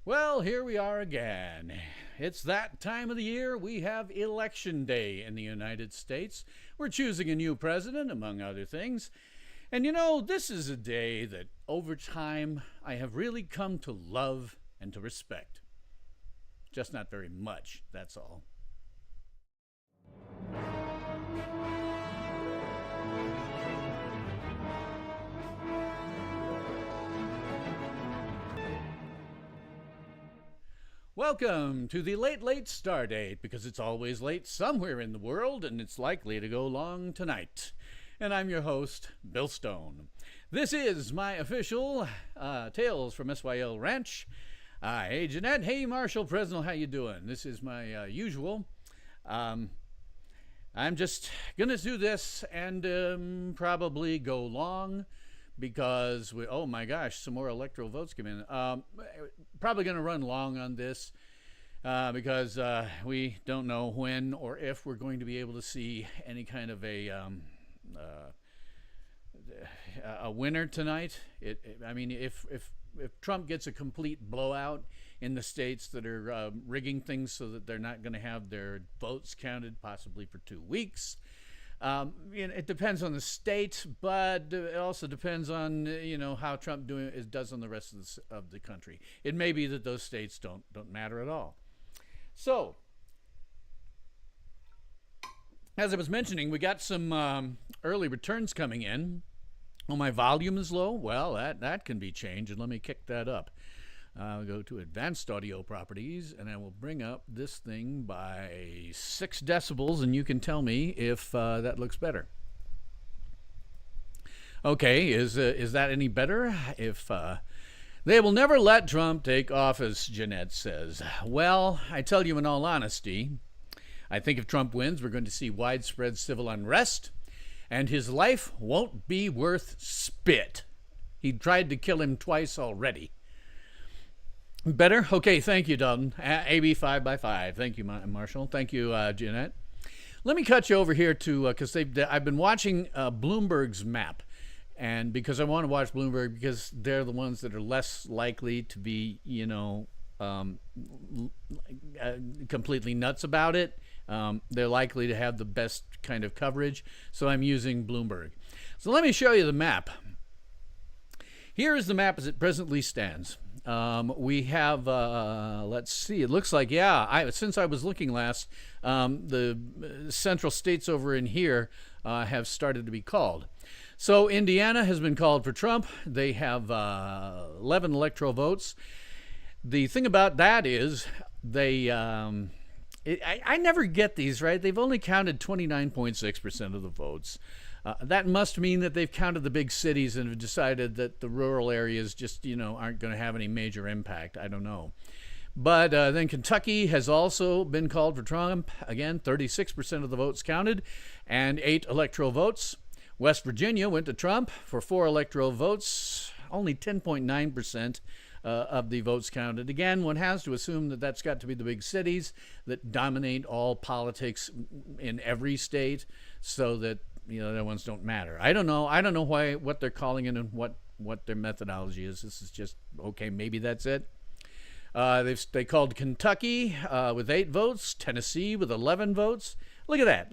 Well, here we are again. It's that time of the year. We have Election Day in the United States. We're choosing a new president, among other things. And this is a day that over time I have really come to love and to respect. Just not very much, that's all. Welcome to the Late Late Stardate, because it's always late somewhere in the world, and it's likely to go long tonight. And I'm your host, Bill Stone. This is my official Tales from SYL Ranch. Hey, Jeanette. Hey, Marshall Presnell. How you doing? This is my usual. I'm just going to do this and probably go long because oh my gosh, some more electoral votes come in. Probably going to run long on this because we don't know when or if we're going to be able to see any kind of a winner tonight. I mean, if Trump gets a complete blowout in the states that are rigging things so that they're not going to have their votes counted possibly for 2 weeks. It depends on the state, but it also depends on how Trump does on the rest of the country. It may be that those states don't matter at all. So, as I was mentioning, we got some early returns coming in. Oh, my volume is low. Well, that can be changed, and let me kick that up. I'll go to Advanced Audio Properties, and I will bring up this thing by 6 decibels, and you can tell me if that looks better. Okay, is that any better? If they will never let Trump take office, Jeanette says. Well, I tell you in all honesty, I think if Trump wins, we're going to see widespread civil unrest, and his life won't be worth spit. He tried to kill him twice already. Better? Okay, thank you, Dalton. AB 5x5. Thank you, Marshall. Thank you, Jeanette. Let me cut you over here to, because I've been watching Bloomberg's map. And because I want to watch Bloomberg, because they're the ones that are less likely to be, completely nuts about it. They're likely to have the best kind of coverage. So I'm using Bloomberg. So let me show you the map. Here is the map as it presently stands. We have, let's see, it looks like, since I was looking last, the central states over in here have started to be called. So Indiana has been called for Trump. They have 11 electoral votes. The thing about that is I never get these, right? They've only counted 29.6% of the votes. That must mean that they've counted the big cities and have decided that the rural areas just, aren't going to have any major impact. I don't know. But then Kentucky has also been called for Trump. Again, 36% of the votes counted and 8 electoral votes. West Virginia went to Trump for 4 electoral votes, only 10.9% of the votes counted. Again, one has to assume that that's got to be the big cities that dominate all politics in every state, so that the other ones don't matter. I don't know what they're calling it and what their methodology is. This is just, okay, maybe that's it. They called Kentucky with 8 votes, Tennessee with 11 votes. Look at that.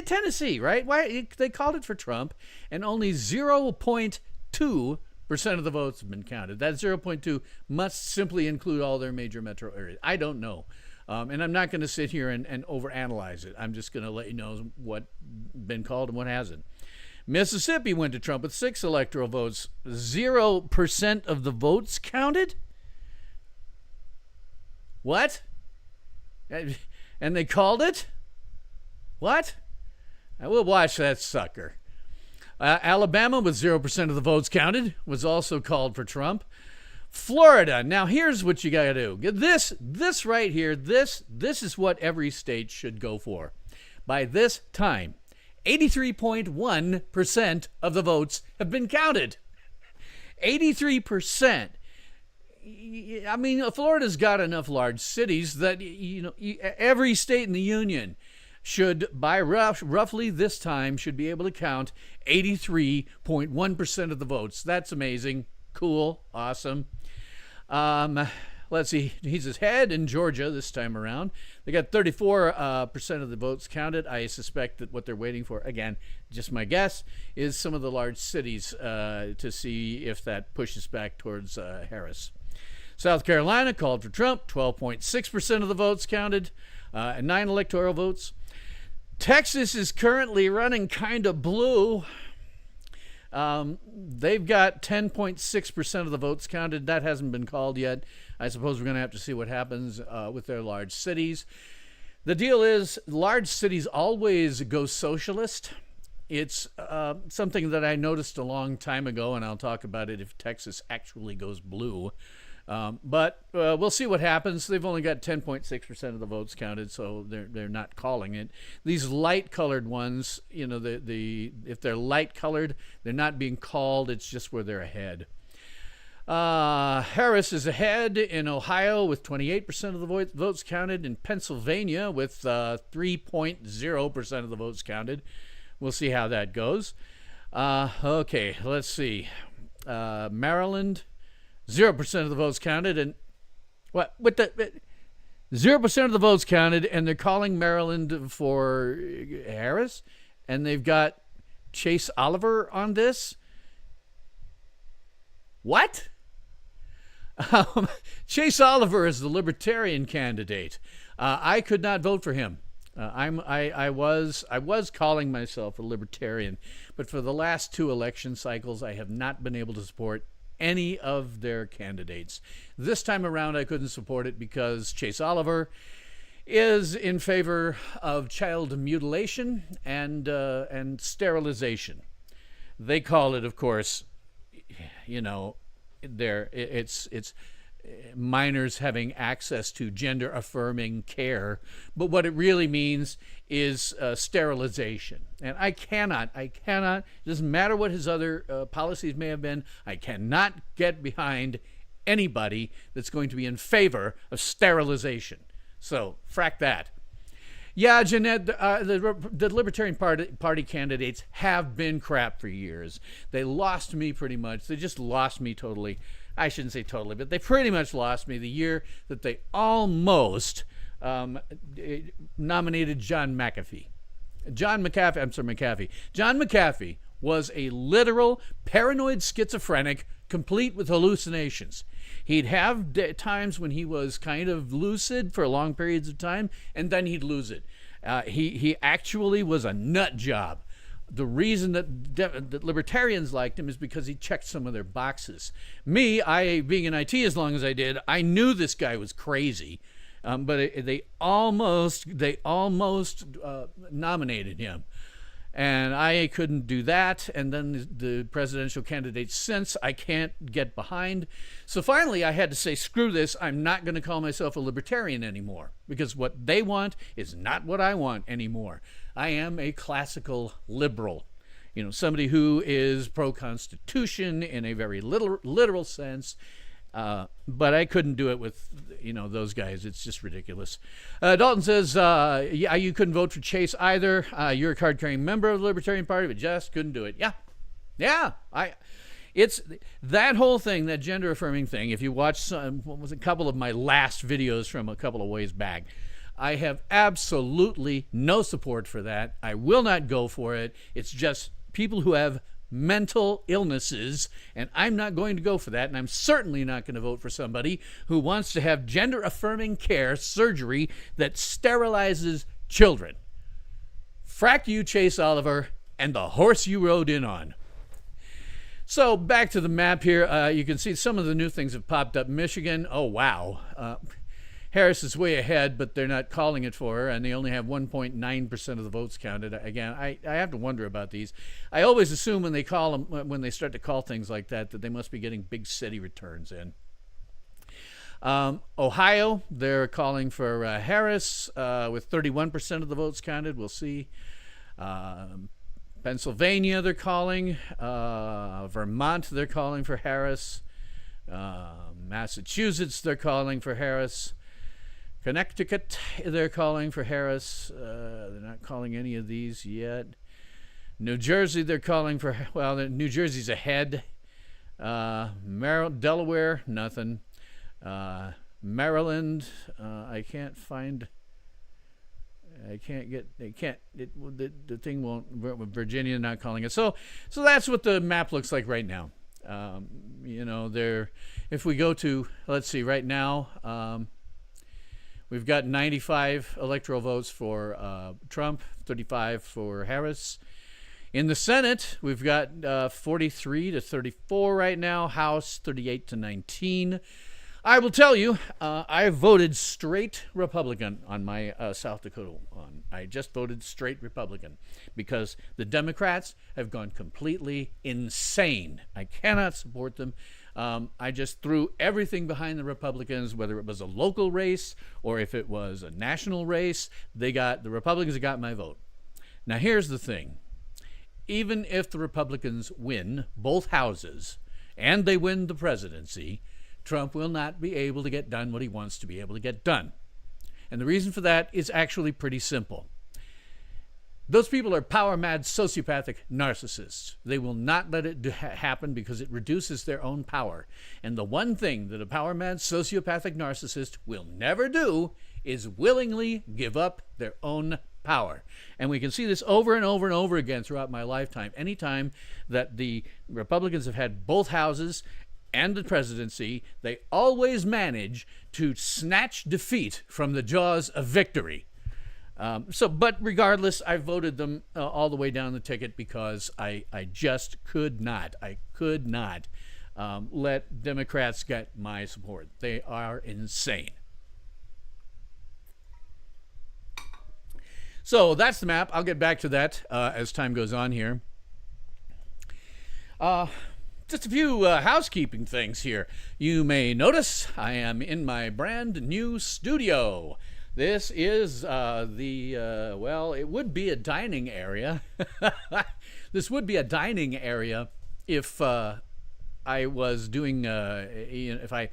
Tennessee, right? Why they called it for Trump, and only 0.2% of the votes have been counted. That 0.2 must simply include all their major metro areas. I don't know. And I'm not going to sit here and overanalyze it. I'm just going to let you know what's been called and what hasn't. Mississippi went to Trump with 6 electoral votes. 0% of the votes counted? What? And they called it? What? We'll watch that sucker. Alabama, with 0% of the votes counted, was also called for Trump. Florida. Now, here's what you got to do. This right here, this is what every state should go for. By this time, 83.1% of the votes have been counted. 83%. I mean, Florida's got enough large cities that, every state in the union should, by roughly this time, should be able to count 83.1% of the votes. That's amazing. Cool. Awesome. let's see, he's ahead in Georgia this time around. They got 34% of the votes counted. I suspect that what they're waiting for, again, just my guess, is some of the large cities to see if that pushes back towards Harris. South Carolina called for Trump, 12.6% of the votes counted, and 9 electoral votes. Texas is currently running kind of blue. They've got 10.6% of the votes counted. That hasn't been called yet. I suppose we're going to have to see what happens with their large cities. The deal is, large cities always go socialist. It's something that I noticed a long time ago, and I'll talk about it if Texas actually goes blue. But we'll see what happens. They've only got 10.6% of the votes counted, so they're not calling it. These light-colored ones, you know, if they're light-colored, they're not being called. It's just where they're ahead. Harris is ahead in Ohio with 28% of the votes counted. In Pennsylvania with 3.0% of the votes counted. We'll see how that goes. Okay, let's see. Maryland. 0% of the votes counted, and 0% of the votes counted, and they're calling Maryland for Harris, and they've got Chase Oliver on this. What? Chase Oliver is the Libertarian candidate. I could not vote for him. I was calling myself a Libertarian, but for the last 2 election cycles, I have not been able to support any of their candidates. This time around, I couldn't support it because Chase Oliver is in favor of child mutilation and sterilization. They call it, of course, you know, it's minors having access to gender-affirming care, but what it really means is sterilization. And I cannot, it doesn't matter what his other policies may have been, I cannot get behind anybody that's going to be in favor of sterilization. So, frack that. Yeah, Jeanette, the Libertarian Party candidates have been crap for years. They lost me pretty much. They just lost me totally. I shouldn't say totally, but they pretty much lost me the year that they almost nominated John McAfee. John McAfee was a literal paranoid schizophrenic, complete with hallucinations. He'd have times when he was kind of lucid for long periods of time, and then he'd lose it. He actually was a nut job. The reason that libertarians liked him is because he checked some of their boxes. Me, being in IT as long as I did, I knew this guy was crazy, but they almost nominated him. And I couldn't do that. And then the presidential candidates since, I can't get behind. So finally, I had to say, screw this. I'm not going to call myself a libertarian anymore, because what they want is not what I want anymore. I am a classical liberal, you know, somebody who is pro-Constitution in a very literal sense. But I couldn't do it with, you know, those guys. It's just ridiculous. Dalton says, yeah, you couldn't vote for Chase either. You're a card-carrying member of the Libertarian Party, but just couldn't do it. Yeah. It's that whole thing, that gender-affirming thing. If you watch a couple of my last videos from a couple of ways back, I have absolutely no support for that. I will not go for it. It's just people who have mental illnesses, and I'm not going to go for that, and I'm certainly not going to vote for somebody who wants to have gender-affirming care surgery that sterilizes children. Frack you, Chase Oliver, and the horse you rode in on. So back to the map here. You can see some of the new things have popped up. Michigan, oh wow. Harris is way ahead, but they're not calling it for her, and they only have 1.9% of the votes counted. Again, I have to wonder about these. I always assume when they call them, when they start to call things like that they must be getting big city returns in. Ohio, they're calling for Harris with 31% of the votes counted. We'll see. Pennsylvania, they're calling. Vermont, they're calling for Harris. Massachusetts, they're calling for Harris. Connecticut, they're calling for Harris. They're not calling any of these yet. New Jersey, they're calling for, well, New Jersey's ahead. Delaware, nothing. Maryland, I can't find. I can't get. It can't. The thing won't. Virginia not calling it. So that's what the map looks like right now. There. If we go to, let's see, right now, we've got 95 electoral votes for Trump, 35 for Harris. In the Senate, we've got 43 to 34 right now. House 38 to 19. I will tell you, I voted straight Republican on my South Dakota one. I just voted straight Republican because the Democrats have gone completely insane. I cannot support them. I just threw everything behind the Republicans, whether it was a local race or if it was a national race. The Republicans got my vote. Now, here's the thing. Even if the Republicans win both houses and they win the presidency, Trump will not be able to get done what he wants to be able to get done. And the reason for that is actually pretty simple. Those people are power-mad, sociopathic narcissists. They will not let it happen because it reduces their own power. And the one thing that a power-mad, sociopathic narcissist will never do is willingly give up their own power. And we can see this over and over and over again throughout my lifetime. Anytime that the Republicans have had both houses and the presidency, they always manage to snatch defeat from the jaws of victory. But regardless, I voted them all the way down the ticket because I just could not let Democrats get my support. They are insane. So that's the map. I'll get back to that as time goes on here. Just a few housekeeping things here. You may notice I am in my brand new studio. This is it would be a dining area. This would be a dining area if I was doing, if I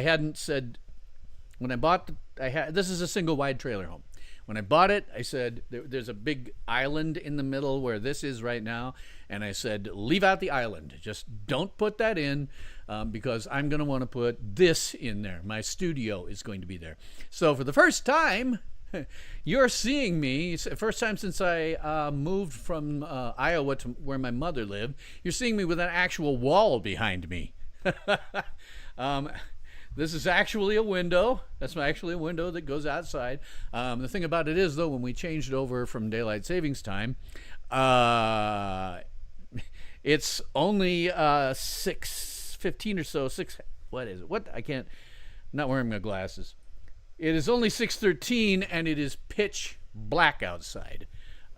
hadn't said, when I bought, this is a single wide trailer home. When I bought it, I said, there's a big island in the middle where this is right now. And I said, leave out the island. Just don't put that in because I'm going to want to put this in there. My studio is going to be there. So for the first time, you're seeing me, first time since I moved from Iowa to where my mother lived, you're seeing me with an actual wall behind me. This is actually a window. That's actually a window that goes outside. The thing about it is, though, when we changed over from daylight savings time, it's only 6:15 or so. What is it? What? I can't. I'm not wearing my glasses. It is only 6:13, and it is pitch black outside.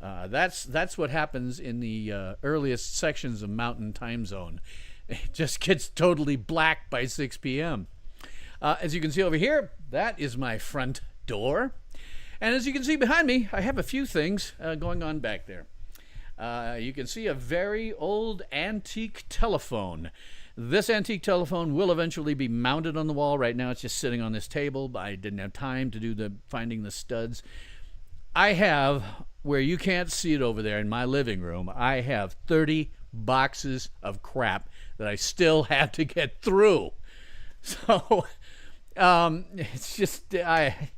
That's what happens in the earliest sections of Mountain Time Zone. It just gets totally black by 6 p.m. As you can see over here, that is my front door. And as you can see behind me, I have a few things going on back there. You can see a very old antique telephone. This antique telephone will eventually be mounted on the wall. Right now it's just sitting on this table. I didn't have time to do finding the studs. I have, where you can't see it over there in my living room, I have 30 boxes of crap that I still have to get through. So it's just I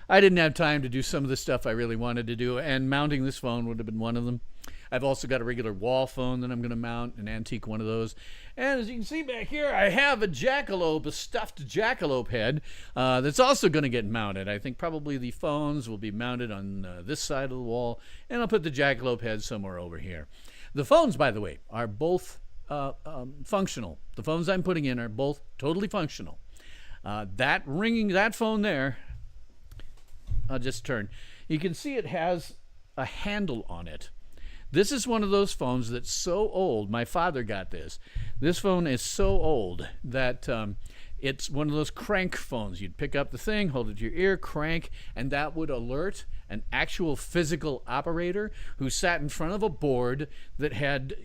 didn't have time to do some of the stuff I really wanted to do, and mounting this phone would have been one of them. I've also got a regular wall phone that I'm going to mount, an antique one of those. And as you can see back here, I have a stuffed jackalope head that's also going to get mounted. I think probably the phones will be mounted on this side of the wall, and I'll put the jackalope head somewhere over here. The phones, by the way, are both functional. The phones I'm putting in are both totally functional. That phone there, I'll just turn. You can see it has a handle on it. This is one of those phones that's so old. My father got this. This phone is so old that it's one of those crank phones. You'd pick up the thing, hold it to your ear, crank, and that would alert an actual physical operator who sat in front of a board that had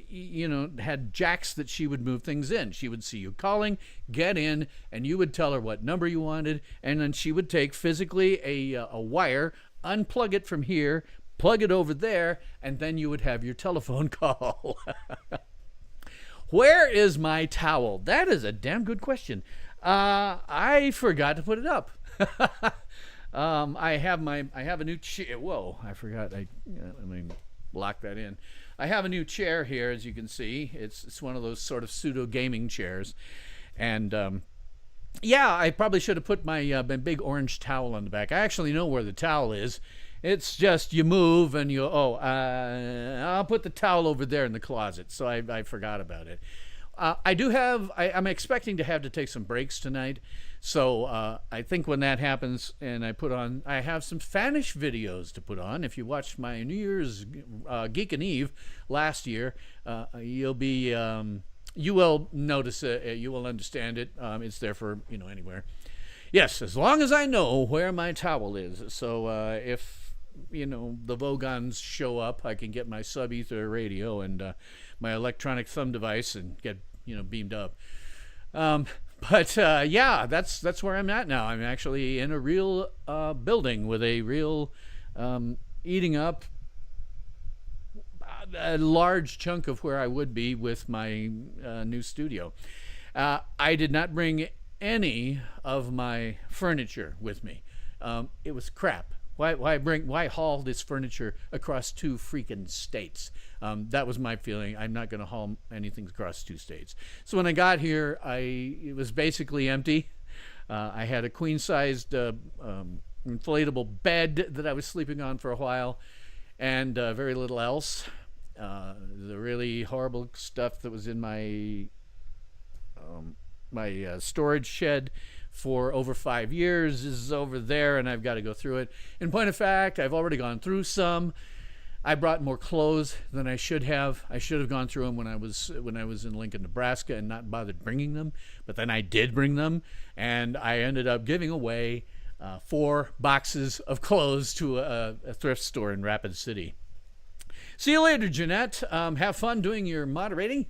jacks that she would move things in. She would see you calling, get in, and you would tell her what number you wanted, and then she would take physically a wire, unplug it from here, plug it over there, and then you would have your telephone call. Where is my towel? That is a damn good question. I forgot to put it up. I have a new chair. Whoa, I forgot. Let me lock that in. I have a new chair here, as you can see. It's one of those sort of pseudo gaming chairs, and yeah, I probably should have put my big orange towel on the back. I actually know where the towel is. It's just you move and I'll put the towel over there in the closet. So I forgot about it. I'm expecting to have to take some breaks tonight. So I think when that happens and I have some Spanish videos to put on. If you watched my New Year's Geek and Eve last year, you will notice it. You will understand it. It's there for, anywhere. Yes, as long as I know where my towel is. So if, the Vogons show up, I can get my sub-ether radio and my electronic thumb device and get, beamed up. Yeah, that's where I'm at now. I'm actually in a real building with a real eating up a large chunk of where I would be with my new studio. I did not bring any of my furniture with me. It was crap. Why haul this furniture across 2 freaking states? That was my feeling. I'm not going to haul anything across 2 states. So when I got here, it was basically empty. I had a queen-sized inflatable bed that I was sleeping on for a while, and very little else. The really horrible stuff that was in my storage shed for over 5 years is over there, and I've got to go through it. In point of fact, I've already gone through some. I brought more clothes than I should have. I should have gone through them when I was in Lincoln, Nebraska, and not bothered bringing them. But then I did bring them, and I ended up giving away 4 boxes of clothes to a thrift store in Rapid City. See you later, Jeanette. Have fun doing your moderating,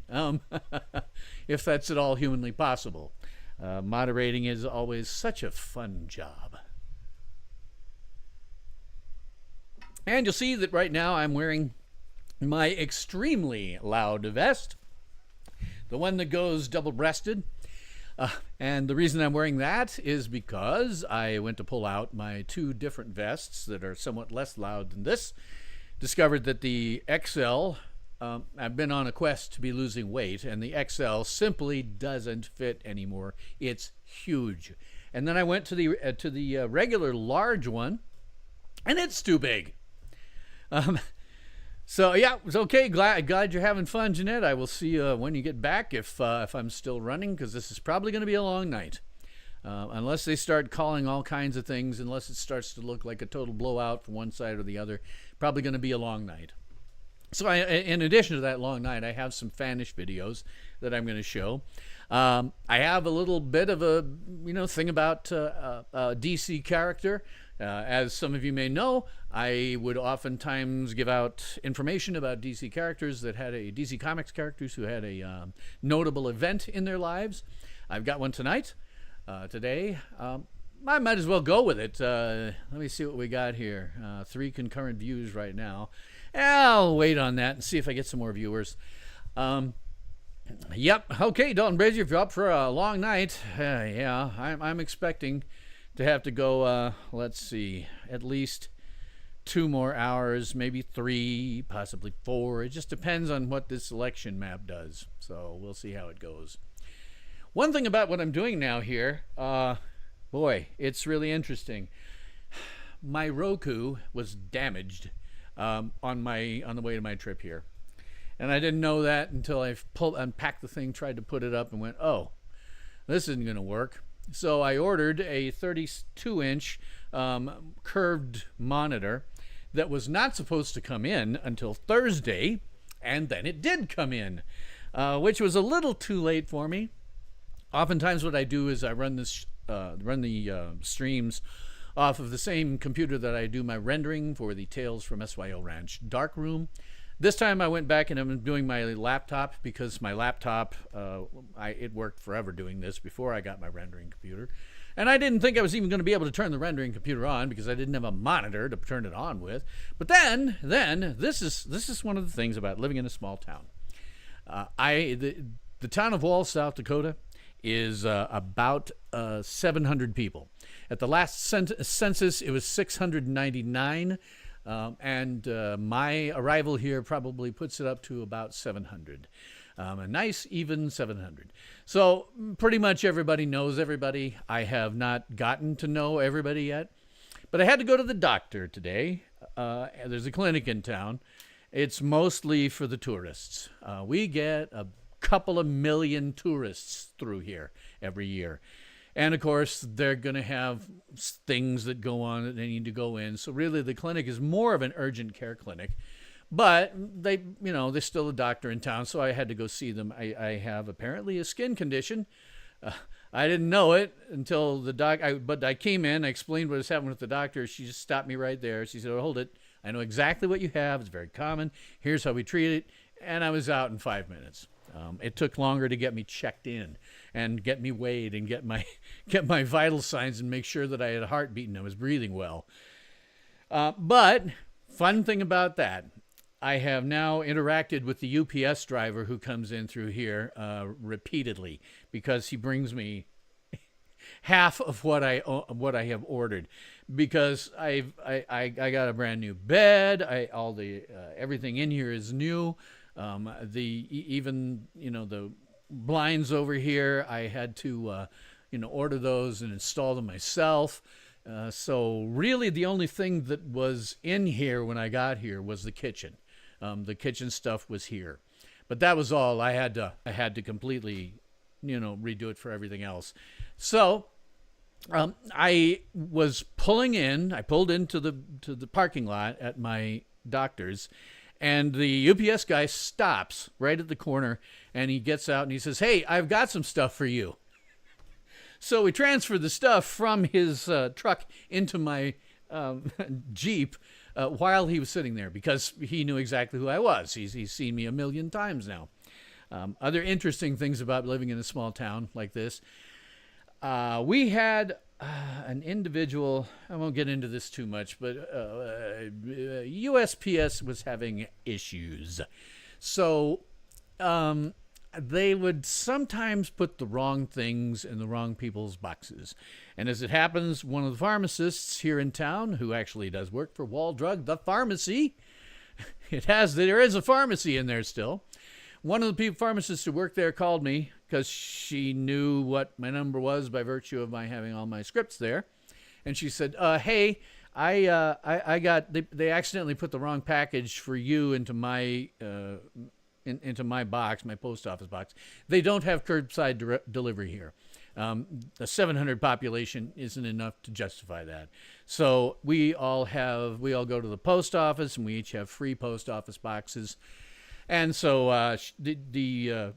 if that's at all humanly possible. Moderating is always such a fun job. And you'll see that right now I'm wearing my extremely loud vest, the one that goes double-breasted. And the reason I'm wearing that is because I went to pull out my 2 different vests that are somewhat less loud than this. Discovered that the XL, I've been on a quest to be losing weight, and the XL simply doesn't fit anymore. It's huge. And then I went to the regular large one, and it's too big. So yeah, it's okay. Glad you're having fun, Jeanette. I will see you when you get back if I'm still running, because this is probably going to be a long night. Unless they start calling all kinds of things, unless it starts to look like a total blowout from one side or the other, probably going to be a long night. So in addition to that long night, I have some Spanish videos that I'm going to show. I have a little bit of a thing about a DC character. As some of you may know, I would oftentimes give out information about DC characters that had DC Comics characters who had a notable event in their lives. I've got one tonight. Today, I might as well go with it. Let me see what we got here. 3 concurrent views right now. I'll wait on that and see if I get some more viewers. Yep. Okay, Dalton Brazier, if you're up for a long night, yeah, I'm expecting to have to go, let's see, at least 2 more hours, maybe 3, possibly 4. It just depends on what this selection map does. So we'll see how it goes. One thing about what I'm doing now here, boy, it's really interesting. My Roku was damaged on the way to my trip here, and I didn't know that until I unpacked the thing, tried to put it up, and went, "Oh, this isn't going to work." So I ordered a 32-inch curved monitor that was not supposed to come in until Thursday, and then it did come in, which was a little too late for me. Oftentimes what I do is I run the streams off of the same computer that I do my rendering for the Tales from SYO Ranch Darkroom. This time I went back and I'm doing my laptop, because my laptop, it worked forever doing this before I got my rendering computer. And I didn't think I was even going to be able to turn the rendering computer on, because I didn't have a monitor to turn it on with. But then this is one of the things about living in a small town. The town of Wall, South Dakota, is about 700 people. At the last census, it was 699, and my arrival here probably puts it up to about 700. A nice, even 700. So pretty much everybody knows everybody. I have not gotten to know everybody yet, but I had to go to the doctor today. There's a clinic in town. It's mostly for the tourists. We get a couple of million tourists through here every year. And of course, they're going to have things that go on that they need to go in. So really, the clinic is more of an urgent care clinic. But there's still a doctor in town, so I had to go see them. I have apparently a skin condition. I didn't know it until but I came in, I explained what was happening with the doctor. She just stopped me right there. She said, "Oh, hold it. I know exactly what you have. It's very common. Here's how we treat it." And I was out in 5 minutes. It took longer to get me checked in and get me weighed and get my vital signs and make sure that I had a heartbeat and I was breathing well. But fun thing about that, I have now interacted with the UPS driver who comes in through here repeatedly because he brings me half of what I have ordered, because I got a brand new bed. Everything in here is new. Even the blinds over here, I had to order those and install them myself. So really, the only thing that was in here when I got here was the kitchen. The kitchen stuff was here, but that was all. I had to completely, redo it for everything else. So I was pulling in. I pulled into the parking lot at my doctor's, and the UPS guy stops right at the corner, and he gets out and he says, "Hey, I've got some stuff for you." So we transferred the stuff from his truck into my Jeep while he was sitting there, because he knew exactly who I was. He's seen me a million times now. Other interesting things about living in a small town like this. We had an individual, I won't get into this too much, but USPS was having issues. So they would sometimes put the wrong things in the wrong people's boxes. And as it happens, one of the pharmacists here in town, who actually does work for Wall Drug, the pharmacy, there is a pharmacy in there still. One of the pharmacists who worked there called me because she knew what my number was by virtue of my having all my scripts there. And she said, "Hey, I got, they accidentally put the wrong package for you into my into my box, my post office box. They don't have curbside delivery here. A 700 population isn't enough to justify that. So we all go to the post office, and we each have free post office boxes." And so the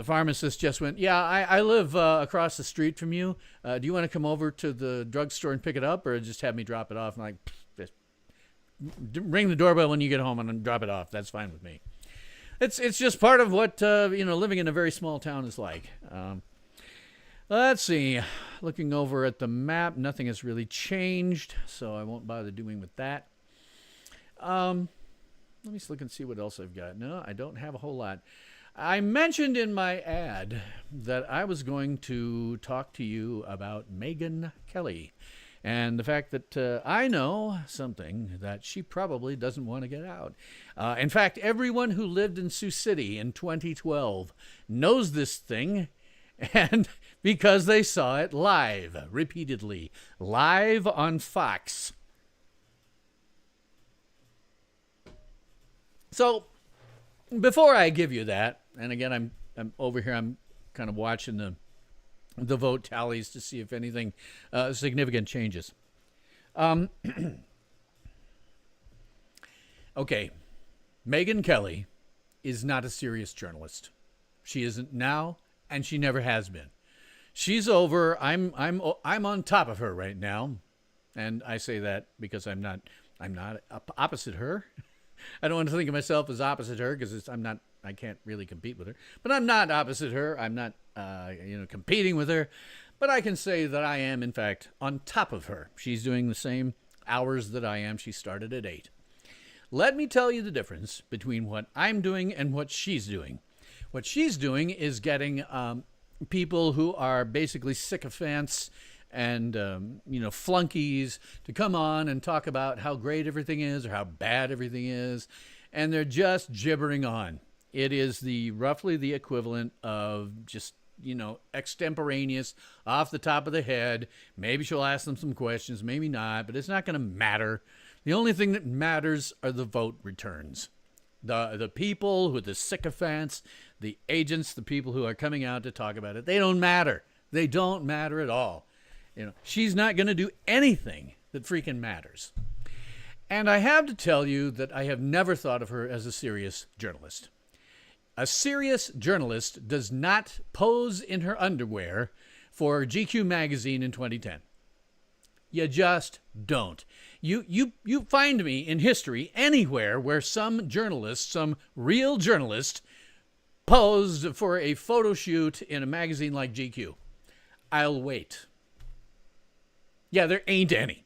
pharmacist just went, "Yeah, I live across the street from you. Do you want to come over to the drugstore and pick it up, or just have me drop it off?" And like, just ring the doorbell when you get home and then drop it off. That's fine with me. It's just part of what living in a very small town is like. Let's see. Looking over at the map, nothing has really changed, so I won't bother doing with that. Let me look and see what else I've got. No, I don't have a whole lot. I mentioned in my ad that I was going to talk to you about Megyn Kelly and the fact that I know something that she probably doesn't want to get out. In fact, everyone who lived in Sioux City in 2012 knows this thing, and because they saw it live, repeatedly, live on Fox. So, before I give you that, and again, I'm over here, I'm kind of watching the vote tallies to see if anything significant changes. Okay, Megyn Kelly is not a serious journalist. She isn't now, and she never has been. She's over. I'm on top of her right now, and I say that because I'm not opposite her. I don't want to think of myself as opposite her because I can't really compete with her. But I'm not opposite her. I'm not, competing with her. But I can say that I am, in fact, on top of her. She's doing the same hours that I am. She started at 8. Let me tell you the difference between what I'm doing and what she's doing. What she's doing is getting people who are basically sycophants and flunkies to come on and talk about how great everything is or how bad everything is, and they're just gibbering on. It is roughly the equivalent of just extemporaneous, off the top of the head. Maybe she'll ask them some questions, maybe not, but it's not going to matter. The only thing that matters are the vote returns. The people who are the sycophants, the agents, the people who are coming out to talk about it, they don't matter. They don't matter at all. She's not going to do anything that freaking matters. And I have to tell you that I have never thought of her as a serious journalist. A serious journalist does not pose in her underwear for GQ magazine in 2010. You just don't. You find me in history anywhere where some journalist, some real journalist, posed for a photo shoot in a magazine like GQ. I'll wait. Yeah, there ain't any.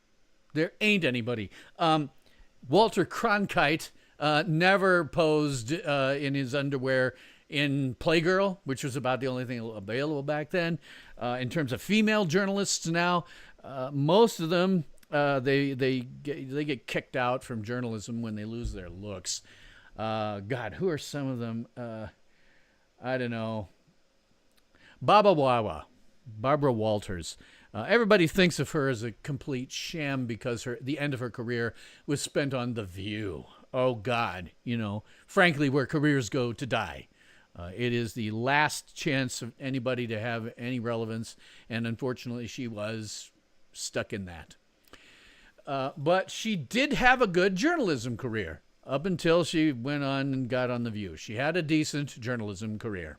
There ain't anybody. Walter Cronkite never posed in his underwear in Playgirl, which was about the only thing available back then. In terms of female journalists now, most of them, they get kicked out from journalism when they lose their looks. God, who are some of them? I don't know. Barbara Walters. Everybody thinks of her as a complete sham because the end of her career was spent on The View. Oh, God, frankly, where careers go to die. It is the last chance of anybody to have any relevance, and unfortunately, she was stuck in that. But she did have a good journalism career up until she went on and got on The View. She had a decent journalism career.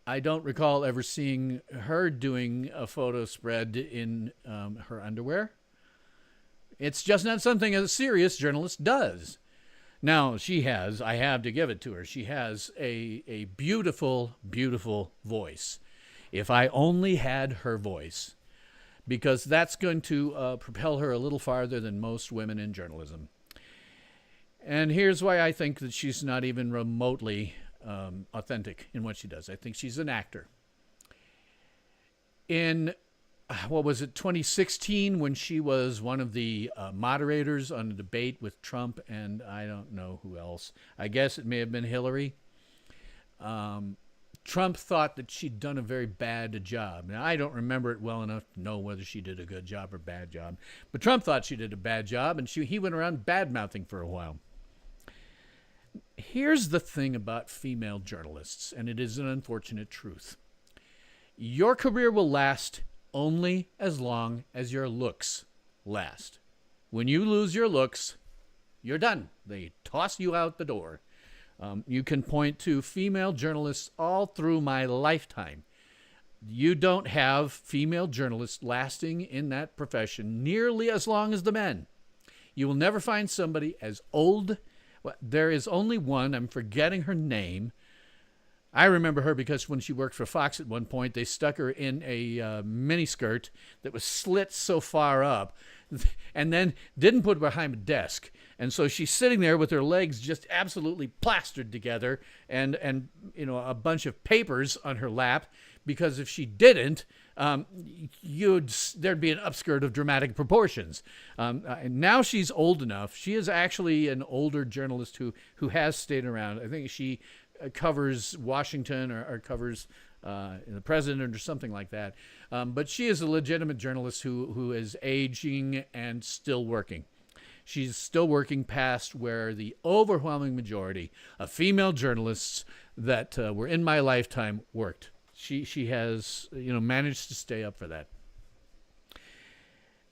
I don't recall ever seeing her doing a photo spread in her underwear. It's just not something a serious journalist does. Now, I have to give it to her, she has a beautiful, beautiful voice. If I only had her voice, because that's going to propel her a little farther than most women in journalism. And here's why I think that she's not even remotely authentic in what she does. I think she's an actor. In, 2016, when she was one of the moderators on a debate with Trump and I don't know who else. I guess it may have been Hillary. Trump thought that she'd done a very bad job. Now, I don't remember it well enough to know whether she did a good job or bad job. But Trump thought she did a bad job, and he went around bad-mouthing for a while. Here's the thing about female journalists, and it is an unfortunate truth. Your career will last only as long as your looks last. When you lose your looks, you're done. They toss you out the door. You can point to female journalists all through my lifetime. You don't have female journalists lasting in that profession nearly as long as the men. You will never find somebody as old. Well, there is only one. I'm forgetting her name. I remember her because when she worked for Fox at one point, they stuck her in a miniskirt that was slit so far up and then didn't put her behind a desk. And so she's sitting there with her legs just absolutely plastered together and a bunch of papers on her lap, because if she didn't, there'd be an upskirt of dramatic proportions. Now she's old enough. She is actually an older journalist who has stayed around. I think she covers Washington or covers the president or something like that. But she is a legitimate journalist who is aging and still working. She's still working past where the overwhelming majority of female journalists that were in my lifetime worked. She has managed to stay up for that.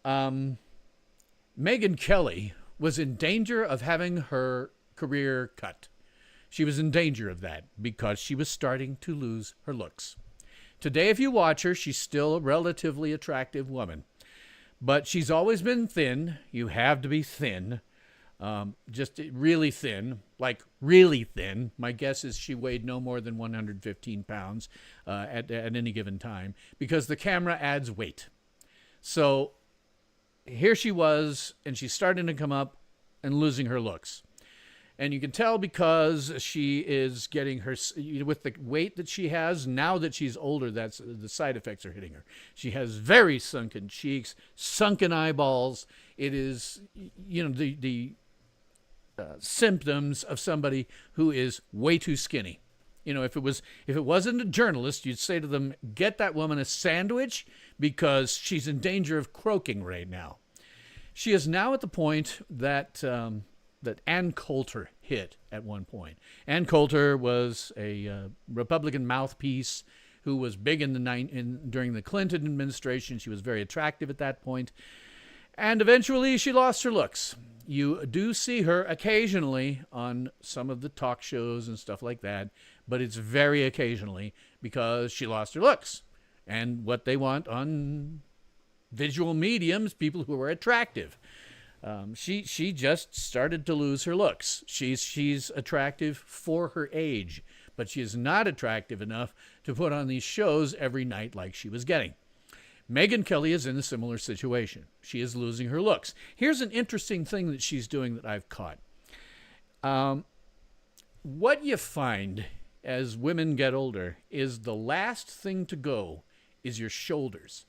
Megyn Kelly was in danger of having her career cut. She was in danger of that because she was starting to lose her looks. Today, if you watch her, she's still a relatively attractive woman. But she's always been thin. You have to be thin. Just really thin, like really thin. My guess is she weighed no more than 115 pounds at any given time, because the camera adds weight. So here she was, and she's starting to come up and losing her looks. And you can tell because she is getting her, with the weight that she has, now that she's older, that's the side effects are hitting her. She has very sunken cheeks, sunken eyeballs. It is, the symptoms of somebody who is way too skinny. If it wasn't a journalist, you'd say to them, get that woman a sandwich because she's in danger of croaking right now. She is now at the point that that Ann Coulter hit at one point. Ann Coulter was a Republican mouthpiece who was big during the Clinton administration. She was very attractive at that point. And eventually she lost her looks. You do see her occasionally on some of the talk shows and stuff like that, but it's very occasionally because she lost her looks. And what they want on visual mediums, people who are attractive. She just started to lose her looks. She's attractive for her age, but she is not attractive enough to put on these shows every night like she was getting. Megyn Kelly is in a similar situation. She is losing her looks. Here's an interesting thing that she's doing that I've caught. What you find as women get older is the last thing to go is your shoulders.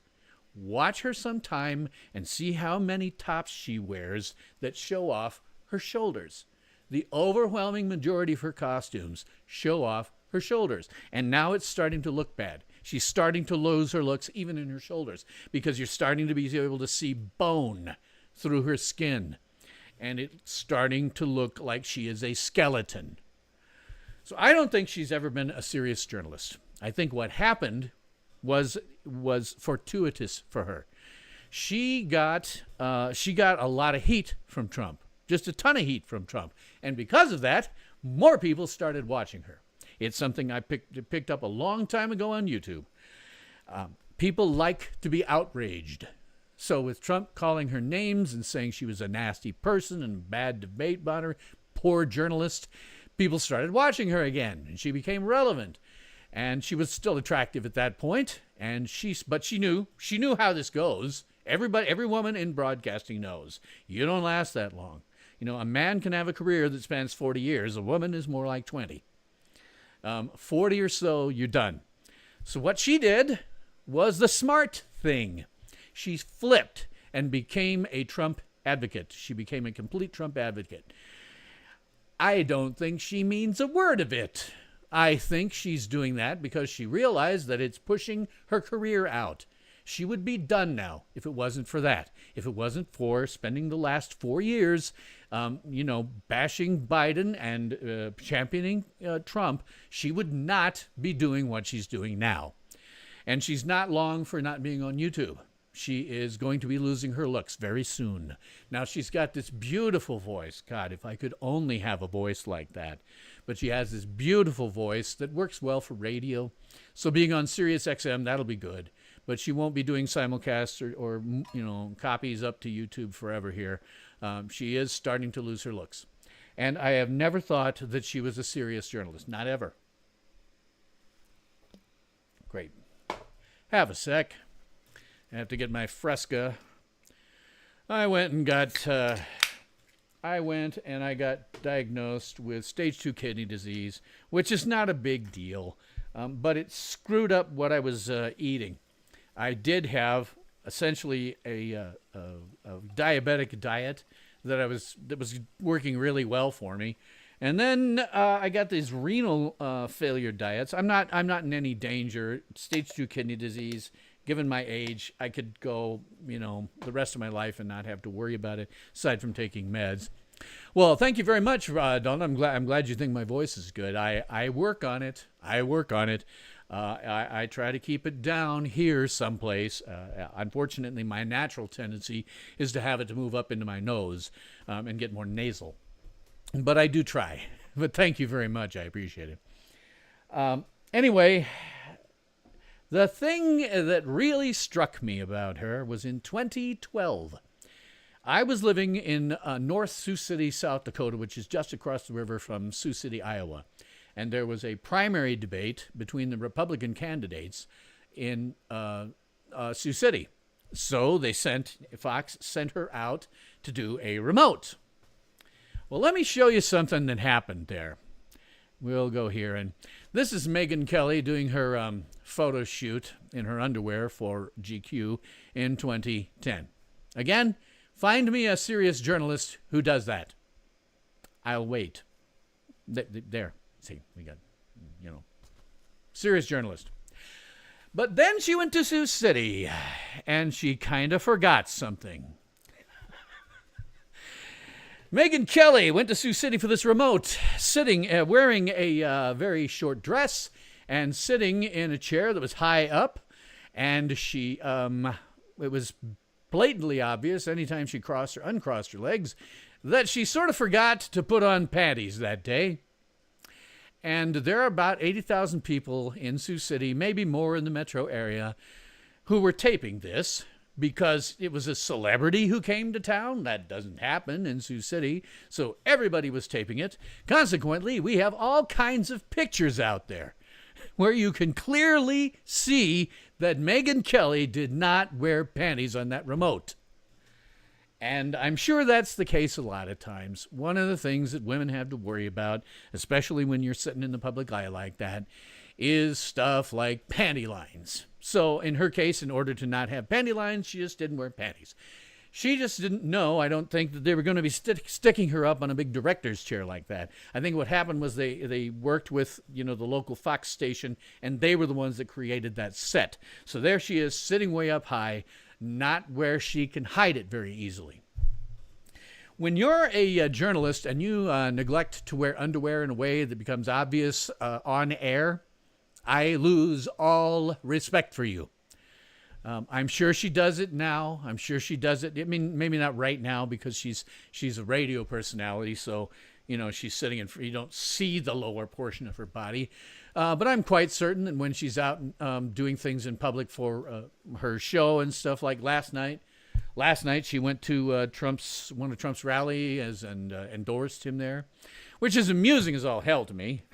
Watch her sometime and see how many tops she wears that show off her shoulders. The overwhelming majority of her costumes show off her shoulders. And now it's starting to look bad. She's starting to lose her looks even in her shoulders because you're starting to be able to see bone through her skin. And it's starting to look like she is a skeleton. So I don't think she's ever been a serious journalist. I think what happened was fortuitous for her. She got a lot of heat from Trump, just a ton of heat from Trump, and because of that, more people started watching her. It's something I picked up a long time ago on YouTube. People like to be outraged. So with Trump calling her names and saying she was a nasty person and bad debate about poor journalist, people started watching her again, and she became relevant. And she was still attractive at that point, but she knew how this goes. Every woman in broadcasting knows you don't last that long. A man can have a career that spans 40 years. A woman is more like 20. 40 or so, you're done. So what she did was the smart thing. She flipped and became a Trump advocate. She became a complete Trump advocate. I don't think she means a word of it. I think she's doing that because she realized that it's pushing her career out. She would be done now if it wasn't for that. If it wasn't for spending the last 4 years, bashing Biden and championing Trump, she would not be doing what she's doing now. And she's not long for not being on YouTube. She is going to be losing her looks very soon. Now, she's got this beautiful voice. God, if I could only have a voice like that. But she has this beautiful voice that works well for radio. So being on Sirius XM, that'll be good. But she won't be doing simulcasts or copies up to YouTube forever here. She is starting to lose her looks. And I have never thought that she was a serious journalist. Not ever. Great. Have a sec. I have to get my Fresca. I went and I got diagnosed with stage 2 kidney disease, which is not a big deal, but it screwed up what I was eating. I did have essentially a diabetic diet that was working really well for me, and then I got these renal failure diets. I'm not in any danger. Stage 2 kidney disease. Given my age, I could go, the rest of my life and not have to worry about it, aside from taking meds. Well, thank you very much, Don. I'm glad you think my voice is good. I work on it. I try to keep it down here someplace. Unfortunately, my natural tendency is to have it to move up into my nose and get more nasal. But I do try. But thank you very much. I appreciate it. Anyway, the thing that really struck me about her was in 2012. I was living in North Sioux City, South Dakota, which is just across the river from Sioux City, Iowa. And there was a primary debate between the Republican candidates in Sioux City. So Fox sent her out to do a remote. Well, let me show you something that happened there. We'll go here. And this is Megyn Kelly doing her photo shoot in her underwear for GQ in 2010. Again, find me a serious journalist who does that. I'll wait. There. See, we got, serious journalist. But then she went to Sioux City, and she kind of forgot something. Megyn Kelly went to Sioux City for this remote, wearing a very short dress and sitting in a chair that was high up. And she, it was blatantly obvious anytime she crossed or uncrossed her legs that she sort of forgot to put on panties that day. And there are about 80,000 people in Sioux City, maybe more in the metro area, who were taping this because it was a celebrity who came to town. That doesn't happen in Sioux City. So everybody was taping it. Consequently, we have all kinds of pictures out there where you can clearly see that Megyn Kelly did not wear panties on that remote. And I'm sure that's the case a lot of times. One of the things that women have to worry about, especially when you're sitting in the public eye like that, is stuff like panty lines. So in her case, in order to not have panty lines, she just didn't wear panties. She just didn't know, I don't think, that they were going to be sticking her up on a big director's chair like that. I think what happened was they worked with, the local Fox station, and they were the ones that created that set. So there she is, sitting way up high, not where she can hide it very easily. When you're a journalist and you neglect to wear underwear in a way that becomes obvious on air, I lose all respect for you. I'm sure she does it now. I'm sure she does it. I mean, maybe not right now because she's a radio personality, so she's sitting in. You don't see the lower portion of her body, but I'm quite certain that when she's out doing things in public for her show and stuff, like last night she went to one of Trump's rallies and endorsed him there, which is amusing as all hell to me.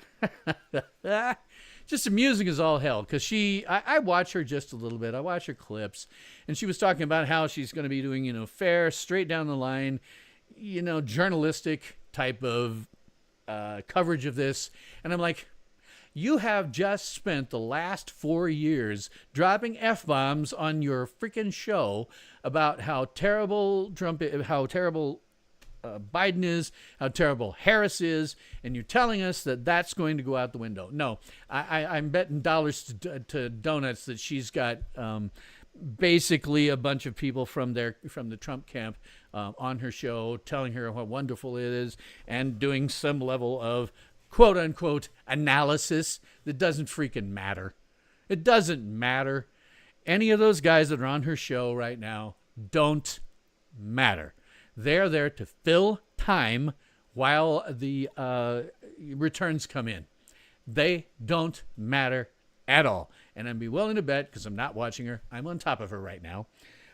Just amusing as all hell, because I watch her just a little bit. I watch her clips, and she was talking about how she's going to be doing, fair, straight down the line, journalistic type of coverage of this. And I'm like, you have just spent the last 4 years dropping F-bombs on your freaking show about how terrible Trump is, how terrible Biden is, how terrible Harris is, and you're telling us that that's going to go out the window. No, I'm betting dollars to donuts that she's got basically a bunch of people from the Trump camp on her show telling her how wonderful it is and doing some level of quote-unquote analysis that doesn't freaking matter. It doesn't matter. Any of those guys that are on her show right now don't matter. They're there to fill time while the returns come in. They don't matter at all. And I'd be willing to bet, because I'm not watching her, I'm on top of her right now.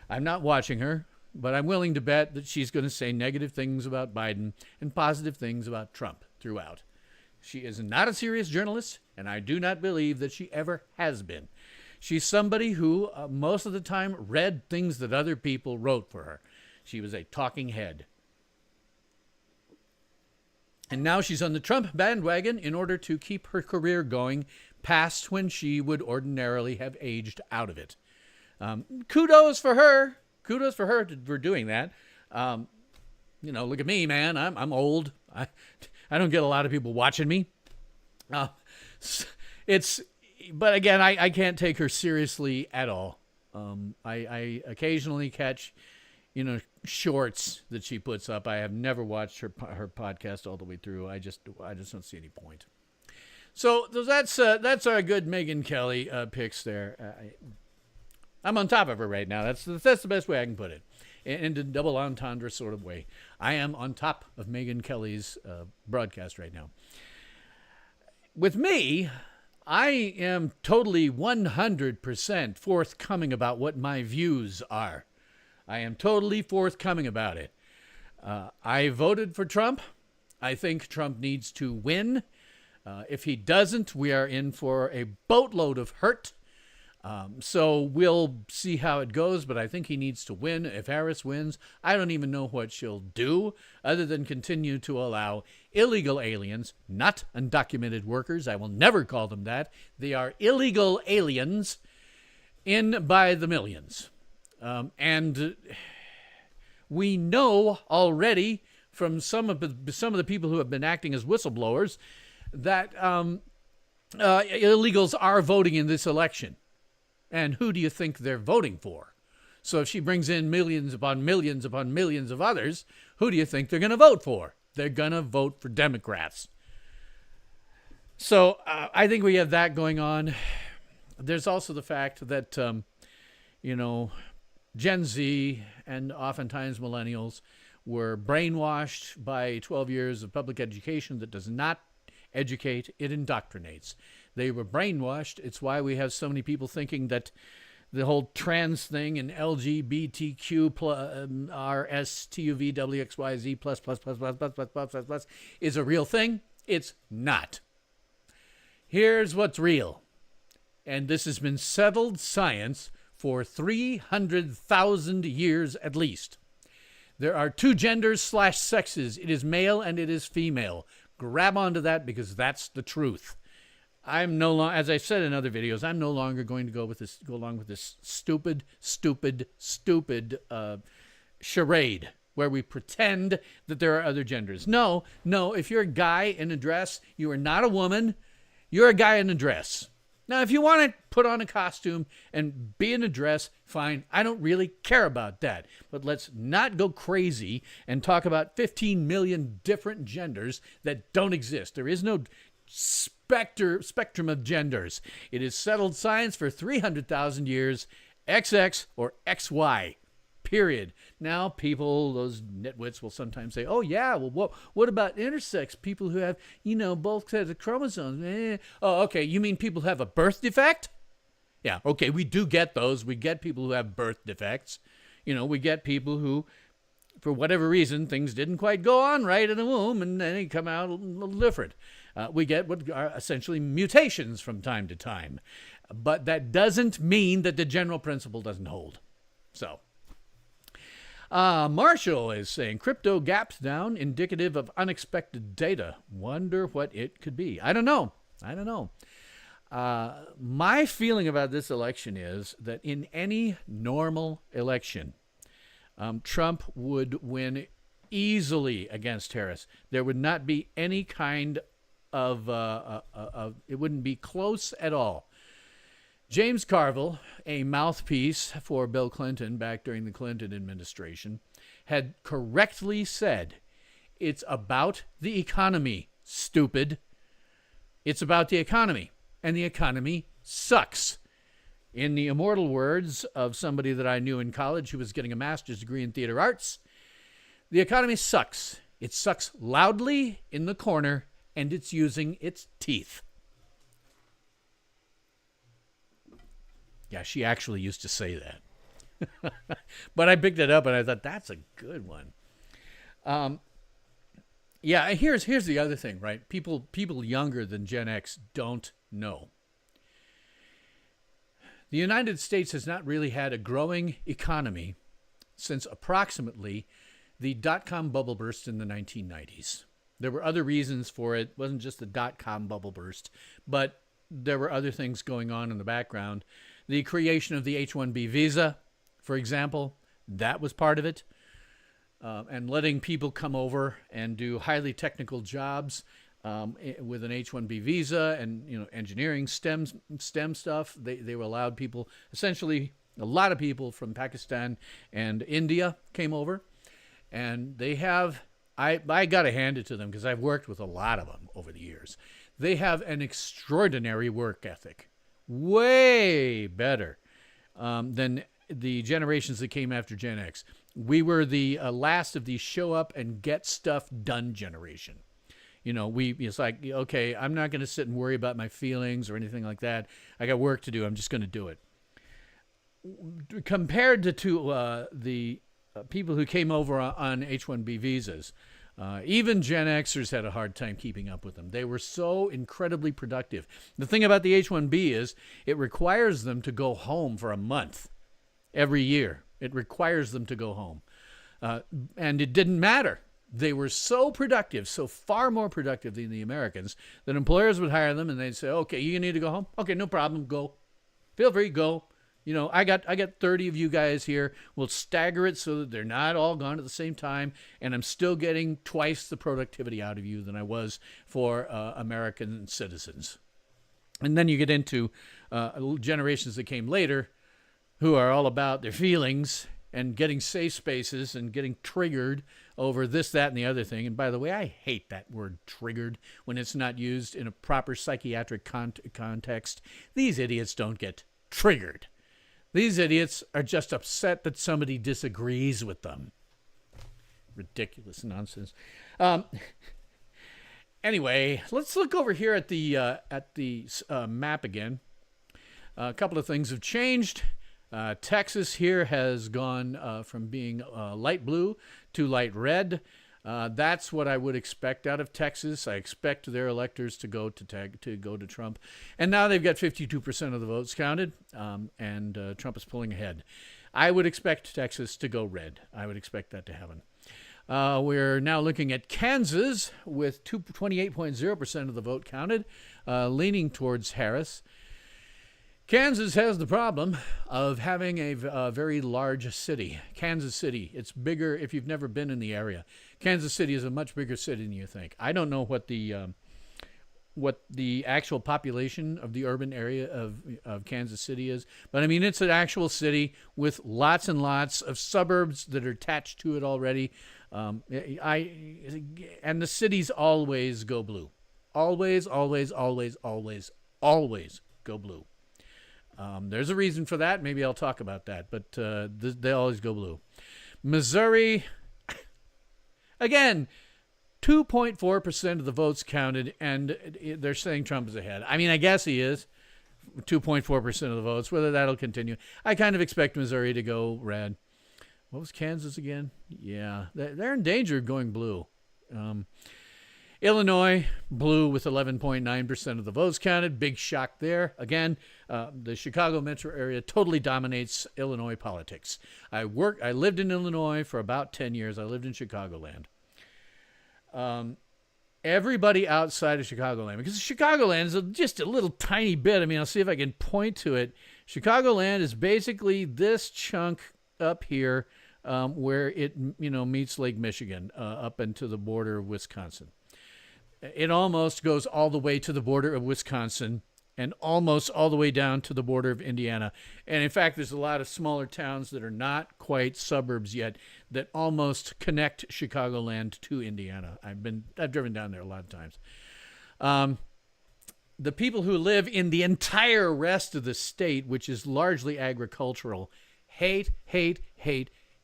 I'm not watching her, but I'm willing to bet that she's going to say negative things about Biden and positive things about Trump throughout. She is not a serious journalist, and I do not believe that she ever has been. She's somebody who most of the time read things that other people wrote for her. She was a talking head. And now she's on the Trump bandwagon in order to keep her career going past when she would ordinarily have aged out of it. Kudos for her. Kudos for her for doing that. Look at me, man. I'm old. I don't get a lot of people watching me. But again, I can't take her seriously at all. I occasionally catch, shorts that she puts up. I have never watched her podcast all the way through. I just don't see any point. So that's our good Megyn Kelly picks there. I'm on top of her right now. That's the best way I can put it. In a double entendre sort of way. I am on top of Megyn Kelly's broadcast right now. With me, I am totally 100% forthcoming about what my views are. I am totally forthcoming about it. I voted for Trump. I think Trump needs to win. If he doesn't, we are in for a boatload of hurt. So we'll see how it goes, but I think he needs to win. If Harris wins, I don't even know what she'll do other than continue to allow illegal aliens, not undocumented workers. I will never call them that. They are illegal aliens in by the millions. And we know already from some of the people who have been acting as whistleblowers that illegals are voting in this election. And who do you think they're voting for? So if she brings in millions upon millions upon millions of others, who do you think they're going to vote for? They're going to vote for Democrats. So I think we have that going on. There's also the fact that, Gen Z and oftentimes millennials were brainwashed by 12 years of public education that does not educate, it indoctrinates. They were brainwashed. It's why we have so many people thinking that the whole trans thing and LGBTQ RSTUVWXYZ plus is a real thing. It's not. Here's what's real. And this has been settled science for 300,000 years at least. There are two genders / sexes. It is male and it is female. Grab onto that because that's the truth. I'm no longer, as I said in other videos, I'm no longer going to go along with this stupid charade where we pretend that there are other genders. No, if you're a guy in a dress, you are not a woman. You're a guy in a dress. Now, if you want to put on a costume and be in a dress, fine. I don't really care about that. But let's not go crazy and talk about 15 million different genders that don't exist. There is no spectrum of genders. It is settled science for 300,000 years, XX or XY, period. Now people, those nitwits will sometimes say, oh yeah, well what about intersex, people who have, both sets of chromosomes? Oh, okay, you mean people who have a birth defect? Yeah, okay, we do get those. We get people who have birth defects. We get people who, for whatever reason, things didn't quite go on right in the womb and then they come out a little different. We get what are essentially mutations from time to time. But that doesn't mean that the general principle doesn't hold. So, Marshall is saying, crypto gaps down, indicative of unexpected data. Wonder what it could be. I don't know. My feeling about this election is that in any normal election, Trump would win easily against Harris. There would not be any kind of it wouldn't be close at all. James Carville, a mouthpiece for Bill Clinton back during the Clinton administration, had correctly said, it's about the economy, stupid. It's about the economy, and the economy sucks. In the immortal words of somebody that I knew in college who was getting a master's degree in theater arts, the economy sucks. It sucks loudly in the corner, and it's using its teeth. Yeah, she actually used to say that. But I picked it up and I thought, that's a good one. Yeah, here's the other thing, right? People younger than Gen X don't know. The United States has not really had a growing economy since approximately the dot-com bubble burst in the 1990s. There were other reasons for it. It wasn't just the dot-com bubble burst, but there were other things going on in the background. The creation of the H-1B visa, for example, that was part of it. And letting people come over and do highly technical jobs with an H-1B visa and engineering STEM stuff. They were allowed people, essentially a lot of people from Pakistan and India came over. And they have, I got to hand it to them because I've worked with a lot of them over the years. They have an extraordinary work ethic. Way better than the generations that came after Gen X. We were the last of the show up and get stuff done generation. It's like, okay, I'm not going to sit and worry about my feelings or anything like that. I got work to do. I'm just going to do it. Compared to the people who came over on H-1B visas, Even Gen Xers had a hard time keeping up with them. They were so incredibly productive. The thing about the H-1B is it requires them to go home for a month every year. It requires them to go home. And it didn't matter. They were so productive, so far more productive than the Americans, that employers would hire them and they'd say, okay, you need to go home? Okay, no problem, go. Feel free, go. You know, I got 30 of you guys here. We'll stagger it so that they're not all gone at the same time, and I'm still getting twice the productivity out of you than I was for American citizens. And then you get into generations that came later who are all about their feelings and getting safe spaces and getting triggered over this, that, and the other thing. And by the way, I hate that word triggered when it's not used in a proper psychiatric context. These idiots don't get triggered. These idiots are just upset that somebody disagrees with them. Ridiculous nonsense. Anyway, let's look over here at the map again. A couple of things have changed. Texas here has gone from being light blue to light red. That's what I would expect out of Texas. I expect their electors to go to Trump, and now they've got 52% of the votes counted, and Trump is pulling ahead. I would expect Texas to go red. I would expect that to happen. We're now looking at Kansas with 28.0% of the vote counted, leaning towards Harris. Kansas has the problem of having a very large city. Kansas City, it's bigger if you've never been in the area. Kansas City is a much bigger city than you think. I don't know what the actual population of the urban area of Kansas City is, but I mean, it's an actual city with lots and lots of suburbs that are attached to it already. And the cities always go blue. Always, always, always, always, always go blue. There's a reason for that. Maybe I'll talk about that, but they always go blue. Missouri, again, 2.4% of the votes counted, and they're saying Trump is ahead. I mean, I guess he is. 2.4% of the votes, whether that'll continue. I kind of expect Missouri to go red. What was Kansas again? Yeah, they're in danger of going blue. Illinois, blue with 11.9% of the votes counted. Big shock there. Again, the Chicago metro area totally dominates Illinois politics. I lived in Illinois for about 10 years. I lived in Chicagoland. Everybody outside of Chicagoland, because Chicagoland is just a little tiny bit. I mean, I'll see if I can point to it. Chicagoland is basically this chunk up here where it meets Lake Michigan up into the border of Wisconsin. It almost goes all the way to the border of Wisconsin and almost all the way down to the border of Indiana. And in fact, there's a lot of smaller towns that are not quite suburbs yet that almost connect Chicagoland to Indiana. I've driven down there a lot of times. The people who live in the entire rest of the state, which is largely agricultural, hate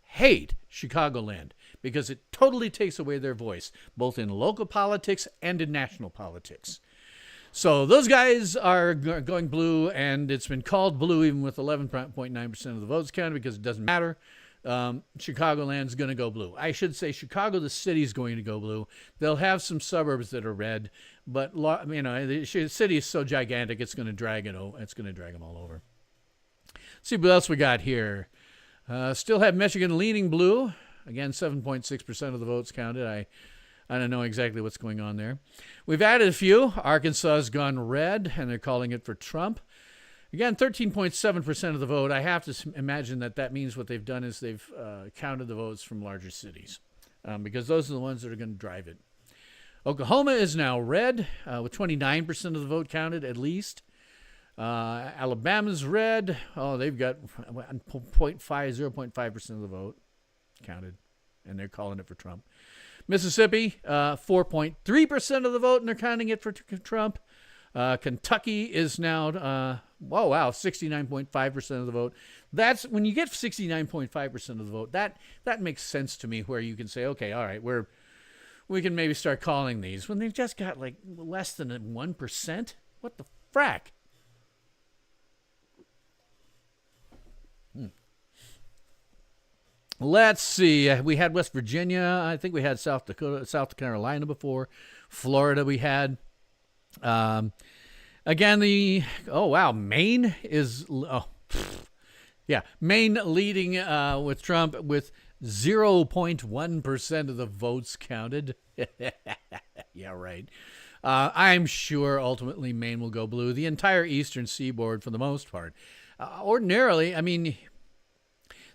Chicagoland, because it totally takes away their voice, both in local politics and in national politics. So those guys are going blue, and it's been called blue even with 11.9% of the votes counted because it doesn't matter. Chicagoland's going to go blue. I should say Chicago, the city, is going to go blue. They'll have some suburbs that are red, but the city is so gigantic it's going to drag it. It's going to drag them all over. Let's see what else we got here. Still have Michigan leaning blue. Again, 7.6% of the votes counted. I don't know exactly what's going on there. We've added a few. Arkansas has gone red, and they're calling it for Trump. Again, 13.7% of the vote. I have to imagine that means what they've done is they've counted the votes from larger cities, because those are the ones that are going to drive it. Oklahoma is now red, with 29% of the vote counted at least. Alabama's red. Oh, they've got 0.5% of the vote counted, and they're calling it for Trump. Mississippi, 4.3% of the vote, and they're counting it for Trump. Kentucky is now, 69.5% of the vote. That's when you get 69.5% of the vote. That makes sense to me, where you can say, okay, all right, we can maybe start calling these. When they've just got like less than 1%, what the frack? Let's see. We had West Virginia. I think we had South Dakota, South Carolina before. Florida we had. Um, Again, Maine is, yeah, Maine leading with Trump with 0.1% of the votes counted. Yeah, right. I'm sure ultimately Maine will go blue. The entire eastern seaboard, for the most part. Ordinarily, I mean,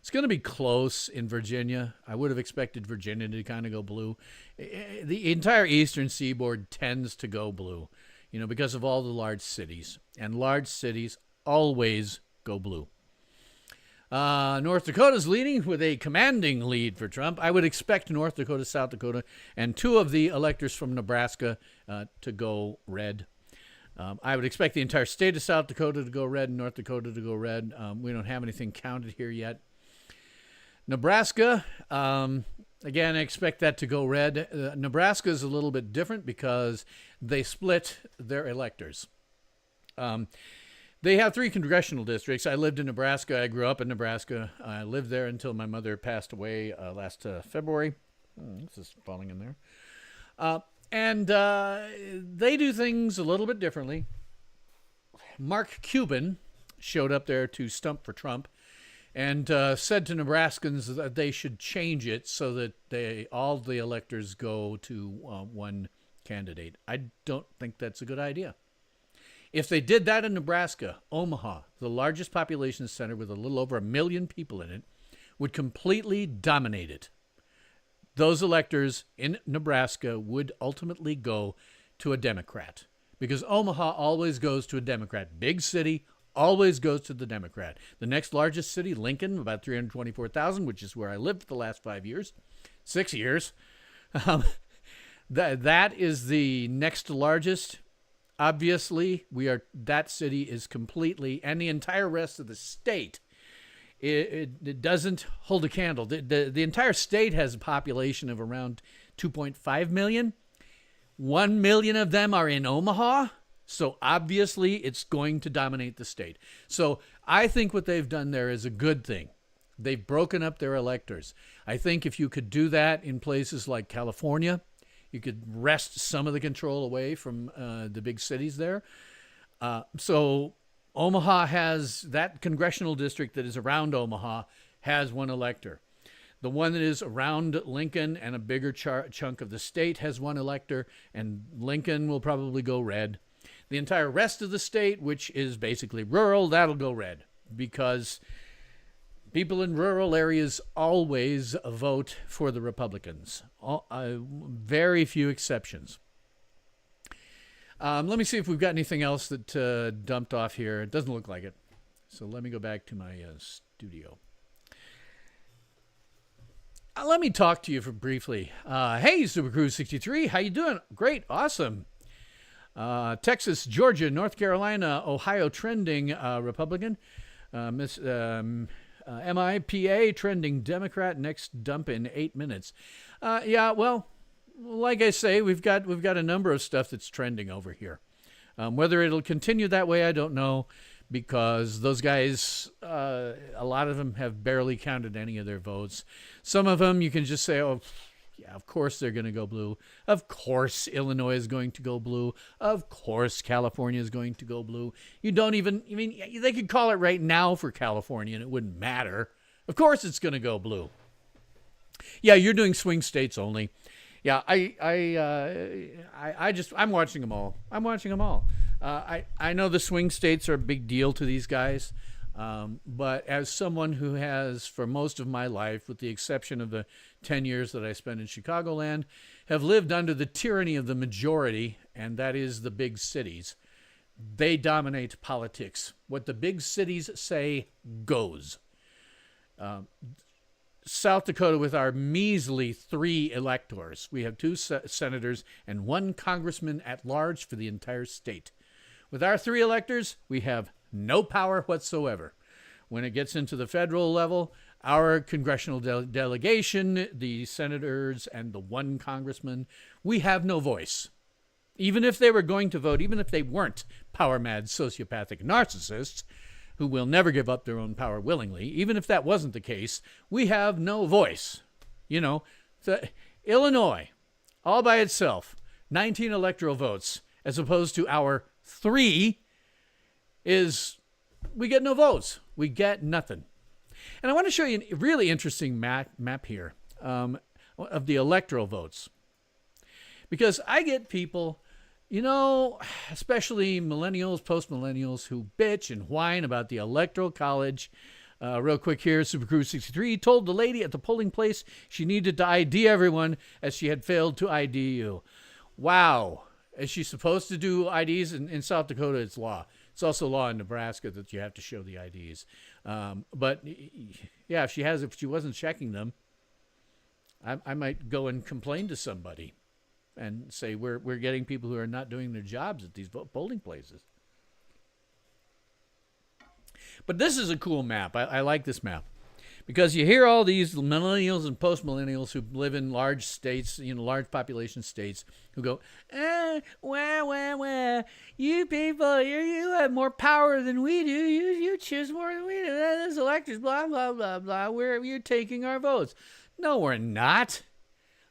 it's going to be close in Virginia. I would have expected Virginia to kind of go blue. The entire eastern seaboard tends to go blue, because of all the large cities. And large cities always go blue. North Dakota's leading with a commanding lead for Trump. I would expect North Dakota, South Dakota, and 2 of the electors from Nebraska to go red. I would expect the entire state of South Dakota to go red and North Dakota to go red. We don't have anything counted here yet. Nebraska, again, I expect that to go red. Nebraska is a little bit different because they split their electors. They have 3 congressional districts. I lived in Nebraska. I grew up in Nebraska. I lived there until my mother passed away last February. This is falling in there. And they do things a little bit differently. Mark Cuban showed up there to stump for Trump and said to Nebraskans that they should change it so that all the electors go to one candidate. I don't think that's a good idea. If they did that in Nebraska, Omaha, the largest population center with a little over 1 million people in it, would completely dominate it. Those electors in Nebraska would ultimately go to a Democrat because Omaha always goes to a Democrat. Big city always goes to the Democrat. The next largest city, Lincoln, about 324,000, which is where I lived for the last 6 years. That is the next largest. Obviously, that city is completely, and the entire rest of the state, it doesn't hold a candle. The entire state has a population of around 2.5 million. 1 million of them are in Omaha. So obviously, it's going to dominate the state. So I think what they've done there is a good thing. They've broken up their electors. I think if you could do that in places like California, you could wrest some of the control away from the big cities there. So Omaha has that congressional district that is around Omaha has 1 elector. The one that is around Lincoln and a bigger chunk of the state has 1 elector, and Lincoln will probably go red. The entire rest of the state, which is basically rural, that'll go red because people in rural areas always vote for the Republicans. Very few exceptions. Let me see if we've got anything else that dumped off here. It doesn't look like it. So let me go back to my studio. Let me talk to you briefly. Hey, Super Cruise 63, how you doing? Great, awesome. Texas, Georgia, North Carolina, Ohio trending Republican. MIPA trending Democrat. Next dump in 8 minutes. Yeah, well, like I say, we've got a number of stuff that's trending over here. Whether it'll continue that way, I don't know, because those guys, a lot of them have barely counted any of their votes. Some of them you can just say, oh, yeah, of course they're going to go blue. Of course Illinois is going to go blue. Of course California is going to go blue. You don't even, they could call it right now for California and it wouldn't matter. Of course it's going to go blue. Yeah, you're doing swing states only. Yeah, I'm watching them all. I know the swing states are a big deal to these guys. But as someone who has, for most of my life, with the exception of the 10 years that I spent in Chicagoland, have lived under the tyranny of the majority, and that is the big cities, they dominate politics. What the big cities say goes. South Dakota, with our measly 3 electors, we have 2 senators and 1 congressman at large for the entire state. With our 3 electors, we have no power whatsoever. When it gets into the federal level, our congressional delegation, the senators, and the 1 congressman, we have no voice. Even if they were going to vote, even if they weren't power-mad sociopathic narcissists, who will never give up their own power willingly, even if that wasn't the case, we have no voice. You know, Illinois, all by itself, 19 electoral votes, as opposed to our 3, is we get no votes. We get nothing. And I want to show you a really interesting map here of the electoral votes. Because I get people, you know, especially millennials, post-millennials, who bitch and whine about the Electoral College. Real quick here, Super Crew 63 told the lady at the polling place she needed to ID everyone as she had failed to ID you. Wow. Is she supposed to do IDs? In South Dakota, it's law. It's also law in Nebraska that you have to show the IDs. But yeah, if she wasn't checking them, I might go and complain to somebody and say we're getting people who are not doing their jobs at these polling places. But this is a cool map. I like this map because you hear all these millennials and post-millennials who live in large states, you know, large population states, who go, you people, you have more power than we do. You choose more than we do. Those electors, blah, blah, blah, blah. You're taking our votes. No, we're not.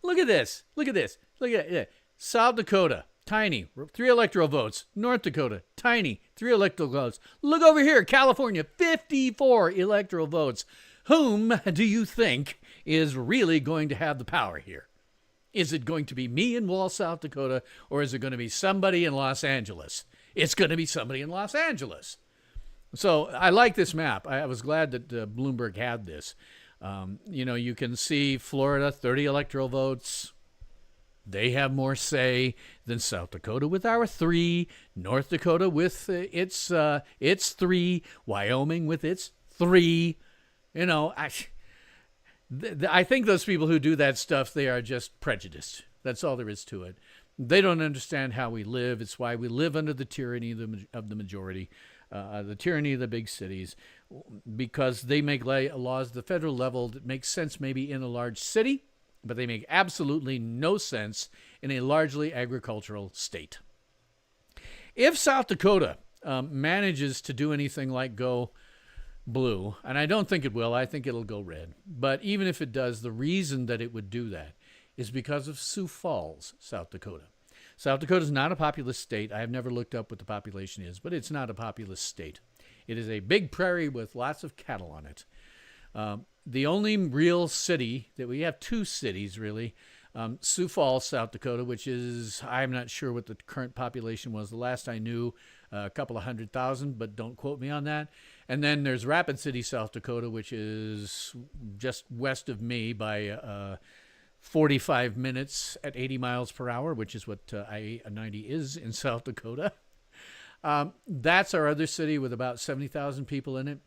Look at this. Look at this. Look at it. South Dakota, tiny, 3 electoral votes. North Dakota, tiny, 3 electoral votes. Look over here, California, 54 electoral votes. Whom do you think is really going to have the power here? Is it going to be me in Wall, South Dakota, or is it going to be somebody in Los Angeles? It's going to be somebody in Los Angeles. So I like this map. I was glad that Bloomberg had this. You know, you can see Florida, 30 electoral votes. They have more say than South Dakota with our 3, North Dakota with its 3, Wyoming with its 3. You know, I think those people who do that stuff, they are just prejudiced. That's all there is to it. They don't understand how we live. It's why we live under the tyranny of the majority, the tyranny of the big cities, because they make laws at the federal level that make sense maybe in a large city, but they make absolutely no sense in a largely agricultural state. If South Dakota manages to do anything like go blue, and I don't think it will, I think it'll go red. But even if it does, the reason that it would do that is because of Sioux Falls, South Dakota. South Dakota is not a populous state. I have never looked up what the population is, but it's not a populous state. It is a big prairie with lots of cattle on it. The only real city that we have, 2 cities really, Sioux Falls, South Dakota, which is, I'm not sure what the current population was. The last I knew, a couple of 100,000, but don't quote me on that. And then there's Rapid City, South Dakota, which is just west of me by 45 minutes at 80 miles per hour, which is what I-90 is in South Dakota. That's our other city with about 70,000 people in it.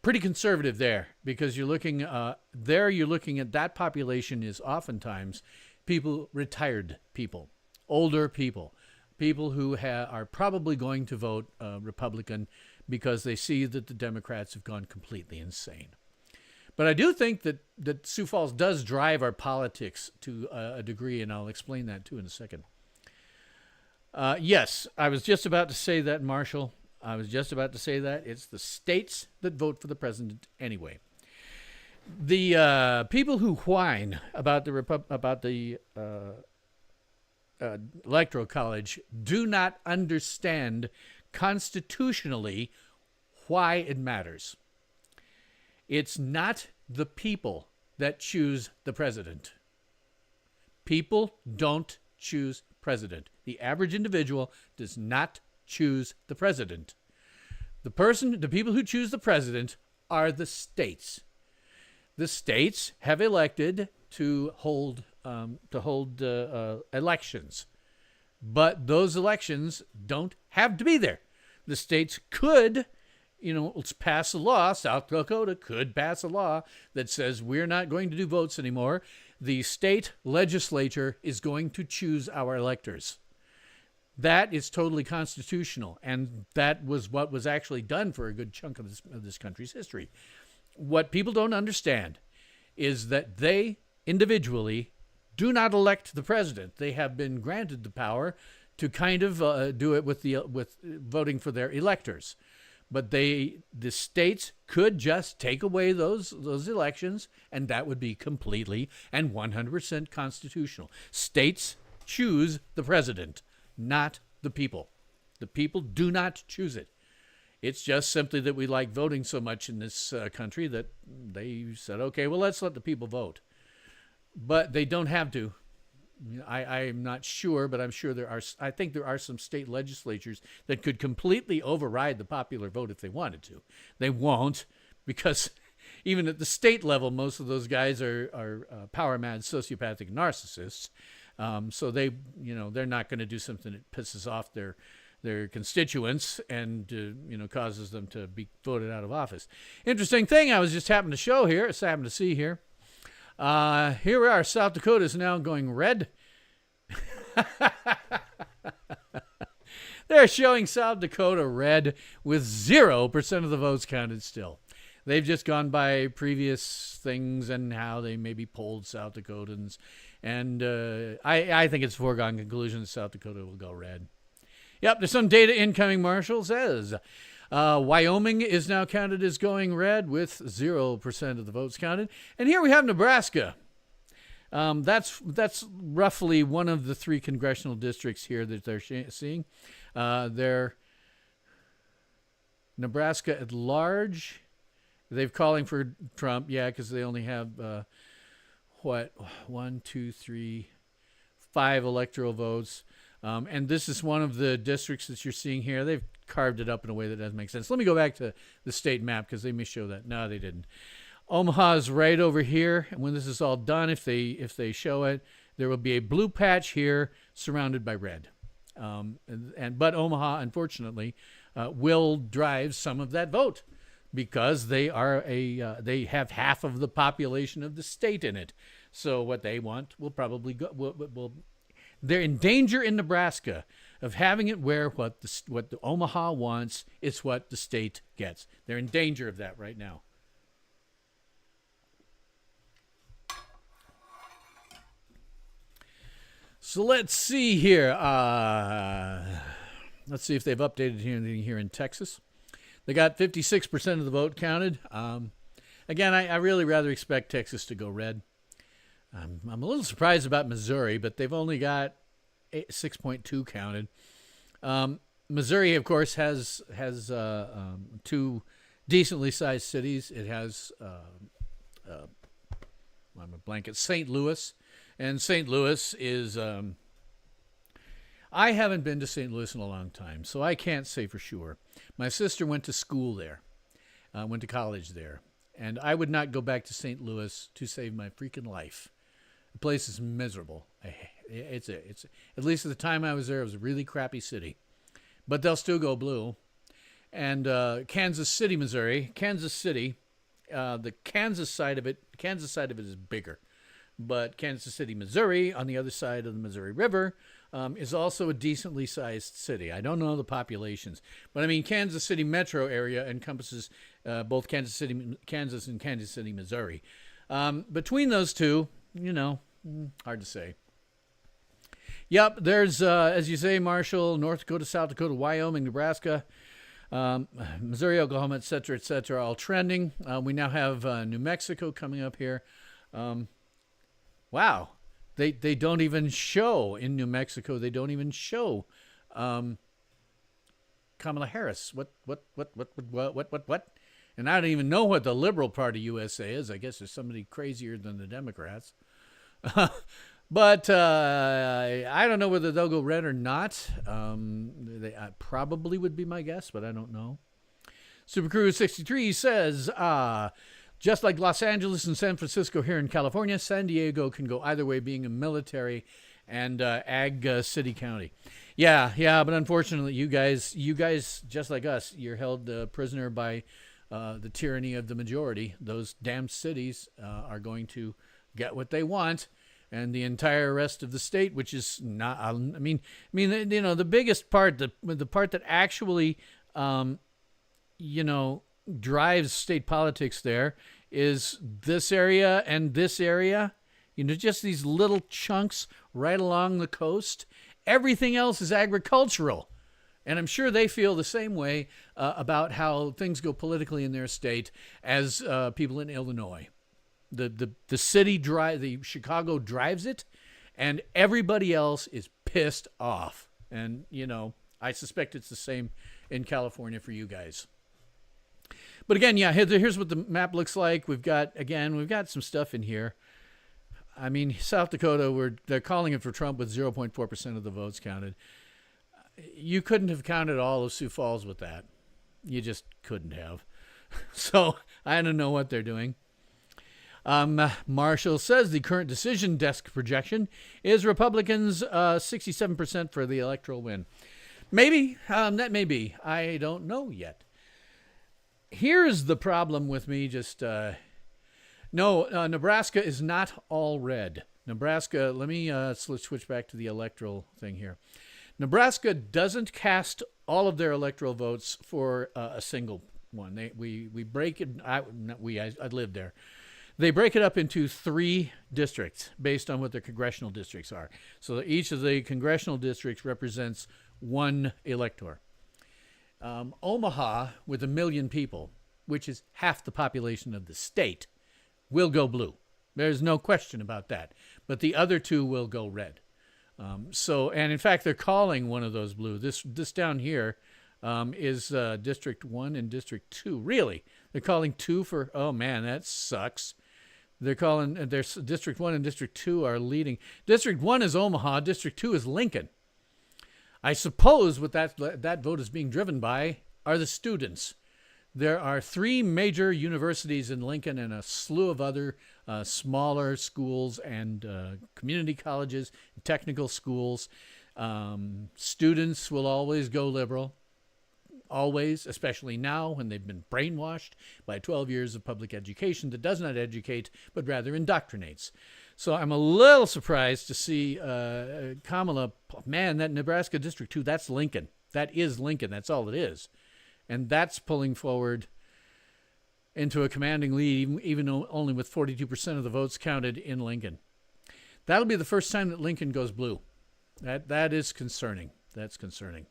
Pretty conservative there, because you're looking you're looking at that population is oftentimes people, retired people, older people who are probably going to vote Republican because they see that the Democrats have gone completely insane. But I do think that Sioux Falls does drive our politics to a degree, and I'll explain that too in a second. Yes, I was just about to say that, Marshall. I was just about to say that. It's the states that vote for the president anyway. The people who whine about the Electoral College do not understand constitutionally why it matters. It's not the people that choose the president. People don't choose president. The average individual does not choose the president. The people who choose the president are the states. The states have elected to hold elections, but those elections don't have to be there. The states could, pass a law. South Dakota could pass a law that says we're not going to do votes anymore. The state legislature is going to choose our electors. That is totally constitutional, and that was what was actually done for a good chunk of this country's history. What people don't understand is that they individually do not elect the president. They have been granted the power to kind of do it with voting for their electors. But the states could just take away those elections, and that would be completely and 100% constitutional. States choose the president, not the people. The people do not choose it. It's just simply that we like voting so much in this country that they said, okay, well, let's let the people vote. But they don't have to. I'm not sure, but I'm sure I think there are some state legislatures that could completely override the popular vote if they wanted to. They won't, because even at the state level, most of those guys are power-mad sociopathic narcissists. So they're not going to do something that pisses off their constituents and causes them to be voted out of office. Interesting thing I was just happened to see here. Here we are. South Dakota is now going red. They're showing South Dakota red with 0% of the votes counted still. They've just gone by previous things and how they maybe polled South Dakotans. And I think it's a foregone conclusion that South Dakota will go red. Yep, there's some data incoming, Marshall says. Wyoming is now counted as going red with 0% of the votes counted. And here we have Nebraska. That's roughly one of the 3 congressional districts here that they're seeing. They're Nebraska at large. They're calling for Trump, because they only have, 1, 2, 3, 5 electoral votes. And this is one of the districts that you're seeing here. They've carved it up in a way that doesn't make sense. Let me go back to the state map because they may show that. No, they didn't. Omaha is right over here. And when this is all done, if they show it, there will be a blue patch here surrounded by red. But Omaha, unfortunately, will drive some of that vote because they have half of the population of the state in it. So what they want will probably go. They're in danger in Nebraska of having it where what the Omaha wants is what the state gets. They're in danger of that right now. So let's see here. Let's see if they've updated anything here in Texas. They got 56% of the vote counted. Again, I really rather expect Texas to go red. I'm a little surprised about Missouri, but they've only got 6.2 counted. Missouri, of course, has 2 decently sized cities. It has I'm a blanket, St. Louis, and St. Louis is. I haven't been to St. Louis in a long time, so I can't say for sure. My sister went to school there, went to college there, and I would not go back to St. Louis to save my freaking life. The place is miserable. It's at least at the time I was there, it was a really crappy city. But they'll still go blue. And Kansas City, Missouri, the Kansas side of it is bigger. But Kansas City, Missouri, on the other side of the Missouri River, is also a decently sized city. I don't know the populations, but I mean Kansas City metro area encompasses both Kansas and Kansas City, Missouri. Between those two, hard to say. Yep, there's, as you say, Marshall, North Dakota, South Dakota, Wyoming, Nebraska, Missouri, Oklahoma, et cetera, all trending. We now have New Mexico coming up here. Wow, they don't even show in New Mexico. They don't even show Kamala Harris. What? And I don't even know what the Liberal Party USA is. I guess there's somebody crazier than the Democrats. But I don't know whether they'll go red or not. They probably would be my guess, but I don't know. Super Cruise 63 says, just like Los Angeles and San Francisco here in California, San Diego can go either way, being a military and ag city county. Yeah, but unfortunately, you guys, just like us, you're held prisoner by the tyranny of the majority. Those damn cities are going to get what they want, and the entire rest of the state, which is not. I mean, the biggest part, the part that actually, drives state politics there is this area and this area. Just these little chunks right along the coast. Everything else is agricultural. And I'm sure they feel the same way about how things go politically in their state as people in Illinois. The city the Chicago drives it, and everybody else is pissed off. And, I suspect it's the same in California for you guys. But again, yeah, here's what the map looks like. We've got some stuff in here. I mean, South Dakota, they're calling it for Trump with 0.4% of the votes counted. You couldn't have counted all of Sioux Falls with that. You just couldn't have. So I don't know what they're doing. Marshall says the current decision desk projection is Republicans 67% for the electoral win. Maybe. That may be. I don't know yet. Here's the problem with me. Nebraska is not all red. Nebraska, let me switch back to the electoral thing here. Nebraska doesn't cast all of their electoral votes for a single one. We break it. I lived there. They break it up into 3 districts based on what their congressional districts are. So each of the congressional districts represents 1 elector. Omaha, with 1 million people, which is half the population of the state, will go blue. There's no question about that. But the other 2 will go red. And in fact, they're calling one of those blue. This down here is District 1 and District 2. Really? They're calling 2 for, oh man, that sucks. They're calling, there's District 1 and District 2 are leading. District 1 is Omaha, District 2 is Lincoln. I suppose what that vote is being driven by are the students. There are 3 major universities in Lincoln and a slew of other smaller schools and community colleges, technical schools. Students will always go liberal, always, especially now when they've been brainwashed by 12 years of public education that does not educate, but rather indoctrinates. So I'm a little surprised to see Kamala, man, that Nebraska District 2, that's Lincoln. That is Lincoln. That's all it is. And that's pulling forward into a commanding lead, even only with 42% of the votes counted in Lincoln. That'll be the first time that Lincoln goes blue. That is concerning. That's concerning.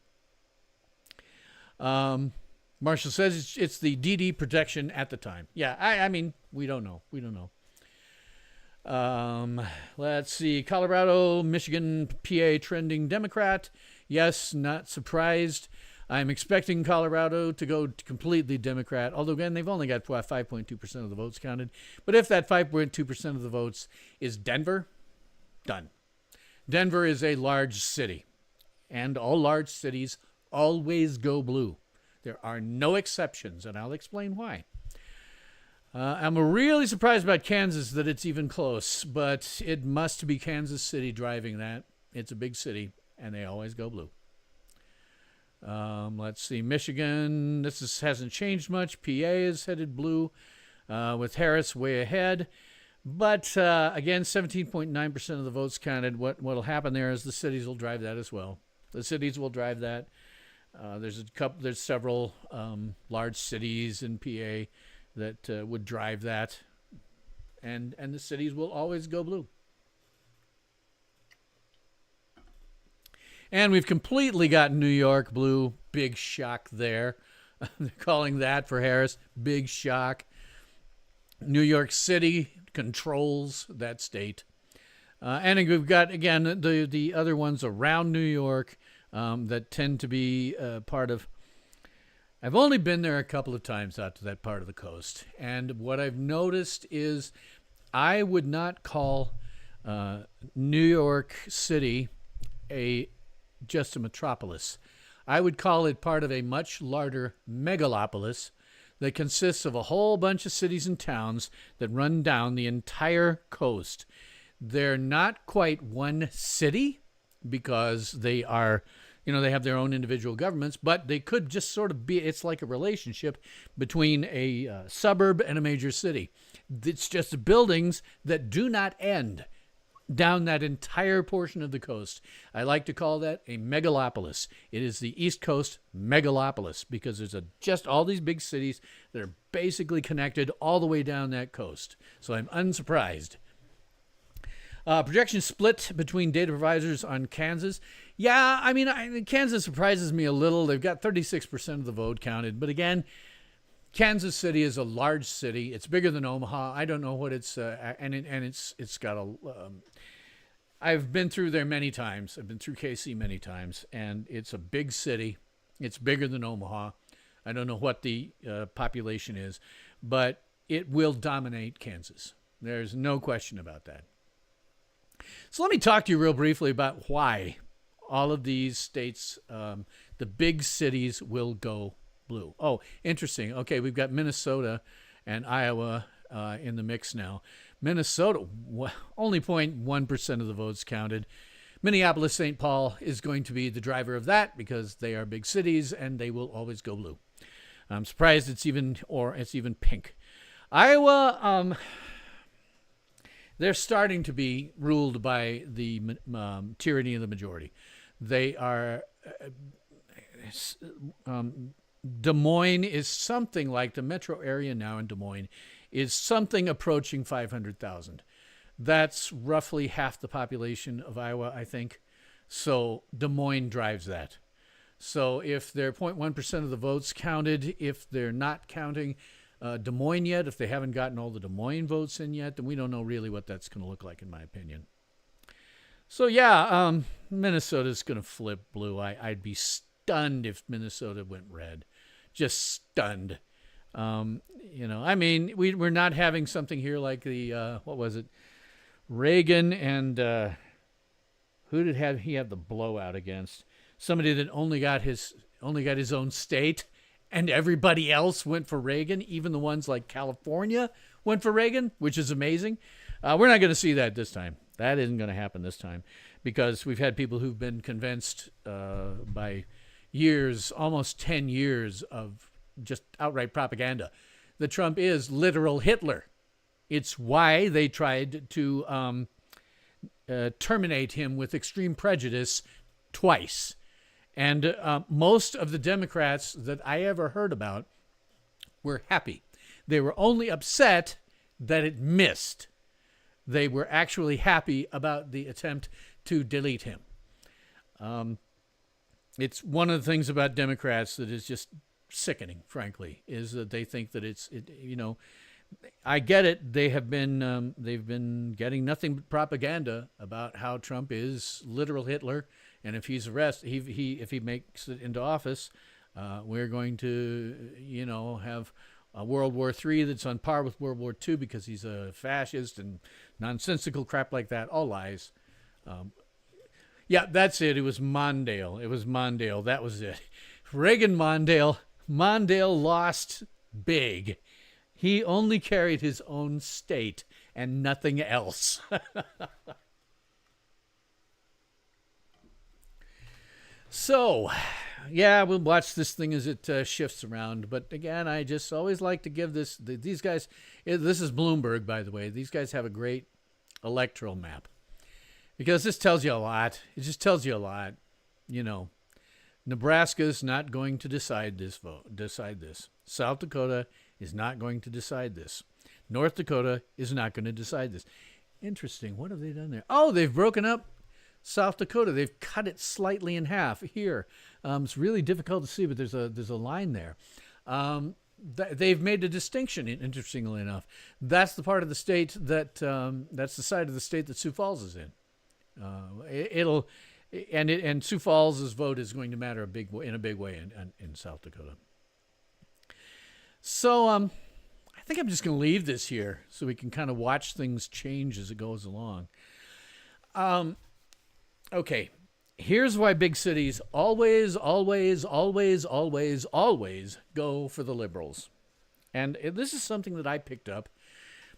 Marshall says it's the DD protection at the time. Yeah, I mean, we don't know. Let's see. Colorado, Michigan, PA trending Democrat. Yes, not surprised. I'm expecting Colorado to go completely Democrat, although, again, they've only got 5.2% of the votes counted. But if that 5.2% of the votes is Denver, done. Denver is a large city, and all large cities always go blue. There are no exceptions, and I'll explain why. I'm really surprised about Kansas that it's even close, but it must be Kansas City driving that. It's a big city, and they always go blue. Let's see. Michigan, hasn't changed much. PA is headed blue with Harris way ahead. But, again, 17.9% of the votes counted. What will happen there is the cities will drive that as well. The cities will drive that. There's several large cities in PA that would drive that. And the cities will always go blue. And we've completely got New York blue. Big shock there. They're calling that for Harris. Big shock. New York City controls that state. And we've got, again, the other ones around New York that tend to be part of. I've only been there a couple of times out to that part of the coast. And what I've noticed is I would not call New York City just a metropolis. I would call it part of a much larger megalopolis that consists of a whole bunch of cities and towns that run down the entire coast. They're not quite one city because they are, they have their own individual governments, but they could just sort of be, it's like a relationship between a suburb and a major city. It's just buildings that do not end down that entire portion of the coast. I like to call that a megalopolis. It is the East Coast megalopolis because there's just all these big cities that are basically connected all the way down that coast. So I'm unsurprised. Projection split between data providers on Kansas. Yeah, I mean, Kansas surprises me a little. They've got 36% of the vote counted. But again, Kansas City is a large city. It's bigger than Omaha. I don't know what it's got a. I've been through there many times. I've been through KC many times, and it's a big city. It's bigger than Omaha. I don't know what the population is, but it will dominate Kansas. There's no question about that. So let me talk to you real briefly about why all of these states, the big cities, will go blue. Oh, interesting. Okay, we've got Minnesota and Iowa in the mix now. Minnesota, only 0.1% of the votes counted. Minneapolis, St. Paul is going to be the driver of that because they are big cities and they will always go blue. I'm surprised it's even pink. Iowa, they're starting to be ruled by the tyranny of the majority. They are. Des Moines is something like the metro area now in Des Moines is something approaching 500,000. That's roughly half the population of Iowa, I think. So Des Moines drives that. So if they're 0.1% of the votes counted, if they're not counting Des Moines yet, if they haven't gotten all the Des Moines votes in yet, then we don't know really what that's going to look like, in my opinion. So yeah, Minnesota's going to flip blue. I'd be stunned if Minnesota went red. Just stunned. I mean, we're not having something here like the, what was it? Reagan and who did he have the blowout against? Somebody that only got his own state, and everybody else went for Reagan. Even the ones like California went for Reagan, which is amazing. We're not going to see that this time. That isn't going to happen this time because we've had people who've been convinced by years, almost 10 years of just outright propaganda, that Trump is literal Hitler. It's why they tried to terminate him with extreme prejudice twice. And most of the Democrats that I ever heard about were happy. They were only upset that it missed. They were actually happy about the attempt to delete him. It's one of the things about Democrats that is just sickening, frankly, is that they think that I get it. They've been getting nothing but propaganda about how Trump is literal Hitler, and if he's arrested, if he makes it into office, we're going to have a World War III that's on par with World War II because he's a fascist and nonsensical crap like that. All lies. Yeah, that's it. It was Mondale. That was it. Reagan Mondale. Mondale lost big. He only carried his own state and nothing else. So, yeah, we'll watch this thing as it shifts around. But again, I just always like to give these guys, this is Bloomberg, by the way. These guys have a great electoral map because this tells you a lot. It just tells you a lot. Nebraska's not going to decide this. South Dakota is not going to decide this. North Dakota is not going to decide this. Interesting. What have they done there? Oh, they've broken up South Dakota. They've cut it slightly in half here. It's really difficult to see, but there's a line there. They've made a distinction, interestingly enough. That's the part of the state that's the side of the state that Sioux Falls is in. And Sioux Falls' vote is going to matter in a big way in South Dakota. So I think I'm just going to leave this here so we can kind of watch things change as it goes along. Okay, here's why big cities always go for the liberals. And this is something that I picked up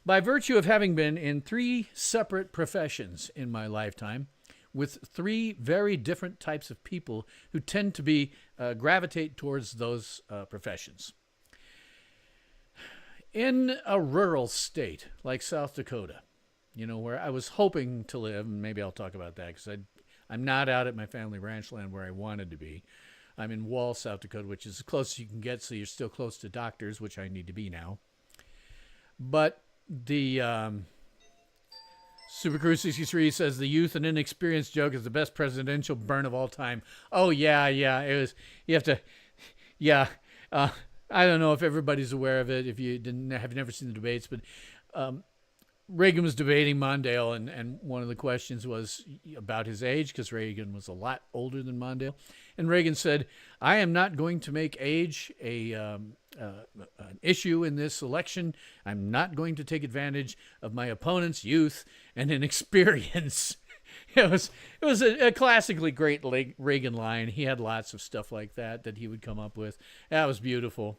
by virtue of having been in 3 separate professions in my lifetime with 3 very different types of people who tend to gravitate towards those professions. In a rural state like South Dakota, where I was hoping to live, and maybe I'll talk about that because I'm not out at my family ranch land where I wanted to be. I'm in Wall, South Dakota, which is as close as you can get, so you're still close to doctors, which I need to be now. But Super Crew 63 says the youth and inexperience joke is the best presidential burn of all time. Oh yeah, yeah. It was. You have to. Yeah. Uh, I don't know if everybody's aware of it. If you have never seen the debates, but Reagan was debating Mondale, and one of the questions was about his age, because Reagan was a lot older than Mondale. And Reagan said, "I am not going to make age an issue in this election. I'm not going to take advantage of my opponent's youth and inexperience." It was a classically great Reagan line. He had lots of stuff like that he would come up with. That was beautiful.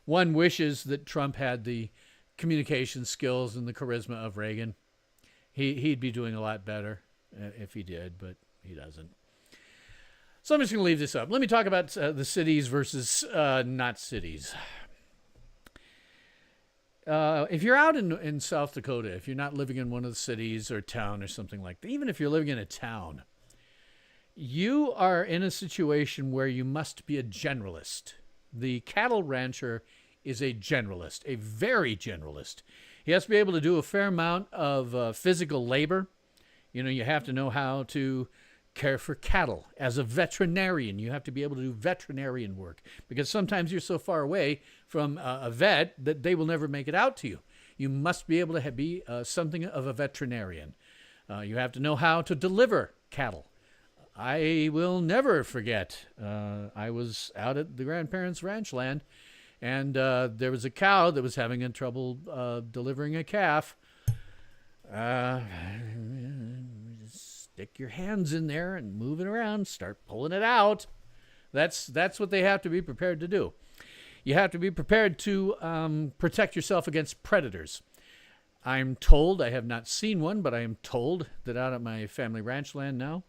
One wishes that Trump had the communication skills and the charisma of Reagan. He'd be doing a lot better if he did, but he doesn't. So I'm just going to leave this up. Let me talk about the cities versus not cities. If you're out in South Dakota, if you're not living in one of the cities or town or something like that, even if you're living in a town, you are in a situation where you must be a generalist. The cattle rancher is a generalist, a very generalist. He has to be able to do a fair amount of physical labor. You know, you have to know how to care for cattle. As a veterinarian, you have to be able to do veterinarian work, because sometimes you're so far away from a vet that they will never make it out to you. You must be able to be something of a veterinarian. You have to know how to deliver cattle. I will never forget, I was out at the grandparents' ranch land, and there was a cow that was having trouble delivering a calf. Stick your hands in there and move it around, start pulling it out. That's what they have to be prepared to do. You have to be prepared to protect yourself against predators. I'm told, I have not seen one, but I am told that out at my family ranch land now,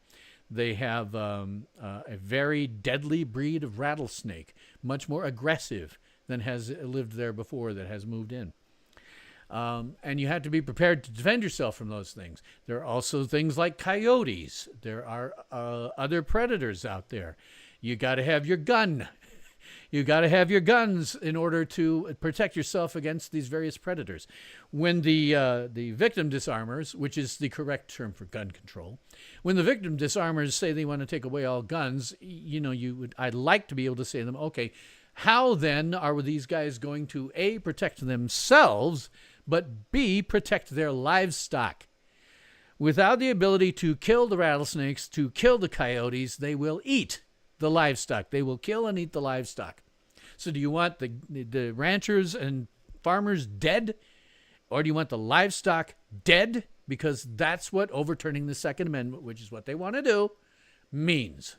they have a very deadly breed of rattlesnake, much more aggressive than has lived there before, that has moved in. And you have to be prepared to defend yourself from those things. There are also things like coyotes. There are other predators out there. You got to have your gun. You got to have your guns in order to protect yourself against these various predators. When the victim disarmers, which is the correct term for gun control, when the victim disarmers say they want to take away all guns, you know, I'd like to be able to say to them, okay, how then are these guys going to A, protect themselves, but B, protect their livestock? Without the ability to kill the rattlesnakes, to kill the coyotes, they will eat the livestock. They will kill and eat the livestock. So do you want the ranchers and farmers dead? Or do you want the livestock dead? Because that's what overturning the Second Amendment, which is what they want to do, means.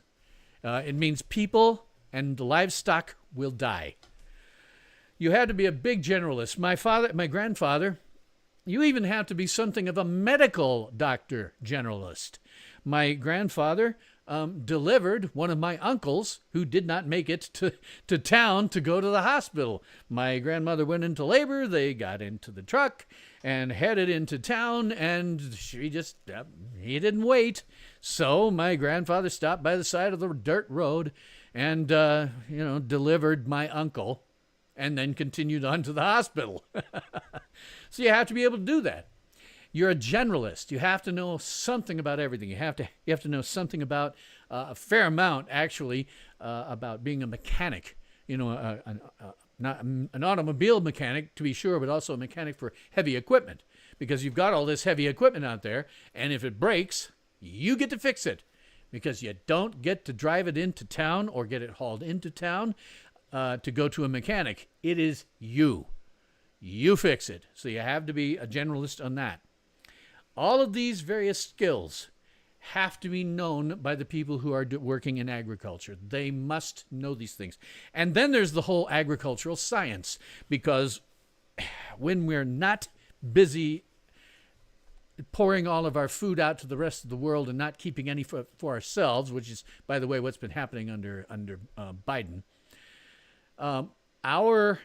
It means people and the livestock will die. You had to be a big generalist. My grandfather, you even have to be something of a medical doctor generalist. My grandfather delivered one of my uncles who did not make it to town to go to the hospital. My grandmother went into labor. They got into the truck and headed into town, and he didn't wait. So my grandfather stopped by the side of the dirt road and, delivered my uncle and then continued on to the hospital. So you have to be able to do that. You're a generalist. You have to know something about everything. You have to know something about a fair amount, actually, about being a mechanic. You know, not an automobile mechanic, to be sure, but also a mechanic for heavy equipment, because you've got all this heavy equipment out there, and if it breaks, you get to fix it, because you don't get to drive it into town or get it hauled into town to go to a mechanic. It is you. You fix it. So you have to be a generalist on that. All of these various skills have to be known by the people who are working in agriculture. They must know these things. And then there's the whole agricultural science, because when we're not busy pouring all of our food out to the rest of the world and not keeping any for ourselves, which is, by the way, what's been happening under Biden, our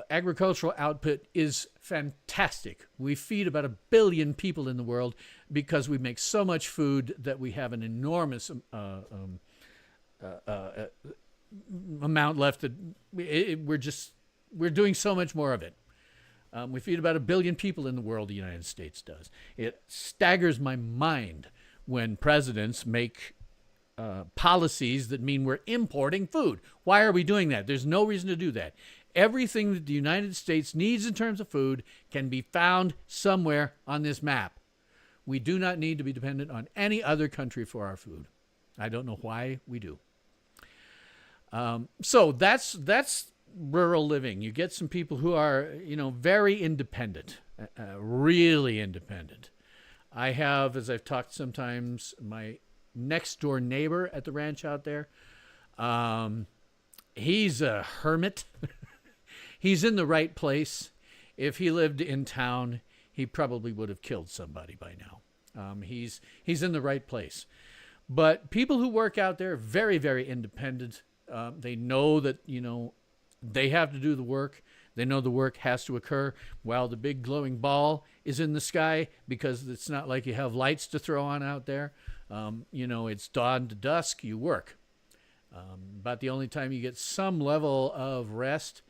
agricultural output is fantastic. We feed about 1 billion people in the world because we make so much food that we have an enormous amount left. We're doing so much more of it. We feed about 1 billion people in the world, the United States does. It staggers my mind when presidents make policies that mean we're importing food. Why are we doing that? There's no reason to do that. Everything that the United States needs in terms of food can be found somewhere on this map. We do not need to be dependent on any other country for our food. I don't know why we do. So that's rural living. You get some people who are, very independent, really independent. I have, as I've talked sometimes, my next door neighbor at the ranch out there. He's a hermit. He's in the right place. If he lived in town, he probably would have killed somebody by now. He's in the right place. But people who work out there are very, very independent. They know that, they have to do the work. They know the work has to occur while the big glowing ball is in the sky, because it's not like you have lights to throw on out there. It's dawn to dusk, you work. But the only time you get some level of rest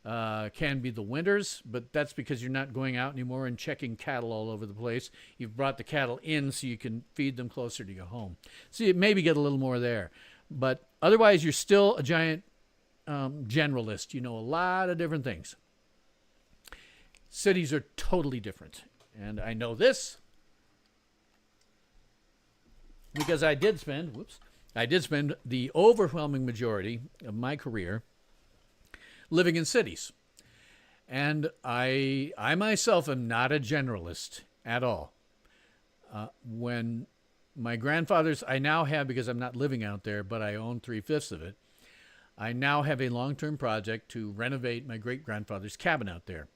can be the winters, but that's because you're not going out anymore and checking cattle all over the place. You've brought the cattle in so you can feed them closer to your home. So you maybe get a little more there. But otherwise, you're still a giant generalist. You know a lot of different things. Cities are totally different. And I know this because I did spend the overwhelming majority of my career living in cities. And I myself am not a generalist at all. When my grandfather's, I now have, because I'm not living out there, but I own 3/5 of it, I now have a long-term project to renovate my great-grandfather's cabin out there.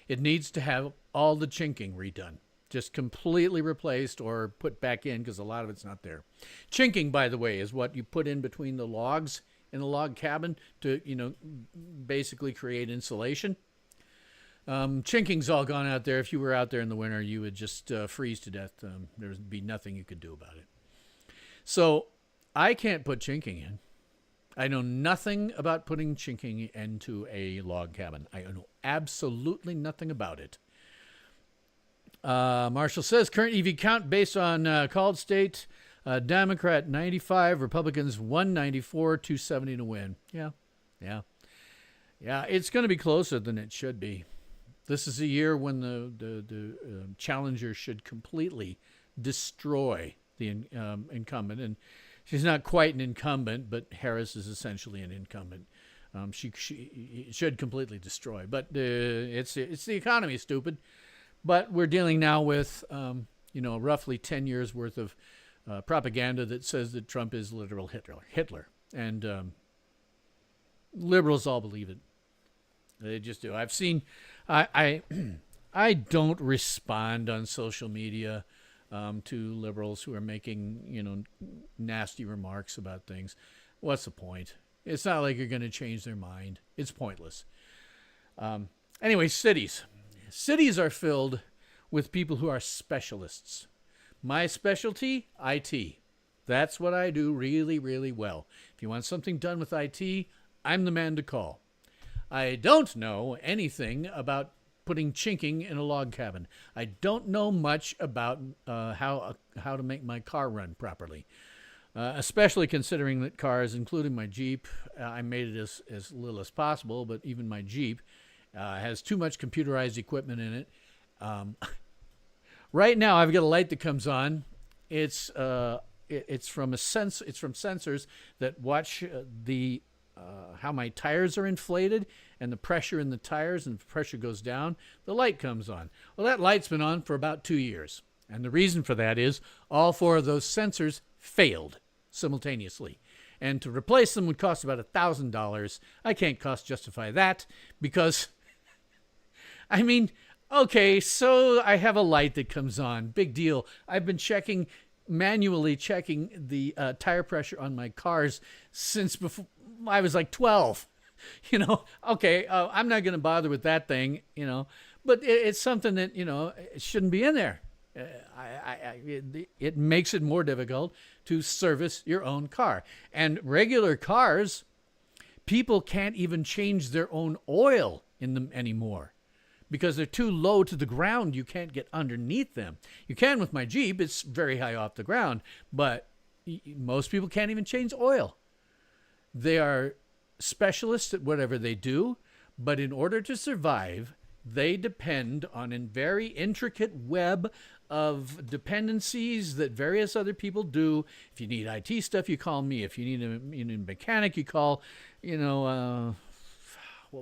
It needs to have all the chinking redone, just completely replaced or put back in, because a lot of it's not there. Chinking, by the way, is what you put in between the logs in a log cabin to, basically create insulation. Chinking's all gone out there. If you were out there in the winter, you would just freeze to death. There would be nothing you could do about it. So I can't put chinking in. I know nothing about putting chinking into a log cabin. I know absolutely nothing about it. Marshall says, current EV count based on called state, Democrat 95, Republicans 194, 270 to win. Yeah. It's going to be closer than it should be. This is a year when the challenger should completely destroy the incumbent. And she's not quite an incumbent, but Harris is essentially an incumbent. She should completely destroy. But it's the economy, stupid. But we're dealing now with roughly 10 years worth of propaganda that says that Trump is literal Hitler. And liberals all believe it. They just do. I've seen, I don't respond on social media to liberals who are making, nasty remarks about things. What's the point? It's not like you're going to change their mind. It's pointless. Anyway, cities. Cities are filled with people who are specialists. My specialty, IT. That's what I do really, really well. If you want something done with IT, I'm the man to call. I don't know anything about putting chinking in a log cabin. I don't know much about how to make my car run properly, especially considering that cars, including my Jeep, I made it as little as possible, but even my Jeep has too much computerized equipment in it. Right now, I've got a light that comes on. It's from sensors that watch how my tires are inflated and the pressure in the tires, and if the pressure goes down, the light comes on. Well, that light's been on for about 2 years. And the reason for that is all 4 of those sensors failed simultaneously. And to replace them would cost about $1,000. I can't cost justify that because, okay, so I have a light that comes on. Big deal. I've been manually checking the tire pressure on my cars since before I was like 12. Okay, I'm not going to bother with that thing, but it's something that, it shouldn't be in there. It makes it more difficult to service your own car. And regular cars, people can't even change their own oil in them anymore because they're too low to the ground. You can't get underneath them. You can with my Jeep. It's very high off the ground, but most people can't even change oil. They are specialists at whatever they do, but in order to survive, they depend on a very intricate web of dependencies that various other people do. If you need IT stuff, you call me. If you need a mechanic, you call, what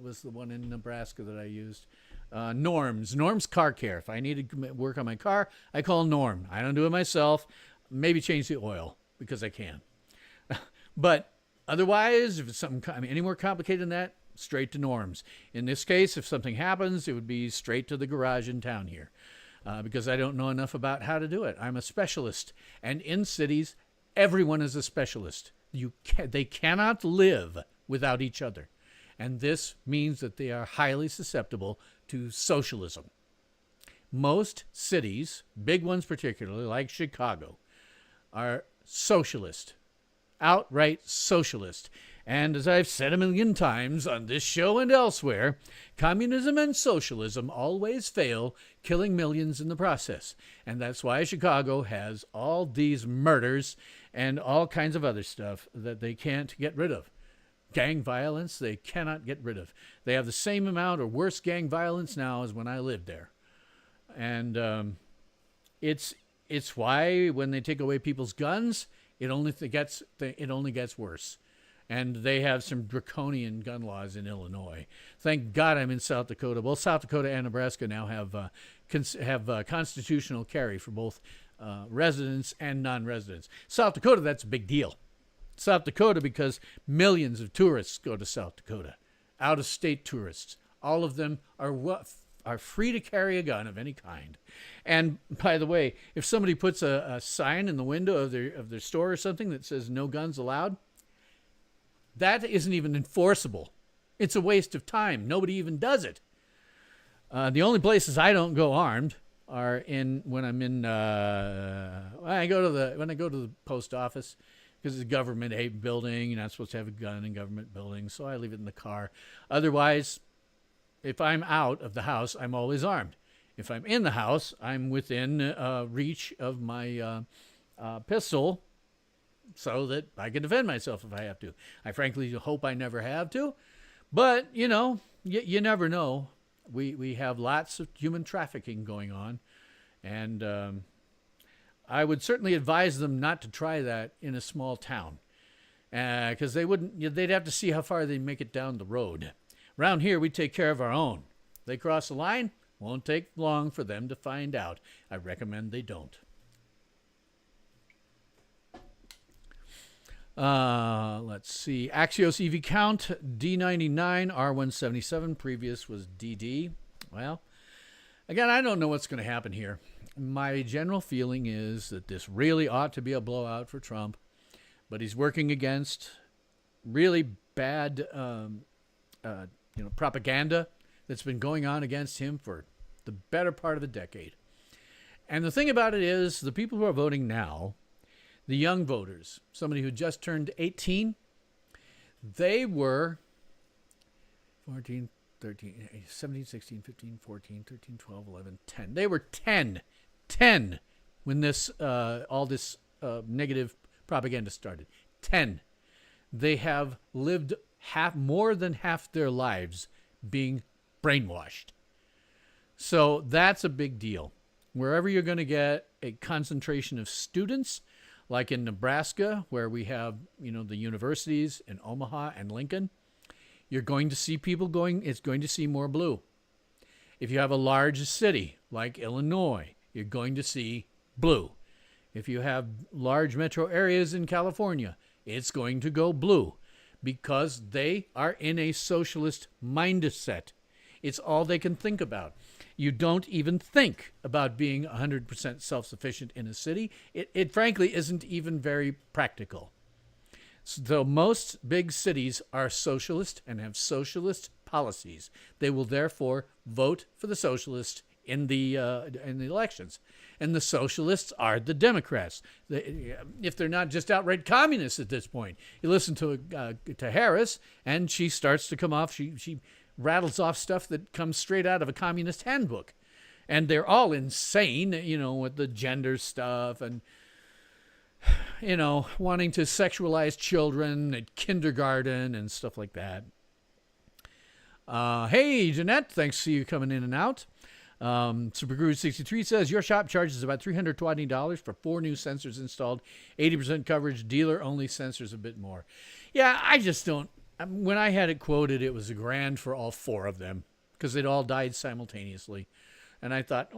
was the one in Nebraska that I used? Norm's Car Care. If I need to work on my car, I call Norm. I don't do it myself. Maybe change the oil because I can. But otherwise, if it's something any more complicated than that, straight to Norm's. In this case, if something happens, it would be straight to the garage in town here, because I don't know enough about how to do it. I'm a specialist, and in cities, everyone is a specialist. They cannot live without each other, and this means that they are highly susceptible to socialism. Most cities, big ones particularly, like Chicago, are socialist, outright socialist. And as I've said a million times on this show and elsewhere, communism and socialism always fail, killing millions in the process. And that's why Chicago has all these murders and all kinds of other stuff that they can't get rid of. Gang violence, they cannot get rid of. They have the same amount or worse gang violence now as when I lived there. And it's why when they take away people's guns, it only gets worse. And they have some draconian gun laws in Illinois. Thank God I'm in South Dakota. Well, South Dakota and Nebraska now have constitutional carry for both residents and non-residents. South Dakota, that's a big deal. South Dakota, because millions of tourists go to South Dakota, out-of-state tourists. All of them are free to carry a gun of any kind. And by the way, if somebody puts a sign in the window of their store or something that says no guns allowed, that isn't even enforceable. It's a waste of time. Nobody even does it. The only places I don't go armed are when I go to the post office, because it's a government building. You're not supposed to have a gun in government buildings, so I leave it in the car. Otherwise, if I'm out of the house, I'm always armed. If I'm in the house, I'm within reach of my pistol, so that I can defend myself if I have to. I frankly hope I never have to, but you never know. We have lots of human trafficking going on, and I would certainly advise them not to try that in a small town, because they'd have to see how far they make it down the road. Around here, we take care of our own. They cross the line, won't take long for them to find out. I recommend they don't. Let's see. Axios EV count, D99, R177. Previous was DD. Well, again, I don't know what's going to happen here. My general feeling is that this really ought to be a blowout for Trump, but he's working against really bad propaganda that's been going on against him for the better part of a decade. And the thing about it is, the people who are voting now, the young voters, somebody who just turned 18, they were 14, 13, 17, 16, 15, 14, 13, 12, 11, 10. They were 10 when all this negative propaganda started. 10. They have lived more than half their lives being brainwashed. So that's a big deal. Wherever you're going to get a concentration of students, like in Nebraska, where we have, the universities in Omaha and Lincoln, you're going to see it's going to see more blue. If you have a large city like Illinois, you're going to see blue. If you have large metro areas in California, it's going to go blue, because they are in a socialist mindset. It's all they can think about. You don't even think about being 100% self-sufficient in a city. It frankly isn't even very practical. So most big cities are socialist and have socialist policies. They will therefore vote for the socialists in the elections. And the socialists are the Democrats. If they're not just outright communists at this point. You listen to Harris, and she starts to come off. She rattles off stuff that comes straight out of a communist handbook. And they're all insane, with the gender stuff and, wanting to sexualize children at kindergarten and stuff like that. Hey, Jeanette, thanks to you coming in and out. SuperGuru63 says, your shop charges about $320 for 4 new sensors installed, 80% coverage, dealer-only sensors a bit more. Yeah, I just don't. When I had it quoted, it was $1,000 for all 4 of them because they'd all died simultaneously. And I thought,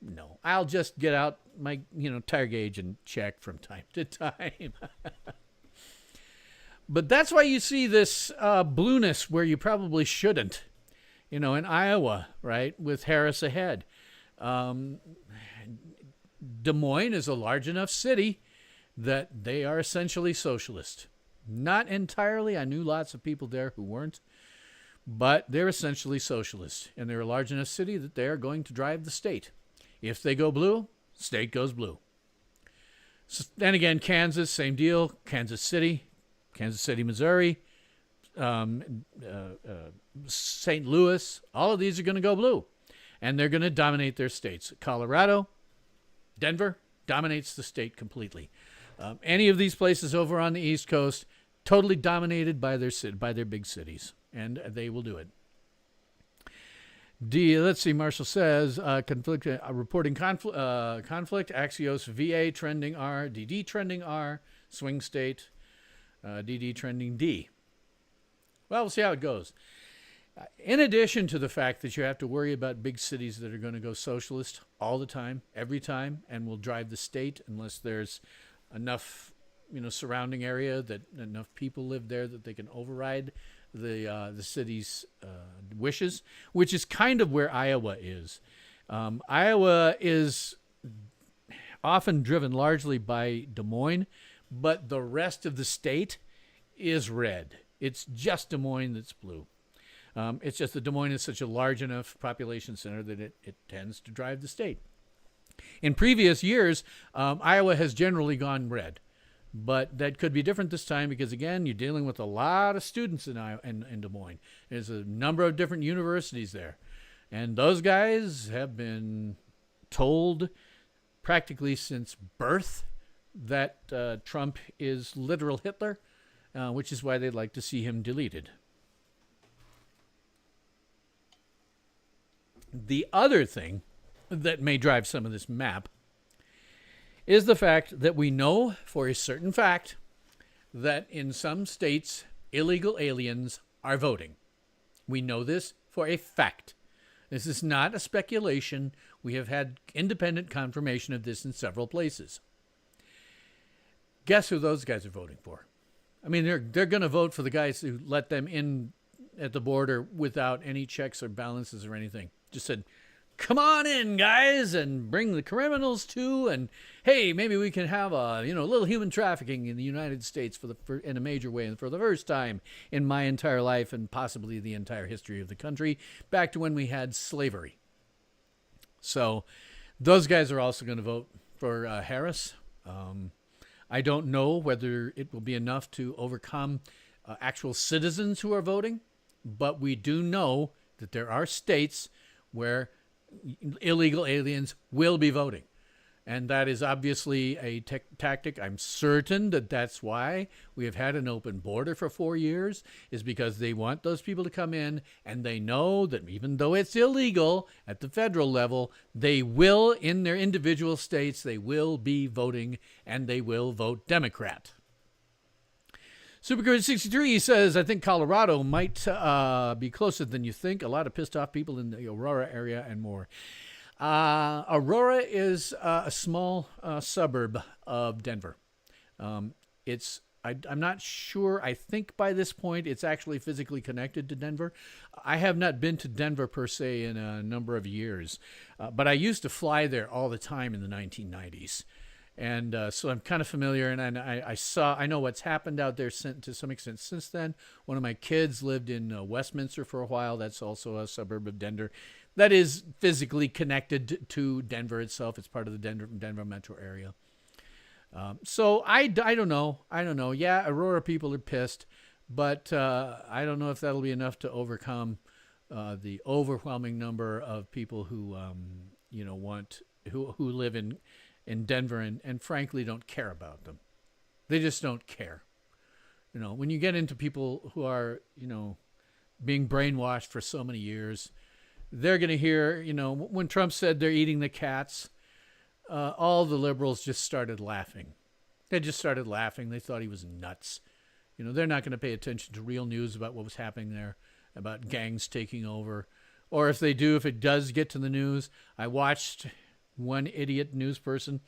no, I'll just get out my, tire gauge and check from time to time. But that's why you see this blueness where you probably shouldn't. In Iowa, right, with Harris ahead. Des Moines is a large enough city that they are essentially socialist. Not entirely. I knew lots of people there who weren't. But they're essentially socialist. And they're a large enough city that they are going to drive the state. If they go blue, state goes blue. So, then again, Kansas, same deal. Kansas City, Missouri. St. Louis, all of these are going to go blue, and they're going to dominate their states. Colorado, Denver dominates the state completely. Any of these places over on the East Coast, totally dominated by their big cities, and they will do it. Let's see, Marshall says, reporting conflict, Axios VA trending R, DD trending R, swing state, DD trending D. Well, we'll see how it goes. In addition to the fact that you have to worry about big cities that are going to go socialist all the time, every time, and will drive the state unless there's enough, surrounding area that enough people live there that they can override the city's wishes, which is kind of where Iowa is. Iowa is often driven largely by Des Moines, but the rest of the state is red. It's just Des Moines that's blue. It's just that Des Moines is such a large enough population center that it tends to drive the state. In previous years, Iowa has generally gone red. But that could be different this time because, again, you're dealing with a lot of students in Des Moines. There's a number of different universities there. And those guys have been told practically since birth that Trump is literal Hitler, which is why they'd like to see him deleted. The other thing that may drive some of this map is the fact that we know for a certain fact that in some states, illegal aliens are voting. We know this for a fact. This is not a speculation. We have had independent confirmation of this in several places. Guess who those guys are voting for? I mean, they're going to vote for the guys who let them in at the border without any checks or balances or anything. Just said, come on in, guys, and bring the criminals too. And hey, maybe we can have a little human trafficking in the United States in a major way, and for the first time in my entire life and possibly the entire history of the country, back to when we had slavery. So those guys are also going to vote for Harris. I don't know whether it will be enough to overcome actual citizens who are voting, but we do know that there are states where illegal aliens will be voting. And that is obviously a tactic. I'm certain that that's why we have had an open border for 4 years, is because they want those people to come in, and they know that even though it's illegal at the federal level, they will, in their individual states, they will be voting, and they will vote Democrat. Supergrid63 says, I think Colorado might be closer than you think. A lot of pissed off people in the Aurora area and more. Aurora is a small suburb of Denver. I'm not sure. I think by this point it's actually physically connected to Denver. I have not been to Denver per se in a number of years, but I used to fly there all the time in the 1990s. And so I'm kind of familiar, and I know what's happened out there to some extent since then. One of my kids lived in Westminster for a while. That's also a suburb of Denver. That is physically connected to Denver itself. It's part of the Denver metro area. So I don't know. Yeah, Aurora people are pissed, But I don't know if that'll be enough to overcome the overwhelming number of people who, who live in Denver and frankly don't care about them. They just don't care. When you get into people who are, being brainwashed for so many years, they're going to hear, when Trump said they're eating the cats, all the liberals just started laughing. They just started laughing. They thought he was nuts. They're not going to pay attention to real news about what was happening there, about gangs taking over. Or if they do, if it does get to the news, I watched one idiot news person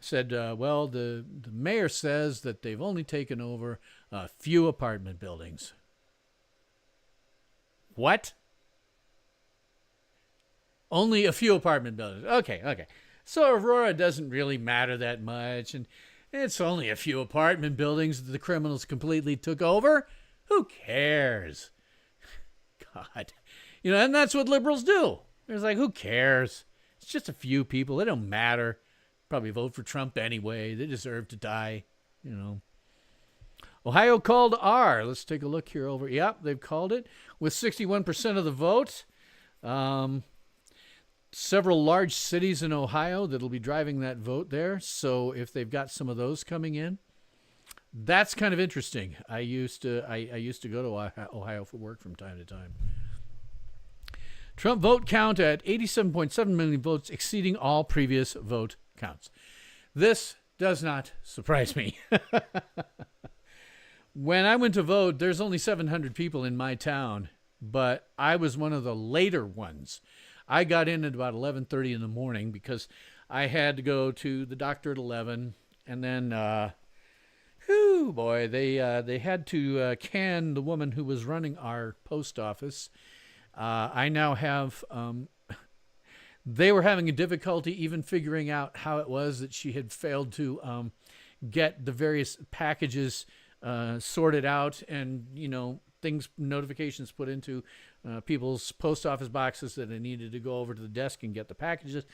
said, well, the mayor says that they've only taken over a few apartment buildings. What? Only a few apartment buildings. Okay. So Aurora doesn't really matter that much, and it's only a few apartment buildings that the criminals completely took over. Who cares? God. And that's what liberals do. It's like, who cares? It's just a few people. They don't matter. Probably vote for Trump anyway. They deserve to die, Ohio called R. Let's take a look here over. Yep, they've called it with 61% of the vote. Several large cities in Ohio that'll be driving that vote there. So if they've got some of those coming in, that's kind of interesting. I used to go to Ohio for work from time to time. Trump vote count at 87.7 million votes, exceeding all previous vote counts. This does not surprise me. When I went to vote, there's only 700 people in my town, but I was one of the later ones. I got in at about 11:30 in the morning because I had to go to the doctor at 11, and then, they had to can the woman who was running our post office. I now have, they were having a difficulty even figuring out how it was that she had failed to get the various packages sorted out and, notifications put into people's post office boxes that they needed to go over to the desk and get the packages.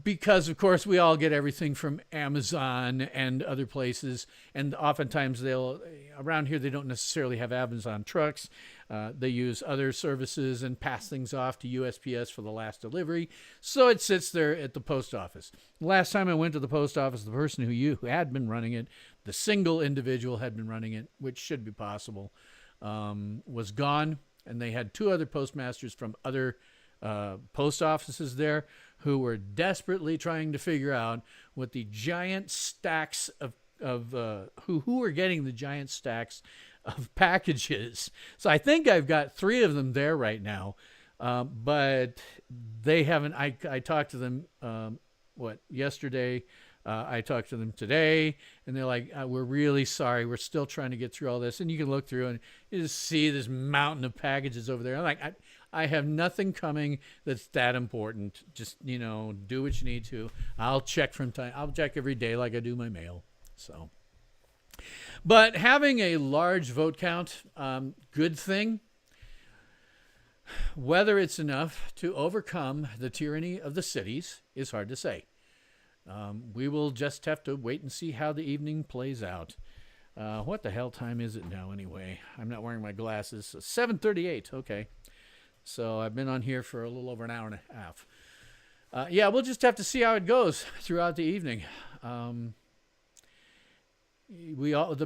Because, of course, we all get everything from Amazon and other places. And oftentimes around here, they don't necessarily have Amazon trucks. They use other services and pass things off to USPS for the last delivery. So it sits there at the post office. Last time I went to the post office, the person who had been running it, the single individual had been running it, which should be possible, was gone. And they had two other postmasters from other post offices there who were desperately trying to figure out what the giant stacks of who were getting the giant stacks of packages. So I think I've got 3 of them there right now, but they haven't. I talked to them yesterday. I talked to them today, and they're like, we're really sorry. We're still trying to get through all this. And you can look through and you just see this mountain of packages over there. I'm like, I have nothing coming that's that important. Just, do what you need to. I'll check every day like I do my mail. So, but having a large vote count, good thing. Whether it's enough to overcome the tyranny of the cities is hard to say. We will just have to wait and see how the evening plays out. What the hell time is it now anyway? I'm not wearing my glasses. 7:38. Okay. So I've been on here for a little over an hour and a half. We'll just have to see how it goes throughout the evening. The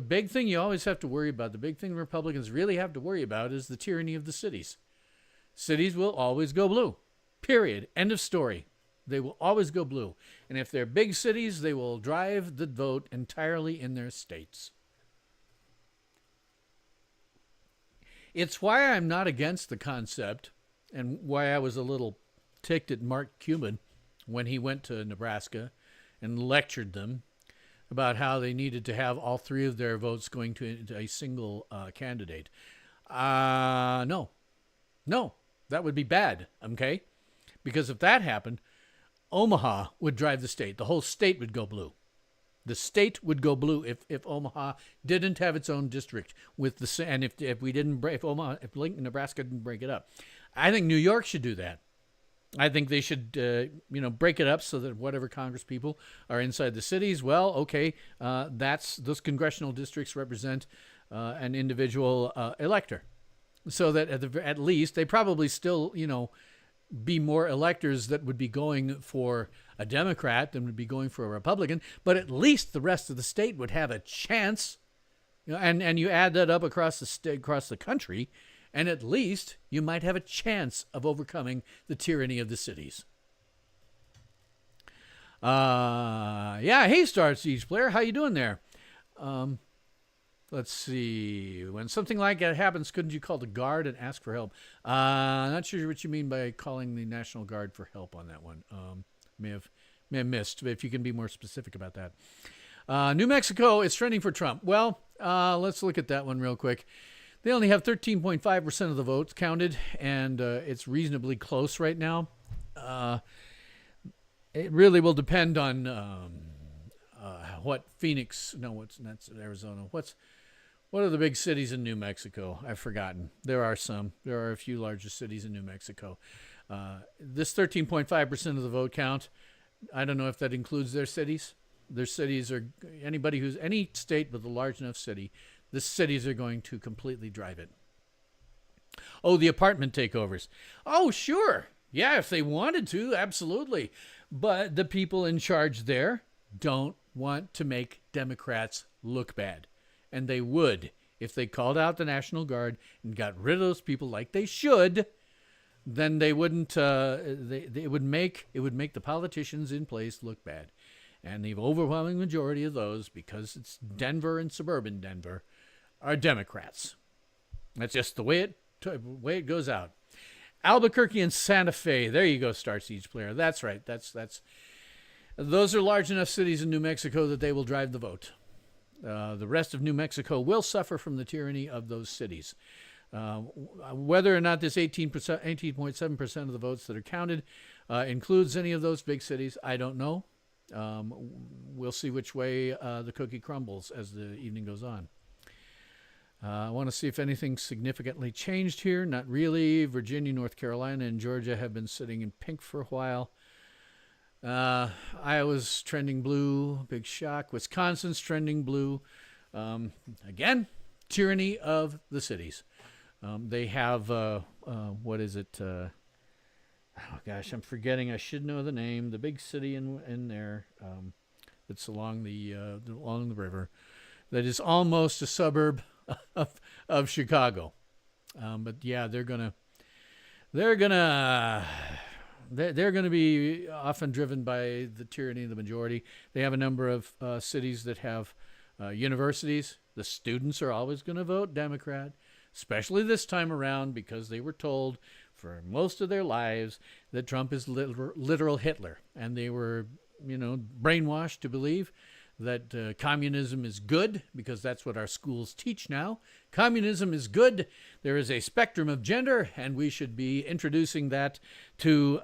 big thing you always have to worry about, the big thing Republicans really have to worry about is the tyranny of the cities. Cities will always go blue. Period. End of story. They will always go blue. And if they're big cities, they will drive the vote entirely in their states. It's why I'm not against the concept and why I was a little ticked at Mark Cuban when he went to Nebraska and lectured them about how they needed to have all 3 of their votes going to a single candidate. No, that would be bad, okay? Because if that happened, Omaha would drive the state. The whole state would go blue. The state would go blue if Omaha didn't have its own district and if Lincoln, Nebraska didn't break it up. I think New York should do that. I think they should, break it up so that whatever Congress people are inside the cities. Well, okay, those congressional districts represent an individual elector. So that at least they probably still, be more electors that would be going for a Democrat than would be going for a Republican, but at least the rest of the state would have a chance. And you add that up across the state, across the country, and at least you might have a chance of overcoming the tyranny of the cities. Hey, Star Siege player, how you doing there? Let's see. When something like that happens, couldn't you call the Guard and ask for help? Not sure what you mean by calling the National Guard for help on that one. May have missed, but if you can be more specific about that. New Mexico is trending for Trump. Well, let's look at that one real quick. They only have 13.5% of the votes counted, and it's reasonably close right now. It really will depend on what Phoenix. No, that's Arizona. What are the big cities in New Mexico? I've forgotten. There are some. There are a few larger cities in New Mexico. This 13.5% of the vote count, I don't know if that includes their cities. Their cities are any state with a large enough city, the cities are going to completely drive it. Oh, the apartment takeovers. Oh, sure. Yeah, if they wanted to, absolutely. But the people in charge there don't want to make Democrats look bad. And they would if they called out the National Guard and got rid of those people like they should. Then they wouldn't. It would make the politicians in place look bad, and the overwhelming majority of those, because it's Denver and suburban Denver, are Democrats. That's just the way it goes out. Albuquerque and Santa Fe. There you go, Star Siege player. That's right. Those are large enough cities in New Mexico that they will drive the vote. The rest of New Mexico will suffer from the tyranny of those cities. Whether or not this 18.7% of the votes that are counted includes any of those big cities, I don't know. We'll see which way the cookie crumbles as the evening goes on. I want to see if anything significantly changed here. Not really. Virginia, North Carolina, and Georgia have been sitting in pink for a while. Iowa's trending blue. Big shock. Wisconsin's trending blue. Again, tyranny of the cities. They have, what is it? Oh, gosh, I'm forgetting. I should know the name. The big city in there. It's along the river. That is almost a suburb of Chicago. But yeah, they're gonna be often driven by the tyranny of the majority. They have a number of cities that have universities. The students are always going to vote Democrat, especially this time around, because they were told for most of their lives that Trump is literal Hitler, and they were, brainwashed to believe that communism is good, because that's what our schools teach now. Communism is good. There is a spectrum of gender, and we should be introducing that to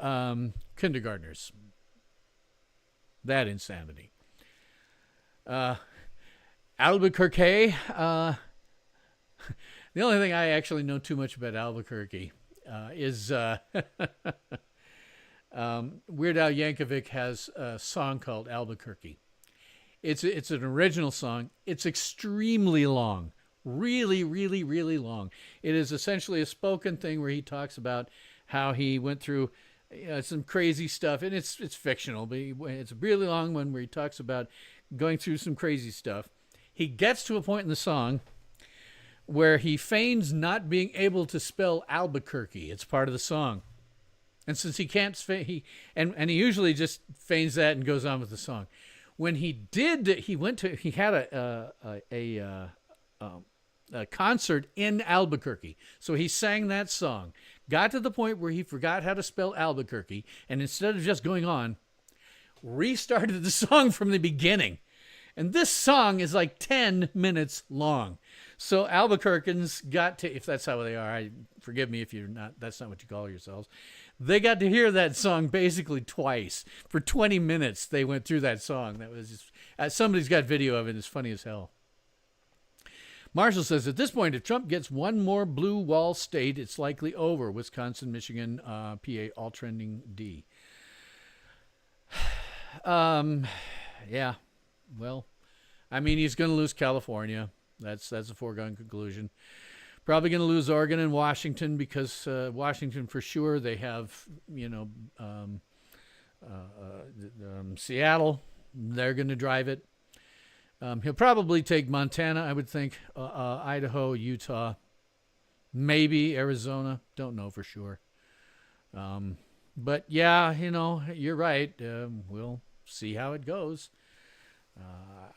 kindergartners. That insanity. Albuquerque. The only thing I actually know too much about Albuquerque is Weird Al Yankovic has a song called Albuquerque. It's an original song. It's extremely long, really, really, really long. It is essentially a spoken thing where he talks about how he went through some crazy stuff, and it's fictional, but it's a really long one where he talks about going through some crazy stuff. He gets to a point in the song where he feigns not being able to spell Albuquerque. It's part of the song. And since he can't, he usually just feigns that and goes on with the song. When he did, he had a concert in Albuquerque. So he sang that song, got to the point where he forgot how to spell Albuquerque, and instead of just going on, restarted the song from the beginning. And this song is like 10 minutes long. So Albuquerqueans got to, if that's how they are, forgive me if you're not, that's not what you call yourselves. They got to hear that song basically twice. For 20 minutes, they went through that song. That was just, somebody's got video of it. It's funny as hell. Marshall says, at this point, if Trump gets one more blue wall state, it's likely over. Wisconsin, Michigan, PA, all trending D. Yeah. Well, I mean, he's going to lose California. That's a foregone conclusion. Probably going to lose Oregon and Washington because Washington for sure, they have, Seattle. They're going to drive it. He'll probably take Montana, I would think, Idaho, Utah, maybe Arizona. Don't know for sure. But yeah, you're right. We'll see how it goes.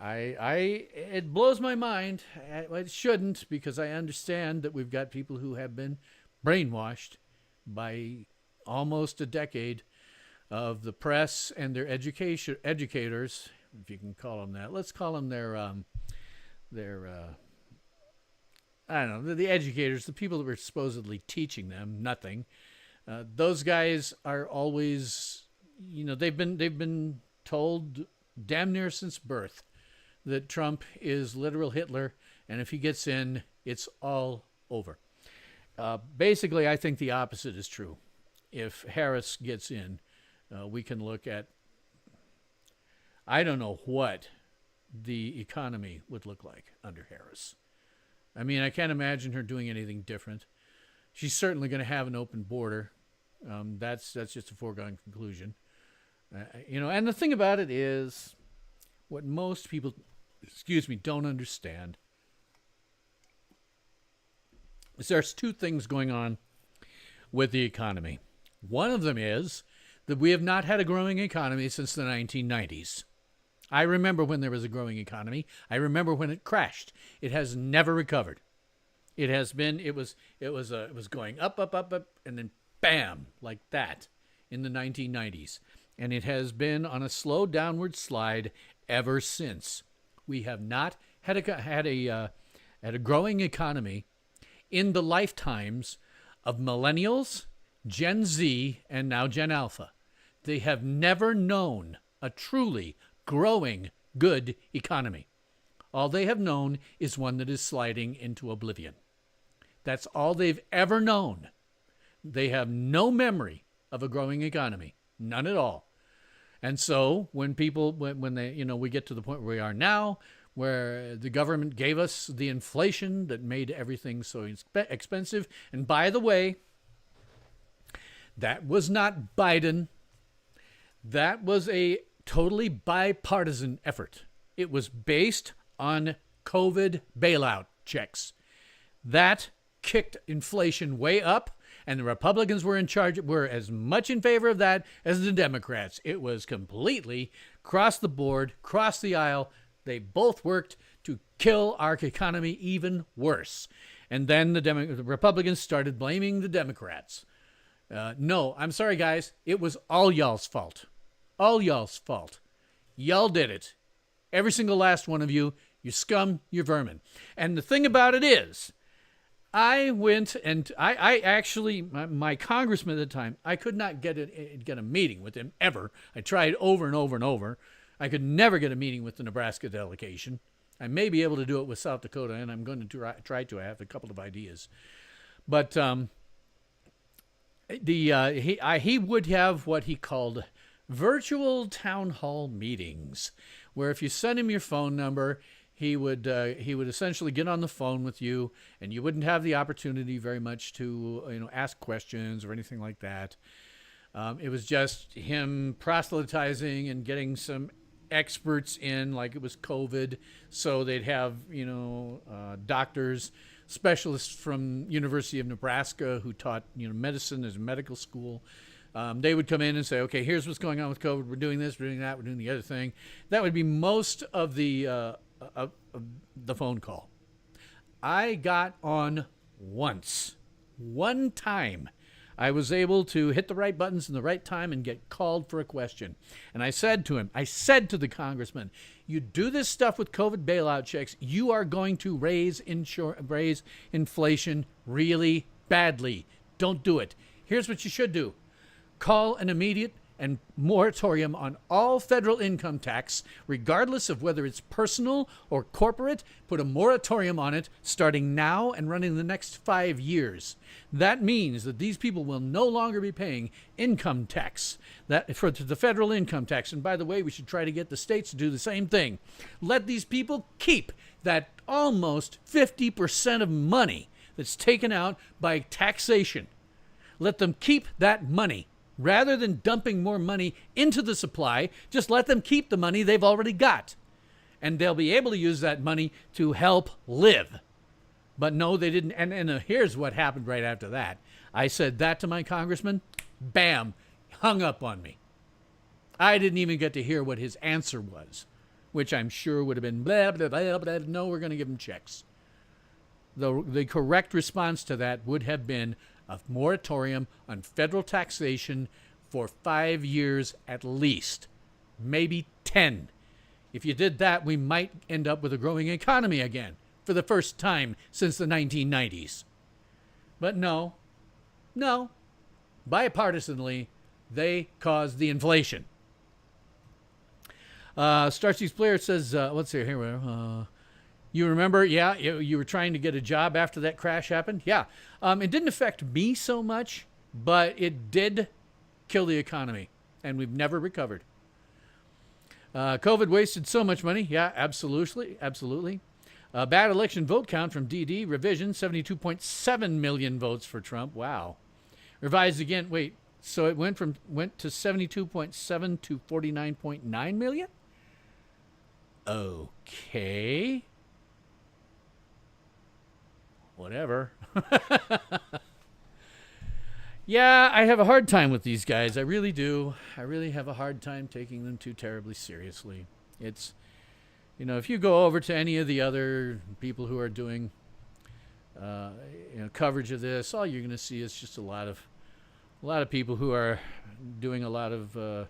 It blows my mind. It shouldn't, because I understand that we've got people who have been brainwashed by almost a decade of the press and their educators, if you can call them that. Let's call them their I don't know, the educators, the people that were supposedly teaching them nothing. Those guys are always, they've been told damn near since birth that Trump is literal Hitler, and if he gets in, it's all over. Basically, I think the opposite is true. If Harris gets in, we can look at, I don't know what the economy would look like under Harris. I mean, I can't imagine her doing anything different. She's certainly going to have an open border. That's just a foregone conclusion. And the thing about it is, what most people, don't understand is there's two things going on with the economy. One of them is that we have not had a growing economy since the 1990s. I remember when there was a growing economy. I remember when it crashed. It has never recovered. It was going up, and then bam, like that in the 1990s. And it has been on a slow downward slide ever since. We have not had a growing economy in the lifetimes of millennials, Gen Z, and now Gen Alpha. They have never known a truly growing, good economy. All they have known is one that is sliding into oblivion. That's all they've ever known. They have no memory of a growing economy. None at all. And so when they, we get to the point where we are now, where the government gave us the inflation that made everything so expensive. And by the way, that was not Biden. That was a totally bipartisan effort. It was based on COVID bailout checks. That kicked inflation way up, and the Republicans were as much in favor of that as the Democrats. It was completely cross the board, cross the aisle. They both worked to kill our economy even worse. And then the Republicans started blaming the Democrats. No, I'm sorry, guys. It was all y'all's fault. All y'all's fault. Y'all did it. Every single last one of you. You scum, you vermin. And the thing about it is, I went and I actually, my congressman at the time, I could not get a meeting with him ever. I tried over and over and over. I could never get a meeting with the Nebraska delegation. I may be able to do it with South Dakota, and I'm going to try to. I have a couple of ideas. But he would have what he called virtual town hall meetings, where if you sent him your phone number, he would essentially get on the phone with you, and you wouldn't have the opportunity very much to ask questions or anything like that. It was just him proselytizing and getting some experts in, like it was COVID, so they'd have doctors, specialists from University of Nebraska who taught medicine as a medical school. They would come in and say, okay, here's what's going on with COVID. We're doing this, we're doing that, we're doing the other thing. That would be most of the phone call. I got on one time. I was able to hit the right buttons in the right time and get called for a question. And I said to the congressman, you do this stuff with COVID bailout checks, you are going to raise inflation really badly. Don't do it. Here's what you should do. Call an immediate and moratorium on all federal income tax, regardless of whether it's personal or corporate. Put a moratorium on it starting now and running the next 5 years. That means that these people will no longer be paying income tax, that for the federal income tax. And by the way, we should try to get the states to do the same thing. Let these people keep that almost 50% of money that's taken out by taxation, let them keep that money. Rather than dumping more money into the supply, just let them keep the money they've already got. And they'll be able to use that money to help live. But no, they didn't. And here's what happened right after that. I said that to my congressman. Bam, hung up on me. I didn't even get to hear what his answer was, which I'm sure would have been blah, blah, blah, blah. No, we're going to give him checks. The correct response to that would have been a moratorium on federal taxation for 5 years at least, maybe 10. If you did that, we might end up with a growing economy again for the first time since the 1990s. But no, bipartisanly, they caused the inflation. Starseeds Player says, let's see, here we are. You remember, yeah, you were trying to get a job after that crash happened? Yeah. It didn't affect me so much, but it did kill the economy, and we've never recovered. COVID wasted so much money. Yeah, absolutely. Bad election vote count from DD. Revision, 72.7 million votes for Trump. Wow. Revised again. Wait, so it went to 72.7 to 49.9 million? Okay. Whatever. Yeah, I have a hard time with these guys. I really do. I really have a hard time taking them too terribly seriously. It's, if you go over to any of the other people who are doing coverage of this, all you're going to see is just a lot of people who are doing a lot of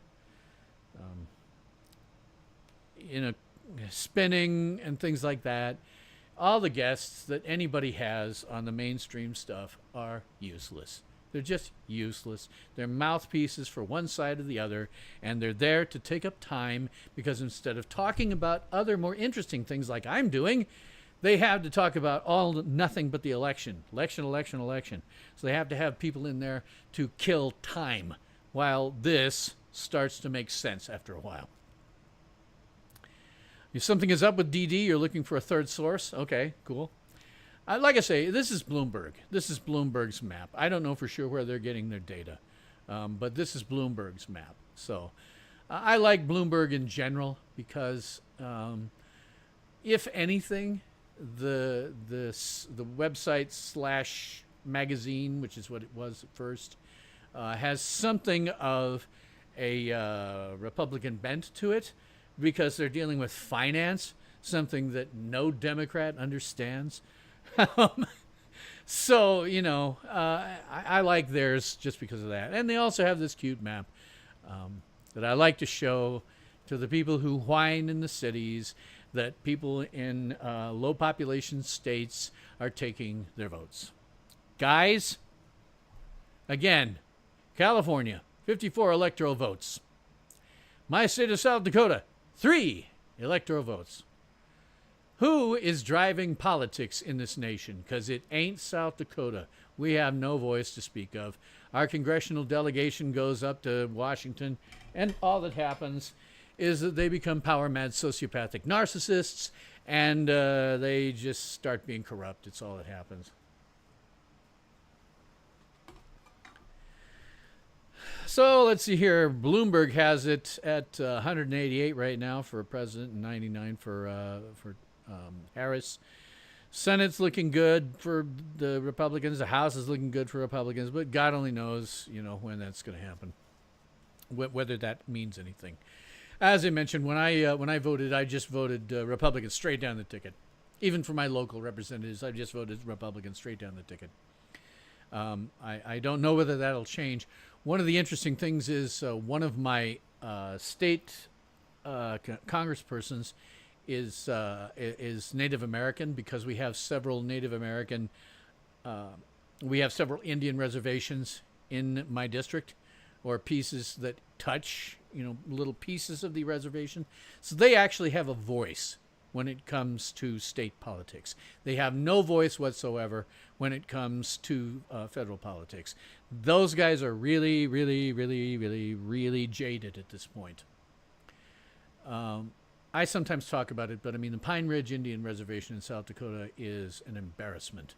spinning and things like that. All the guests that anybody has on the mainstream stuff are useless. They're just useless. They're mouthpieces for one side or the other, and they're there to take up time because instead of talking about other more interesting things like I'm doing, they have to talk about nothing but the election. Election. So they have to have people in there to kill time while this starts to make sense after a while. If something is up with DD, you're looking for a third source. Okay, cool. Like I say, this is Bloomberg. This is Bloomberg's map. I don't know for sure where they're getting their data, but this is Bloomberg's map. So I like Bloomberg in general because, if anything, the website / magazine, which is what it was at first, has something of a Republican bent to it, because they're dealing with finance, something that no Democrat understands. So, I like theirs just because of that. And they also have this cute map that I like to show to the people who whine in the cities that people in low population states are taking their votes. Guys, again, California, 54 electoral votes. My state of South Dakota, 3 electoral votes. Who is driving politics in this nation? Because it ain't South Dakota. We have no voice to speak of. Our congressional delegation goes up to Washington, and all that happens is that they become power-mad sociopathic narcissists, and they just start being corrupt. It's all that happens. So let's see here. Bloomberg has it at 188 right now for president and 99 for Harris. Senate's looking good for the Republicans. The House is looking good for Republicans, but God only knows, when that's going to happen, whether that means anything. As I mentioned, when I voted, I just voted Republican straight down the ticket. Even for my local representatives, I just voted Republican straight down the ticket. I don't know whether that'll change. One of the interesting things is one of my state congresspersons is Native American, because we have several Native American, we have several Indian reservations in my district, or pieces that touch, little pieces of the reservation. So they actually have a voice when it comes to state politics. They have no voice whatsoever when it comes to federal politics. Those guys are really, really, really, really, really jaded at this point. I sometimes talk about it, but I mean, the Pine Ridge Indian Reservation in South Dakota is an embarrassment.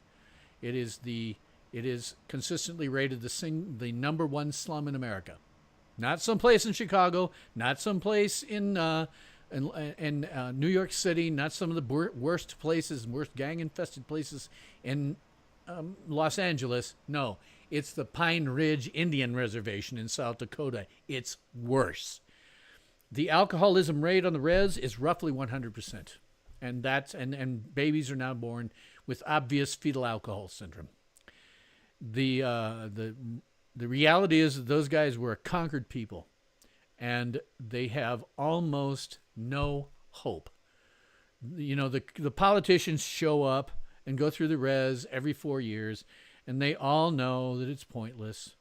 It is consistently rated the number one slum in America. Not someplace in Chicago, not someplace in New York City, not some of the worst places, worst gang-infested places in Los Angeles. No, it's the Pine Ridge Indian Reservation in South Dakota. It's worse. The alcoholism rate on the res is roughly 100%, and babies are now born with obvious fetal alcohol syndrome. The reality is that those guys were a conquered people, and they have almost no hope. You know, the politicians show up and go through the res every 4 years, and they all know that it's pointless.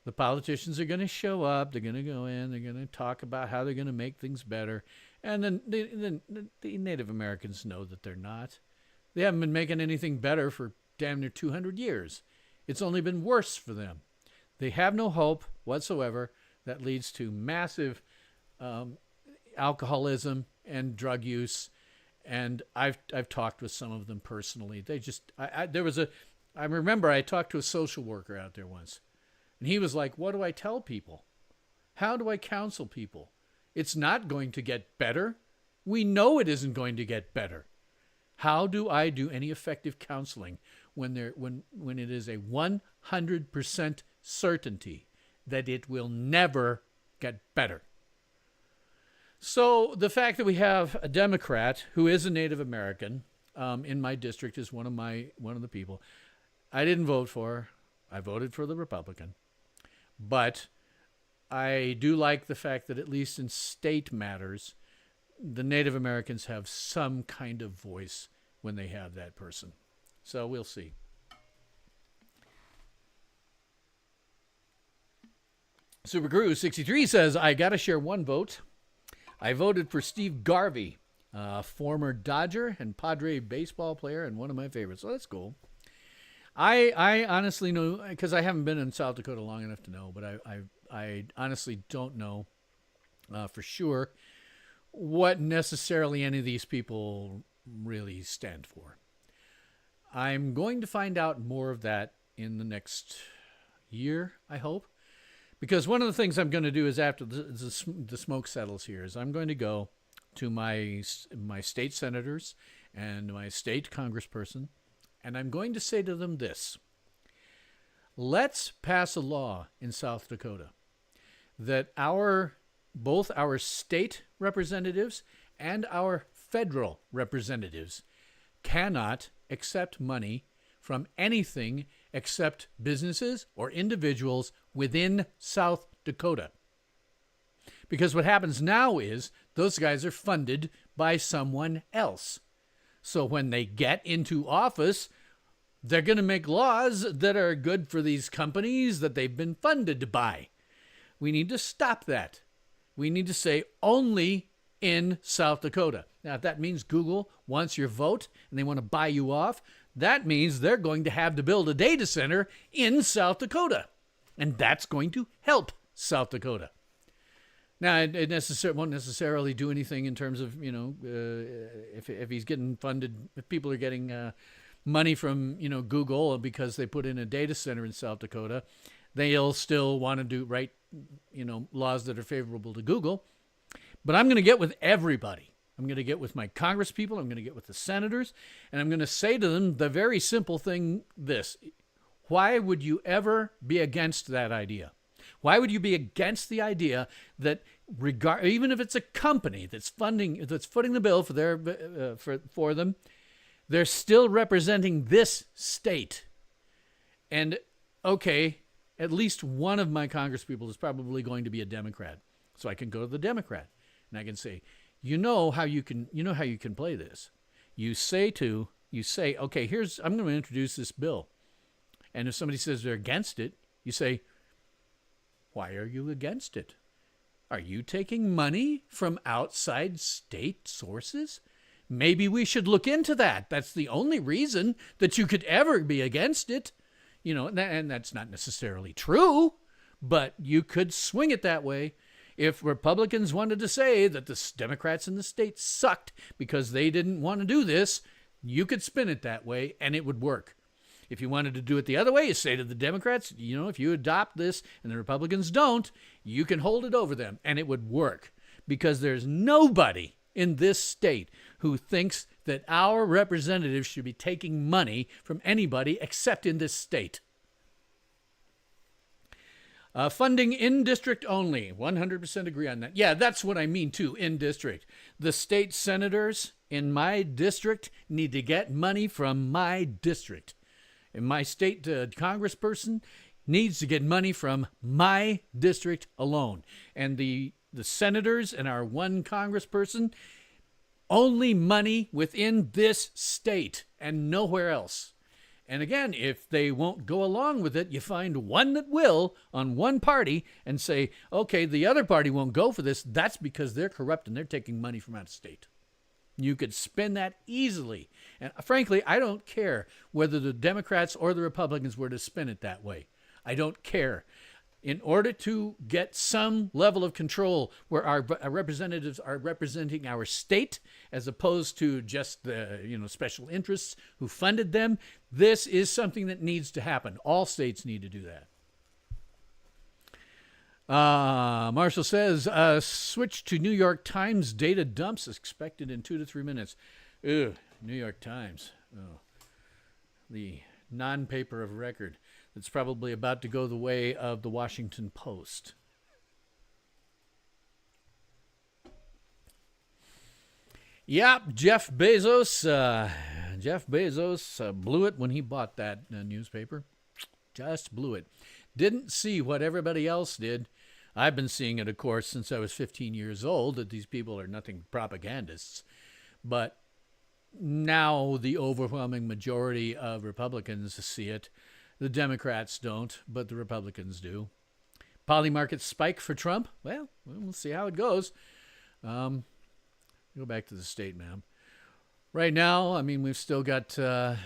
The politicians are going to show up, they're going to go in, they're going to talk about how they're going to make things better, and then the Native Americans know that they're not. They haven't been making anything better for damn near 200 years. It's only been worse for them. They have no hope whatsoever. That leads to massive alcoholism and drug use. And I've talked with some of them personally. They just I remember I talked to a social worker out there once, and he was like, "What do I tell people? How do I counsel people? It's not going to get better. We know it isn't going to get better. How do I do any effective counseling when it is a 100% certainty that it will never get better?" So the fact that we have a Democrat who is a Native American in my district is one of the people. I didn't vote for her. I voted for the Republican. But I do like the fact that at least in state matters, the Native Americans have some kind of voice when they have that person. So we'll see. Super Guru 63 says, I got to share one vote. I voted for Steve Garvey, former Dodger and Padre baseball player and one of my favorites. So that's cool. I honestly know, because I haven't been in South Dakota long enough to know, but I honestly don't know for sure what necessarily any of these people really stand for. I'm going to find out more of that in the next year, I hope. Because one of the things I'm going to do is after the smoke settles here is I'm going to go to my state senators and my state congressperson, and I'm going to say to them this: let's pass a law in South Dakota that both our state representatives and our federal representatives cannot accept money from anything except businesses or individuals within South Dakota. Because what happens now is those guys are funded by someone else. So when they get into office, they're going to make laws that are good for these companies that they've been funded by. We need to stop that. We need to say only in South Dakota. Now, if that means Google wants your vote and they want to buy you off, that means they're going to have to build a data center in South Dakota. And that's going to help South Dakota. Now, it won't necessarily do anything in terms of, if he's getting funded, if people are getting money from, Google because they put in a data center in South Dakota, they'll still want to do laws that are favorable to Google. But I'm going to get with everybody. I'm going to get with my Congress people. I'm going to get with the senators. And I'm going to say to them the very simple thing, this: why would you ever be against that idea? Why would you be against the idea that even if it's a company that's footing the bill for them, they're still representing this state? And okay, at least one of my Congress people is probably going to be a Democrat. So I can go to the Democrat and I can say, you know how you can play this. You say, okay, I'm going to introduce this bill. And if somebody says they're against it, you say, why are you against it? Are you taking money from outside state sources? Maybe we should look into that. That's the only reason that you could ever be against it. And that's not necessarily true, but you could swing it that way. if Republicans wanted to say that the Democrats in the state sucked because they didn't want to do this, you could spin it that way and it would work. If you wanted to do it the other way, you say to the Democrats, if you adopt this and the Republicans don't, you can hold it over them, and it would work. Because there's nobody in this state who thinks that our representatives should be taking money from anybody except in this state. Funding in district only. 100% agree on that. Yeah, that's what I mean too, in district. The state senators in my district need to get money from my district. And my state congressperson needs to get money from my district alone. And the senators and our one congressperson, only money within this state and nowhere else. And again, if they won't go along with it, you find one that will on one party and say, okay, the other party won't go for this. That's because they're corrupt and they're taking money from out of state. You could spin that easily. And frankly, I don't care whether the Democrats or the Republicans were to spin it that way. I don't care. In order to get some level of control where our representatives are representing our state as opposed to just the special interests who funded them, this is something that needs to happen. All states need to do that. Marshall says, switch to New York Times data dumps expected in 2 to 3 minutes. Ugh, New York Times. Oh. The non-paper of record that's probably about to go the way of the Washington Post. Yep, Jeff Bezos blew it when he bought that newspaper. Just blew it. Didn't see what everybody else did. I've been seeing it, of course, since I was 15 years old, that these people are nothing but propagandists. But now the overwhelming majority of Republicans see it. The Democrats don't, but the Republicans do. Poly market spike for Trump? Well, we'll see how it goes. Go back to the state map. Right now, I mean, we've still got, they're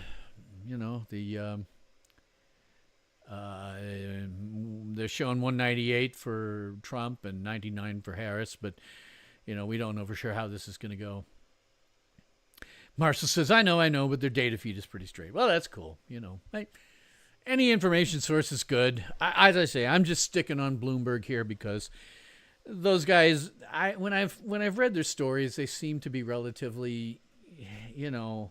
showing 198 for Trump and 99 for Harris, but, we don't know for sure how this is going to go. Marshall says, I know, but their data feed is pretty straight. Well, that's cool. Any information source is good. As I say, I'm just sticking on Bloomberg here because those guys, when I've read their stories, they seem to be relatively,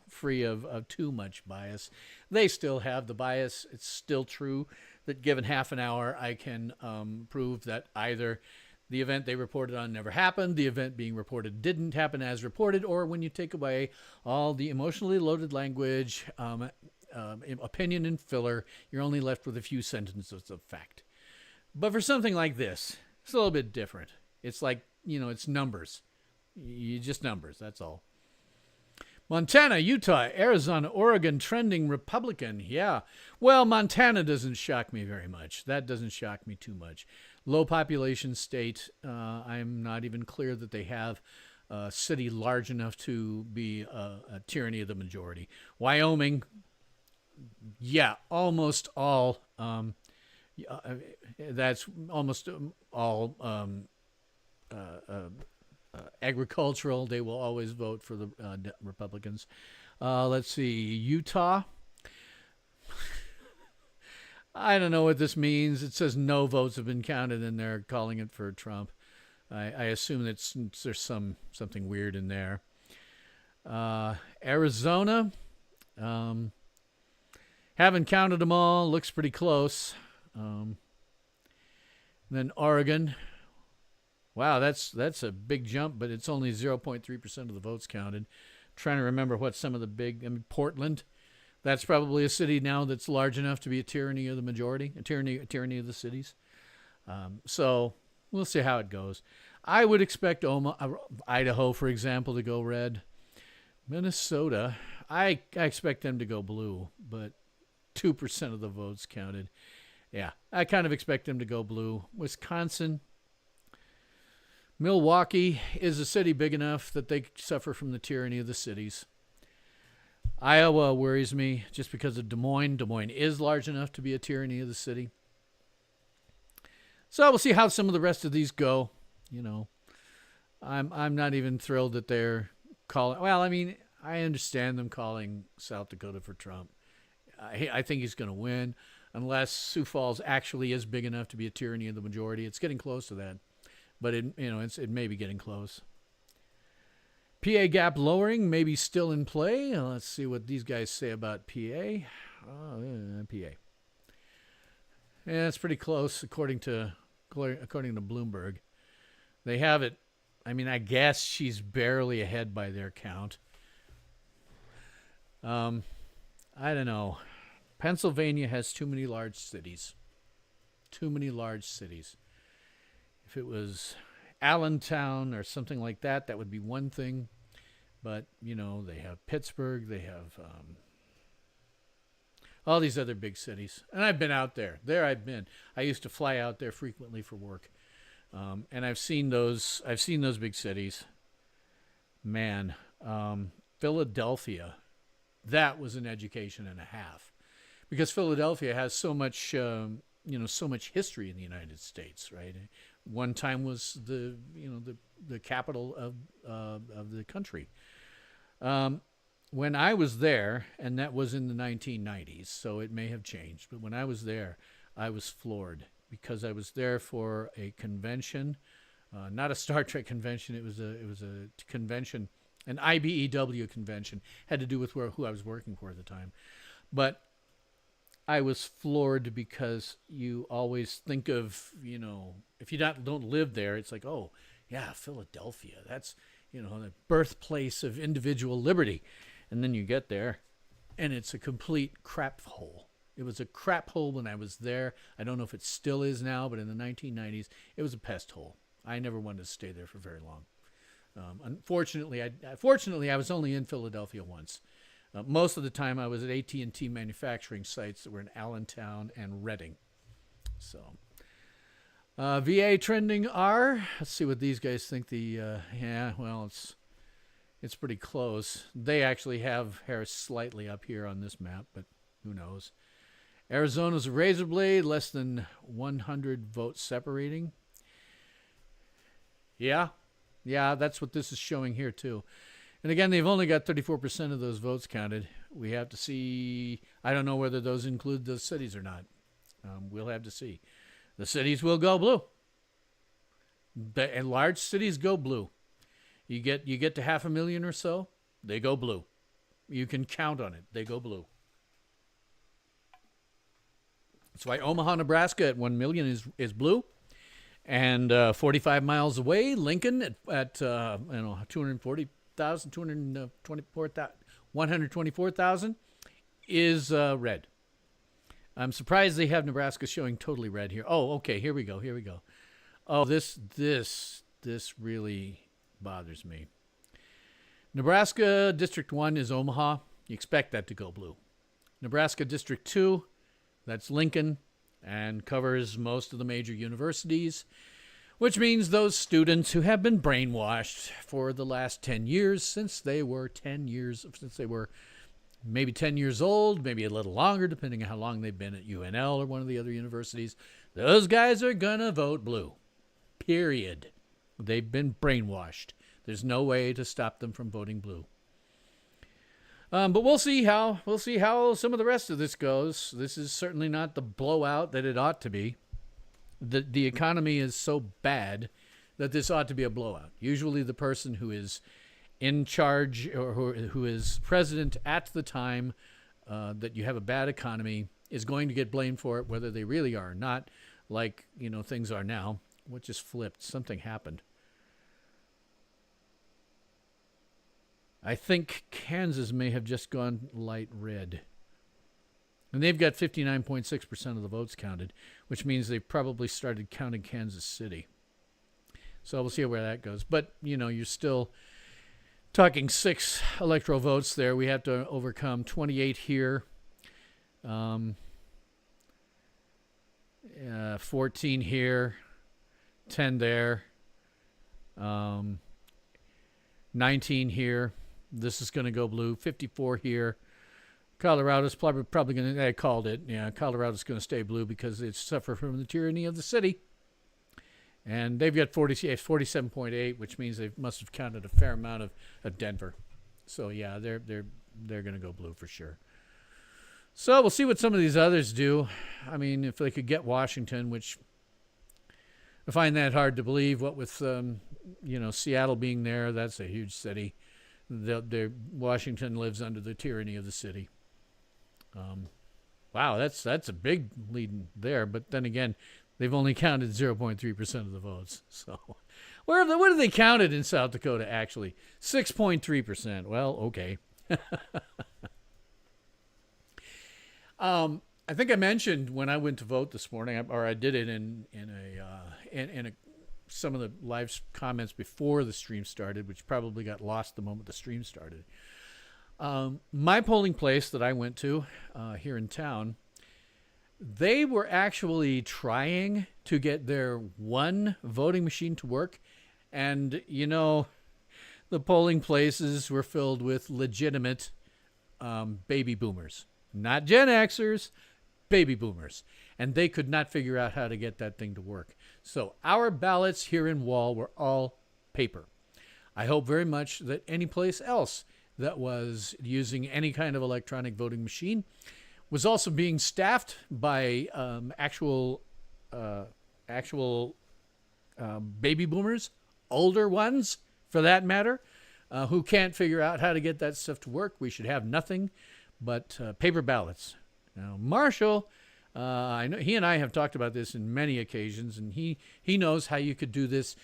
free of too much bias. They still have the bias. It's still true that given half an hour, I can prove that either the event they reported on never happened, the event being reported didn't happen as reported, or when you take away all the emotionally loaded language, opinion and filler, you're only left with a few sentences of fact. But for something like this, it's a little bit different. It's like, it's numbers. Just numbers, that's all. Montana, Utah, Arizona, Oregon, trending Republican. Yeah. Well, Montana doesn't shock me very much. That doesn't shock me too much. Low population state. I'm not even clear that they have a city large enough to be a tyranny of the majority. Wyoming, yeah, almost all. That's almost all agricultural. They will always vote for the Republicans. Let's see, Utah. I don't know what this means. It says no votes have been counted, and they're calling it for Trump. I assume that there's something weird in there. Arizona. Haven't counted them all. Looks pretty close. Then Oregon. Wow, that's a big jump, but it's only 0.3% of the votes counted. Trying to remember what some of the big. Portland. That's probably a city now that's large enough to be a tyranny of the majority, a tyranny of the cities. So we'll see how it goes. I would expect Idaho, for example, to go red. Minnesota, I expect them to go blue, but 2% of the votes counted. Yeah, I kind of expect them to go blue. Wisconsin, Milwaukee is a city big enough that they suffer from the tyranny of the cities. Iowa worries me just because of Des Moines. Des Moines is large enough to be a tyranny of the city. So we'll see how some of the rest of these go. You know, I'm not even thrilled that they're calling. Well, I mean, I understand them calling South Dakota for Trump. I think he's going to win unless Sioux Falls actually is big enough to be a tyranny of the majority. It's getting close to that, but it may be getting close. PA gap lowering may be still in play. Let's see what these guys say about PA. PA. Yeah, it's pretty close according to Bloomberg. They have it. I mean, I guess she's barely ahead by their count. I don't know. Pennsylvania has too many large cities. Too many large cities. If it was Allentown or something like that, that would be one thing. But, they have Pittsburgh. They have all these other big cities. And I've been out there. I've been. I used to fly out there frequently for work. And I've seen those big cities. Man, Philadelphia, that was an education and a half. Because Philadelphia has so much, so much history in the United States, right? One time was the capital of the country. When I was there, and that was in the 1990s, so it may have changed, but when I was there, I was floored because I was there for a convention, not a Star Trek convention. It was a convention, an IBEW convention, had to do with who I was working for at the time, but I was floored because you always think of, if you don't live there, it's like, oh, yeah, Philadelphia. That's, the birthplace of individual liberty. And then you get there, and it's a complete crap hole. It was a crap hole when I was there. I don't know if it still is now, but in the 1990s, it was a pest hole. I never wanted to stay there for very long. Unfortunately, I was only in Philadelphia once. Most of the time, I was at AT&T manufacturing sites that were in Allentown and Reading. So, VA trending R. Let's see what these guys think. It's pretty close. They actually have Harris slightly up here on this map, but who knows? Arizona's a razor blade, less than 100 votes separating. Yeah, that's what this is showing here too. And again, they've only got 34% of those votes counted. We have to see. I don't know whether those include those cities or not. We'll have to see. The cities will go blue. And large cities go blue. You get to 500,000 or so, they go blue. You can count on it. They go blue. That's why Omaha, Nebraska at 1 million is blue. And 45 miles away, Lincoln at 124,000 is red. I'm surprised they have Nebraska showing totally red here. Oh, okay, here we go. Oh, this really bothers me. Nebraska District 1 is Omaha. You expect that to go blue. Nebraska District 2, that's Lincoln, and covers most of the major universities, which means those students who have been brainwashed for the last 10 years, since they were maybe 10 years old, maybe a little longer, depending on how long they've been at UNL or one of the other universities, those guys are going to vote blue. Period. They've been brainwashed. There's no way to stop them from voting blue. But we'll see how some of the rest of this goes. This is certainly not the blowout that it ought to be. The economy is so bad that this ought to be a blowout. Usually the person who is in charge or who is president at the time that you have a bad economy is going to get blamed for it, whether they really are or not, like things are now. What just flipped? Something happened. I think Kansas may have just gone light red. And they've got 59.6% of the votes counted, which means they've probably started counting Kansas City. So we'll see where that goes. But, you're still talking 6 electoral votes there. We have to overcome 28 here, 14 here, 10 there, 19 here. This is going to go blue. 54 here. Colorado's probably going to. I called it. Yeah, Colorado's going to stay blue because they suffer from the tyranny of the city. And they've got 47.8, which means they must have counted a fair amount of Denver. So yeah, they're going to go blue for sure. So we'll see what some of these others do. I mean, if they could get Washington, which I find that hard to believe. What with Seattle being there, that's a huge city. Washington lives under the tyranny of the city. Wow, that's a big lead there. But then again, they've only counted 0.3% of the votes. So what have they counted in South Dakota, actually? 6.3%. Well, okay. I think I mentioned when I went to vote this morning, or I did it in some of the live comments before the stream started, which probably got lost the moment the stream started. My polling place that I went to here in town, they were actually trying to get their one voting machine to work. And, the polling places were filled with legitimate baby boomers, not Gen Xers, baby boomers. And they could not figure out how to get that thing to work. So our ballots here in Wall were all paper. I hope very much that any place else that was using any kind of electronic voting machine was also being staffed by actual baby boomers, older ones for that matter, who can't figure out how to get that stuff to work. We should have nothing but paper ballots. Now, Marshall, I know he and I have talked about this in many occasions, and he knows how you could do this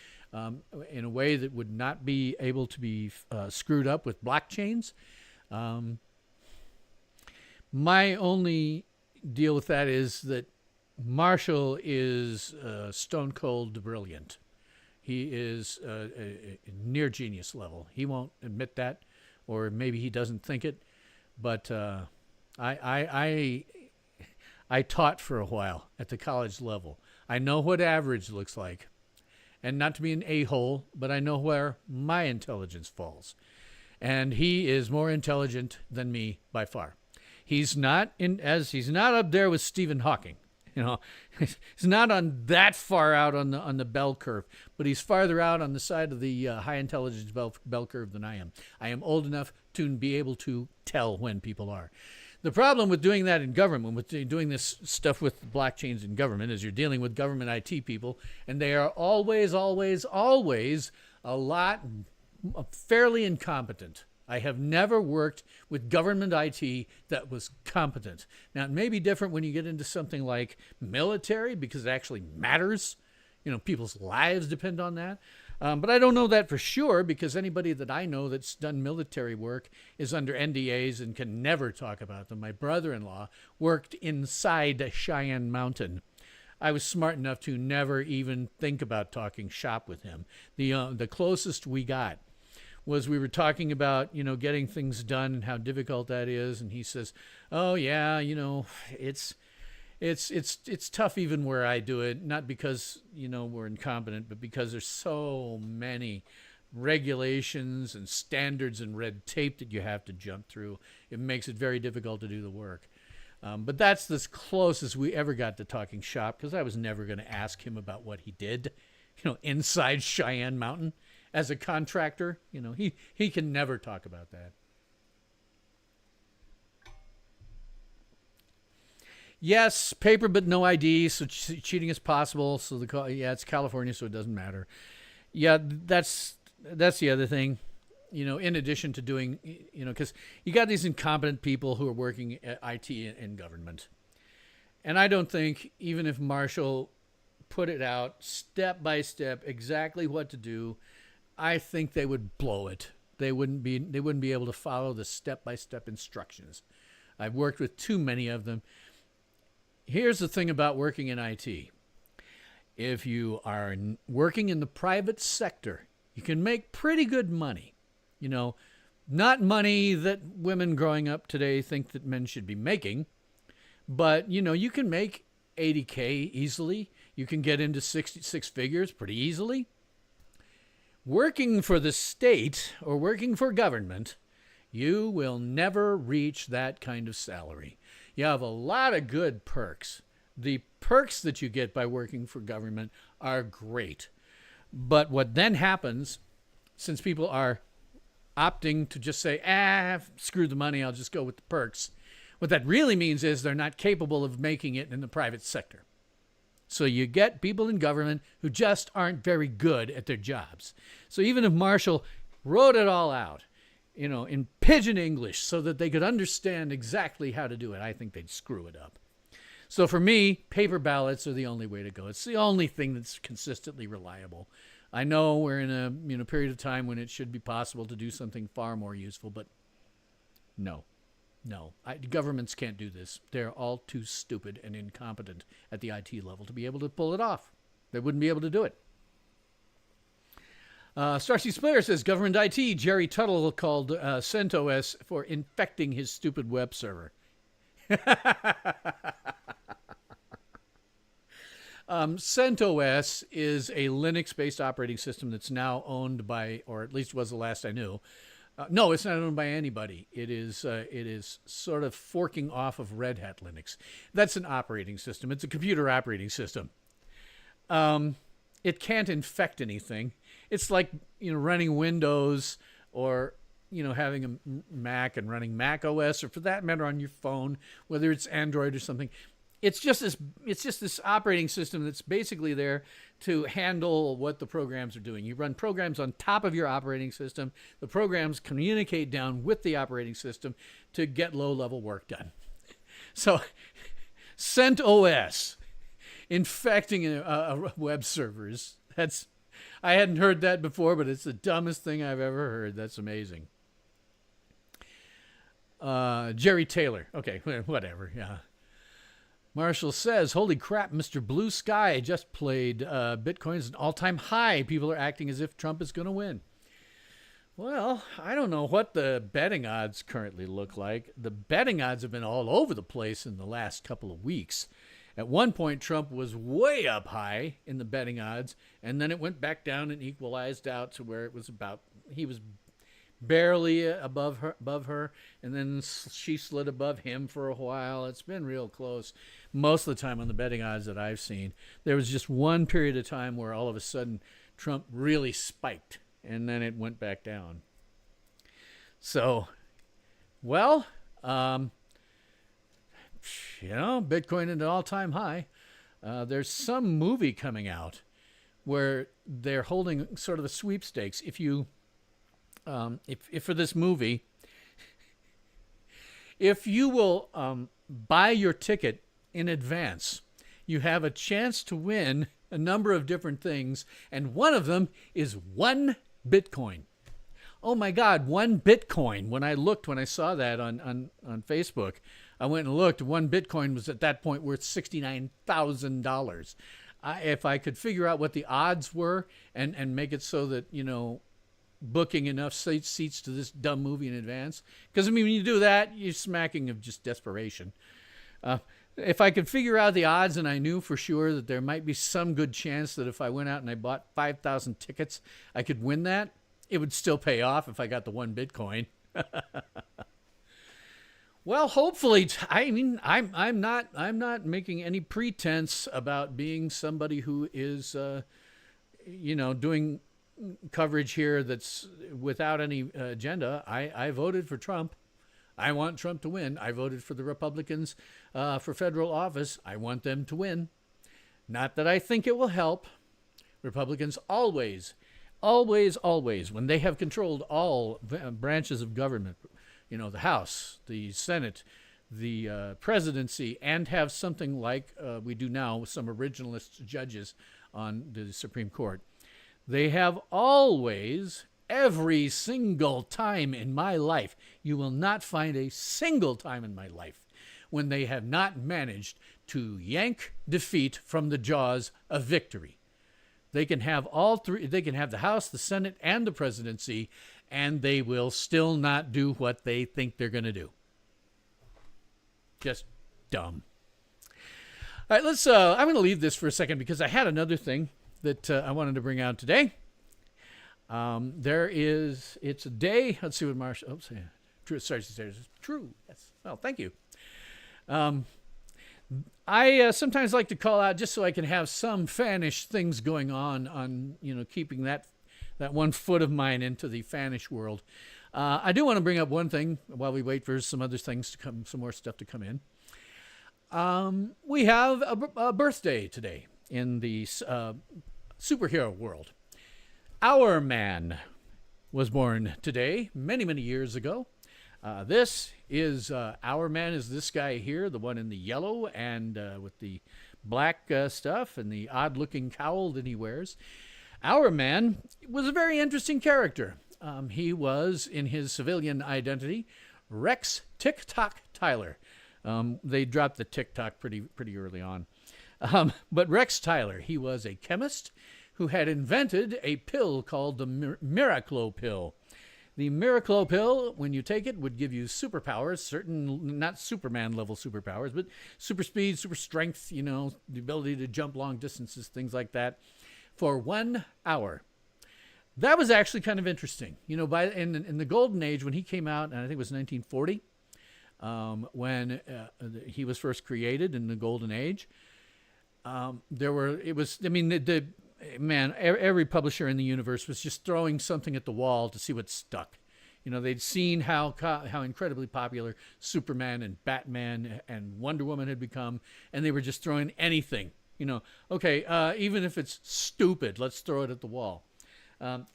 in a way that would not be able to be screwed up with blockchains. My only deal with that is that Marshall is stone cold brilliant. He is a near genius level. He won't admit that, or maybe he doesn't think it. But I taught for a while at the college level. I know what average looks like. And not to be an a-hole, but I know where my intelligence falls. And he is more intelligent than me by far. He's not up there with Stephen Hawking. He's not on that far out on the bell curve, but he's farther out on the side of the high intelligence bell curve than I am. I am old enough to be able to tell when people are. The problem with doing that in government, with doing this stuff with blockchains in government, is you're dealing with government IT people, and they are always a lot fairly incompetent. I have never worked with government IT that was competent. Now, it may be different when you get into something like military, because it actually matters. People's lives depend on that. But I don't know that for sure, because anybody that I know that's done military work is under NDAs and can never talk about them. My brother-in-law worked inside Cheyenne Mountain. I was smart enough to never even think about talking shop with him. The closest we got was we were talking about, getting things done and how difficult that is. And he says, oh, yeah, it's tough even where I do it, not because, we're incompetent, but because there's so many regulations and standards and red tape that you have to jump through. It makes it very difficult to do the work. But that's the closest we ever got to talking shop, because I was never going to ask him about what he did, inside Cheyenne Mountain as a contractor. He can never talk about that. Yes, paper but no ID, so cheating is possible. So it's California, so it doesn't matter. Yeah, that's the other thing. In addition to doing, because you got these incompetent people who are working at IT in government, and I don't think even if Marshall put it out step by step exactly what to do, I think they would blow it. They wouldn't be able to follow the step by step instructions. I've worked with too many of them. Here's the thing about working in IT. If you are working in the private sector, you can make pretty good money. Not money that women growing up today think that men should be making, but, you can make $80K easily. You can get into six figures pretty easily. Working for the state or working for government, you will never reach that kind of salary. You have a lot of good perks. The perks that you get by working for government are great. But what then happens, since people are opting to just say, screw the money, I'll just go with the perks, what that really means is they're not capable of making it in the private sector. So you get people in government who just aren't very good at their jobs. So even if Marshall wrote it all out, in pidgin English so that they could understand exactly how to do it, I think they'd screw it up. So for me, paper ballots are the only way to go. It's the only thing that's consistently reliable. I know we're in a period of time when it should be possible to do something far more useful, but no. Governments can't do this. They're all too stupid and incompetent at the IT level to be able to pull it off. They wouldn't be able to do it. Starcy Splitter says, government IT, Jerry Tuttle called CentOS for infecting his stupid web server. CentOS is a Linux-based operating system that's now owned by, or at least was the last I knew. No, it's not owned by anybody. It is sort of forking off of Red Hat Linux. That's an operating system. It's a computer operating system. It can't infect anything. It's like running Windows or having a Mac and running Mac OS, or for that matter on your phone, whether it's Android or something. It's just this operating system that's basically there to handle what the programs are doing. You run programs on top of your operating system. The programs communicate down with the operating system to get low-level work done. So CentOS infecting a web servers. I hadn't heard that before, but it's the dumbest thing I've ever heard. That's amazing. Jerry Taylor. Okay, whatever. Yeah. Marshall says, holy crap, Mr. Blue Sky just played Bitcoin's an all-time high. People are acting as if Trump is going to win. Well, I don't know what the betting odds currently look like. The betting odds have been all over the place in the last couple of weeks. At one point, Trump was way up high in the betting odds, and then it went back down and equalized out to where it was he was barely above her, and then she slid above him for a while. It's been real close most of the time on the betting odds that I've seen. There was just one period of time where all of a sudden Trump really spiked, and then it went back down. So, well, Bitcoin at an all-time high. There's some movie coming out where they're holding sort of a sweepstakes. If for this movie, if you will buy your ticket in advance, you have a chance to win a number of different things, and one of them is 1 Bitcoin. Oh my God, 1 Bitcoin. When I saw that on Facebook, I went and looked. 1 Bitcoin was at that point worth $69,000. If I could figure out what the odds were and make it so that, booking enough seats to this dumb movie in advance. Because, when you do that, you're smacking of just desperation. If I could figure out the odds and I knew for sure that there might be some good chance that if I went out and I bought 5,000 tickets, I could win that, it would still pay off if I got the 1 Bitcoin. Well, hopefully, I'm not making any pretense about being somebody who is, doing coverage here that's without any agenda. I voted for Trump. I want Trump to win. I voted for the Republicans for federal office. I want them to win. Not that I think it will help. Republicans always, when they have controlled all branches of government, the House, the Senate, the presidency, and have something like we do now with some originalist judges on the Supreme Court, they have always, every single time in my life, you will not find a single time in my life when they have not managed to yank defeat from the jaws of victory. They can have all three. They can have the House, the Senate, and the presidency, and they will still not do what they think they're going to do. Just dumb. All right, let's. I'm going to leave this for a second because I had another thing that I wanted to bring out today. It's a day. Let's see what Marshall. Oops, yeah. True. Sorry, true. Yes. Oh, thank you. I sometimes like to call out just so I can have some fanish things going on keeping that 1 foot of mine into the fanish world. I do want to bring up one thing while we wait for some other things to come, some more stuff to come in. We have a birthday today in the superhero world. Our Man was born today, many, many years ago. This is Our Man is this guy here, the one in the yellow and with the black stuff and the odd-looking cowl that he wears. Our Man was a very interesting character. He was, in his civilian identity, Rex Tick-Tock Tyler. They dropped the tick-tock pretty early on. But Rex Tyler, he was a chemist who had invented a pill called the Miraclo pill. The Miraclo pill, when you take it, would give you superpowers, certain, not Superman level superpowers, but super speed, super strength, the ability to jump long distances, things like that, for 1 hour. That was actually kind of interesting. In the Golden Age, when he came out, and I think it was 1940, when he was first created in the Golden Age, every publisher in the universe was just throwing something at the wall to see what stuck. They'd seen how incredibly popular Superman and Batman and Wonder Woman had become, and they were just throwing anything. Even if it's stupid, let's throw it at the wall. And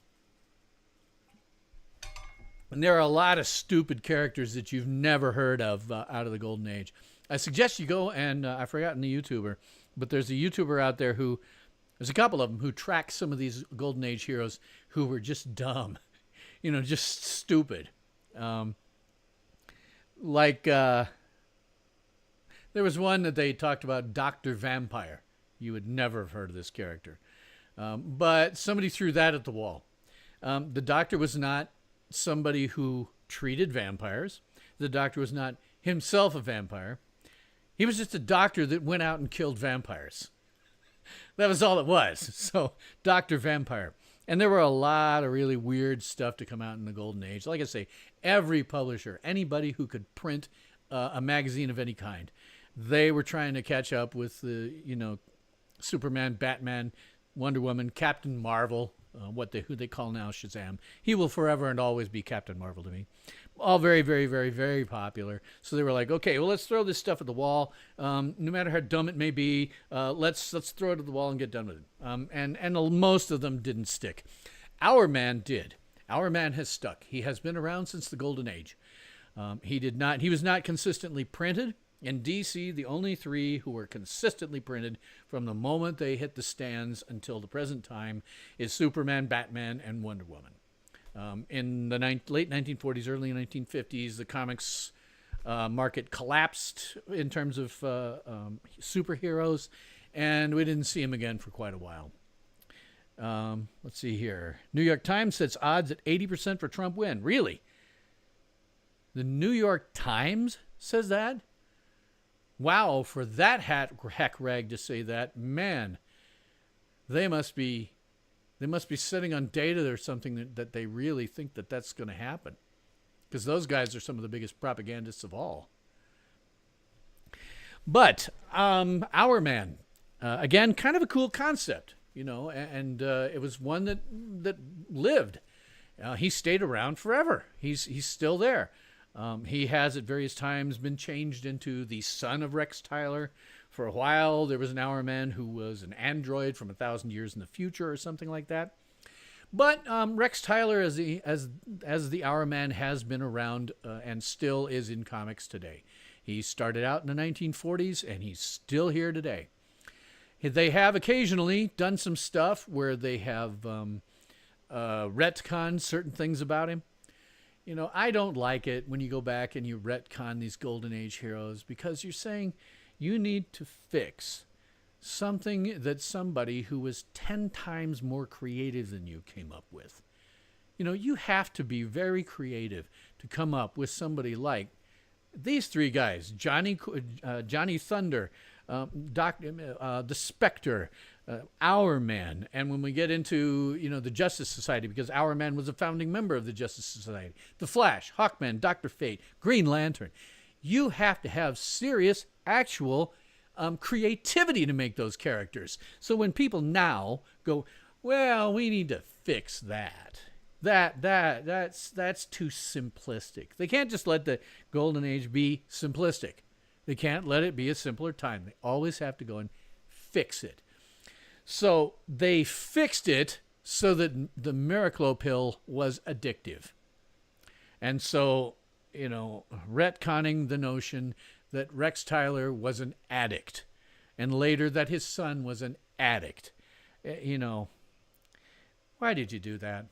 there are a lot of stupid characters that you've never heard of out of the Golden Age. I suggest you go and I've forgotten the YouTuber, but there's a YouTuber out there there's a couple of them who track some of these Golden Age heroes who were just dumb, just stupid. There was one that they talked about, Dr. Vampire. You would never have heard of this character. But somebody threw that at the wall. The Doctor was not somebody who treated vampires. The Doctor was not himself a vampire. He was just a doctor that went out and killed vampires. That was all it was. So, Dr. Vampire. And there were a lot of really weird stuff to come out in the Golden Age. Like I say, every publisher, anybody who could print a magazine of any kind, they were trying to catch up with the, Superman, Batman, Wonder Woman, Captain Marvel, who they call now Shazam. He will forever and always be Captain Marvel to me. All very, very, very, very popular. So they were like, okay, well, let's throw this stuff at the wall. No matter how dumb it may be, let's throw it at the wall and get done with it. And most of them didn't stick. Our Man did. Our Man has stuck. He has been around since the Golden Age. He was not consistently printed. In DC, the only 3 who were consistently printed from the moment they hit the stands until the present time is Superman, Batman, and Wonder Woman. In the late 1940s, early 1950s, the comics market collapsed in terms of superheroes, and we didn't see him again for quite a while. Let's see here. New York Times sets odds at 80% for Trump win. Really? The New York Times says that? Wow, for that hack rag to say that, man, they must be sitting on data or something that they really think that's going to happen, because those guys are some of the biggest propagandists of all. But Our Man, again, kind of a cool concept, and it was one that lived. He stayed around forever. He's still there. He has at various times been changed into the son of Rex Tyler. For a while, there was an Our Man who was an android from 1,000 years in the future or something like that. But Rex Tyler as the Our Man has been around and still is in comics today. He started out in the 1940s, and he's still here today. They have occasionally done some stuff where they have retconned certain things about him. I don't like it when you go back and you retcon these Golden Age heroes, because you're saying you need to fix something that somebody who was 10 times more creative than you came up with. You have to be very creative to come up with somebody like these 3 guys: Johnny Thunder, the Spectre, Our Man, and when we get into the Justice Society, because Our Man was a founding member of the Justice Society, the Flash, Hawkman, Dr. Fate, Green Lantern. You have to have serious, actual creativity to make those characters. So when people now go, well, we need to fix that. That's too simplistic. They can't just let the golden age be simplistic. They can't let it be a simpler time. They always have to go and fix it. So they fixed it so that the Miraclo pill was addictive. And so, retconning the notion that Rex Tyler was an addict, and later that his son was an addict. Why did you do that?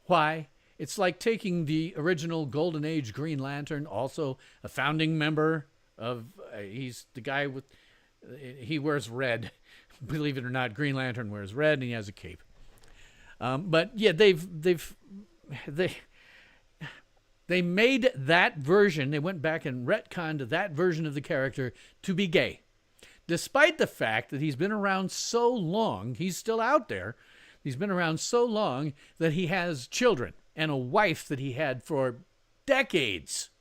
Why? It's like taking the original Golden Age Green Lantern, also a founding member of, he's the guy with, he wears red. Believe it or not, Green Lantern wears red and he has a cape. But yeah, they made that version, they went back and retconned that version of the character to be gay. Despite the fact that he's been around so long, he's still out there. He's been around so long that he has children and a wife that he had for decades.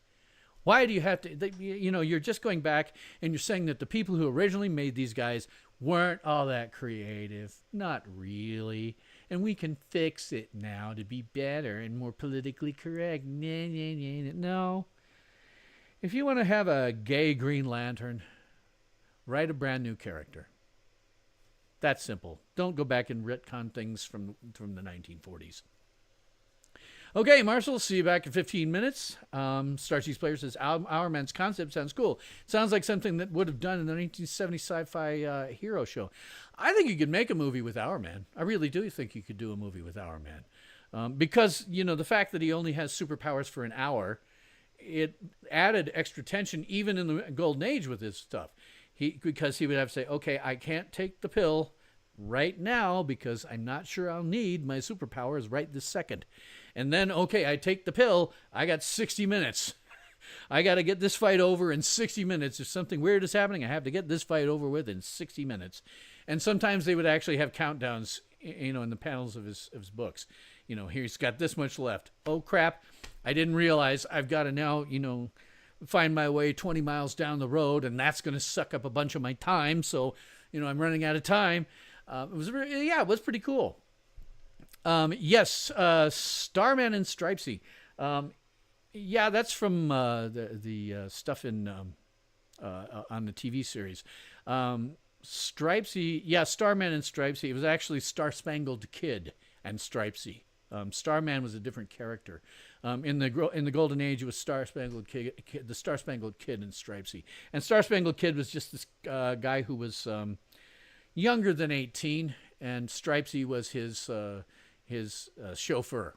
Why do you have to, you're just going back and you're saying that the people who originally made these guys weren't all that creative. Not really. And we can fix it now to be better and more politically correct. No. If you want to have a gay Green Lantern, write a brand new character. That's simple. Don't go back and retcon things from the 1940s. Okay, Marshall, see you back in 15 minutes. Starseeds Player says, Our Man's concept sounds cool. Sounds like something that would have done in the 1970 sci-fi hero show. I think you could make a movie with Our Man. I really do think you could do a movie with Our Man. Because, the fact that he only has superpowers for an hour, it added extra tension even in the Golden Age with his stuff. Because he would have to say, okay, I can't take the pill right now because I'm not sure I'll need my superpowers right this second. And then, okay, I take the pill. I got 60 minutes. I got to get this fight over in 60 minutes. If something weird is happening, I have to get this fight over with in 60 minutes. And sometimes they would actually have countdowns, in the panels of his books. He's got this much left. Oh, crap. I didn't realize I've got to now, find my way 20 miles down the road, and that's going to suck up a bunch of my time. So, I'm running out of time. It was pretty cool. Yes, Starman and Stripesy. That's from the stuff in on the TV series. Stripesy, Starman and Stripesy. It was actually Star Spangled Kid and Stripesy. Starman was a different character. In the Golden Age, it was Star Spangled Kid, the Star Spangled Kid and Stripesy. And Star Spangled Kid was just this guy who was younger than 18, and Stripesy was his chauffeur.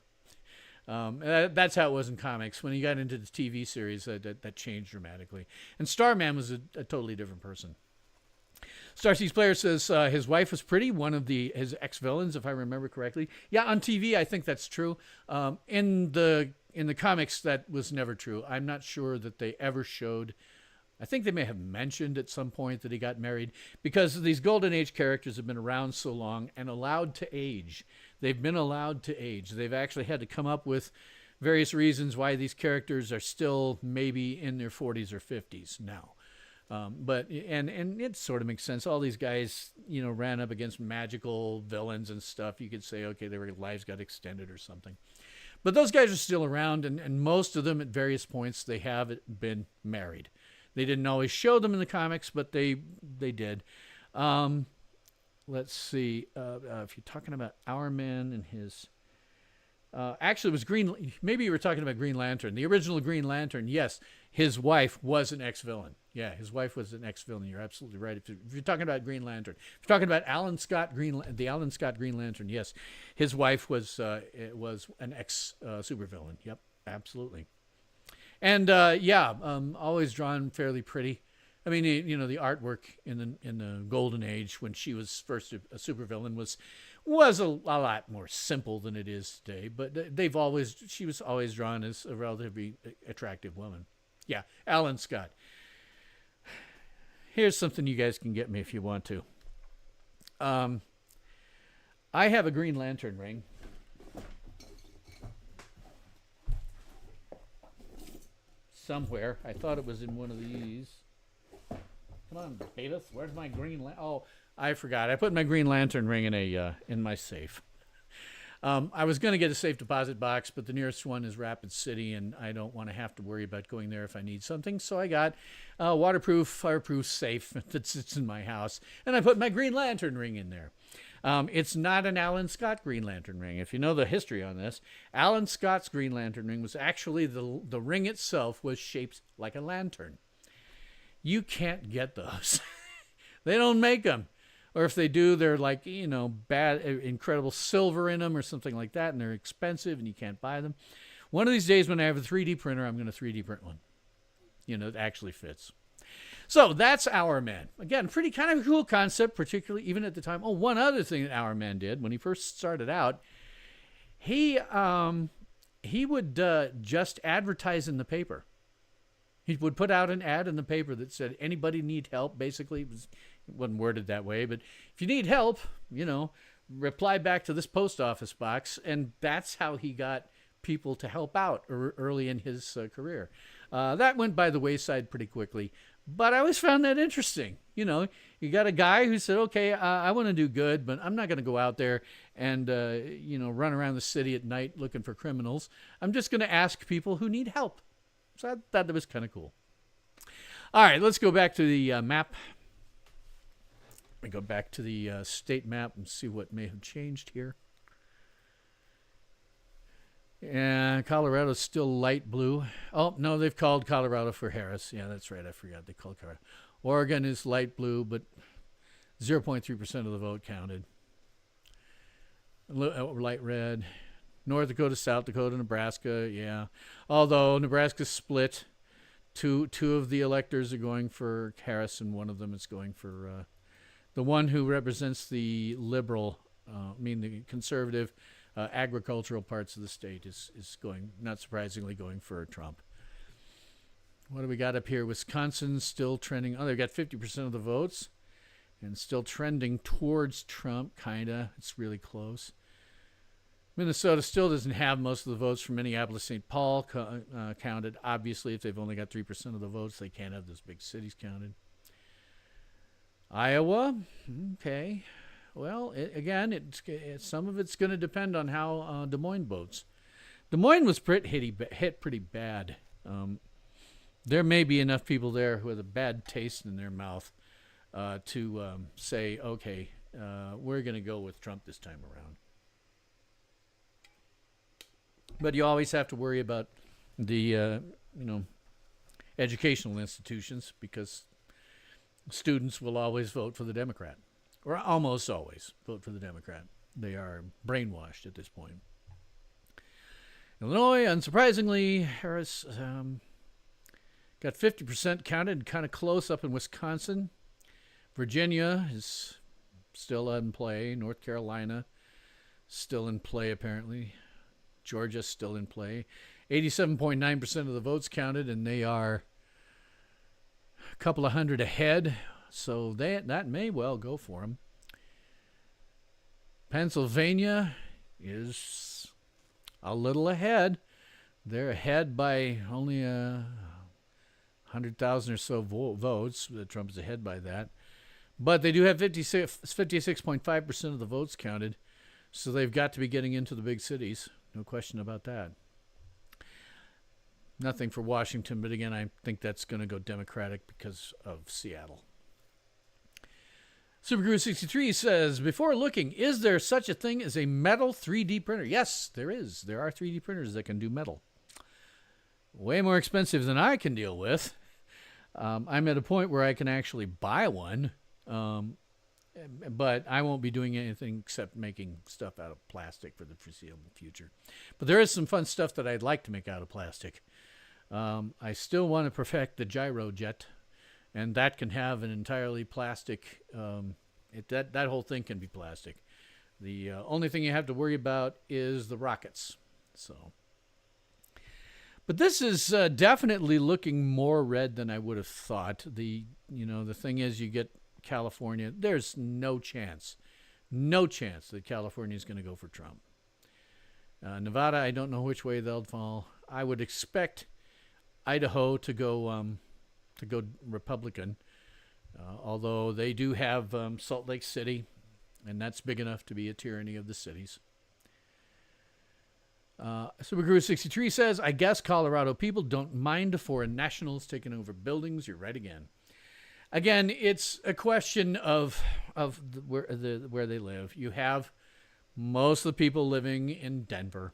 That's how it was in comics. When he got into the TV series, that changed dramatically. And Starman was a totally different person. Starseeds Player says his wife was pretty, one of his ex-villains, if I remember correctly. Yeah, on TV, I think that's true. In the comics, that was never true. I'm not sure that they ever showed. I think they may have mentioned at some point that he got married, because these Golden Age characters have been around so long and allowed to age. They've been allowed to age. They've actually had to come up with various reasons why these characters are still maybe in their 40s or 50s now. But it sort of makes sense. All these guys, ran up against magical villains and stuff. You could say, okay, their lives got extended or something. But those guys are still around, and most of them at various points, they have been married. They didn't always show them in the comics, but they did. Let's see. If you're talking about Our Man and his... actually, it was Green... Maybe you were talking about Green Lantern. The original Green Lantern, yes, his wife was an ex-villain. Yeah, his wife was an ex-villain. You're absolutely right. If you're talking about Green Lantern. If you're talking about the Alan Scott Green Lantern, yes, his wife was an ex-supervillain. Yep, absolutely. And always drawn fairly pretty. I mean, the artwork in the Golden Age when she was first a supervillain was a lot more simple than it is today. But she was always drawn as a relatively attractive woman. Yeah, Alan Scott. Here's something you guys can get me if you want to. I have a Green Lantern ring. Somewhere. I thought it was in one of these. Come on, Edith. Where's my green Oh, I forgot. I put my Green Lantern ring in my safe. I was going to get a safe deposit box, but the nearest one is Rapid City, and I don't want to have to worry about going there if I need something. So I got a waterproof, fireproof safe that sits in my house, and I put my Green Lantern ring in there. It's not an Alan Scott Green Lantern ring. If you know the history on this, Alan Scott's Green Lantern ring was actually the ring itself was shaped like a lantern. You can't get those. They don't make them. Or if they do, they're like, bad, incredible silver in them or something like that, and they're expensive and you can't buy them. One of these days when I have a 3D printer, I'm going to 3D print one. It actually fits. So that's Our Man. Again, pretty kind of a cool concept, particularly even at the time. Oh, one other thing that Our Man did when he first started out, he would just advertise in the paper. He would put out an ad in the paper that said, anybody need help? Basically, it wasn't worded that way, but if you need help, reply back to this post office box. And that's how he got people to help out early in his career. That went by the wayside pretty quickly, but I always found that interesting. You got a guy who said, okay, I want to do good, but I'm not going to go out there and, run around the city at night looking for criminals. I'm just going to ask people who need help. So I thought that was kind of cool. All right, let's go back to the map. We go back to the state map and see what may have changed here. And Colorado's still light blue. Oh, no, they've called Colorado for Harris. Yeah, that's right. I forgot they called Colorado. Oregon is light blue, but 0.3% of the vote counted. Light red. North Dakota, South Dakota, Nebraska, yeah. Although Nebraska's split. Two of the electors are going for Harris, and one of them is going for the one who represents the liberal, the conservative agricultural parts of the state is going, not surprisingly, going for Trump. What do we got up here? Wisconsin still trending. Oh, they've got 50% of the votes and still trending towards Trump, kind of. It's really close. Minnesota still doesn't have most of the votes from Minneapolis, St. Paul counted. Obviously, if they've only got 3% of the votes, they can't have those big cities counted. Iowa, okay. Well, some of it's going to depend on how Des Moines votes. Des Moines was hit pretty bad. There may be enough people there who have a bad taste in their mouth to say, okay, we're going to go with Trump this time around. But you always have to worry about the, educational institutions, because students will always vote for the Democrat, or almost always vote for the Democrat. They are brainwashed at this point. Illinois, unsurprisingly, Harris got 50% counted, kind of close up in Wisconsin. Virginia is still in play. North Carolina, still in play, apparently. Georgia still in play. 87.9% of the votes counted, and they are a couple of hundred ahead, so that may well go for them. Pennsylvania is a little ahead. They're ahead by only 100,000 or so votes. Trump is ahead by that. But they do have 56.5% of the votes counted, so they've got to be getting into the big cities. No question about that. Nothing for Washington, but again, I think that's going to go Democratic because of Seattle. Superguru 63 says, before looking, is there such a thing as a metal 3D printer? Yes, there is. There are 3D printers that can do metal. Way more expensive than I can deal with. I'm at a point where I can actually buy one. But I won't be doing anything except making stuff out of plastic for the foreseeable future. But there is some fun stuff that I'd like to make out of plastic. I still want to perfect the gyro jet, and that can have an entirely plastic. That whole thing can be plastic. The only thing you have to worry about is the rockets. But this is definitely looking more red than I would have thought. The thing is, you get California, there's no chance that California is going to go for Trump. Nevada, I don't know which way they'll fall. I would expect Idaho to go Republican. although they do have Salt Lake City, and that's big enough to be a tyranny of the cities. Superguru63 says, I guess Colorado people don't mind foreign nationals taking over buildings. You're right again. Again, it's a question of where they live. You have most of the people living in Denver,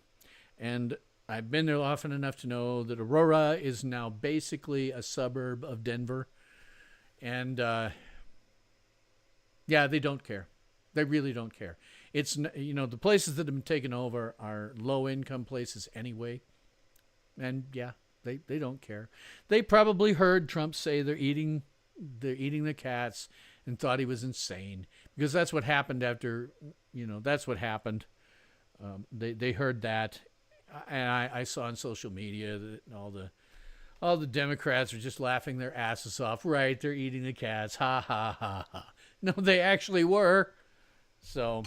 and I've been there often enough to know that Aurora is now basically a suburb of Denver, and yeah, they don't care. They really don't care. It's, the places that have been taken over are low-income places anyway. And, yeah, they don't care. They probably heard Trump say they're eating the cats and thought he was insane. Because that's what happened after, that's what happened. They heard that. And I saw on social media that all the Democrats are just laughing their asses off. Right, they're eating the cats. Ha, ha, ha, ha. No, they actually were. So...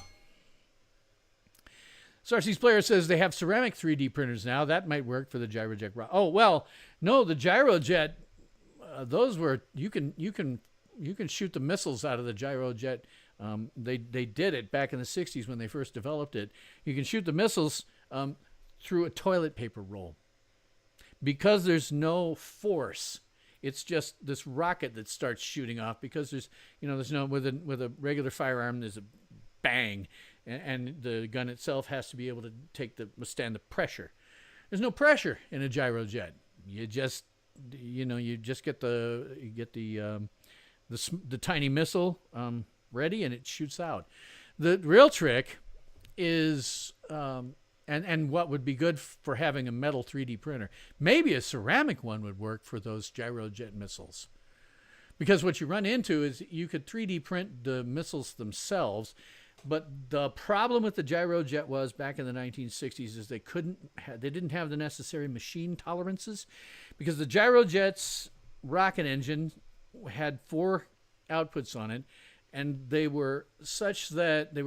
Sarcy's Player says they have ceramic 3D printers now. That might work for the gyrojet. Oh, well, no, the gyrojet, those were, you can shoot the missiles out of the gyrojet. They did it back in the 60s when they first developed it. You can shoot the missiles through a toilet paper roll. Because there's no force, it's just this rocket that starts shooting off because there's no, with a regular firearm, there's a bang. And the gun itself has to be able to withstand the pressure. There's no pressure in a gyrojet. You just get the tiny missile ready and it shoots out. The real trick is and what would be good for having a metal 3D printer. Maybe a ceramic one would work for those gyrojet missiles. Because what you run into is you could 3D print the missiles themselves. But the problem with the gyrojet was back in the 1960s is they didn't have the necessary machine tolerances because the gyrojet's rocket engine had 4 outputs on it, and they were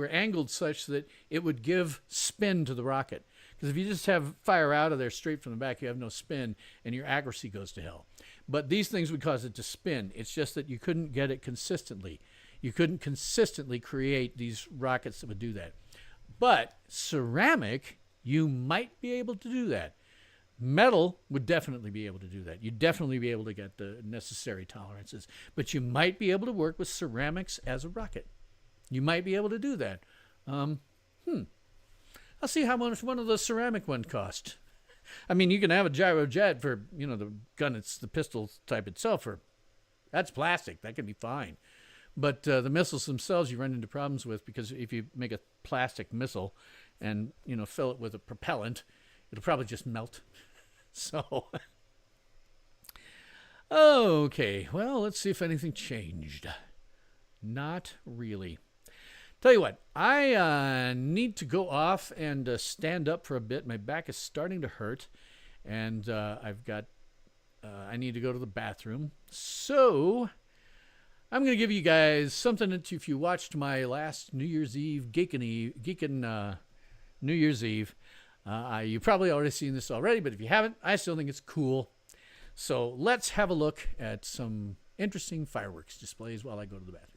angled such that it would give spin to the rocket. Because if you just have fire out of there straight from the back, you have no spin, and your accuracy goes to hell. But these things would cause it to spin. It's just that you couldn't get it consistently. You couldn't consistently create these rockets that would do that. But ceramic, you might be able to do that. Metal would definitely be able to do that. You'd definitely be able to get the necessary tolerances. But you might be able to work with ceramics as a rocket. You might be able to do that. I'll see how much one of those ceramic ones cost. I mean, you can have a gyrojet for, the gun, it's the pistol type itself. That's plastic. That can be fine. But the missiles themselves you run into problems with because if you make a plastic missile and, fill it with a propellant, it'll probably just melt. So, okay, well, let's see if anything changed. Not really. Tell you what, I need to go off and stand up for a bit. My back is starting to hurt, and I need to go to the bathroom. So... I'm going to give you guys something that if you watched my last New Year's Eve, Geekin' New Year's Eve, you've probably already seen this already, but if you haven't, I still think it's cool. So let's have a look at some interesting fireworks displays while I go to the bathroom.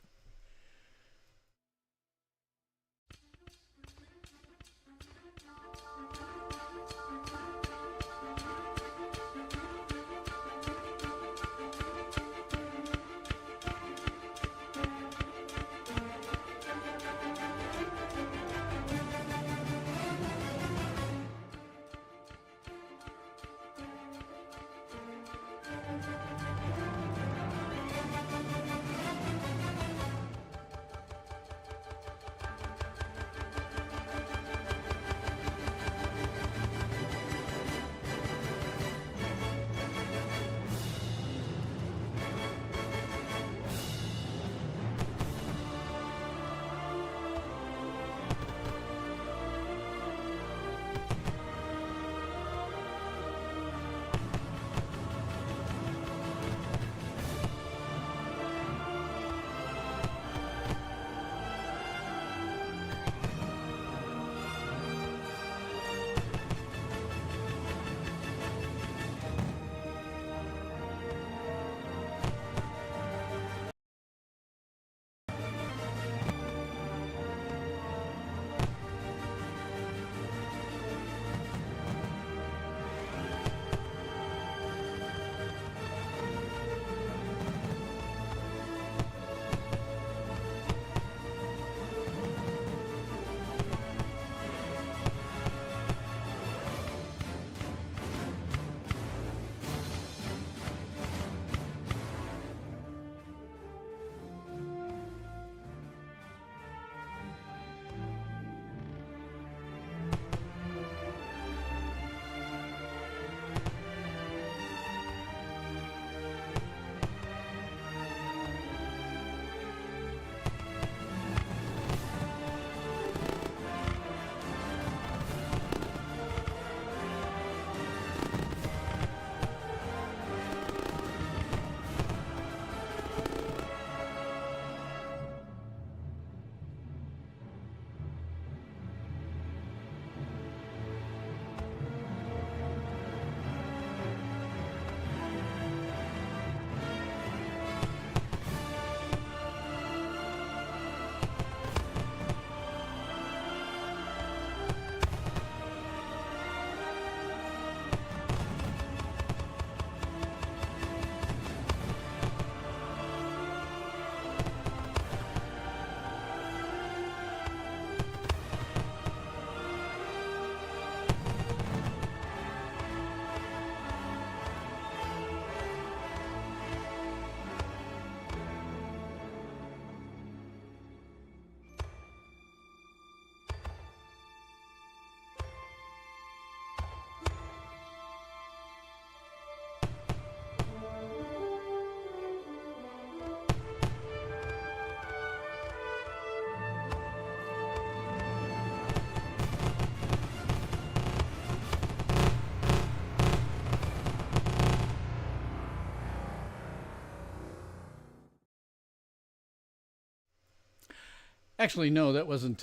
Actually, no, that wasn't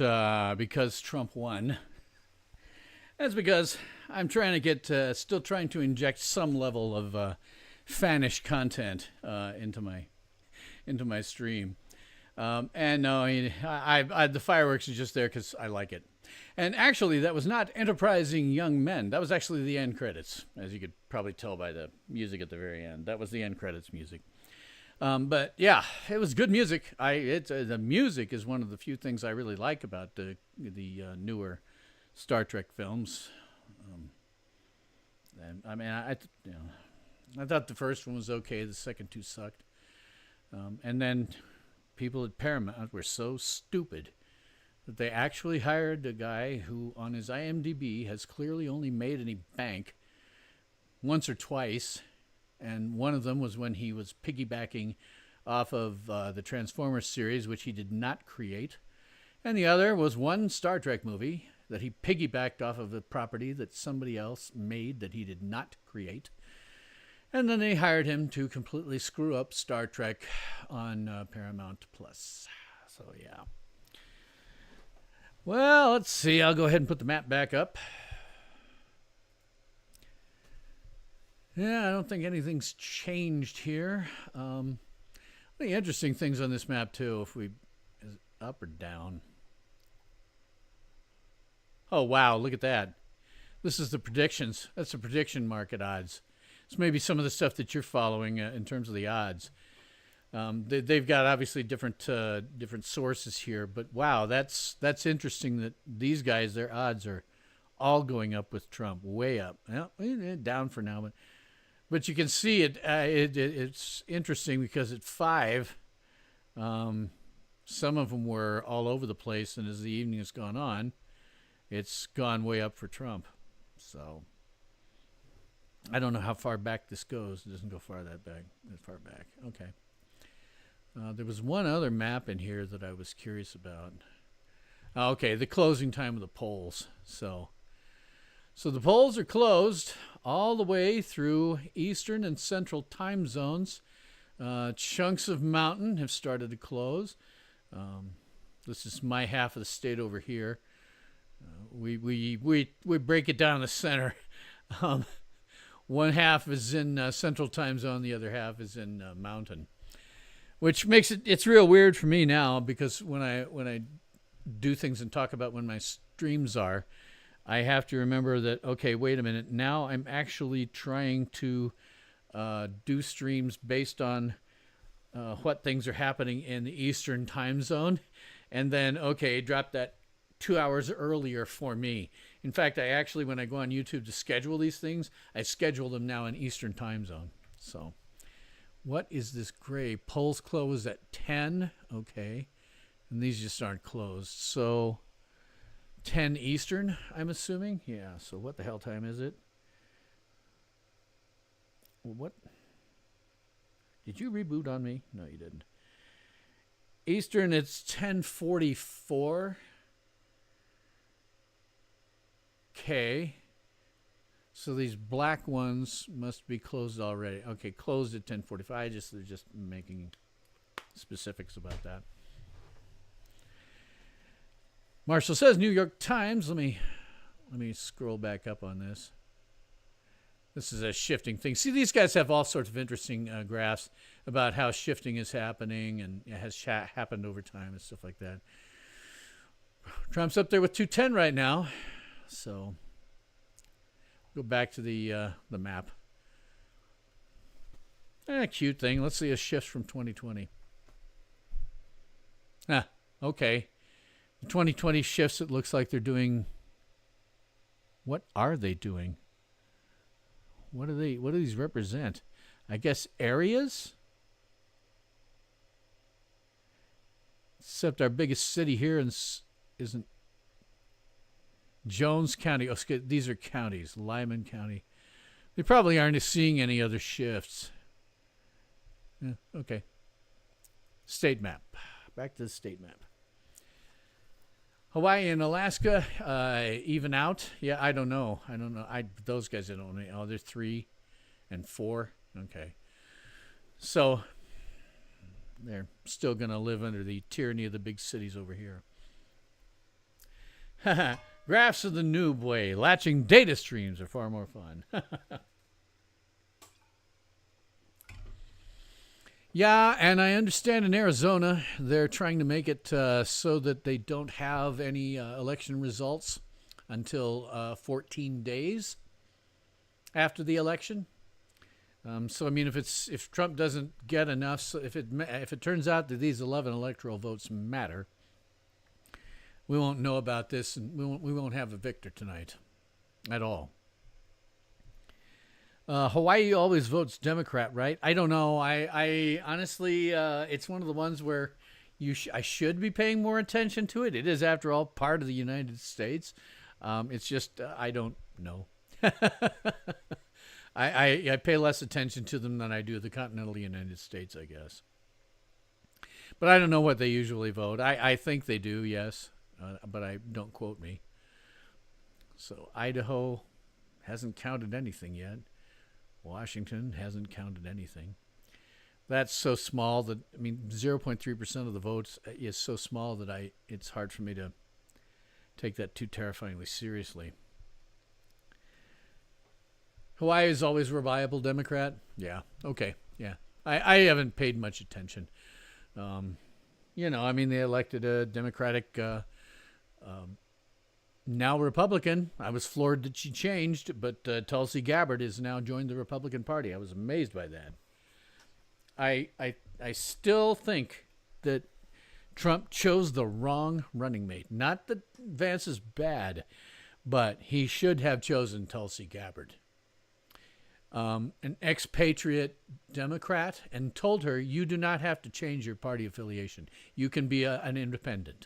because Trump won. That's because I'm trying to get, still trying to inject some level of fanish content into my stream. And no, the fireworks are just there because I like it. And actually, that was not enterprising young men. That was actually the end credits, as you could probably tell by the music at the very end. That was the end credits music. But yeah, it was good music. The music is one of the few things I really like about the newer Star Trek films. And I mean, I thought the first one was okay. The second two sucked. And then people at Paramount were so stupid that they actually hired a guy who, on his IMDb, has clearly only made any bank once or twice. And one of them was when he was piggybacking off of the Transformers series, which he did not create. And the other was one Star Trek movie that he piggybacked off of a property that somebody else made that he did not create. And then they hired him to completely screw up Star Trek on Paramount Plus. So, yeah. Well, let's see. I'll go ahead and put the map back up. Yeah, I don't think anything's changed here. The interesting things on this map, too, if we... Is it up or down? Oh, wow, look at that. This is the predictions. That's the prediction market odds. It's maybe some of the stuff that you're following in terms of the odds. They've got obviously different sources here, but wow, that's interesting that these guys, their odds are all going up with Trump, way up. Well, down for now, but you can see it. It's interesting because at 5, some of them were all over the place, and as the evening has gone on, it's gone way up for Trump. So I don't know how far back this goes. It doesn't go far back. Okay. There was one other map in here that I was curious about. Okay, the closing time of the polls. So the polls are closed all the way through Eastern and Central time zones. Chunks of mountain have started to close. This is my half of the state over here. We break it down the center. One half is in Central time zone, the other half is in Mountain, which makes it's real weird for me now because when I do things and talk about when my streams are, I have to remember that, okay, wait a minute, now I'm actually trying to do streams based on what things are happening in the Eastern time zone, and then, okay, drop that 2 hours earlier for me. In fact, I actually, when I go on YouTube to schedule these things, I schedule them now in Eastern time zone. So what is this gray? Polls closed at 10. Okay. And these just aren't closed. So 10 Eastern, I'm assuming. Yeah. So what the hell time is it? What? Did you reboot on me? No, you didn't. Eastern, it's 10:44. Okay, so these black ones must be closed already. Okay, closed at 10:45. They're just making specifics about that. Marshall says New York Times. Let me scroll back up on this. This is a shifting thing. See, these guys have all sorts of interesting graphs about how shifting is happening and it has happened over time and stuff like that. Trump's up there with 210 right now. So go back to the map. Cute thing. Let's see a shift from 2020. Okay. The 2020 shifts, it looks like they're doing. What are they doing? What do these represent? I guess areas? Except our biggest city here isn't Jones County. Oh, these are counties. Lyman County. They probably aren't seeing any other shifts. Yeah, okay. State map. Back to the state map. Hawaii and Alaska even out. Yeah, I don't know. Those guys I don't know. Oh, they're 3 and 4. Okay. So They're still going to live under the tyranny of the big cities over here. Graphs of the noob way. Latching data streams are far more fun. Yeah, and I understand in Arizona they're trying to make it so that they don't have any election results until 14 days after the election. So I mean, if Trump doesn't get enough, so if it turns out that these 11 electoral votes matter, we won't know about this, and we won't have a victor tonight, at all. Hawaii always votes Democrat, right? I don't know. I honestly, it's one of the ones where I should be paying more attention to it. It is, after all, part of the United States. It's just I don't know. I pay less attention to them than I do the continental United States, I guess. But I don't know what they usually vote. I think they do, yes, but I don't quote me. So Idaho hasn't counted anything yet. Washington hasn't counted anything. That's so small that, I mean, 0.3% of the votes is so small that it's hard for me to take that too terrifyingly seriously. Hawaii is always a reliable Democrat? Yeah, okay, yeah. I haven't paid much attention. You know, I mean, they elected a Democratic, now Republican. I was floored that she changed, but Tulsi Gabbard has now joined the Republican Party. I was amazed by that. I still think that Trump chose the wrong running mate. Not that Vance is bad, but he should have chosen Tulsi Gabbard, an expatriate Democrat, and told her, you do not have to change your party affiliation. You can be an independent.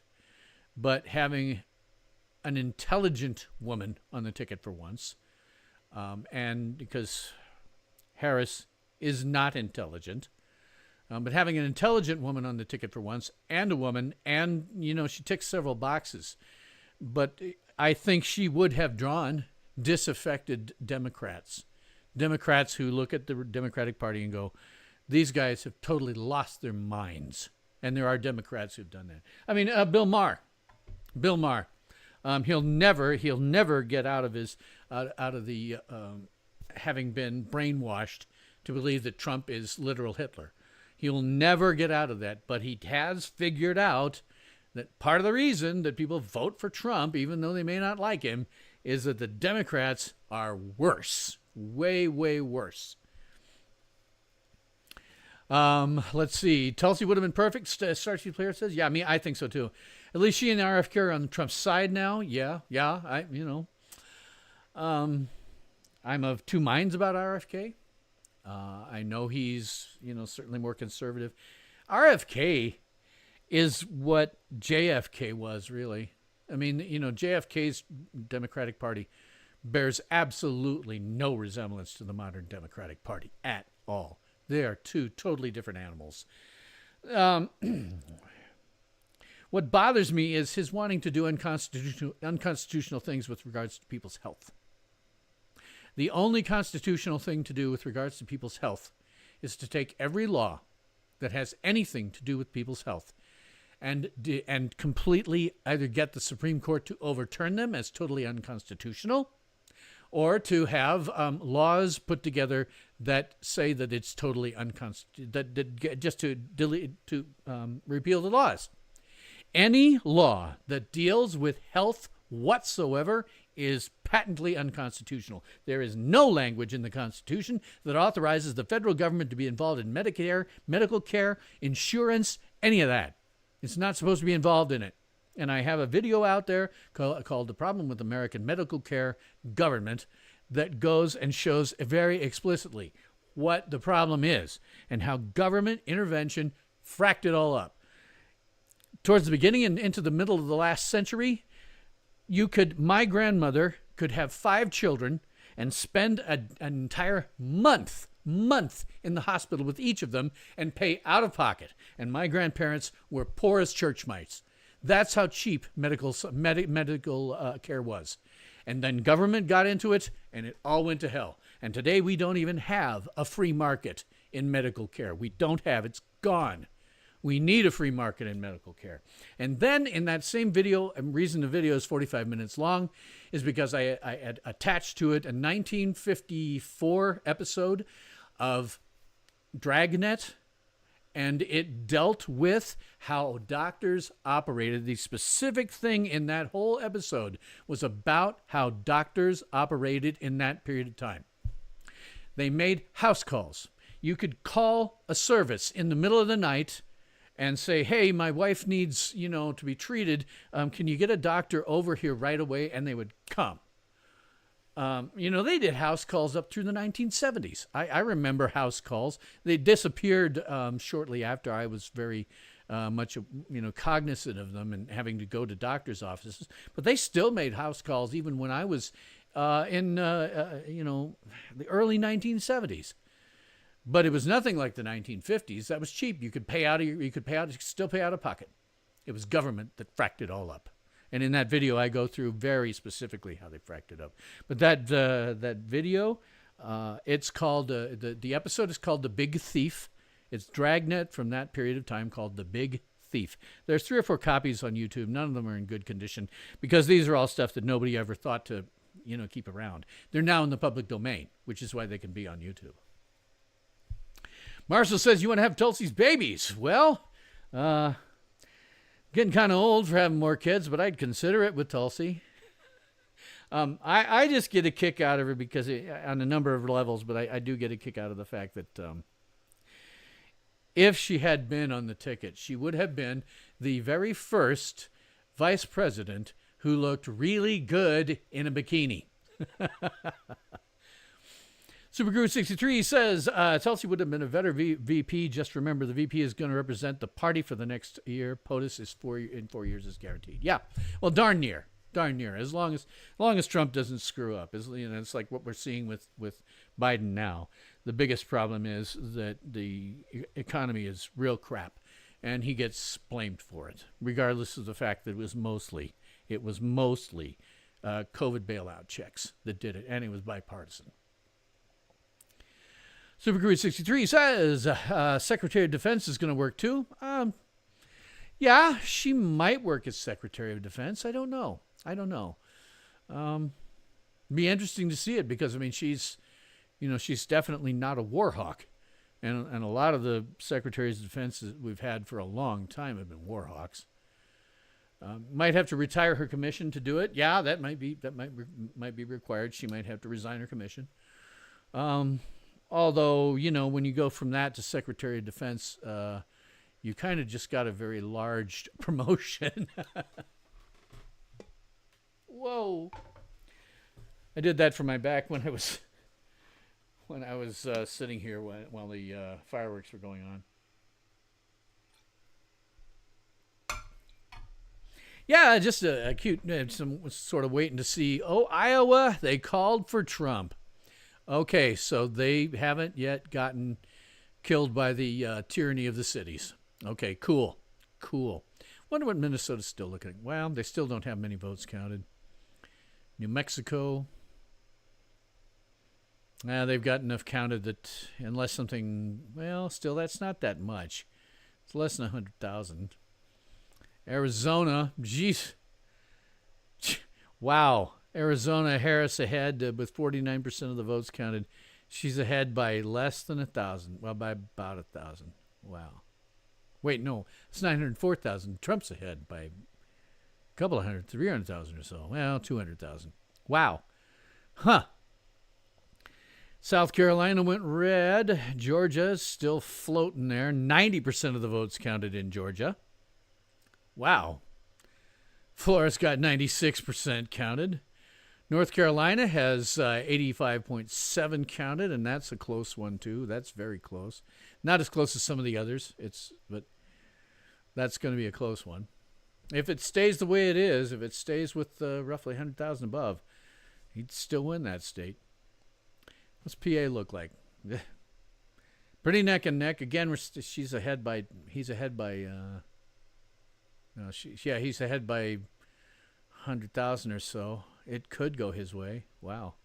But having an intelligent woman on the ticket for once, and because Harris is not intelligent, but having an intelligent woman on the ticket for once, and a woman, and, you know, she ticks several boxes. But I think she would have drawn disaffected Democrats who look at the Democratic Party and go, these guys have totally lost their minds. And there are Democrats who've done that. I mean, Bill Maher. He'll never get out of the having been brainwashed to believe that Trump is literal Hitler. He'll never get out of that, but he has figured out that part of the reason that people vote for Trump, even though they may not like him, is that the Democrats are worse, way, way worse. Let's see. Tulsi would have been perfect. Starship Player says, yeah, I think so too. At least she and RFK are on Trump's side now. Yeah. I'm of two minds about RFK. I know he's, certainly more conservative. RFK is what JFK was, really. I mean, JFK's Democratic Party bears absolutely no resemblance to the modern Democratic Party at all. They are two totally different animals. What bothers me is his wanting to do unconstitutional things with regards to people's health. The only constitutional thing to do with regards to people's health is to take every law that has anything to do with people's health and completely either get the Supreme Court to overturn them as totally unconstitutional, or to have laws put together that say that it's totally unconstitutional, just to repeal the laws. Any law that deals with health whatsoever is patently unconstitutional. There is no language in the Constitution that authorizes the federal government to be involved in Medicare, medical care, insurance, any of that. It's not supposed to be involved in it. And I have a video out there called The Problem with American Medical Care Government that goes and shows very explicitly what the problem is and how government intervention fracked it all up. Towards the beginning and into the middle of the last century, my grandmother could have 5 children and spend an entire month in the hospital with each of them and pay out of pocket. And my grandparents were poor as church mice. That's how cheap medical care was. And then government got into it, and it all went to hell. And today we don't even have a free market in medical care. We don't have. It's gone. We need a free market in medical care. And then in that same video, and reason the video is 45 minutes long is because I had attached to it a 1954 episode of Dragnet, and it dealt with how doctors operated. The specific thing in that whole episode was about how doctors operated in that period of time. They made house calls. You could call a service in the middle of the night and say, hey, my wife needs, to be treated. Can you get a doctor over here right away? And they would come. They did house calls up through the 1970s. I remember house calls. They disappeared shortly after I was very much, cognizant of them and having to go to doctor's offices. But they still made house calls even when I was in the early 1970s. But it was nothing like the 1950s. That was cheap. You could still pay out of pocket. It was government that fracked it all up. And in that video, I go through very specifically how they fracked it up. But that video, it's called, the episode is called The Big Thief. It's Dragnet from that period of time called The Big Thief. There's 3 or 4 copies on YouTube. None of them are in good condition because these are all stuff that nobody ever thought to, keep around. They're now in the public domain, which is why they can be on YouTube. Marshall says, you want to have Tulsi's babies? Well, getting kind of old for having more kids, but I'd consider it with Tulsi. I just get a kick out of her because on a number of levels, but I do get a kick out of the fact that if she had been on the ticket, she would have been the very first vice president who looked really good in a bikini. Superguru63 says, Tulsi would have been a better VP. Just remember, the VP is going to represent the party for the next year. POTUS is in 4 years is guaranteed. Yeah, well, darn near. As long as Trump doesn't screw up, it's like what we're seeing with Biden now. The biggest problem is that the economy is real crap, and he gets blamed for it, regardless of the fact that it was mostly COVID bailout checks that did it, and it was bipartisan. Superguru63 says, Secretary of Defense is going to work too. Yeah, she might work as Secretary of Defense. I don't know. Be interesting to see it because, she's definitely not a war hawk. And a lot of the Secretaries of Defense that we've had for a long time have been war hawks. Might have to retire her commission to do it. Yeah, that might be required. She might have to resign her commission. Although, when you go from that to Secretary of Defense, you kind of just got a very large promotion. Whoa. I did that for my back when I was sitting here while the fireworks were going on. Yeah, just a cute, some sort of waiting to see. Oh, Iowa, they called for Trump. Okay, so they haven't yet gotten killed by the tyranny of the cities. Okay, cool. Wonder what Minnesota's still looking at. Well, they still don't have many votes counted. New Mexico. They've got enough counted that unless something, well, still that's not that much. It's less than 100,000. Arizona, geez. Wow. Arizona, Harris ahead with 49% of the votes counted. She's ahead by less than 1,000. Well, by about 1,000. Wow. Wait, no, it's 904,000. Trump's ahead by a couple of 300,000 or so. Well, 200,000. Wow. Huh. South Carolina went red. Georgia's still floating there. 90% of the votes counted in Georgia. Wow. Florida's got 96% counted. North Carolina has 85.7 counted, and that's a close one, too. That's very close. Not as close as some of the others, but that's going to be a close one. If it stays the way it is, if it stays with roughly 100,000 above, he'd still win that state. What's PA look like? Pretty neck and neck. Again, he's ahead by 100,000 or so. It could go his way. Wow.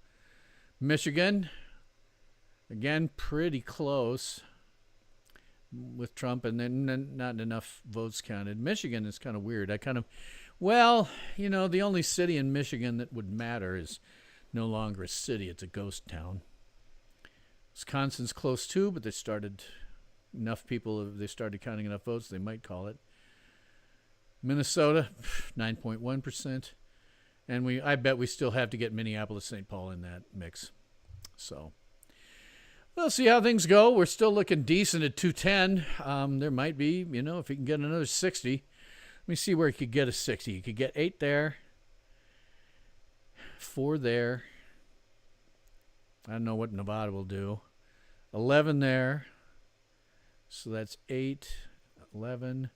Michigan, again, pretty close. with Trump, and then not enough votes counted. Michigan is kind of weird. Well, the only city in Michigan that would matter is no longer a city. It's a ghost town. Wisconsin's close too, but they started counting enough votes, they might call it. Minnesota, 9.1%. And I bet we still have to get Minneapolis, St. Paul in that mix. So we'll see how things go. We're still looking decent at 210. There might be, if he can get another 60. Let me see where he could get a 60. He could get 8 there, 4 there. I don't know what Nevada will do. 11 there. So that's 8, 11,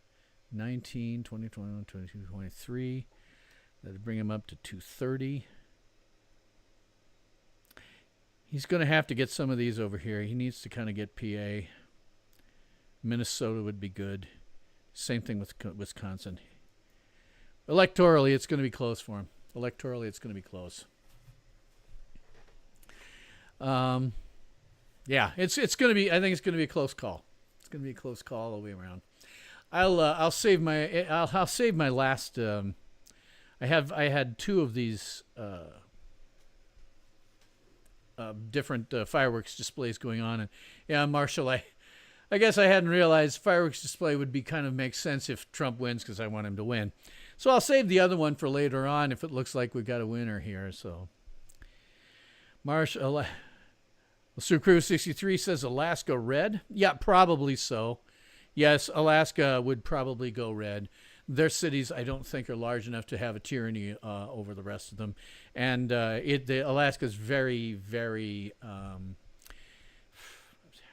19, 20, 21, 22, 23. That'd bring him up to 230. He's going to have to get some of these over here. He needs to kind of get PA. Minnesota would be good. Same thing with Wisconsin. Electorally, it's going to be close for him. Electorally, it's going to be close. Yeah, it's going to be. I think it's going to be a close call. It's going to be a close call all the way around. I'll save my last. I had 2 of these different fireworks displays going on, and yeah, Marshall, I guess I hadn't realized fireworks display would be kind of make sense if Trump wins, because I want him to win. So I'll save the other one for later on if it looks like we got a winner here. So Marshall, Sue Crew 63 says Alaska red. Yeah, probably so. Yes, Alaska would probably go red. Their cities, I don't think, are large enough to have a tyranny over the rest of them. And Alaska's very, very, I'm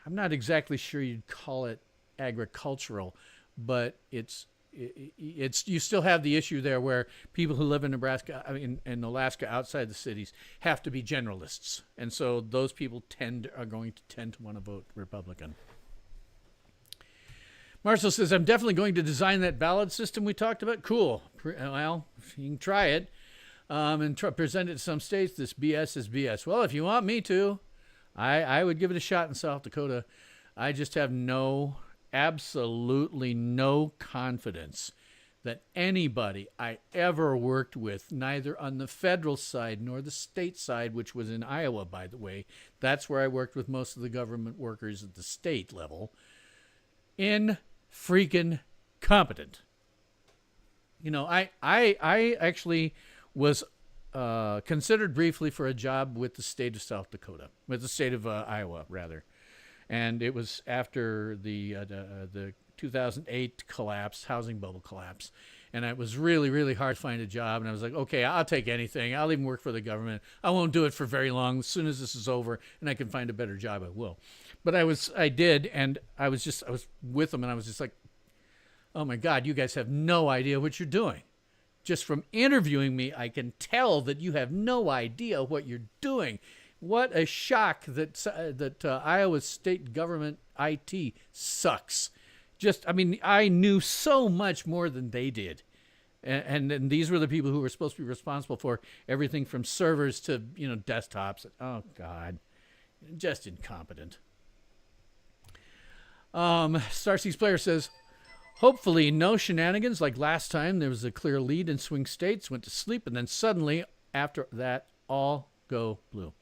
not exactly sure you'd call it agricultural, but it's you still have the issue there where people who live in Nebraska, in Alaska outside the cities, have to be generalists. And so those people are going to tend to want to vote Republican. Marcel says, I'm definitely going to design that ballot system we talked about. Cool. Well, you can try it and present it to some states. This BS is BS. Well, if you want me to, I would give it a shot in South Dakota. I just have absolutely no confidence that anybody I ever worked with, neither on the federal side nor the state side, which was in Iowa, by the way. That's where I worked with most of the government workers at the state level. Freaking competent. I actually was considered briefly for a job with the state of South Dakota, with the state of Iowa, rather. And it was after the 2008 collapse, housing bubble collapse. And it was really, really hard to find a job. And I was like, okay, I'll take anything. I'll even work for the government. I won't do it for very long. As soon as this is over and I can find a better job, I will. But I did, and I was with them, and I was just like, oh my God, you guys have no idea what you're doing. Just from interviewing me, I can tell that you have no idea what you're doing. What a shock that Iowa state government IT sucks. I knew so much more than they did. And these were the people who were supposed to be responsible for everything from servers to, desktops. Oh, God. Just incompetent. Starseeds Player says, hopefully no shenanigans like last time. There was a clear lead in swing states, went to sleep, and then suddenly, after that, all go blue.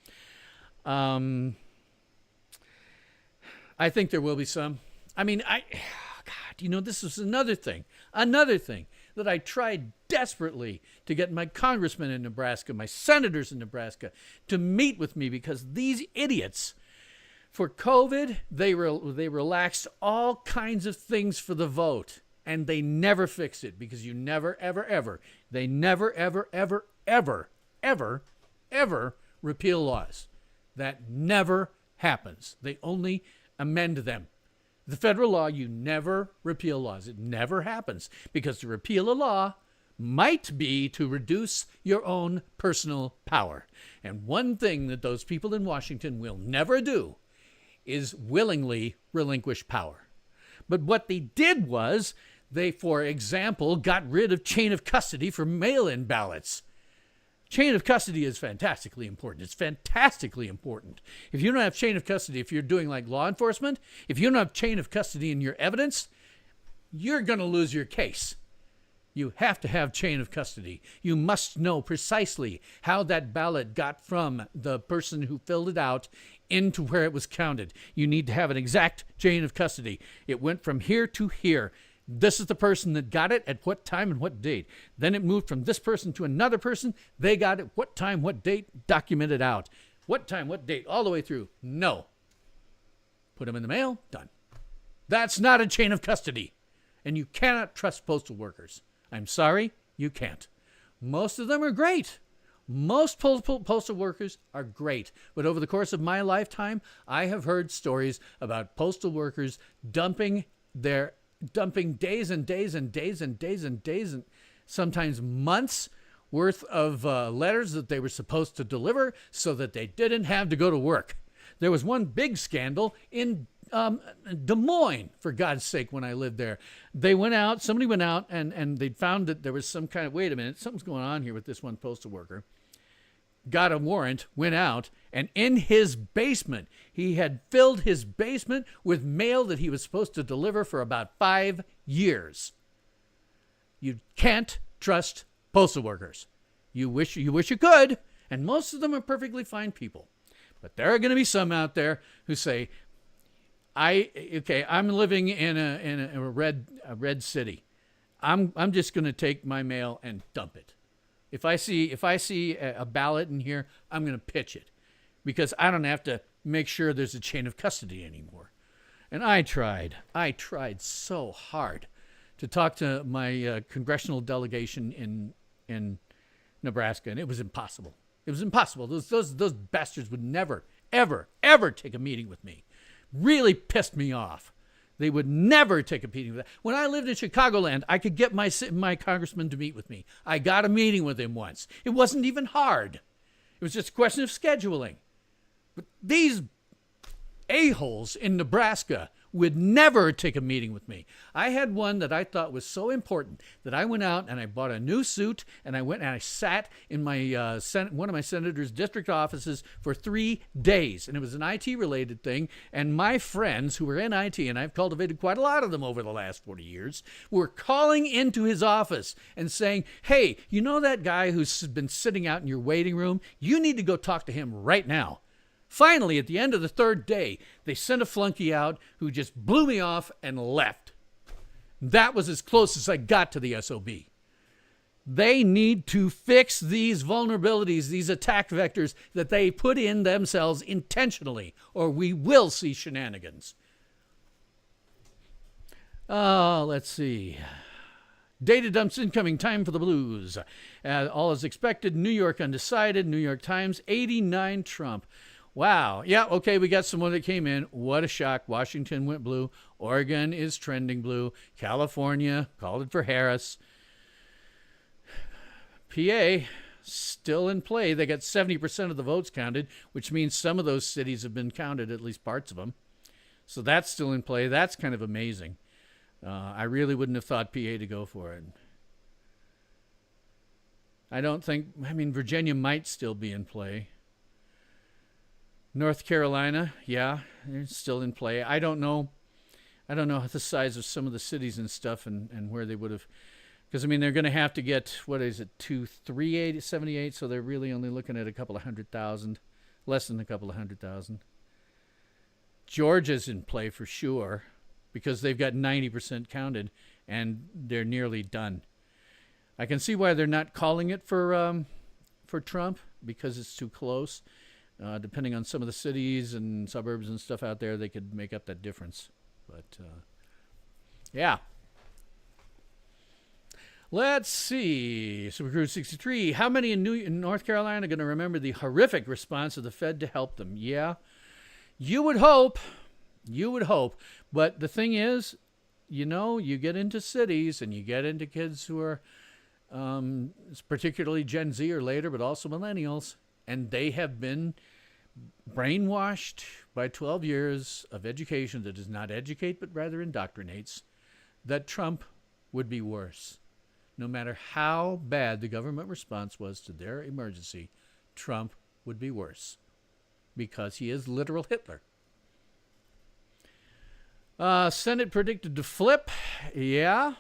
I think there will be some. This is another thing that I tried desperately to get my congressmen in Nebraska, my senators in Nebraska, to meet with me, because these idiots, for COVID, they relaxed all kinds of things for the vote, and they never fixed it, because you never, ever, ever, they never, ever, ever, ever, ever, ever repeal laws. That never happens. They only amend them. The federal law, you never repeal laws. It never happens, because to repeal a law might be to reduce your own personal power. And one thing that those people in Washington will never do is willingly relinquish power. But what they did was they, for example, got rid of chain of custody for mail-in ballots. Chain of custody is fantastically important. It's fantastically important. If you don't have chain of custody, if you're doing like law enforcement, if you don't have chain of custody in your evidence, you're going to lose your case. You have to have chain of custody. You must know precisely how that ballot got from the person who filled it out into where it was counted. You need to have an exact chain of custody. It went from here to here. This is the person that got it at what time and what date. Then it moved from this person to another person. They got it what time, what date, documented out. What time, what date, all the way through. No. Put them in the mail, done. That's not a chain of custody. And you cannot trust postal workers. I'm sorry, you can't. Most of them are great. Most postal workers are great. But over the course of my lifetime, I have heard stories about postal workers dumping days and days and days and days and days and sometimes months worth of letters that they were supposed to deliver so that they didn't have to go to work. There was one big scandal in Des Moines, for God's sake, when I lived there. Somebody went out and they found that there was some kind of, wait a minute, something's going on here with this one postal worker. Got a warrant, went out, and in his basement, he had filled his basement with mail that he was supposed to deliver for about 5 years. You can't trust postal workers. You wish you could, and most of them are perfectly fine people. But there are going to be some out there who say, I'm living in a red city. I'm just going to take my mail and dump it. If I see a ballot in here, I'm going to pitch it because I don't have to make sure there's a chain of custody anymore. And I tried so hard to talk to my congressional delegation in Nebraska, and it was impossible. It was impossible. Those bastards would never, ever, ever take a meeting with me. Really pissed me off. They would never take a meeting with that. When I lived in Chicagoland, I could get my congressman to meet with me. I got a meeting with him once. It wasn't even hard. It was just a question of scheduling. But these a-holes in Nebraska would never take a meeting with me. I had one that I thought was so important that I went out and I bought a new suit and I went and I sat in my one of my senator's district offices for 3 days. And it was an IT-related thing. And my friends who were in IT, and I've cultivated quite a lot of them over the last 40 years, were calling into his office and saying, hey, you know that guy who's been sitting out in your waiting room? You need to go talk to him right now. Finally, at the end of the 3rd day, they sent a flunky out who just blew me off and left. That was as close as I got to the SOB. They need to fix these vulnerabilities, these attack vectors that they put in themselves intentionally, or we will see shenanigans. Let's see. Data dumps incoming, time for the blues. All is expected. New York undecided. New York Times, 89 Trump. Wow. Yeah, okay, we got someone that came in. What a shock. Washington went blue. Oregon is trending blue. California called it for Harris. PA still in play. They got 70% of the votes counted, which means some of those cities have been counted, at least parts of them. So that's still in play. That's kind of amazing. I really wouldn't have thought PA to go for it. Virginia might still be in play. North Carolina, yeah, they're still in play. I don't know the size of some of the cities and stuff and where they would have, because they're going to have to get, 78, so they're really only looking at a couple of 100,000, less than a couple of 100,000. Georgia's in play for sure because they've got 90% counted and they're nearly done. I can see why they're not calling it for Trump because it's too close. Depending on some of the cities and suburbs and stuff out there, they could make up that difference. But, yeah. Let's see. Supercruise 63. How many in North Carolina are going to remember the horrific response of the Fed to help them? Yeah. You would hope. But the thing is, you get into cities and you get into kids who are particularly Gen Z or later, but also millennials, and they have been brainwashed by 12 years of education that does not educate but rather indoctrinates, that Trump would be worse. no matter how bad the government response was to their emergency, Trump would be worse because he is literal Hitler. Senate predicted to flip. Yeah.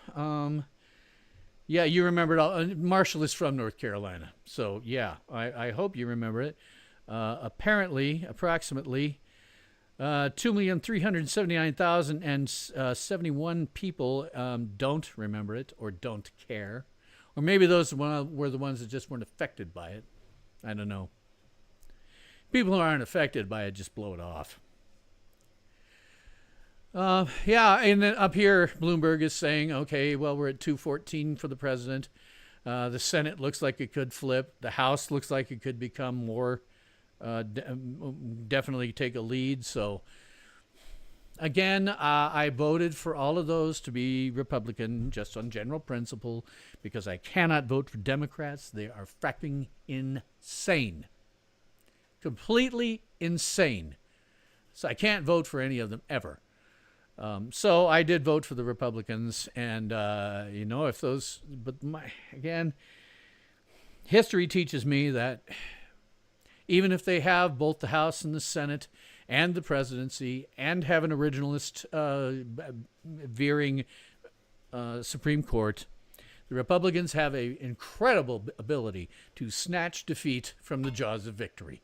Yeah, you remember it all. Marshall is from North Carolina. So, yeah, I hope you remember it. Approximately 2,379,071 people don't remember it or don't care. Or maybe those were the ones that just weren't affected by it. I don't know. People who aren't affected by it just blow it off. Yeah, and then up here, Bloomberg is saying, okay, well, we're at 214 for the president. The Senate looks like it could flip. The House looks like it could become more, definitely take a lead. So, again, I voted for all of those to be Republican just on general principle because I cannot vote for Democrats. They are fracking insane. Completely insane. So I can't vote for any of them ever. So I did vote for the Republicans, and if those, but again, history teaches me that even if they have both the House and the Senate and the presidency and have an originalist veering Supreme Court, the Republicans have an incredible ability to snatch defeat from the jaws of victory.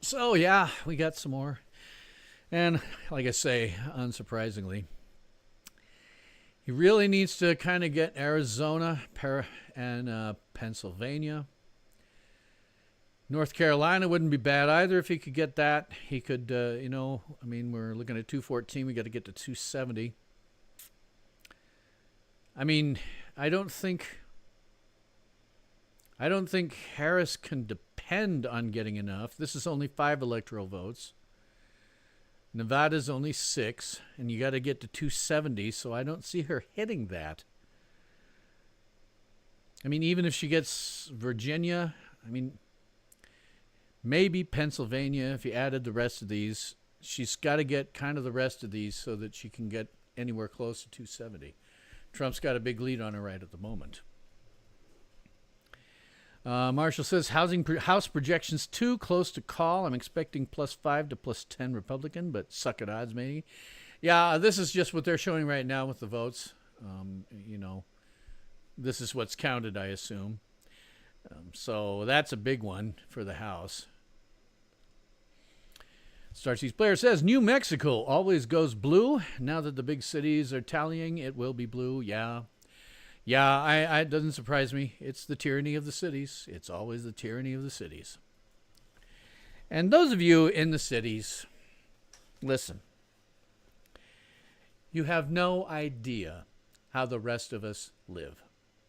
So, yeah, we got some more. And like I say, unsurprisingly, he really needs to kind of get Arizona and Pennsylvania. North Carolina wouldn't be bad either if he could get that. He could, we're looking at 214. We got to get to 270. I mean, I don't think Harris can depend on getting enough. This is only 5 electoral votes. Nevada's only 6, and you got to get to 270, so I don't see her hitting that. I mean, even if she gets Virginia, maybe Pennsylvania, if you added the rest of these, she's got to get kind of the rest of these so that she can get anywhere close to 270. Trump's got a big lead on her right at the moment. Marshall says, House projections too close to call. I'm expecting +5 to +10 Republican, but suck at odds maybe. Yeah, this is just what they're showing right now with the votes. This is what's counted, I assume. So that's a big one for the House. Starseeds Player says, New Mexico always goes blue. Now that the big cities are tallying, it will be blue. Yeah. Yeah, it doesn't surprise me. It's the tyranny of the cities. It's always the tyranny of the cities. And those of you in the cities, listen. You have no idea how the rest of us live.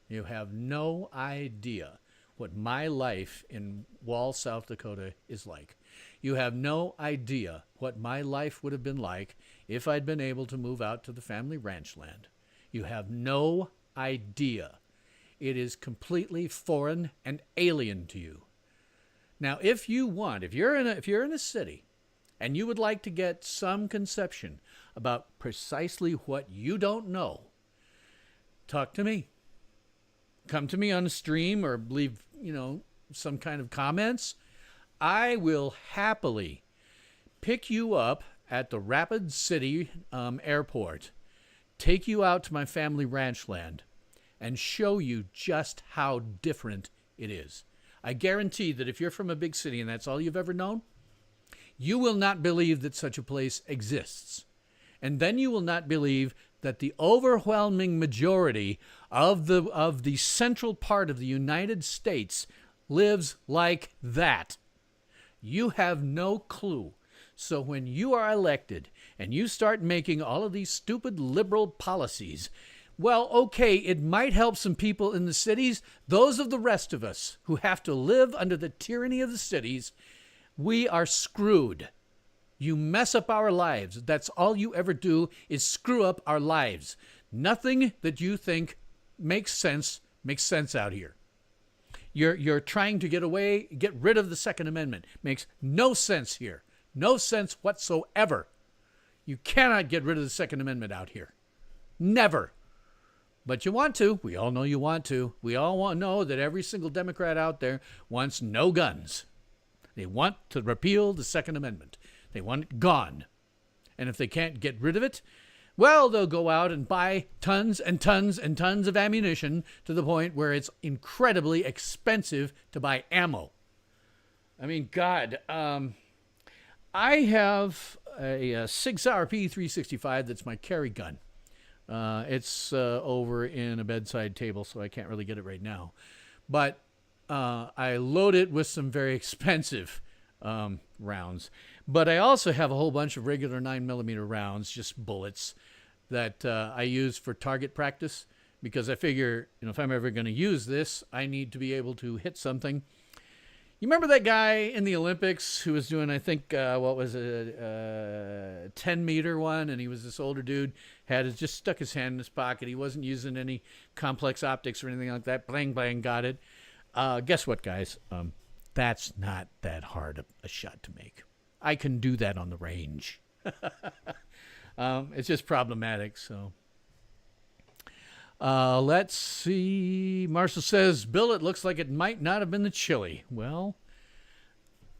You have no idea what my life in Wall, South Dakota is like. You have no idea what my life would have been like if I'd been able to move out to the family ranch land. You have no idea. It is completely foreign and alien to you. Now, if you're in a city and you would like to get some conception about precisely what you don't know, talk to me. Come to me on a stream or leave, some kind of comments. I will happily pick you up at the Rapid City airport, take you out to my family ranch land, and show you just how different it is. I guarantee that if you're from a big city and that's all you've ever known, you will not believe that such a place exists. And then you will not believe that the overwhelming majority of the central part of the United States lives like that. You have no clue. So when you are elected and you start making all of these stupid liberal policies, well, okay, it might help some people in the cities. Those of the rest of us who have to live under the tyranny of the cities, we are screwed. You mess up our lives. That's all you ever do is screw up our lives. Nothing that you think makes sense out here. You're trying to get rid of the Second Amendment. Makes no sense here. No sense whatsoever. You cannot get rid of the Second Amendment out here. Never. But you want to. We all know you want to. We all know that every single Democrat out there wants no guns. They want to repeal the Second Amendment. They want it gone. And if they can't get rid of it, well, they'll go out and buy tons and tons and tons of ammunition to the point where it's incredibly expensive to buy ammo. I mean, God, I have a SIG Sauer P365 that's my carry gun. It's over in a bedside table, so I can't really get it right now. But I load it with some very expensive rounds. But I also have a whole bunch of regular 9mm rounds, just bullets, that I use for target practice, because I figure, if I'm ever going to use this, I need to be able to hit something. You remember that guy in the Olympics who was doing, I think, what was it, a 10-meter one, and he was this older dude, just stuck his hand in his pocket. He wasn't using any complex optics or anything like that. Blang, blang, got it. Guess what, guys? That's not that hard a shot to make. I can do that on the range. It's just problematic, so... let's see. Marshall says, Bill, it looks like it might not have been the chili. Well,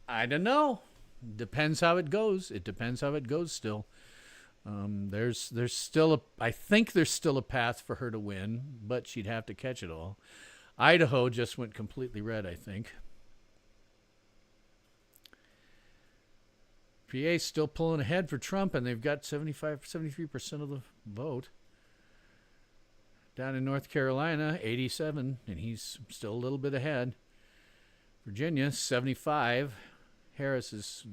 I don't know. Depends how it goes. It depends how it goes still. There's still I think there's still a path for her to win, but she'd have to catch it all. Idaho just went completely red, I think. PA's still pulling ahead for Trump, and they've got 73% of the vote. Down in North Carolina, 87, and he's still a little bit ahead. Virginia, 75. Harris is,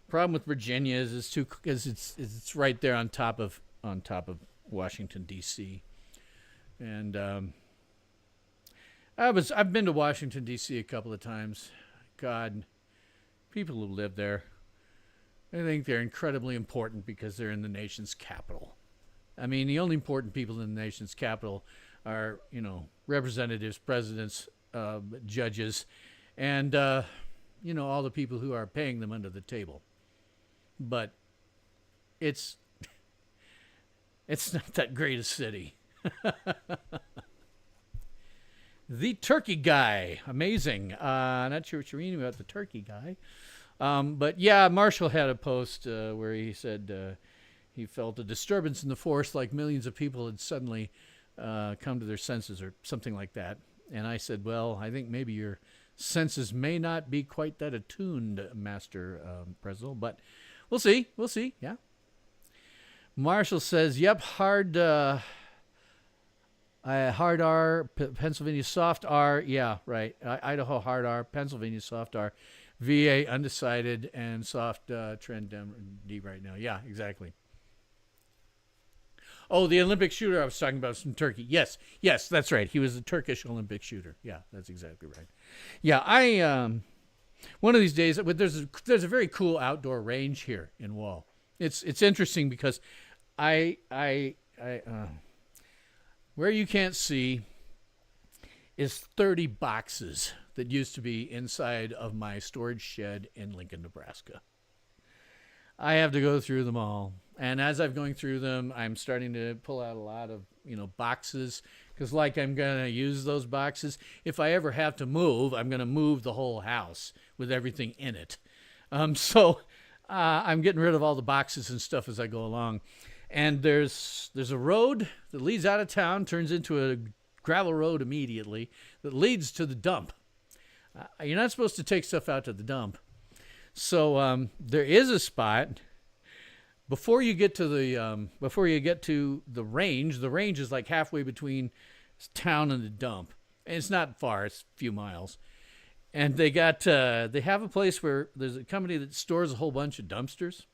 problem with Virginia is it's right there on top of Washington D.C. And I've been to Washington D.C. a couple of times. God, people who live there, I think they're incredibly important because they're in the nation's capital. I mean, the only important people in the nation's capital are, representatives, presidents, judges, and, all the people who are paying them under the table. But it's not that great a city. The turkey guy. Amazing. Not sure what you're reading about the turkey guy. But yeah, Marshall had a post where he said he felt a disturbance in the force, like millions of people had suddenly come to their senses or something like that. And I said, well, I think maybe your senses may not be quite that attuned, Master Prezel, but we'll see. We'll see. Yeah. Marshall says, yep, hard R, Pennsylvania soft R. Yeah, right. Idaho hard R, Pennsylvania soft R. VA undecided and soft trend D right now. Yeah, exactly. Oh, the Olympic shooter I was talking about from Turkey. Yes, that's right. He was a Turkish Olympic shooter. Yeah, that's exactly right. Yeah, I one of these days, there's a very cool outdoor range here in Wall. It's interesting because I where you can't see is 30 boxes that used to be inside of my storage shed in Lincoln, Nebraska. I have to go through them all. And as I'm going through them, I'm starting to pull out a lot of, boxes, because I'm going to use those boxes. If I ever have to move, I'm going to move the whole house with everything in it. So I'm getting rid of all the boxes and stuff as I go along. And there's a road that leads out of town, turns into a gravel road immediately, that leads to the dump. You're not supposed to take stuff out to the dump. So there is a spot before you get to the range. The range is like halfway between town and the dump, and it's not far. It's a few miles. And they have a place where there's a company that stores a whole bunch of dumpsters.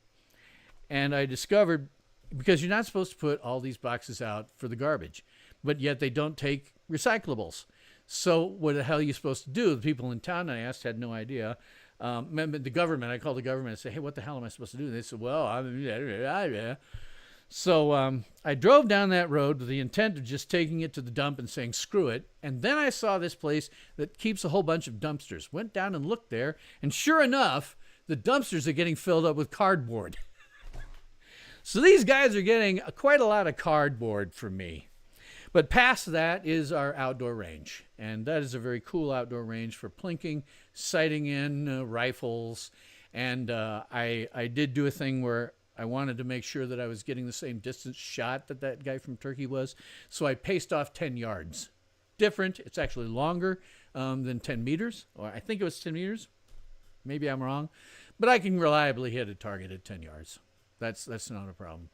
And I discovered, because you're not supposed to put all these boxes out for the garbage, but yet they don't take recyclables. So what the hell are you supposed to do? The people in town I asked had no idea. The government, I called the government and said, hey, what the hell am I supposed to do? And they said, well, So I drove down that road with the intent of just taking it to the dump and saying, screw it. And then I saw this place that keeps a whole bunch of dumpsters. Went down and looked there, and sure enough, the dumpsters are getting filled up with cardboard. So these guys are getting quite a lot of cardboard from me. But past that is our outdoor range. And that is a very cool outdoor range for plinking, sighting in rifles. And I did do a thing where I wanted to make sure that I was getting the same distance shot that that guy from Turkey was. So I paced off 10 yards. Different. It's actually longer than 10 meters. Or I think it was 10 meters. Maybe I'm wrong. But I can reliably hit a target at 10 yards. That's not a problem.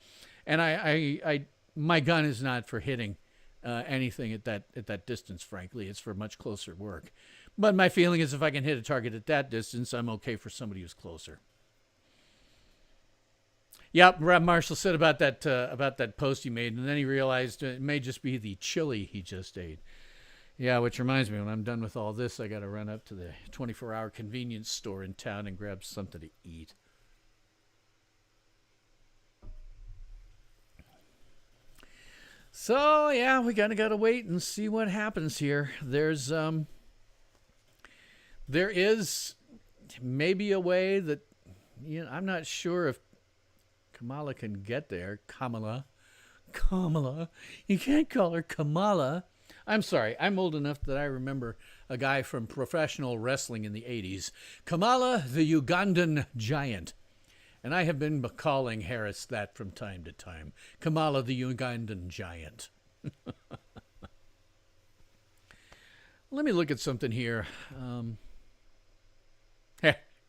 And I my gun is not for hitting anything at that distance, frankly. It's for much closer work. But my feeling is if I can hit a target at that distance, I'm okay for somebody who's closer. Yep, Rob Marshall said about that post he made, and then he realized it may just be the chili he just ate. Yeah, which reminds me, when I'm done with all this, I got to run up to the 24-hour convenience store in town and grab something to eat. So, yeah, we kind of got to wait and see what happens here. There is maybe a way that, I'm not sure if Kamala can get there. Kamala. You can't call her Kamala. I'm sorry. I'm old enough that I remember a guy from professional wrestling in the 80s. Kamala, the Ugandan giant. And I have been calling Harris that from time to time. Kamala, the Ugandan giant. Let me look at something here.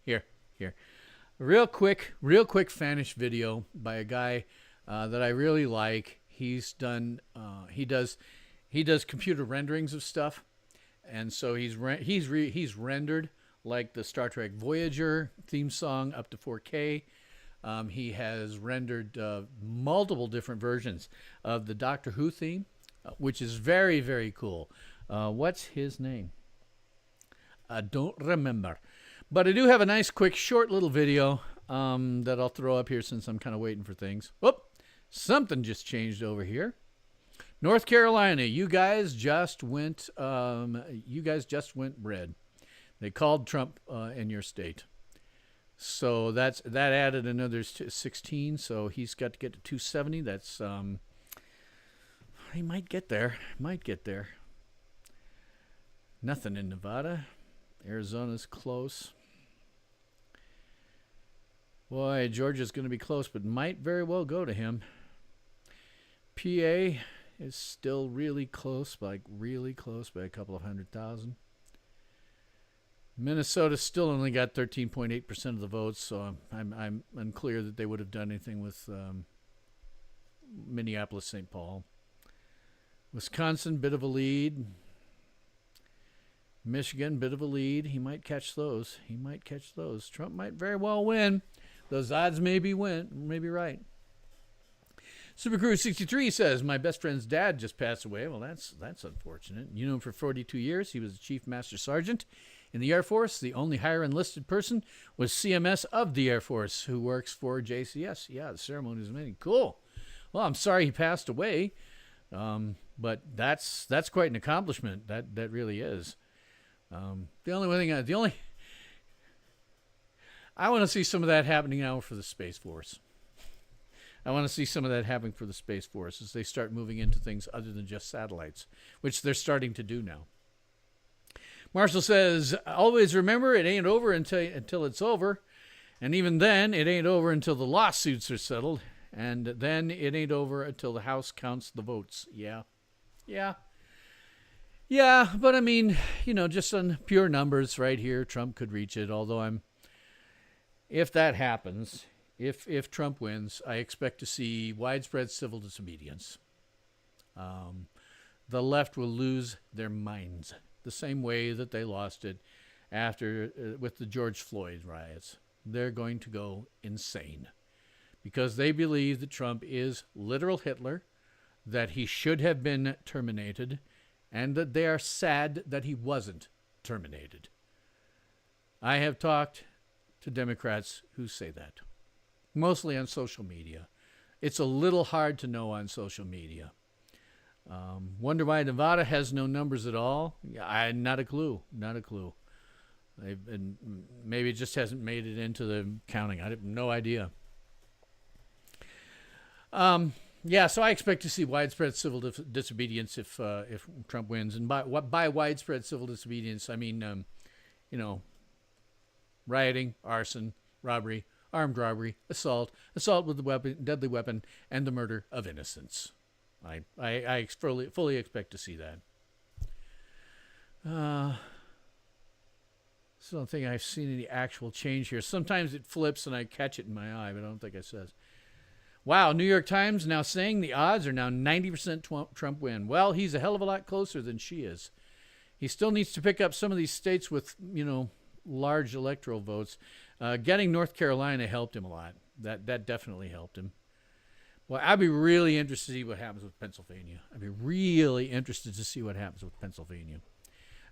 Here. Real quick Fanish video by a guy that I really like. He's done. He does computer renderings of stuff, and so he's rendered like the Star Trek Voyager theme song up to 4K. He has rendered multiple different versions of the Doctor Who theme, which is very, very cool. What's his name? I don't remember. But I do have a nice, quick, short little video that I'll throw up here since I'm kind of waiting for things. Whoop! Something just changed over here. North Carolina, you guys just went red. They called Trump in your state. So that added another 16. So he's got to get to 270. That's he might get there. Nothing in Nevada. Arizona's close. Boy, Georgia's going to be close, but might very well go to him. PA is still really close by a couple of 100,000. Minnesota still only got 13.8% of the votes, so I'm unclear that they would have done anything with Minneapolis, St. Paul. Wisconsin, bit of a lead. Michigan, bit of a lead. He might catch those. Trump might very well win. Those odds may be right. Supercrew 63 says, my best friend's dad just passed away. Well, that's unfortunate. You know him for 42 years. He was the Chief Master Sergeant in the Air Force. The only higher enlisted person was CMS of the Air Force who works for JCS. Yeah, the ceremony was amazing. Cool. Well, I'm sorry he passed away, but that's quite an accomplishment. That really is. I want to see some of that happening now for the Space Force. I want to see some of that happening for the Space Force as they start moving into things other than just satellites, which they're starting to do now. Marshall says, always remember it ain't over until it's over. And even then, it ain't over until the lawsuits are settled. And then it ain't over until the House counts the votes. Yeah, but I mean, just on pure numbers right here, Trump could reach it. Although if that happens, if Trump wins, I expect to see widespread civil disobedience. The left will lose their minds the same way that they lost it after with the George Floyd riots. They're going to go insane because they believe that Trump is literal Hitler, that he should have been terminated, and that they are sad that he wasn't terminated. I have talked to Democrats who say that, mostly on social media. It's a little hard to know on social media. Wonder why Nevada has no numbers at all? Not a clue. And maybe it just hasn't made it into the counting. I have no idea. Yeah, so I expect to see widespread civil disobedience if Trump wins. And by widespread civil disobedience, I mean, rioting, arson, robbery, armed robbery, assault with a deadly weapon, and the murder of innocents. I fully expect to see that. I don't think I've seen any actual change here. Sometimes it flips and I catch it in my eye, but I don't think it says. Wow, New York Times now saying the odds are now 90% Trump win. Well, he's a hell of a lot closer than she is. He still needs to pick up some of these states with, large electoral votes. Getting North Carolina helped him a lot. That definitely helped him. Well, I'd be really interested to see what happens with Pennsylvania. I'd be really interested to see what happens with Pennsylvania.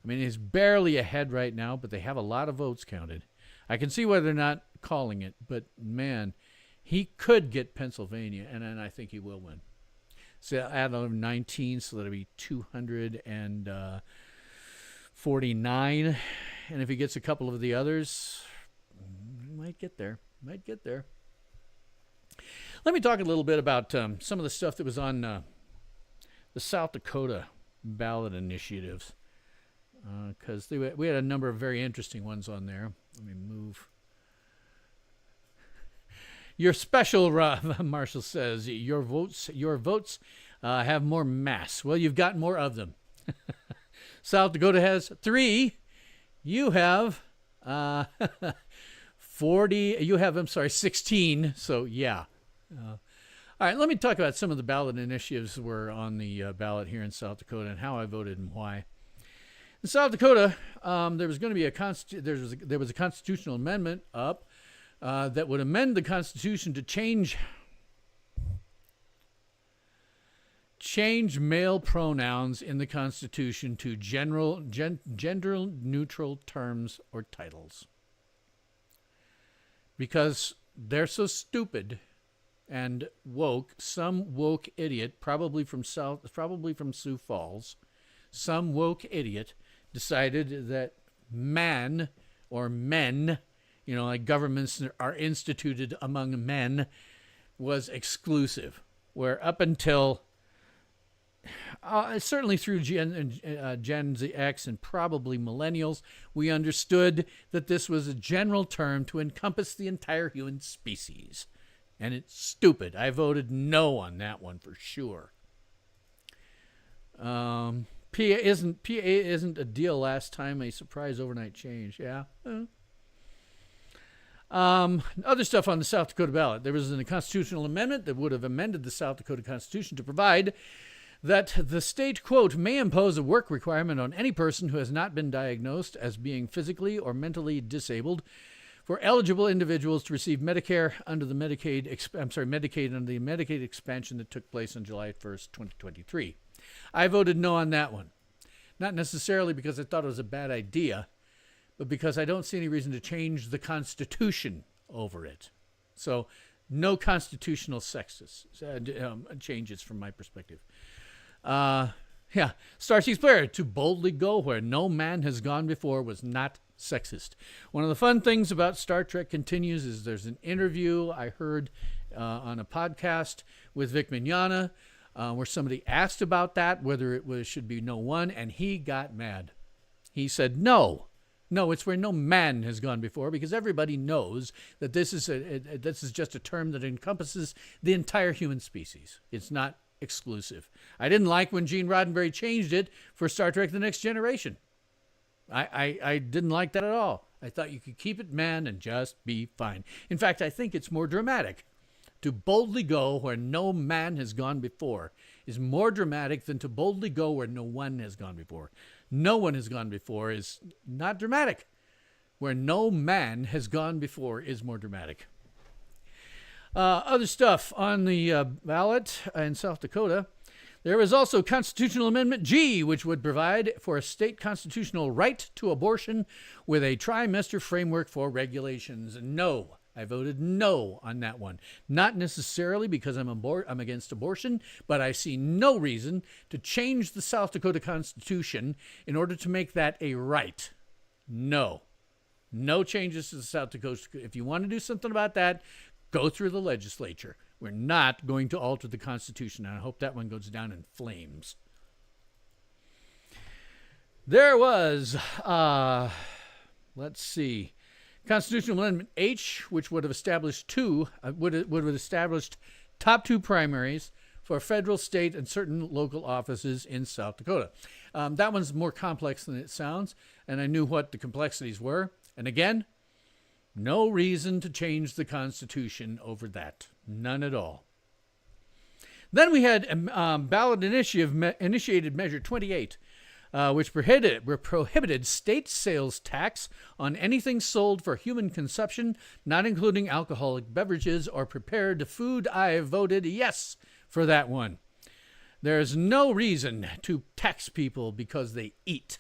I mean, he's barely ahead right now, but they have a lot of votes counted. I can see why they're not calling it, but man, he could get Pennsylvania, and then I think he will win. So add another 19, so that'll be 249. And if he gets a couple of the others, he might get there. Let me talk a little bit about some of the stuff that was on the South Dakota ballot initiatives, because we had a number of very interesting ones on there. Let me move. Your special, Marshall says, your votes have more mass. Well, you've got more of them. South Dakota has 3. You have 40. You have, 16. So, yeah. All right, let me talk about some of the ballot initiatives that were on the ballot here in South Dakota and how I voted and why. In South Dakota, there was going to be there was a constitutional amendment up that would amend the Constitution to change male pronouns in the Constitution to gender-neutral terms or titles. Because they're so stupid and woke, some woke idiot, probably from Sioux Falls, some woke idiot decided that man or men, like governments are instituted among men, was exclusive. Where up until certainly through Gen Z X and probably millennials, we understood that this was a general term to encompass the entire human species. And it's stupid. I voted no on that one for sure. PA isn't a deal last time, a surprise overnight change. Yeah. Other stuff on the South Dakota ballot. There was a constitutional amendment that would have amended the South Dakota Constitution to provide that the state, quote, may impose a work requirement on any person who has not been diagnosed as being physically or mentally disabled for eligible individuals to receive Medicare under the Medicaid under the Medicaid expansion that took place on July 1st, 2023. I voted no on that one. Not necessarily because I thought it was a bad idea, but because I don't see any reason to change the Constitution over it. So no constitutional changes from my perspective. Starseeds Player, to boldly go where no man has gone before was not sexist. One of the fun things about Star Trek Continues is there's an interview I heard on a podcast with Vic Mignogna where somebody asked about that, whether it should be no one, and he got mad. He said, no, it's where no man has gone before, because everybody knows that this is just a term that encompasses the entire human species. It's not exclusive. I didn't like when Gene Roddenberry changed it for Star Trek The Next Generation. I didn't like that at all. I thought you could keep it man and just be fine. In fact, I think it's more dramatic. To boldly go where no man has gone before is more dramatic than to boldly go where no one has gone before. No one has gone before is not dramatic. Where no man has gone before is more dramatic. Other stuff on the ballot in South Dakota. There is also Constitutional Amendment G, which would provide for a state constitutional right to abortion with a trimester framework for regulations. No, I voted no on that one. Not necessarily because I'm against abortion, but I see no reason to change the South Dakota Constitution in order to make that a right. No. No changes to the South Dakota. If you want to do something about that, go through the legislature. We're not going to alter the Constitution, and I hope that one goes down in flames. There was, let's see, Constitutional Amendment H, which would have established would have established top 2 primaries for federal, state, and certain local offices in South Dakota. That one's more complex than it sounds, and I knew what the complexities were. And again, no reason to change the Constitution over that. None at all. Then we had ballot initiated Measure 28, which prohibited state sales tax on anything sold for human consumption, not including alcoholic beverages or prepared food. I voted yes for that one. There's no reason to tax people because they eat.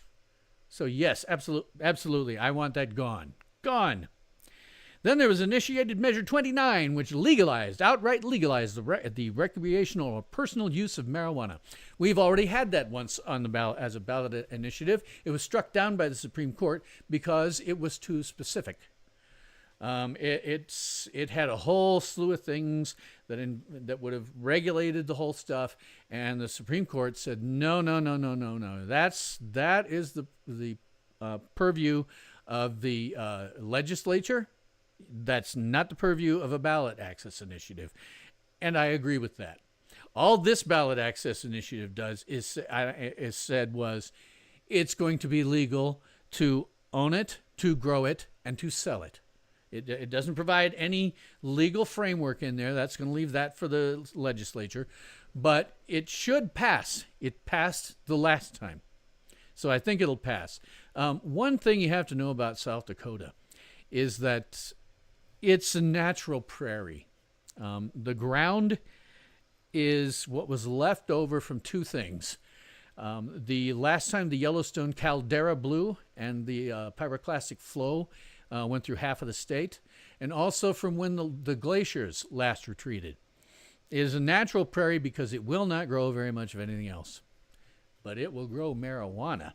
So yes, absolutely, I want that gone. Gone. Then there was initiated Measure 29, which outright legalized the recreational or personal use of marijuana. We've already had that once on the ballot as a ballot initiative. It was struck down by the Supreme Court because it was too specific. It had a whole slew of things that would have regulated the whole stuff, and the Supreme Court said no. That is the purview of the legislature. That's not the purview of a ballot access initiative, and I agree with that. All this ballot access initiative does is it's going to be legal to own it, to grow it, and to sell it. It doesn't provide any legal framework in there. That's going to leave that for the legislature. But it should pass. It passed the last time. So I think it'll pass. One thing you have to know about South Dakota is that it's a natural prairie. The ground is what was left over from 2 things. The last time the Yellowstone caldera blew and the pyroclastic flow went through half of the state, and also from when the glaciers last retreated. It is a natural prairie because it will not grow very much of anything else, but it will grow marijuana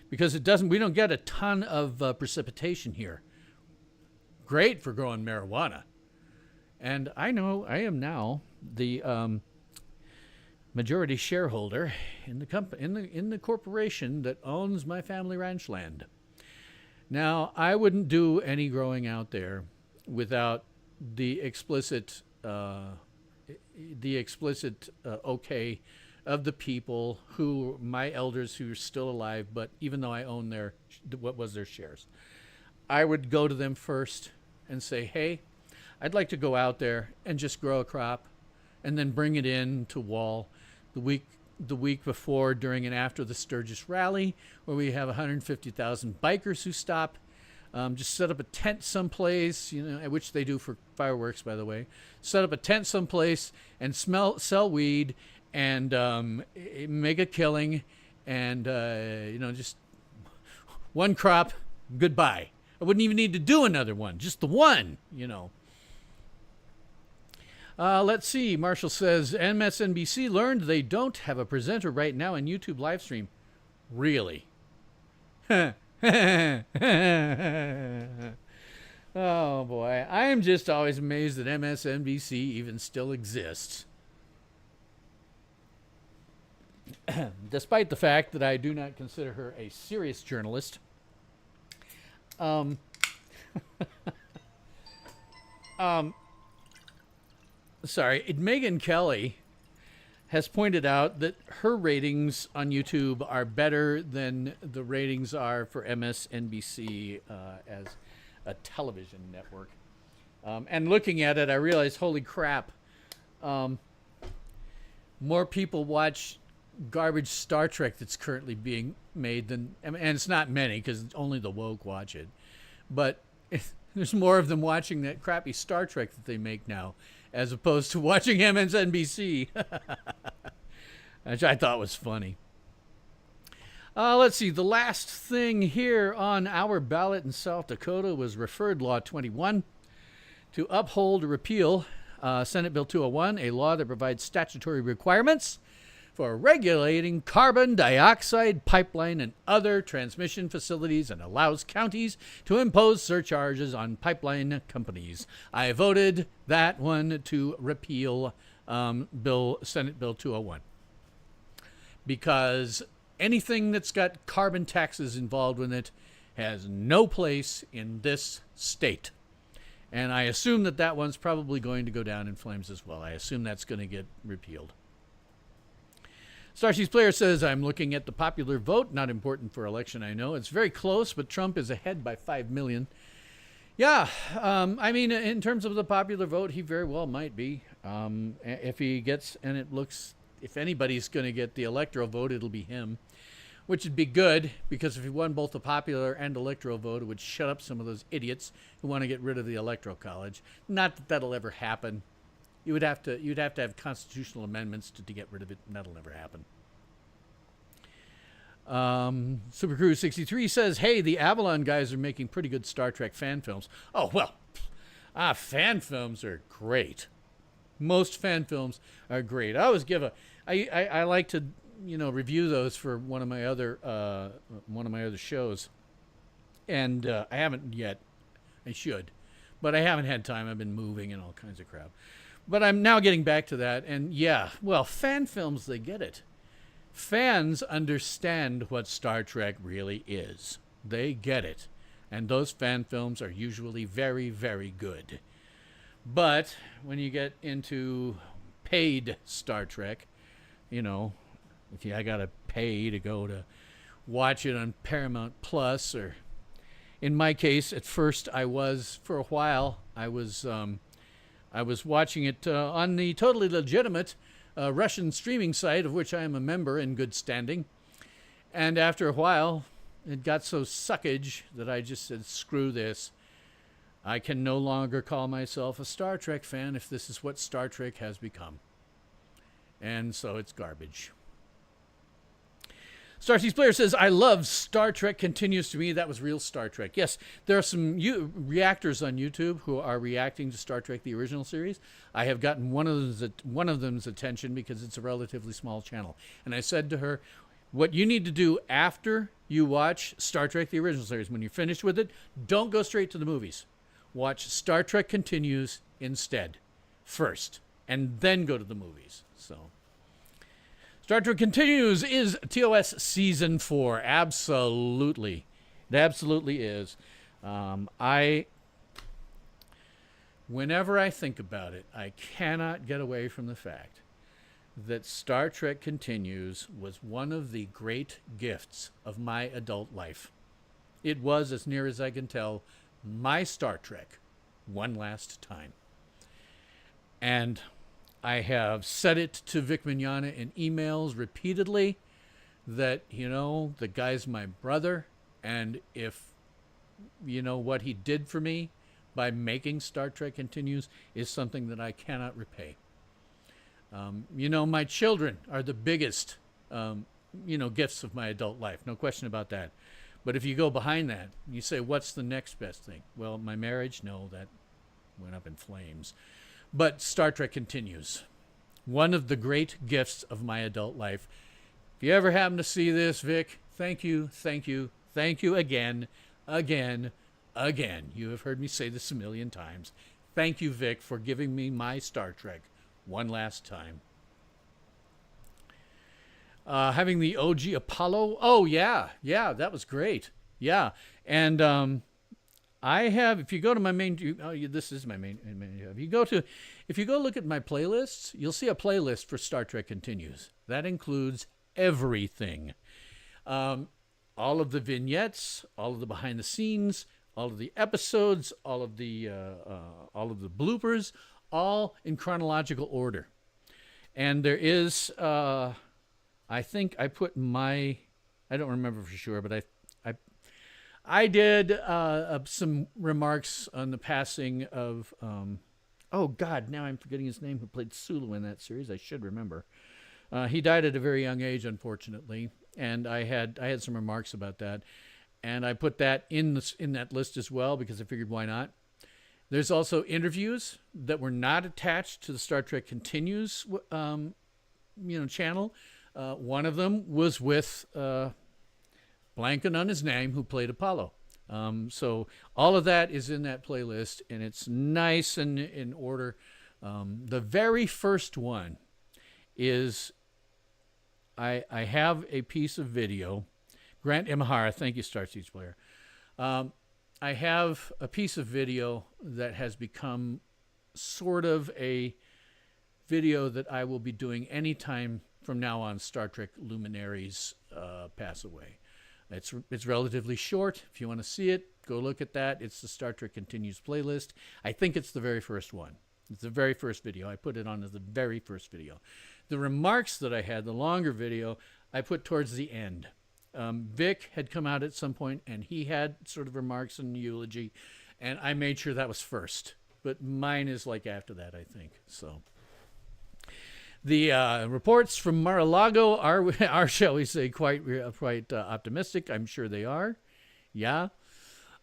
because we don't get a ton of precipitation here. Great for growing marijuana. And I know I am now the majority shareholder in the company, in the corporation that owns my family ranch land. Now, I wouldn't do any growing out there without the explicit okay of the people my elders who are still alive, but even though I own what was their shares. I would go to them first and say, hey, I'd like to go out there and just grow a crop and then bring it in to Wall the week before, during, and after the Sturgis rally, where we have 150,000 bikers who stop. Just set up a tent someplace, which they do for fireworks, by the way. Set up a tent someplace and sell weed and make a killing, and just one crop, goodbye. I wouldn't even need to do another one, just the one, Let's see. Marshall says MSNBC learned they don't have a presenter right now on YouTube live stream. Really? Oh boy, I am just always amazed that MSNBC even still exists. Despite the fact that I do not consider her a serious journalist. Megyn Kelly has pointed out that her ratings on YouTube are better than the ratings are for MSNBC as a television network. And looking at it, I realized, holy crap, more people watch garbage Star Trek that's currently being made and it's not many because only the woke watch it, but there's more of them watching that crappy Star Trek that they make now as opposed to watching MSNBC, which I thought was funny. Let's see. The last thing here on our ballot in South Dakota was Referred Law 21 to uphold or repeal Senate Bill 201, a law that provides statutory requirements for regulating carbon dioxide pipeline and other transmission facilities and allows counties to impose surcharges on pipeline companies. I voted that one to repeal Senate Bill 201 because anything that's got carbon taxes involved in it has no place in this state. And I assume that one's probably going to go down in flames as well. I assume that's going to get repealed. Starseeds Player says, I'm looking at the popular vote. Not important for election, I know. It's very close, but Trump is ahead by 5 million. Yeah, I mean, in terms of the popular vote, he very well might be. If he gets, and it looks, if anybody's going to get the electoral vote, it'll be him. Which would be good, because if he won both the popular and electoral vote, it would shut up some of those idiots who want to get rid of the electoral college. Not that that'll ever happen. You'd have to have constitutional amendments to get rid of it, and that'll never happen. Super Cruise 63 says, hey, the Avalon guys are making pretty good Star Trek fan films. Oh, well, fan films are great. Most fan films are great. I always give I like to review those for one of my other shows, and I haven't yet. I should, but I haven't had time. I've been moving and all kinds of crap. But I'm now getting back to that, and yeah, well, fan films, they get it. Fans understand what Star Trek really is. They get it, and those fan films are usually very, very good. But when you get into paid Star Trek, if I gotta pay to go to watch it on Paramount Plus, or in my case, at first for a while, I was watching it on the totally legitimate Russian streaming site, of which I am a member in good standing. And after a while, it got so suckage that I just said, screw this. I can no longer call myself a Star Trek fan if this is what Star Trek has become. And so it's garbage. Starseeds Player says, I love Star Trek Continues. To me, that was real Star Trek. Yes, there are some reactors on YouTube who are reacting to Star Trek, the original series. I have gotten one of them's attention because it's a relatively small channel. And I said to her, what you need to do after you watch Star Trek, the original series, when you're finished with it, don't go straight to the movies. Watch Star Trek Continues instead, first, and then go to the movies. So, Star Trek Continues is TOS Season 4. Absolutely. It absolutely is. Whenever I think about it, I cannot get away from the fact that Star Trek Continues was one of the great gifts of my adult life. It was, as near as I can tell, my Star Trek one last time. And I have said it to Vic Mignogna in emails repeatedly that, the guy's my brother. And if, what he did for me by making Star Trek Continues is something that I cannot repay. My children are the biggest, gifts of my adult life. No question about that. But if you go behind that, you say, what's the next best thing? Well, my marriage, no, that went up in flames. But Star Trek Continues. One of the great gifts of my adult life. If you ever happen to see this, Vic, thank you again. You have heard me say this a million times. Thank you, Vic, for giving me my Star Trek one last time. Having the OG Apollo. Oh, yeah, that was great. Yeah, and I have, if you go to my main, this is my main, if you go look at my playlists, you'll see a playlist for Star Trek Continues. That includes everything. All of the vignettes, all of the behind the scenes, all of the episodes, all of the bloopers, all in chronological order. And there is, I think I put I don't remember for sure, but I did some remarks on the passing of, oh God, now I'm forgetting his name, who played Sulu in that series. I should remember. He died at a very young age, unfortunately, and I had some remarks about that, and I put that in that list as well because I figured why not. There's also interviews that were not attached to the Star Trek Continues, channel. One of them was with blanking on his name, who played Apollo. So all of that is in that playlist, and it's nice and in order. The very first one is I have a piece of video. Grant Imahara, thank you, Star Siege Player. I have a piece of video that has become sort of a video that I will be doing anytime from now on Star Trek luminaries pass away. It's relatively short. If you want to see it, go look at that. It's the Star Trek Continues playlist. I think it's the very first one. It's the very first video. I put it on as the very first video. The remarks that I had, the longer video, I put towards the end. Vic had come out at some point, and he had sort of remarks and eulogy, and I made sure that was first. But mine is like after that, I think. So the reports from Mar-a-Lago are, shall we say, quite optimistic. I'm sure they are. Yeah.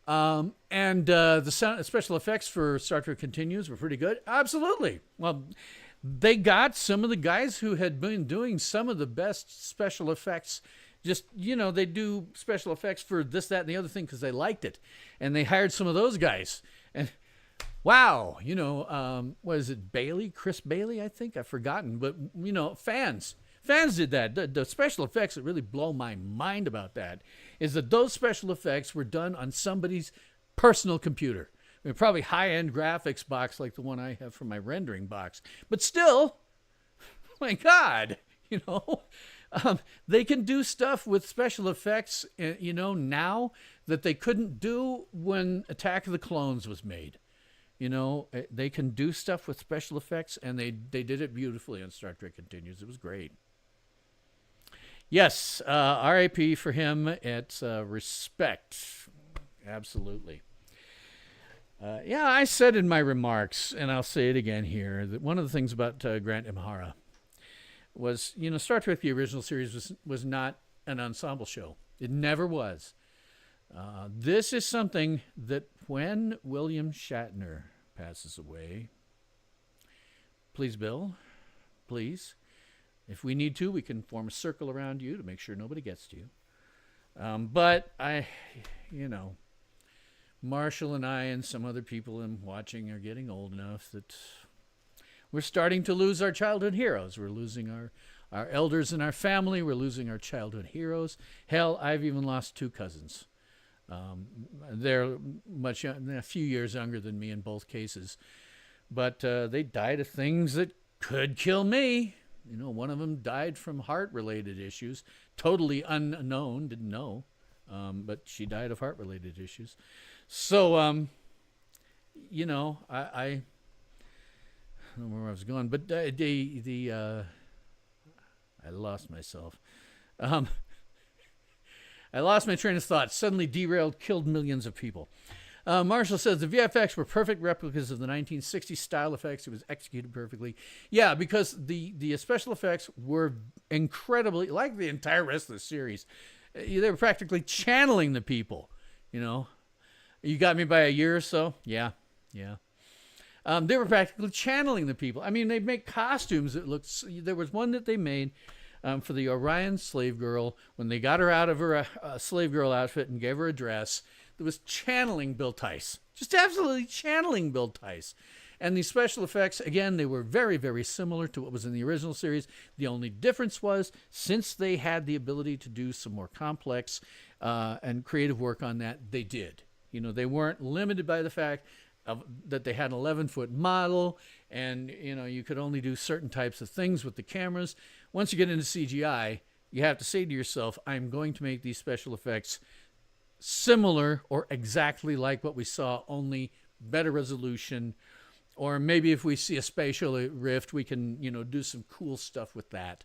And the special effects for Star Trek Continues were pretty good. Absolutely. Well, they got some of the guys who had been doing some of the best special effects. Just, they do special effects for this, that, and the other thing because they liked it. And they hired some of those guys. And wow, what is it, Bailey? Chris Bailey, I think? I've forgotten. But, fans did that. The special effects that really blow my mind about that is that those special effects were done on somebody's personal computer. I mean, probably high-end graphics box like the one I have for my rendering box. But still, my God, they can do stuff with special effects, now that they couldn't do when Attack of the Clones was made. They can do stuff with special effects, and they did it beautifully on Star Trek Continues. It was great. Yes, RIP for him. It's respect. Absolutely. I said in my remarks, and I'll say it again here, that one of the things about Grant Imahara was, Star Trek, the original series, was not an ensemble show. It never was. This is something that when William Shatner passes away, please, Bill, please, if we need to, we can form a circle around you to make sure nobody gets to you. But Marshall and I and some other people I'm watching are getting old enough that we're starting to lose our childhood heroes. We're losing our elders in our family. We're losing our childhood heroes. Hell, I've even lost 2 cousins. They're a few years younger than me in both cases. But they died of things that could kill me. One of them died from heart-related issues. Totally unknown, didn't know. But she died of heart-related issues. So, I don't know where I was going, but I lost myself. I lost my train of thought. Suddenly derailed, killed millions of people. Marshall says the VFX were perfect replicas of the 1960s style effects. It was executed perfectly. Yeah, because the special effects were incredibly, like the entire rest of the series, they were practically channeling the people, You got me by a year or so? Yeah. They were practically channeling the people. I mean, they make costumes that looked... There was one that they made for the Orion slave girl when they got her out of her slave girl outfit and gave her a dress that was channeling Bill Tice. Just absolutely channeling Bill Tice. And the special effects, again, they were very, very similar to what was in the original series. The only difference was, since they had the ability to do some more complex and creative work on that, they did. They weren't limited by the fact that they had an 11-foot model and, you could only do certain types of things with the cameras. Once you get into CGI, you have to say to yourself, I'm going to make these special effects similar or exactly like what we saw, only better resolution. Or maybe if we see a spatial rift, we can, do some cool stuff with that.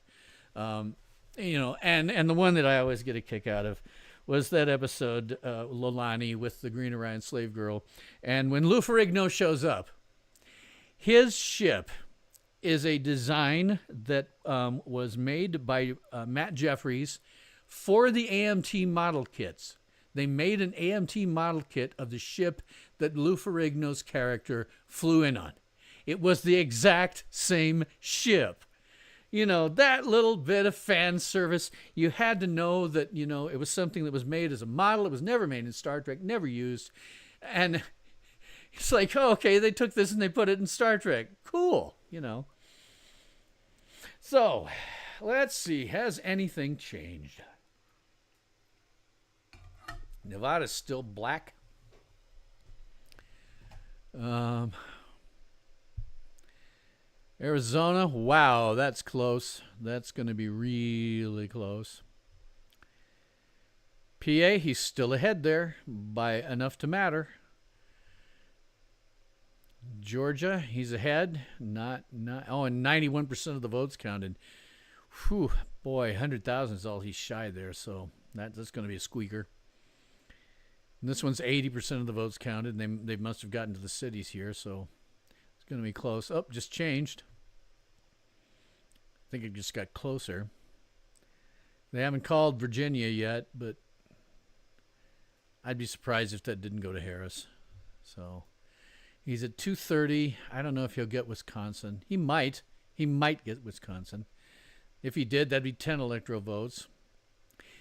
And the one that I always get a kick out of was that episode, Lolani with the Green Orion slave girl. And when Lou Ferrigno shows up, his ship is a design that was made by Matt Jeffries for the AMT model kits. They made an AMT model kit of the ship that Lou Ferrigno's character flew in on. It was the exact same ship. that little bit of fan service. You had to know that, it was something that was made as a model. It was never made in Star Trek, never used. And it's like, oh, okay, they took this and they put it in Star Trek. Cool. So, let's see. Has anything changed? Nevada's still black. Arizona, wow, that's close. That's going to be really close. PA, he's still ahead there by enough to matter. Georgia, he's ahead. And 91% of the votes counted. Whew, boy, 100,000 is all he's shy there, so that's going to be a squeaker. And this one's 80% of the votes counted. They must have gotten to the cities here, so it's going to be close. Oh, just changed. I think it just got closer. They haven't called Virginia yet, but I'd be surprised if that didn't go to Harris. So he's at 230. I don't know if he'll get Wisconsin. He might. He might get Wisconsin. If he did, that'd be 10 electoral votes.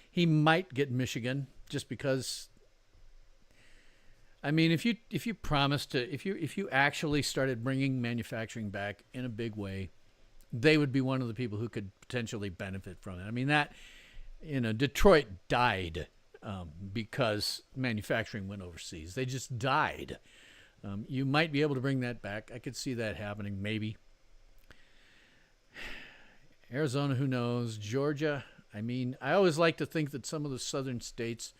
He might get Michigan just because. I mean, if you promised to, if you actually started bringing manufacturing back in a big way, they would be one of the people who could potentially benefit from it. I mean, Detroit died because manufacturing went overseas. They just died. You might be able to bring that back. I could see that happening, maybe. Arizona, who knows? Georgia, I mean, I always like to think that some of the southern states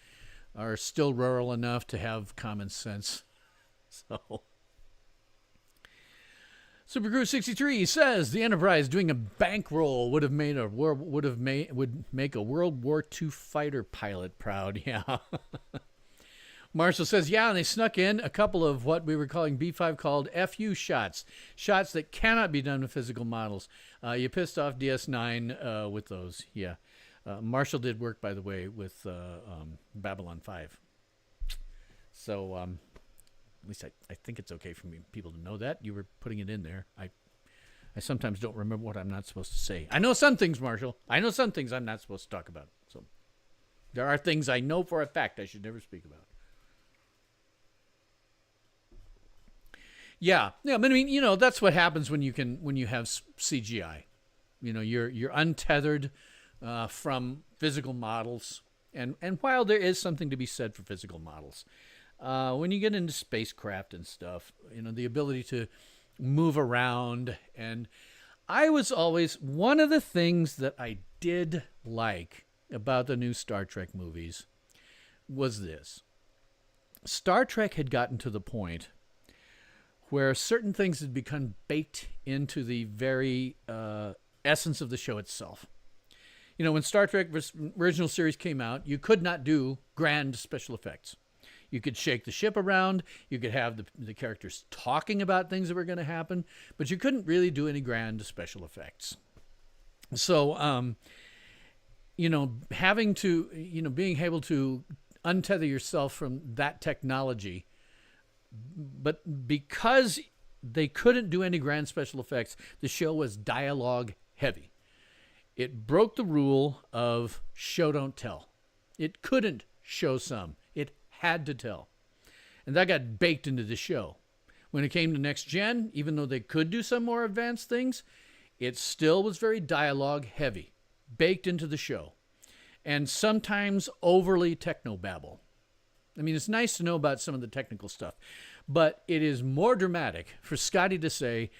are still rural enough to have common sense. So, Supercrew 63 says the Enterprise doing a bankroll would make a World War II fighter pilot proud. Yeah. Marshall says, yeah, and they snuck in a couple of what we were calling B5 called FU shots that cannot be done with physical models. You pissed off DS9 with those. Yeah. Marshall did work, by the way, with Babylon 5. So at least I think it's okay for people to know that. You were putting it in there. I sometimes don't remember what I'm not supposed to say. I know some things, Marshall. I know some things I'm not supposed to talk about. So there are things I know for a fact I should never speak about. Yeah, but I mean, that's what happens when you have CGI. You're untethered from physical models, and while there is something to be said for physical models, when you get into spacecraft and stuff, the ability to move around, and I was always one of the things that I did like about the new Star Trek movies was this: Star Trek had gotten to the point where certain things had become baked into the very essence of the show itself. When Star Trek original series came out, you could not do grand special effects. You could shake the ship around, you could have the characters talking about things that were going to happen, but you couldn't really do any grand special effects. So, having to, being able to untether yourself from that technology, but because they couldn't do any grand special effects, the show was dialogue heavy. It broke the rule of show don't tell. It couldn't show some. It had to tell. And that got baked into the show. When it came to Next Gen, even though they could do some more advanced things, it still was very dialogue heavy, baked into the show. And sometimes overly technobabble. I mean, it's nice to know about some of the technical stuff, but it is more dramatic for Scotty to say,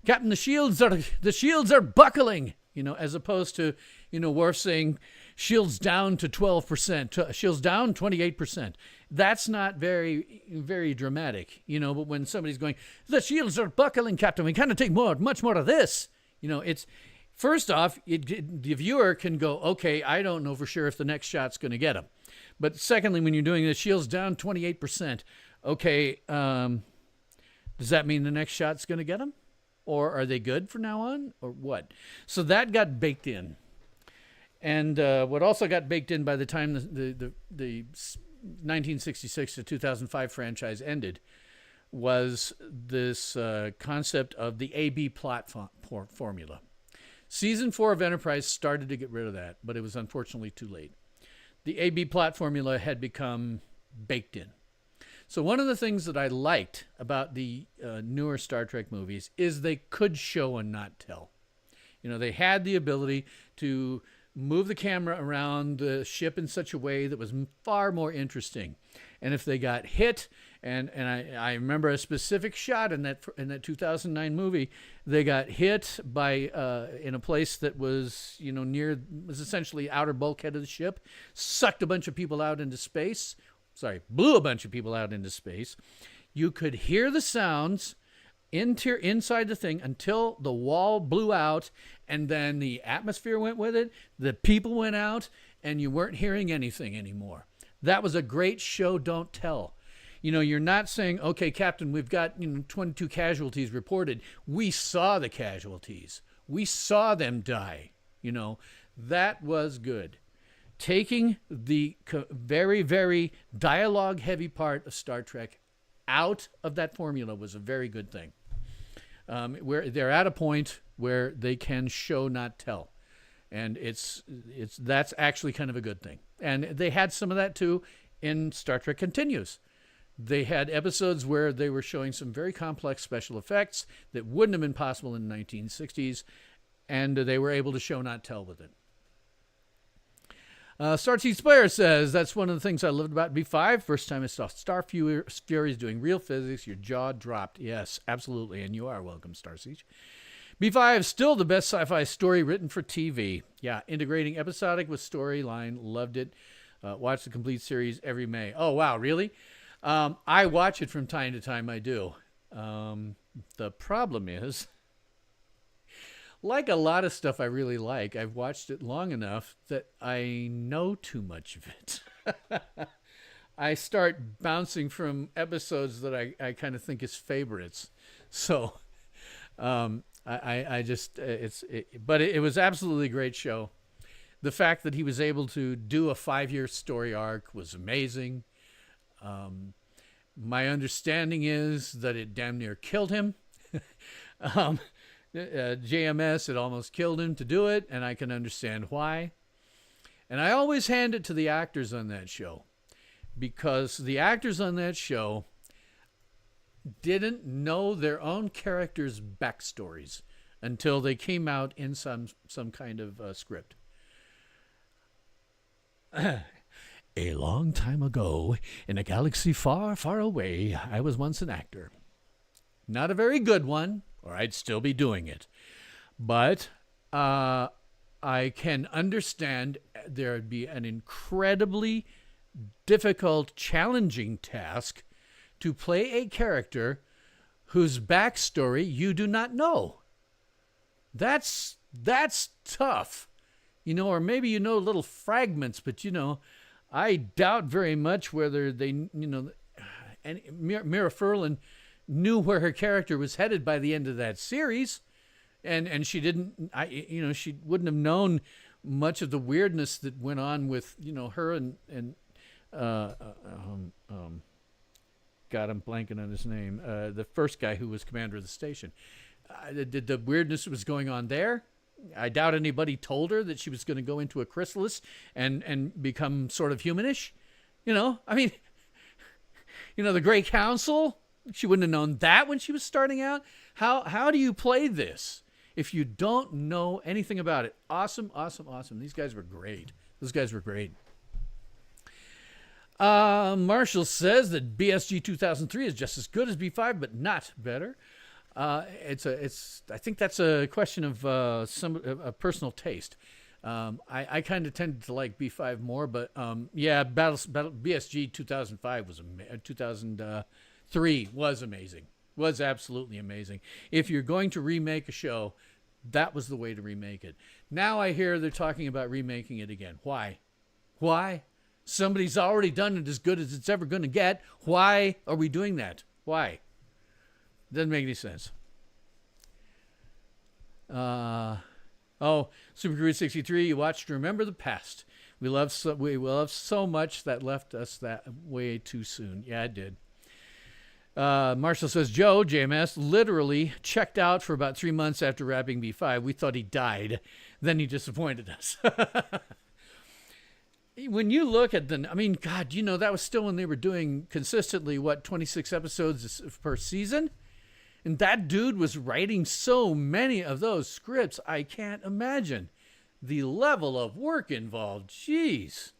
"Captain, the shields are buckling," as opposed to, Worf saying, "Shields down to 12%, shields down 28%. That's not very, very dramatic, but when somebody's going, "The shields are buckling, Captain, we can't take much more of this," it's, first off, the viewer can go, okay, I don't know for sure if the next shot's going to get him. But secondly, when you're doing the shields down 28%, okay, does that mean the next shot's going to get him? Or are they good from now on? Or what? So that got baked in. And what also got baked in by the time the 1966 to 2005 franchise ended was this concept of the AB plot formula. Season 4 of Enterprise started to get rid of that, but it was unfortunately too late. The A-B plot formula had become baked in. So one of the things that I liked about the newer Star Trek movies is they could show and not tell. You know, they had the ability to move the camera around the ship in such a way that was far more interesting. And if they got hit, and I remember a specific shot in that 2009 movie, they got hit by in a place that was, you know, was essentially outer bulkhead of the ship, sucked a bunch of people out into space. Blew a bunch of people out into space. You could hear the sounds inside the thing until the wall blew out, and then the atmosphere went with it, the people went out, and you weren't hearing anything anymore. That was a great show, don't tell. You know, you're not saying, okay, Captain, we've got 22 casualties reported. We saw the casualties. We saw them die. You know, that was good. Taking the very, very dialogue-heavy part of Star Trek out of that formula was a very good thing. Where they're at a point where they can show, not tell, and that's actually kind of a good thing. And they had some of that too in Star Trek Continues. They had episodes where they were showing some very complex special effects that wouldn't have been possible in the 1960s, and they were able to show, not tell with it. Starseed Slayer says, that's one of the things I loved about B5. First time I saw Star Furies doing real physics, your jaw dropped. Yes, absolutely, and you are welcome, Starseed. B5 is still the best sci-fi story written for TV. Yeah, integrating episodic with storyline. Loved it. Watch the complete series every May. Oh, wow, really? I watch it from time to time, I do. The problem is, like a lot of stuff I really like, I've watched it long enough that I know too much of it. I start bouncing from episodes that I kind of think is favorites. So I just, but it was absolutely a great show. The fact that he was able to do a 5-year story arc was amazing. My understanding is that it damn near killed him. JMS, it almost killed him to do it, and I can understand why. And I always hand it to the actors on that show, because the actors on that show didn't know their own characters' backstories until they came out in some kind of script. A long time ago, in a galaxy far, far away, I was once an actor. Not a very good one, or I'd still be doing it. But I can understand there would be an incredibly difficult, challenging task to play a character whose backstory you do not know. That's tough. You know, or maybe you know little fragments, but, you know, I doubt very much whether they, you know, and Mira Furlan knew where her character was headed by the end of that series, and she didn't, she wouldn't have known much of the weirdness that went on with, you know, her and God, I'm blanking on his name, the first guy who was commander of the station. The weirdness that was going on there, I doubt anybody told her that she was going to go into a chrysalis and become sort of humanish. You know, I mean, you know, the Grey Council, she wouldn't have known that when she was starting out. How do you play this if you don't know anything about it? Awesome, awesome, awesome. These guys were great. Those guys were great. Marshall says that BSG 2003 is just as good as B5, but not better. I think that's a question of a personal taste. I kind of tended to like B5 more, but yeah, BSG 2003 was amazing. Was absolutely amazing. If you're going to remake a show, that was the way to remake it. Now I hear they're talking about remaking it again. Why? Why? Somebody's already done it as good as it's ever going to get. Why are we doing that? Why? Doesn't make any sense. Super Cruise 63, you watched Remember the Past. We love so much that left us that way too soon. Yeah, it did. Marshall says, Joe, JMS, literally checked out for about 3 months after wrapping B5. We thought he died. Then he disappointed us. When you look at I mean, God, that was still when they were doing consistently, 26 episodes per season? And that dude was writing so many of those scripts, I can't imagine the level of work involved. Jeez.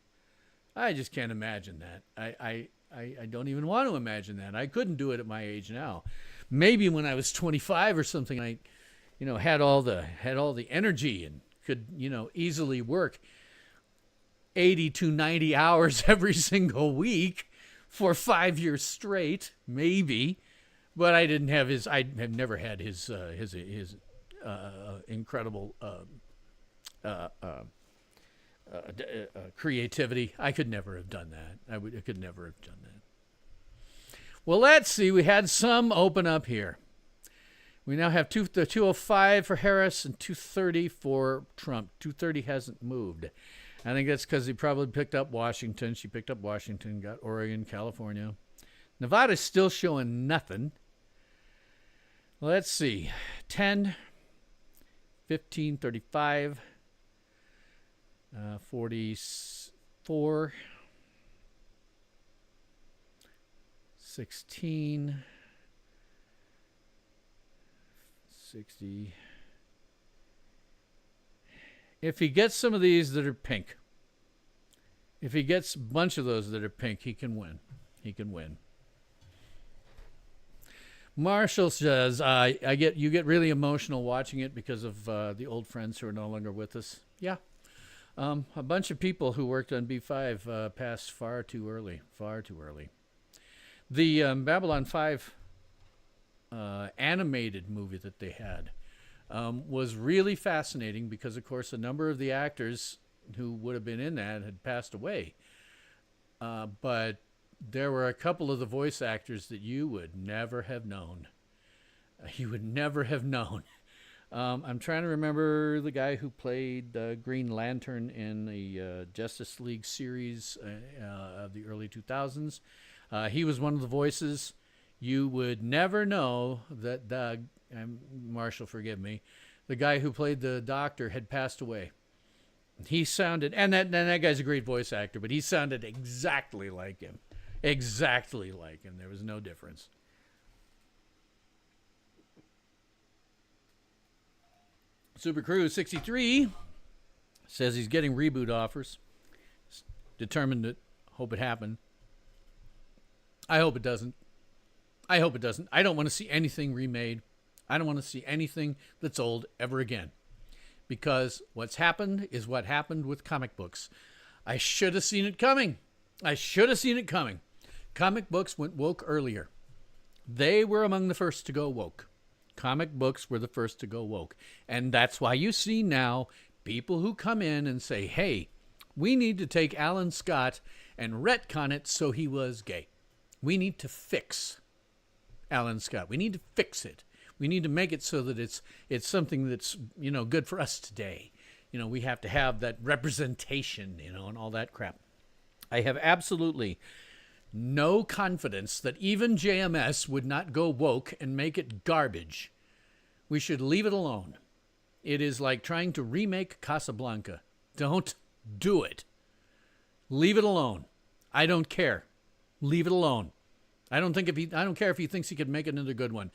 I just can't imagine that. I don't even want to imagine that. I couldn't do it at my age now. Maybe when I was 25 or something, I, had all the energy and could, easily work 80 to 90 hours every single week for 5 years straight, maybe. But I didn't have I have never had his incredible creativity. I could never have done that. I could never have done that. Well, let's see. We had some open up here. We now have the 205 for Harris and 230 for Trump. 230 hasn't moved. I think that's because he probably picked up Washington. She picked up Washington, got Oregon, California. Nevada's still showing nothing. Let's see. 10, 15, 35, 44, 16, 60. If he gets some of these that are pink, if he gets a bunch of those that are pink, he can win. He can win. Marshall says, you get really emotional watching it because of the old friends who are no longer with us. Yeah. A bunch of people who worked on B5 passed far too early. The Babylon 5 animated movie that they had was really fascinating because, of course, a number of the actors who would have been in that had passed away. But there were a couple of the voice actors that you would never have known. You would never have known. I'm trying to remember the guy who played Green Lantern in the Justice League series of the early 2000s. He was one of the voices. You would never know that Marshall, forgive me, the guy who played the Doctor had passed away. He sounded, and that guy's a great voice actor, but he sounded exactly like him. Exactly like him. There was no difference. Super Crew 63 says he's getting reboot offers. He's determined to hope it happened. I hope it doesn't. I hope it doesn't. I don't want to see anything remade. I don't want to see anything that's old ever again. Because what's happened is what happened with comic books. I should have seen it coming. Comic books went woke earlier. They were among the first to go woke. Comic books were the first to go woke. And that's why you see now people who come in and say, hey, we need to take Alan Scott and retcon it so he was gay. We need to fix Alan Scott. We need to fix it. We need to make it so that it's something that's, good for us today. We have to have that representation, and all that crap. I have absolutely no confidence that even JMS would not go woke and make it garbage. We should leave it alone. It is like trying to remake Casablanca. Don't do it. Leave it alone. I don't care. Leave it alone. I don't care if he thinks he could make another good one.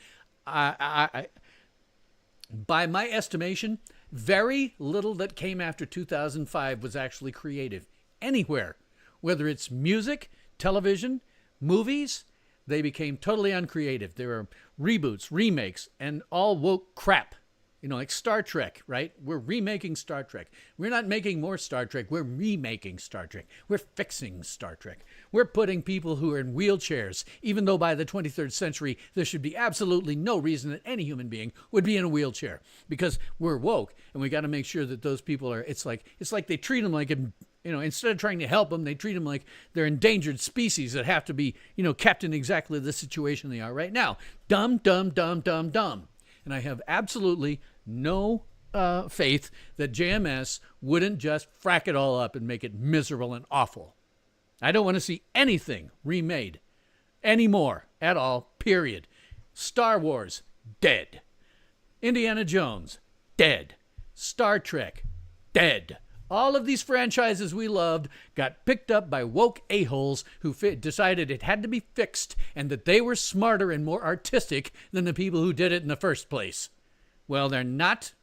By my estimation, very little that came after 2005 was actually creative anywhere. Whether it's music, television, movies, they became totally uncreative. There were reboots, remakes, and all woke crap. Like Star Trek, right? We're remaking Star Trek. We're not making more Star Trek. We're remaking Star Trek. We're fixing Star Trek. We're putting people who are in wheelchairs, even though by the 23rd century, there should be absolutely no reason that any human being would be in a wheelchair, because we're woke, and we got to make sure that those people are, it's like they treat them like, instead of trying to help them, they treat them like they're endangered species that have to be, kept in exactly the situation they are right now. Dumb, dumb, dumb, dumb, dumb. And I have absolutely no faith that JMS wouldn't just frack it all up and make it miserable and awful. I don't want to see anything remade anymore at all, period. Star Wars, dead. Indiana Jones, dead. Star Trek, dead. All of these franchises we loved got picked up by woke a-holes who decided it had to be fixed and that they were smarter and more artistic than the people who did it in the first place. Well, they're not.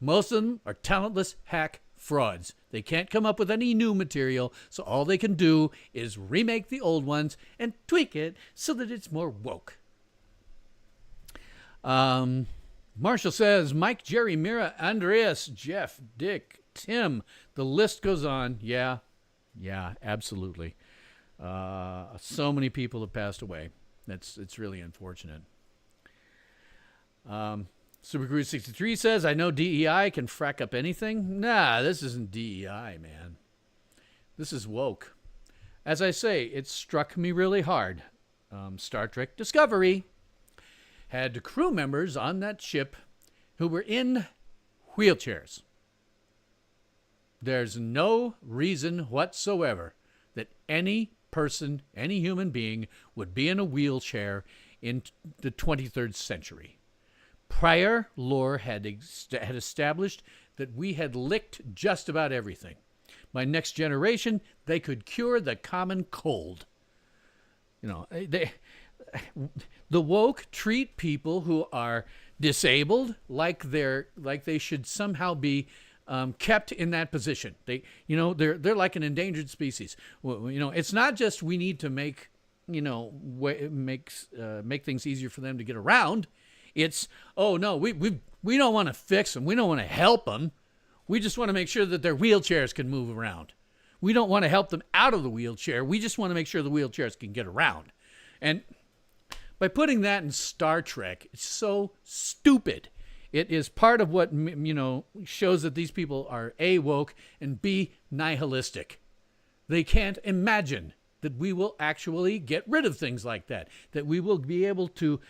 Most of them are talentless hack frauds. They can't come up with any new material, so all they can do is remake the old ones and tweak it so that it's more woke. Marshall says, Mike, Jerry, Mira, Andreas, Jeff, Dick, Tim, the list goes on. Yeah, absolutely. So many people have passed away. It's really unfortunate. Supercruise 63 says, I know DEI can frack up anything. Nah, this isn't DEI, man. This is woke. As I say, it struck me really hard. Star Trek Discovery had crew members on that ship who were in wheelchairs. There's no reason whatsoever that any person, any human being, would be in a wheelchair in the 23rd century. Prior lore had established that we had licked just about everything. By next generation, they could cure the common cold. You know, the woke treat people who are disabled like they should somehow be kept in that position. They're like an endangered species. It's not just we need to make things easier for them to get around. It's, oh no, we don't want to fix them. We don't want to help them. We just want to make sure that their wheelchairs can move around. We don't want to help them out of the wheelchair. We just want to make sure the wheelchairs can get around. And by putting that in Star Trek, it's so stupid. It is part of what, shows that these people are A, woke, and B, nihilistic. They can't imagine that we will actually get rid of things like that we will be able to,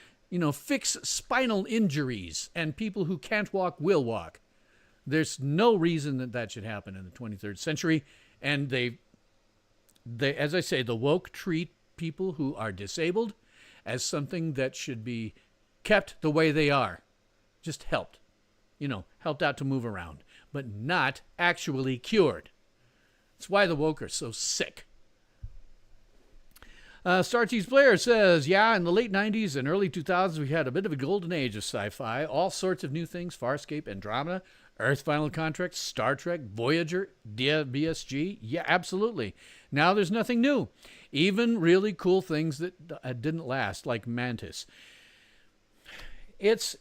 fix spinal injuries, and people who can't walk will walk. There's no reason that should happen in the 23rd century. And they, as I say, the woke treat people who are disabled as something that should be kept the way they are. Just helped out to move around, but not actually cured. That's why the woke are so sick. Star Cheese Player says, yeah, in the late 90s and early 2000s, we had a bit of a golden age of sci-fi. All sorts of new things, Farscape, Andromeda, Earth Final Contract, Star Trek, Voyager, BSG. Yeah, absolutely. Now there's nothing new. Even really cool things that didn't last, like Mantis. It's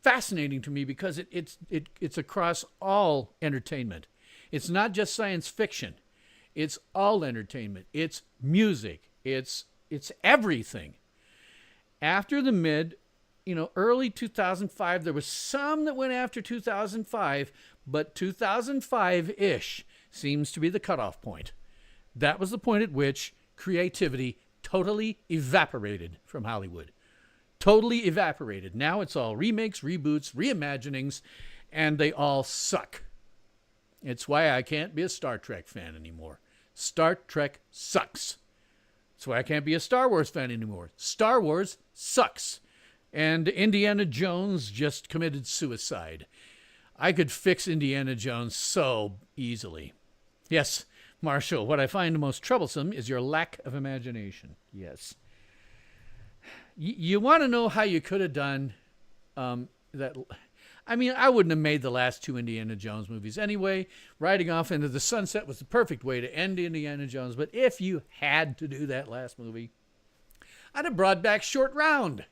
fascinating to me because it's across all entertainment. It's not just science fiction. It's all entertainment. It's music. It's everything. After the early 2005, there was some that went after 2005, but 2005-ish seems to be the cutoff point. That was the point at which creativity totally evaporated from Hollywood. Totally evaporated. Now it's all remakes, reboots, reimaginings, and they all suck. It's why I can't be a Star Trek fan anymore. Star Trek sucks. That's why I can't be a Star Wars fan anymore. Star Wars sucks. And Indiana Jones just committed suicide. I could fix Indiana Jones so easily. Yes, Marshall, what I find most troublesome is your lack of imagination. Yes. You want to know how you could have done that? I mean, I wouldn't have made the last two Indiana Jones movies anyway. Riding Off into the Sunset was the perfect way to end Indiana Jones. But if you had to do that last movie, I'd have brought back Short Round. I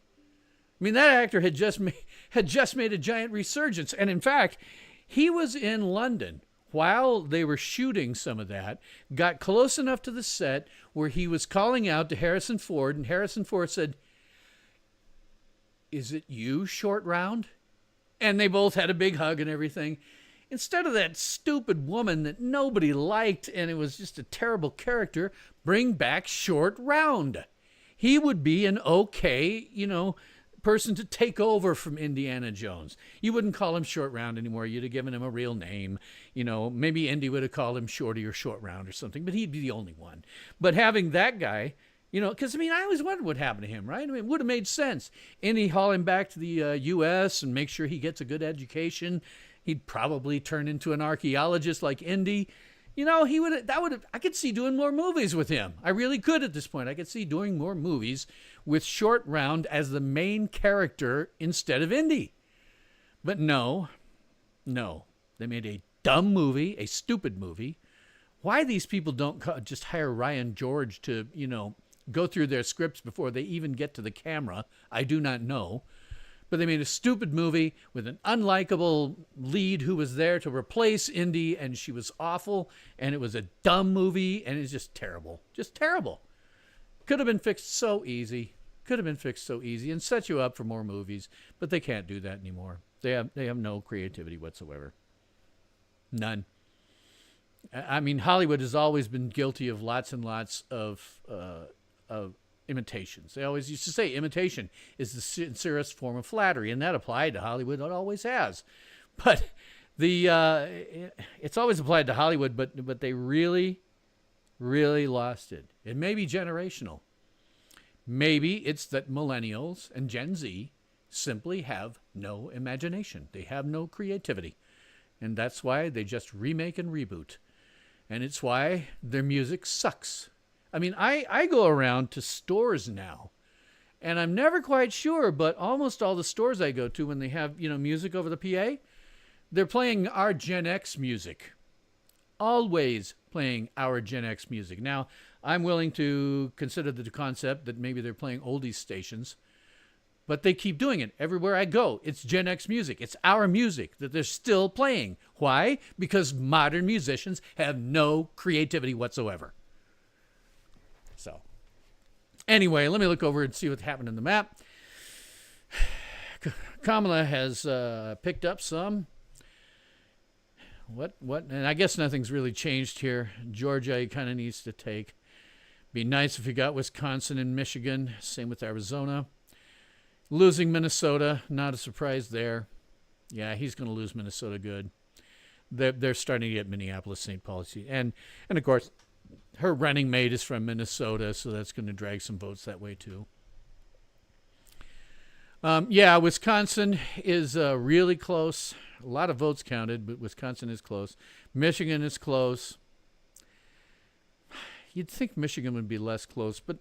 mean, that actor had just made a giant resurgence. And in fact, he was in London while they were shooting some of that, got close enough to the set where he was calling out to Harrison Ford, and Harrison Ford said, "Is it you, Short Round?" And they both had a big hug and everything. Instead of that stupid woman that nobody liked and it was just a terrible character, bring back Short Round. He would be an okay, person to take over from Indiana Jones. You wouldn't call him Short Round anymore. You'd have given him a real name. Maybe Indy would have called him Shorty or Short Round or something, but he'd be the only one. But having that guy, because, I always wondered what happened to him, right? It would have made sense. Indy haul him back to the U.S. and make sure he gets a good education. He'd probably turn into an archaeologist like Indy. I could see doing more movies with him. I really could at this point. I could see doing more movies with Short Round as the main character instead of Indy. But no. They made a dumb movie, a stupid movie. Why these people don't just hire Ryan George to, go through their scripts before they even get to the camera, I do not know. But they made a stupid movie with an unlikable lead who was there to replace Indy, and she was awful, and it was a dumb movie, and it's just terrible. Just terrible. Could have been fixed so easy. And set you up for more movies, but they can't do that anymore. They have no creativity whatsoever. None. Hollywood has always been guilty of lots and lots of imitations. They always used to say imitation is the sincerest form of flattery, and that applied to Hollywood. It always has. But it's always applied to Hollywood, but they really, really lost it. It may be generational. Maybe it's that millennials and Gen Z simply have no imagination. They have no creativity. And that's why they just remake and reboot. And it's why their music sucks. I go around to stores now, and I'm never quite sure, but almost all the stores I go to, when they have, music over the PA, they're playing our Gen X music. Always playing our Gen X music. Now, I'm willing to consider the concept that maybe they're playing oldies stations, but they keep doing it. Everywhere I go, it's Gen X music. It's our music that they're still playing. Why? Because modern musicians have no creativity whatsoever. So, anyway, let me look over and see what happened in the map. Kamala has picked up some. What? And I guess nothing's really changed here. Georgia, he kind of needs to take. Be nice if you got Wisconsin and Michigan. Same with Arizona. Losing Minnesota, not a surprise there. Yeah, he's going to lose Minnesota good. They're starting to get Minneapolis, St. Paul. And of course, her running mate is from Minnesota, so that's going to drag some votes that way too. Wisconsin is really close. A lot of votes counted, but Wisconsin is close. Michigan is close. You'd think Michigan would be less close, but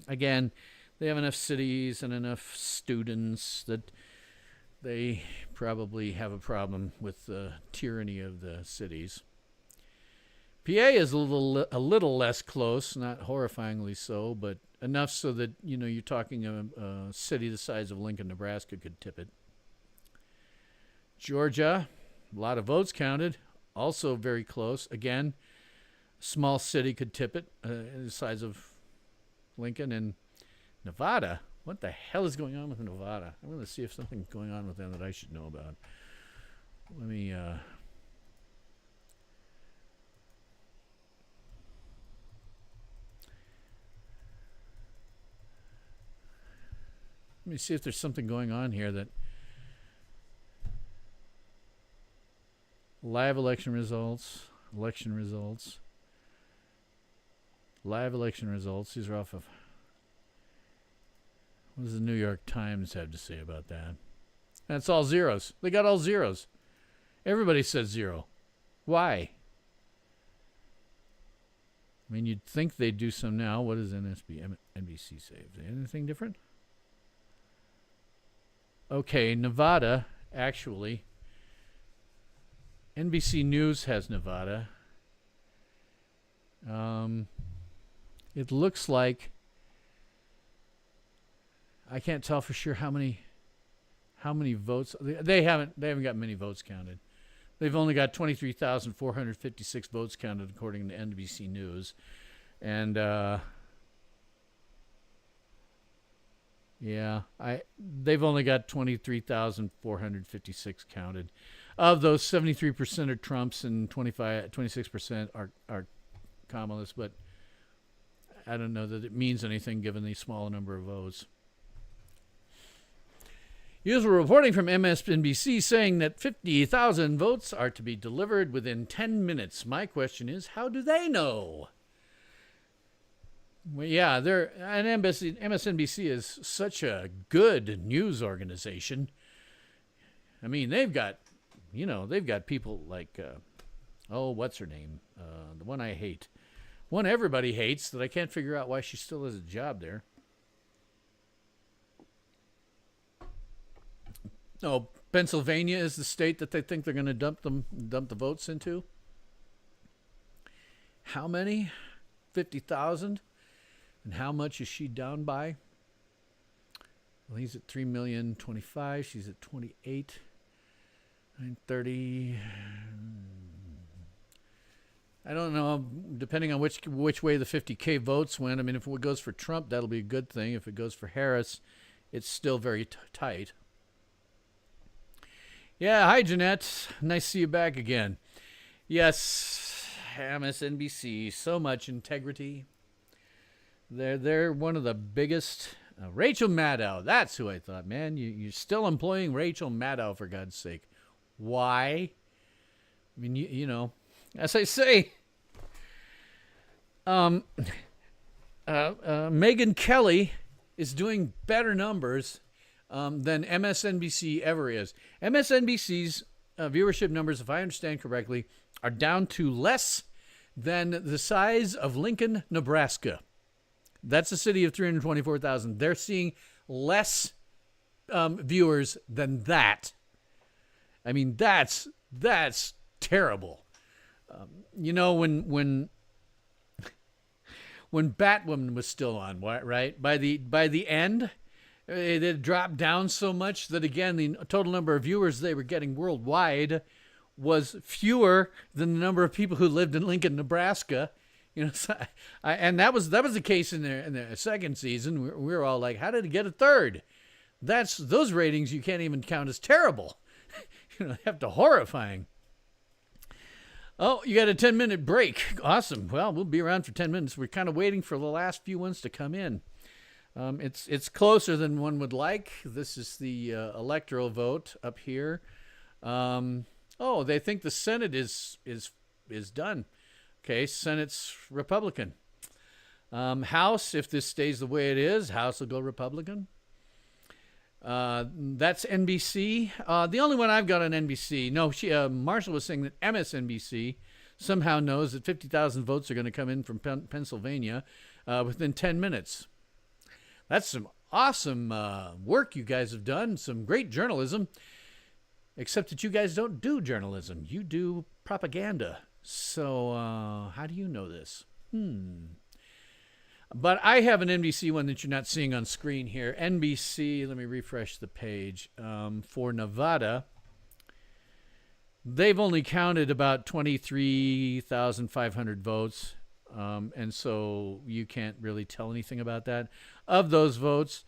again, they have enough cities and enough students that they probably have a problem with the tyranny of the cities. PA is a little less close, not horrifyingly so, but enough so that, you're talking a city the size of Lincoln, Nebraska could tip it. Georgia, a lot of votes counted, also very close. Again, small city could tip it, the size of Lincoln. And Nevada, what the hell is going on with Nevada? I'm going to see if something's going on with them that I should know about. Let me see if there's something going on here that live election results. Live election results. These are off of, what does the New York Times have to say about that? And it's all zeros. They got all zeros. Everybody says zero. Why? You'd think they'd do some now. What does NBC say? Is there anything different? Okay, Nevada, actually. NBC News has Nevada. It looks like, I can't tell for sure how many votes. They haven't got many votes counted. They've only got 23,456 votes counted according to NBC News. And they've only got 23,456 counted. Of those, 73% are Trumps and 26% are Kamala's, but I don't know that it means anything given the small number of votes. News reporting from MSNBC saying that 50,000 votes are to be delivered within 10 minutes. My question is, how do they know? Well, yeah, MSNBC is such a good news organization. I mean, they've got people like, what's her name? The one I hate. One everybody hates that I can't figure out why she still has a job there. Oh, Pennsylvania is the state that they think they're going to dump the votes into. How many? 50,000. And how much is she down by? Well, he's at 3,025,000. She's at 28. 930. I don't know. Depending on which way the 50K votes went. I mean, if it goes for Trump, that'll be a good thing. If it goes for Harris, it's still very tight. Yeah, hi, Jeanette. Nice to see you back again. Yes, MSNBC, so much integrity. They're one of the biggest. Rachel Maddow, that's who I thought. Man, you're still employing Rachel Maddow, for God's sake. Why? I mean, you know, as I say, Megyn Kelly is doing better numbers than MSNBC ever is. MSNBC's viewership numbers, if I understand correctly, are down to less than the size of Lincoln, Nebraska. That's a city of 324,000. They're seeing less viewers than that. I mean, that's terrible. You know, when Batwoman was still on, right? By the end, it had dropped down so much that, again, the total number of viewers they were getting worldwide was fewer than the number of people who lived in Lincoln, Nebraska. You know, so and that was the case in the second season. We were all like, how did it get a third? Those ratings you can't even count as terrible. You know, they have to horrifying. Oh, you got a 10-minute break. Awesome. Well, we'll be around for 10 minutes. We're kind of waiting for the last few ones to come in. It's closer than one would like. This is the electoral vote up here. They think the Senate is done. Okay, Senate's Republican. House, if this stays the way it is, House will go Republican. That's NBC. The only one I've got on NBC. No, Marshall was saying that MSNBC somehow knows that 50,000 votes are going to come in from Pennsylvania within 10 minutes. That's some awesome work you guys have done. Some great journalism. Except that you guys don't do journalism. You do propaganda. So how do you know this? But I have an NBC one that you're not seeing on screen here. NBC, let me refresh the page. For Nevada, they've only counted about 23,500 votes. And so you can't really tell anything about that. Of those votes,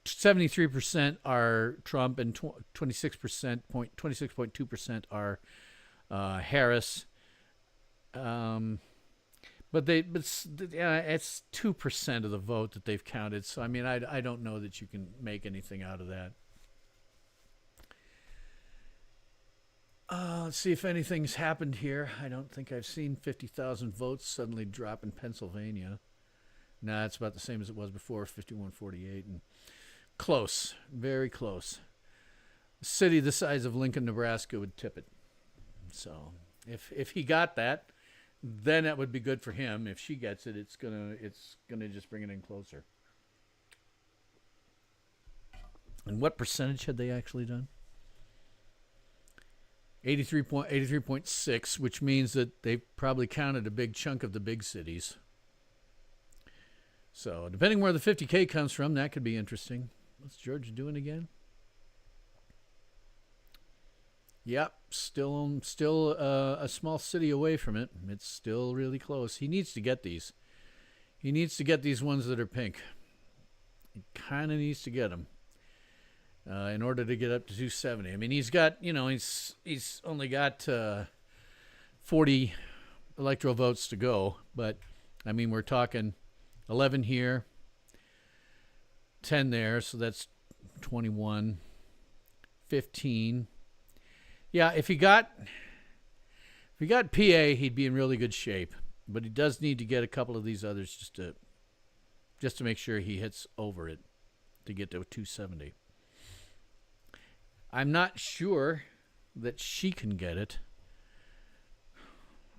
73% are Trump and 26.2% are Harris. But it's 2% of the vote that they've counted. So, I mean, I don't know that you can make anything out of that. Let's see if anything's happened here. I don't think I've seen 50,000 votes suddenly drop in Pennsylvania. No, it's about the same as it was before, 51-48. And close, very close. A city the size of Lincoln, Nebraska would tip it. So if he got that, then that would be good for him. If she gets it, it's gonna just bring it in closer. And what percentage had they actually done? 83.6, which means that they probably counted a big chunk of the big cities. So depending where the 50K comes from, that could be interesting. What's Georgia doing again? Yep, still a small city away from it. It's still really close. He needs to get these. He needs to get these ones that are pink. He kind of needs to get them in order to get up to 270. I mean, he's got, he's only got 40 electoral votes to go. But, I mean, we're talking 11 here, 10 there, so that's 21. 15. Yeah, if he got PA, he'd be in really good shape. But he does need to get a couple of these others just to make sure he hits over it to get to 270. I'm not sure that she can get it.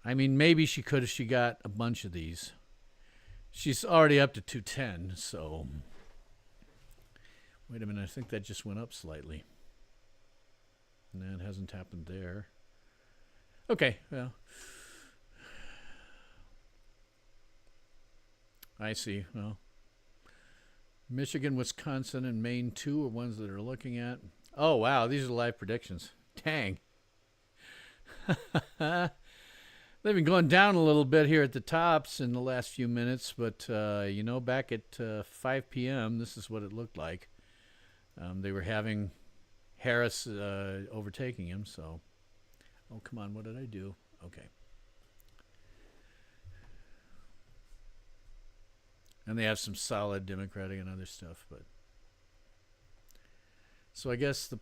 I mean, maybe she could if she got a bunch of these. She's already up to 210, so... Wait a minute, I think that just went up slightly. No, it hasn't happened there. Okay, well... I see, well... Michigan, Wisconsin, and Maine 2 are ones that are looking at. Oh, wow, these are live predictions. Dang. They've been going down a little bit here at the tops in the last few minutes, but, back at 5 p.m., this is what it looked like. They were having Harris overtaking him, so... Oh, come on, what did I do? Okay. And they have some solid Democratic and other stuff, but... So I guess the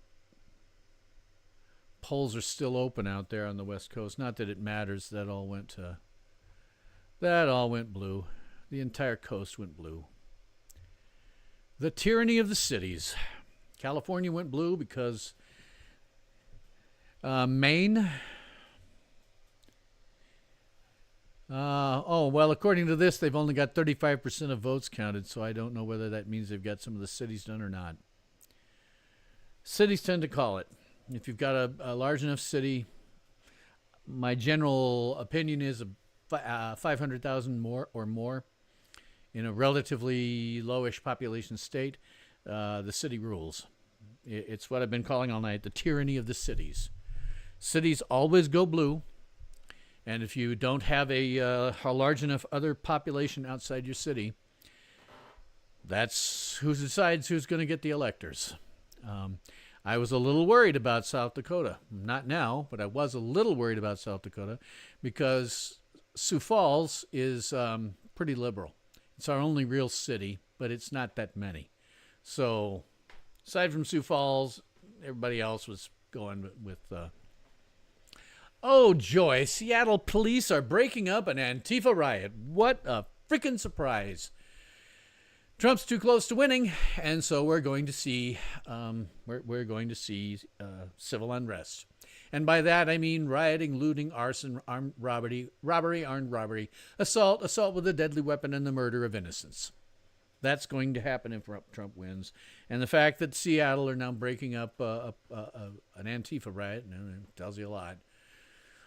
polls are still open out there on the West Coast. Not that it matters. That all went blue. The entire coast went blue. The tyranny of the cities. California went blue because Maine. According to this, they've only got 35% of votes counted, so I don't know whether that means they've got some of the cities done or not. Cities tend to call it. If you've got a large enough city, my general opinion is 500,000 more or more in a relatively lowish population state, the city rules. It's what I've been calling all night, the tyranny of the cities. Cities always go blue, and if you don't have a large enough other population outside your city, that's who decides who's going to get the electors. I was a little worried about South Dakota. Not now, but I was a little worried about South Dakota because Sioux Falls is pretty liberal. It's our only real city, but it's not that many. So, aside from Sioux Falls, everybody else was going with... Oh, joy. Seattle police are breaking up an Antifa riot. What a freaking surprise. Trump's too close to winning, and so we're going to see civil unrest. And by that I mean rioting, looting, arson, armed robbery, armed robbery, assault with a deadly weapon, and the murder of innocents. That's going to happen if Trump wins. And the fact that Seattle are now breaking up an Antifa riot tells you a lot.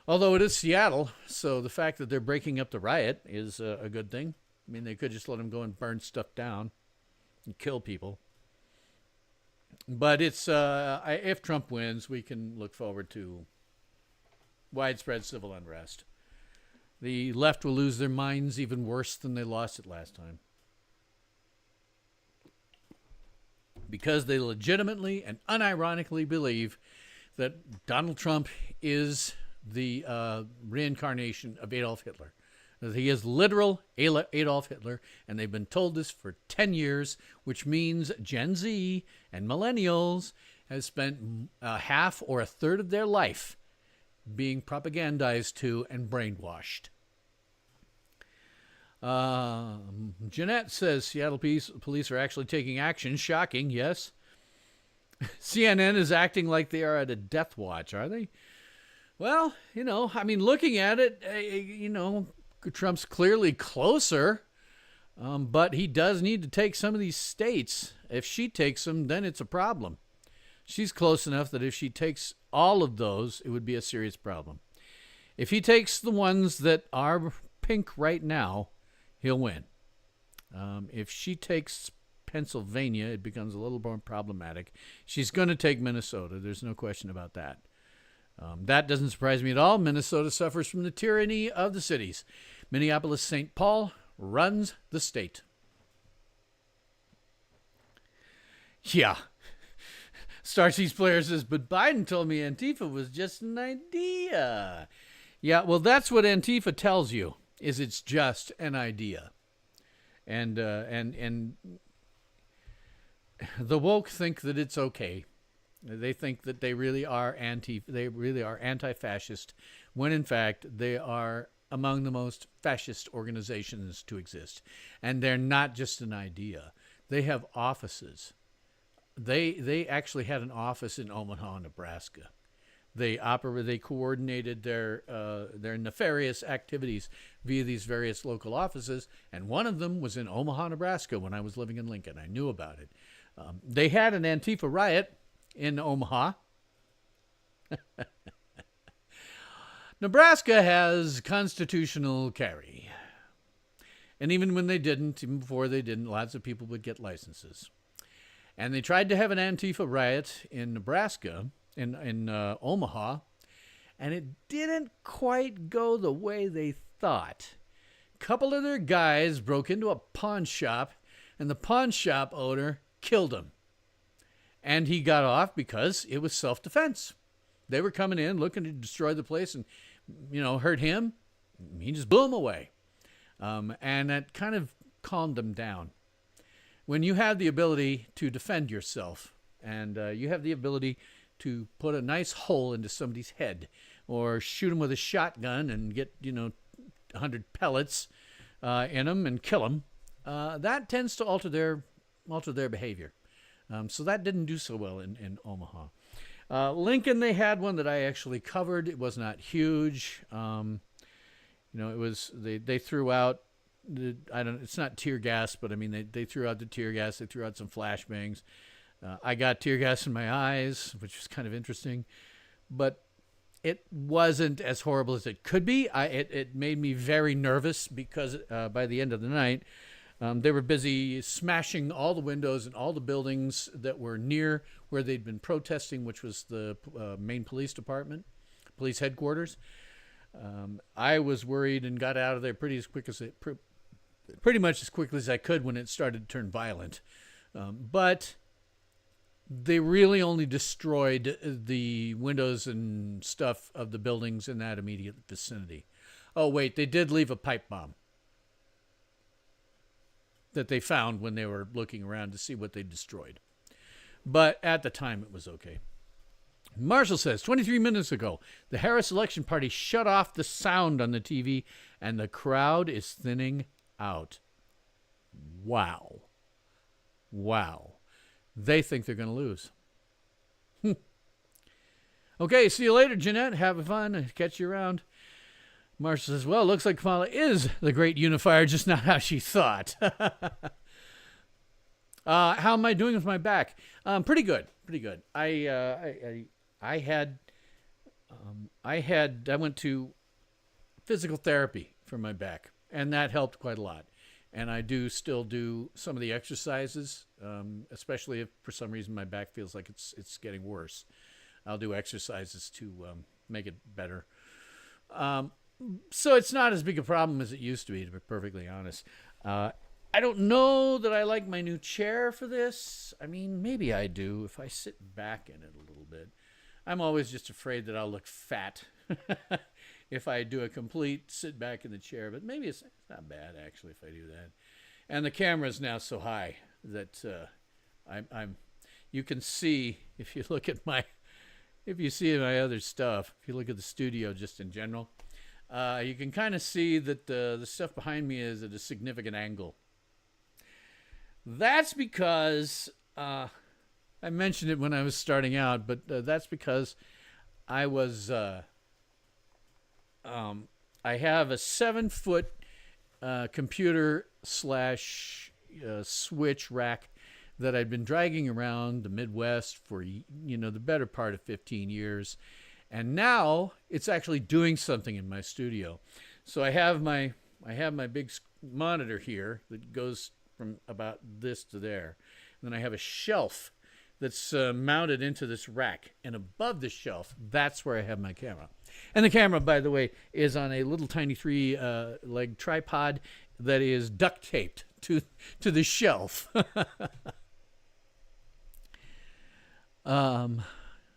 Although it is Seattle, so the fact that they're breaking up the riot is a good thing. I mean, they could just let them go and burn stuff down and kill people. But it's if Trump wins, we can look forward to widespread civil unrest. The left will lose their minds even worse than they lost it last time. Because they legitimately and unironically believe that Donald Trump is the reincarnation of Adolf Hitler. He is literal Adolf Hitler, and they've been told this for 10 years, which means Gen Z and millennials have spent half or a third of their life being propagandized to and brainwashed. Jeanette says Seattle police are actually taking action. Shocking, yes. CNN is acting like they are at a death watch, are they? Well, looking at it, Trump's clearly closer, but he does need to take some of these states. If she takes them, then it's a problem. She's close enough that if she takes all of those, it would be a serious problem. If he takes the ones that are pink right now, he'll win. If she takes Pennsylvania, it becomes a little more problematic. She's going to take Minnesota. There's no question about that. That doesn't surprise me at all. Minnesota suffers from the tyranny of the cities. Minneapolis-St. Paul runs the state. Yeah. Starseeds player says, but Biden told me Antifa was just an idea. Yeah, well, that's what Antifa tells you, is it's just an idea. And the woke think that it's okay. They think that they really are anti-fascist, when in fact they are among the most fascist organizations to exist. And they're not just an idea. They have offices. They actually had an office in Omaha, Nebraska. They coordinated their nefarious activities via these various local offices, and one of them was in Omaha, Nebraska. When I was living in Lincoln, I knew about it. They had an Antifa riot in Omaha. Nebraska has constitutional carry, and even when they didn't, even before they didn't, lots of people would get licenses. And they tried to have an Antifa riot in Nebraska, in Omaha, and it didn't quite go the way they thought. A couple of their guys broke into a pawn shop, and the pawn shop owner killed him. And he got off because it was self-defense. They were coming in looking to destroy the place and, hurt him. He just blew them away. And that kind of calmed them down. When you have the ability to defend yourself, and you have the ability to put a nice hole into somebody's head, or shoot them with a shotgun and get 100 pellets in them and kill them, that tends to alter their behavior. So that didn't do so well in Omaha. Lincoln, they had one that I actually covered. It was not huge. It was they threw out. It's not tear gas, but I mean they threw out the tear gas. They threw out some flashbangs. I got tear gas in my eyes, which was kind of interesting, but it wasn't as horrible as it could be. It made me very nervous because by the end of the night, they were busy smashing all the windows in all the buildings that were near where they'd been protesting, which was the main police department, police headquarters. I was worried and got out of there pretty much as quickly as I could when it started to turn violent. But they really only destroyed the windows and stuff of the buildings in that immediate vicinity. Oh, wait, they did leave a pipe bomb that they found when they were looking around to see what they destroyed. But at the time, it was okay. Marshall says, 23 minutes ago, the Harris election party shut off the sound on the TV, and the crowd is thinning out. Wow. They think they're going to lose. Okay, see you later, Jeanette. Have fun. Catch you around. Marshall says, well, looks like Kamala is the great unifier, just not how she thought. How am I doing with my back? Pretty good. I went to physical therapy for my back, and that helped quite a lot. And I still do some of the exercises, especially if for some reason my back feels like it's getting worse. I'll do exercises to make it better. So it's not as big a problem as it used to be perfectly honest. I don't know that I like my new chair for this. I mean, maybe I do if I sit back in it a little bit. I'm always just afraid that I'll look fat if I do a complete sit back in the chair. But maybe it's not bad, actually, if I do that. And the camera is now so high that you can see, if you see my other stuff, if you look at the studio just in general, you can kind of see that the stuff behind me is at a significant angle. That's because I mentioned it when I was starting out, but that's because I have a 7-foot computer / switch rack that I'd been dragging around the Midwest for the better part of 15 years. And now it's actually doing something in my studio. So I have my big monitor here that goes from about this to there. And then I have a shelf that's mounted into this rack. And above the shelf, that's where I have my camera. And the camera, by the way, is on a little tiny 3-leg tripod that is duct taped to the shelf.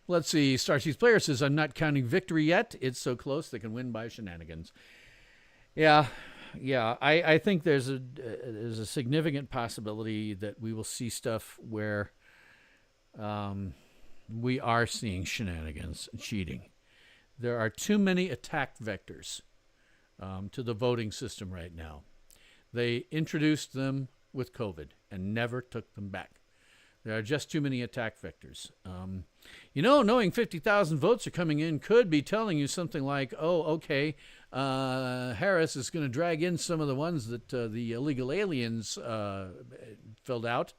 Let's see. Starseeds Player says, I'm not counting victory yet. It's so close they can win by shenanigans. Yeah. I think there's a significant possibility that we will see stuff where we are seeing shenanigans and cheating. There are too many attack vectors to the voting system right now. They introduced them with COVID and never took them back. There are just too many attack vectors. Knowing 50,000 votes are coming in could be telling you something like, oh, okay, Harris is going to drag in some of the ones that the illegal aliens filled out.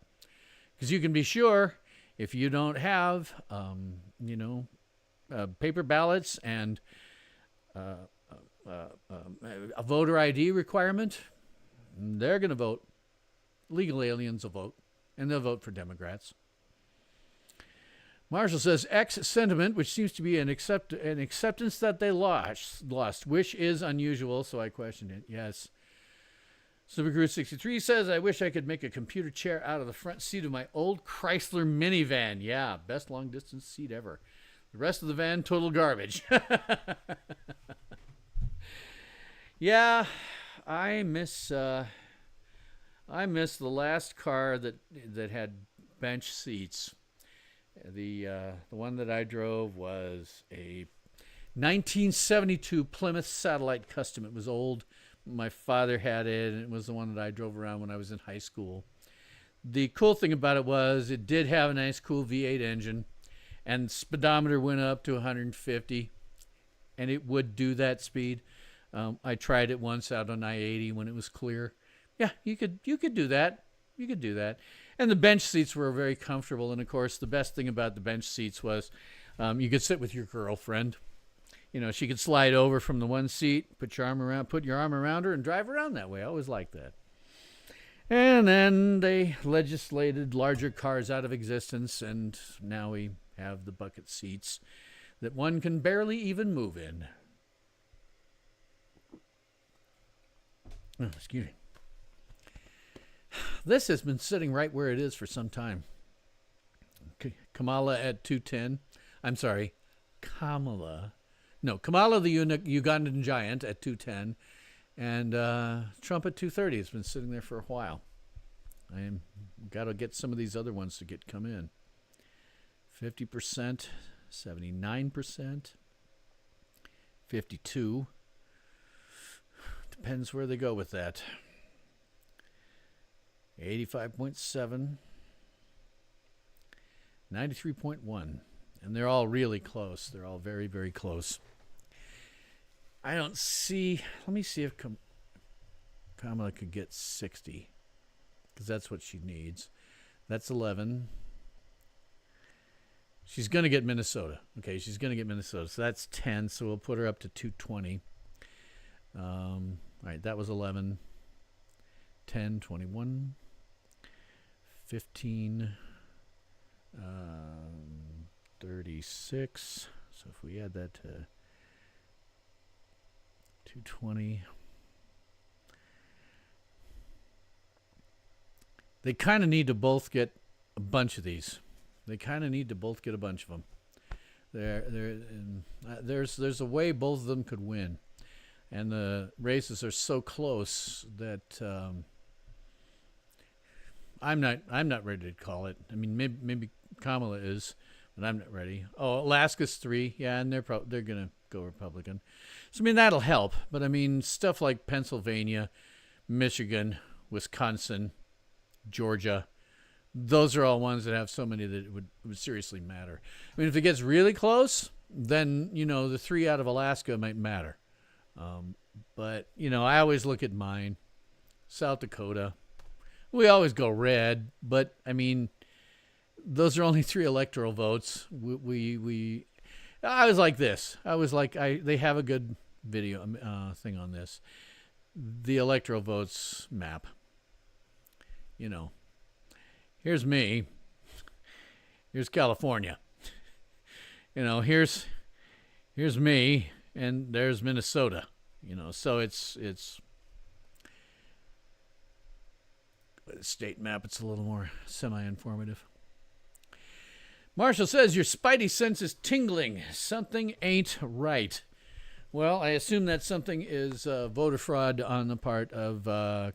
Because you can be sure if you don't have, paper ballots and a voter ID requirement, they're going to vote. Legal aliens will vote. And they'll vote for Democrats. Marshall says, X sentiment, which seems to be an acceptance that they lost, which is unusual, so I questioned it. Yes. Supercruise 63 says, I wish I could make a computer chair out of the front seat of my old Chrysler minivan. Yeah, best long-distance seat ever. The rest of the van, total garbage. Yeah, I miss the last car that had bench seats. The one that I drove was a 1972 Plymouth Satellite Custom. It was old. My father had it, and it was the one that I drove around when I was in high school. The cool thing about it was it did have a nice, cool V8 engine, and the speedometer went up to 150, and it would do that speed. I tried it once out on I-80 when it was clear. Yeah, you could do that. You could do that. And the bench seats were very comfortable. And, of course, the best thing about the bench seats was you could sit with your girlfriend. She could slide over from the one seat, put your arm around her, and drive around that way. I always liked that. And then they legislated larger cars out of existence, and now we have the bucket seats that one can barely even move in. Oh, excuse me. This has been sitting right where it is for some time. Kamala at 210. I'm sorry, Kamala. No, Kamala the Ugandan giant at 210. And Trump at 230 has been sitting there for a while. I've got to get some of these other ones to come in. 50%, 79%, 52%. Depends where they go with that. 85.7, 93.1, and they're all really close. They're all very, very close. I don't see. Let me see if Kamala could get 60, because that's what she needs. That's 11. She's going to get Minnesota. Okay, she's going to get Minnesota. So that's 10. So we'll put her up to 220. All right, that was 11. 10, 21, 15, 36. So if we add that to 220, they kind of need to both get a bunch of these. They kind of need to both get a bunch of them. There's a way both of them could win. And the races are so close that I'm not ready to call it. I mean, maybe Kamala is, but I'm not ready. Oh, Alaska's 3, yeah, and they're gonna go Republican. So I mean that'll help. But I mean stuff like Pennsylvania, Michigan, Wisconsin, Georgia, those are all ones that have so many that it would seriously matter. I mean, if it gets really close, then the 3 out of Alaska might matter. But I always look at mine, South Dakota. We always go red, but I mean, those are only 3 electoral votes. I was like this. They have a good video thing on this. The electoral votes map. Here's me. Here's California. Here's me, and there's Minnesota. So it's state map. It's a little more semi-informative. Marshall says your spidey sense is tingling. Something ain't right. Well, I assume that something is voter fraud on the part of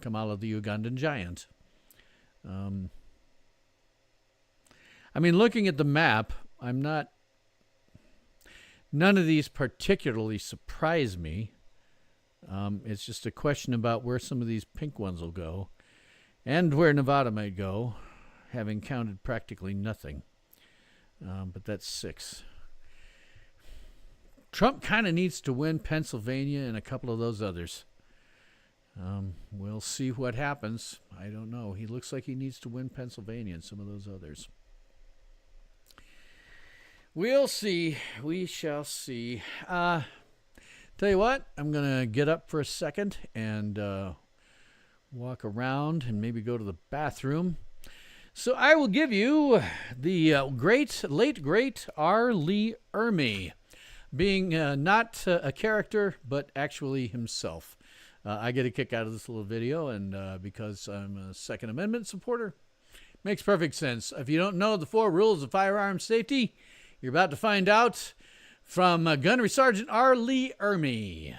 Kamala the Ugandan giant. I mean, looking at the map, I'm not, none of these particularly surprise me. It's just a question about where some of these pink ones will go and where Nevada might go, having counted practically nothing. But that's 6. Trump kind of needs to win Pennsylvania and a couple of those others. We'll see what happens. I don't know. He looks like he needs to win Pennsylvania and some of those others. We'll see. We shall see. Tell you what, I'm going to get up for a second and walk around and maybe go to the bathroom. So I will give you the late great R. Lee Ermey, being not a character, but actually himself. I get a kick out of this little video, and because I'm a Second Amendment supporter, makes perfect sense. If you don't know the 4 rules of firearm safety, you're about to find out from Gunnery Sergeant R. Lee Ermey.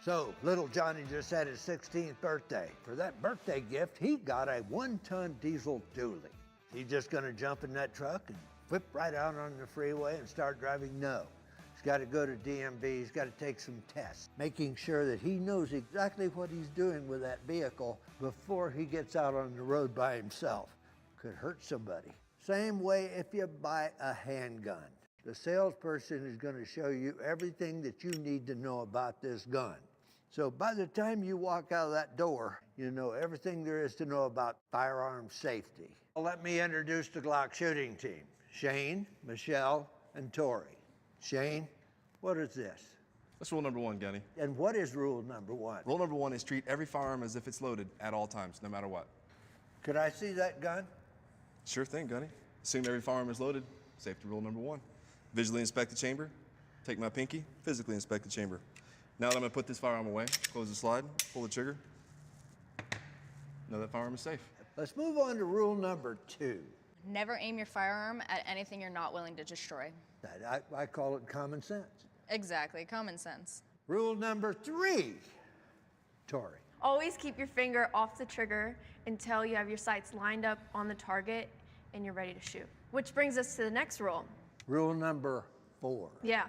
So, little Johnny just had his 16th birthday. For that birthday gift, he got a 1-ton diesel dually. He's just gonna jump in that truck and whip right out on the freeway and start driving? No. He's gotta go to DMV, he's gotta take some tests, making sure that he knows exactly what he's doing with that vehicle before he gets out on the road by himself. Could hurt somebody. Same way if you buy a handgun. The salesperson is gonna show you everything that you need to know about this gun. So by the time you walk out of that door, you know everything there is to know about firearm safety. Let me introduce the Glock shooting team. Shane, Michelle, and Tori. Shane, what is this? That's rule number 1, Gunny. And what is rule number 1? Rule number 1 is treat every firearm as if it's loaded at all times, no matter what. Could I see that gun? Sure thing, Gunny. Assume every firearm is loaded. Safety rule number 1. Visually inspect the chamber. Take my pinky, physically inspect the chamber. Now that I'm gonna put this firearm away, close the slide, pull the trigger. Know that firearm is safe. Let's move on to rule number 2. Never aim your firearm at anything you're not willing to destroy. I call it common sense. Exactly, common sense. Rule number 3, Tori. Always keep your finger off the trigger until you have your sights lined up on the target and you're ready to shoot. Which brings us to the next rule. Rule number 4. Yeah.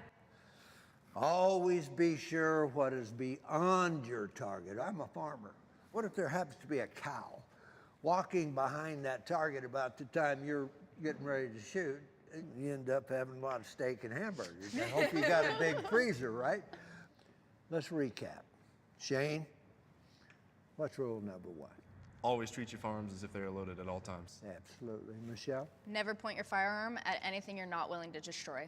Always be sure what is beyond your target. I'm a farmer. What if there happens to be a cow walking behind that target about the time you're getting ready to shoot? You end up having a lot of steak and hamburgers. I hope you got a big freezer, right? Let's recap. Shane, what's rule number 1? Always treat your firearms as if they are loaded at all times. Absolutely. Michelle? Never point your firearm at anything you're not willing to destroy.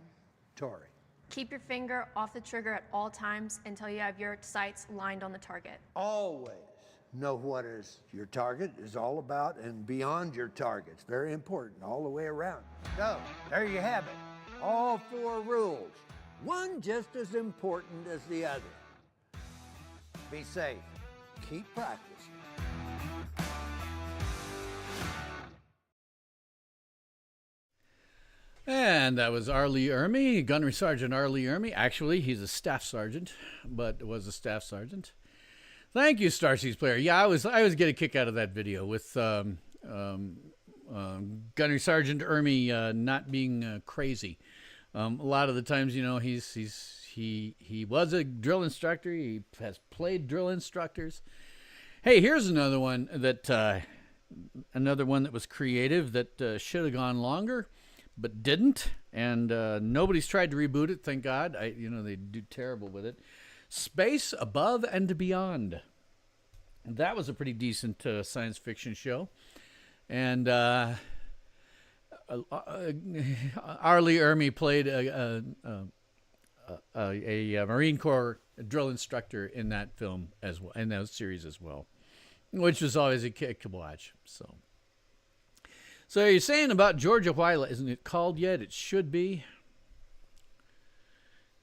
Tori? Keep your finger off the trigger at all times until you have your sights lined on the target. Always know what is your target is all about and beyond your target. It's very important all the way around. So, there you have it. All 4 rules. One just as important as the other. Be safe. Keep practicing. And that was R. Lee Ermey, Gunnery Sergeant R. Lee Ermey. Actually, he's a staff sergeant, but was a staff sergeant. Thank you, Star Seas Player. Yeah, I was getting a kick out of that video with Gunnery Sergeant Ermey not being crazy. A lot of the times, you know, he was a drill instructor. He has played drill instructors. Hey, here's another one that was creative that should have gone longer, but didn't, and nobody's tried to reboot it. Thank God. They do terrible with it. Space Above and Beyond. That was a pretty decent science fiction show, and R. Lee Ermey played a Marine Corps drill instructor in that film as well, in that series as well, which was always a kick to watch. So you're saying about Georgia, why isn't it called yet? It should be.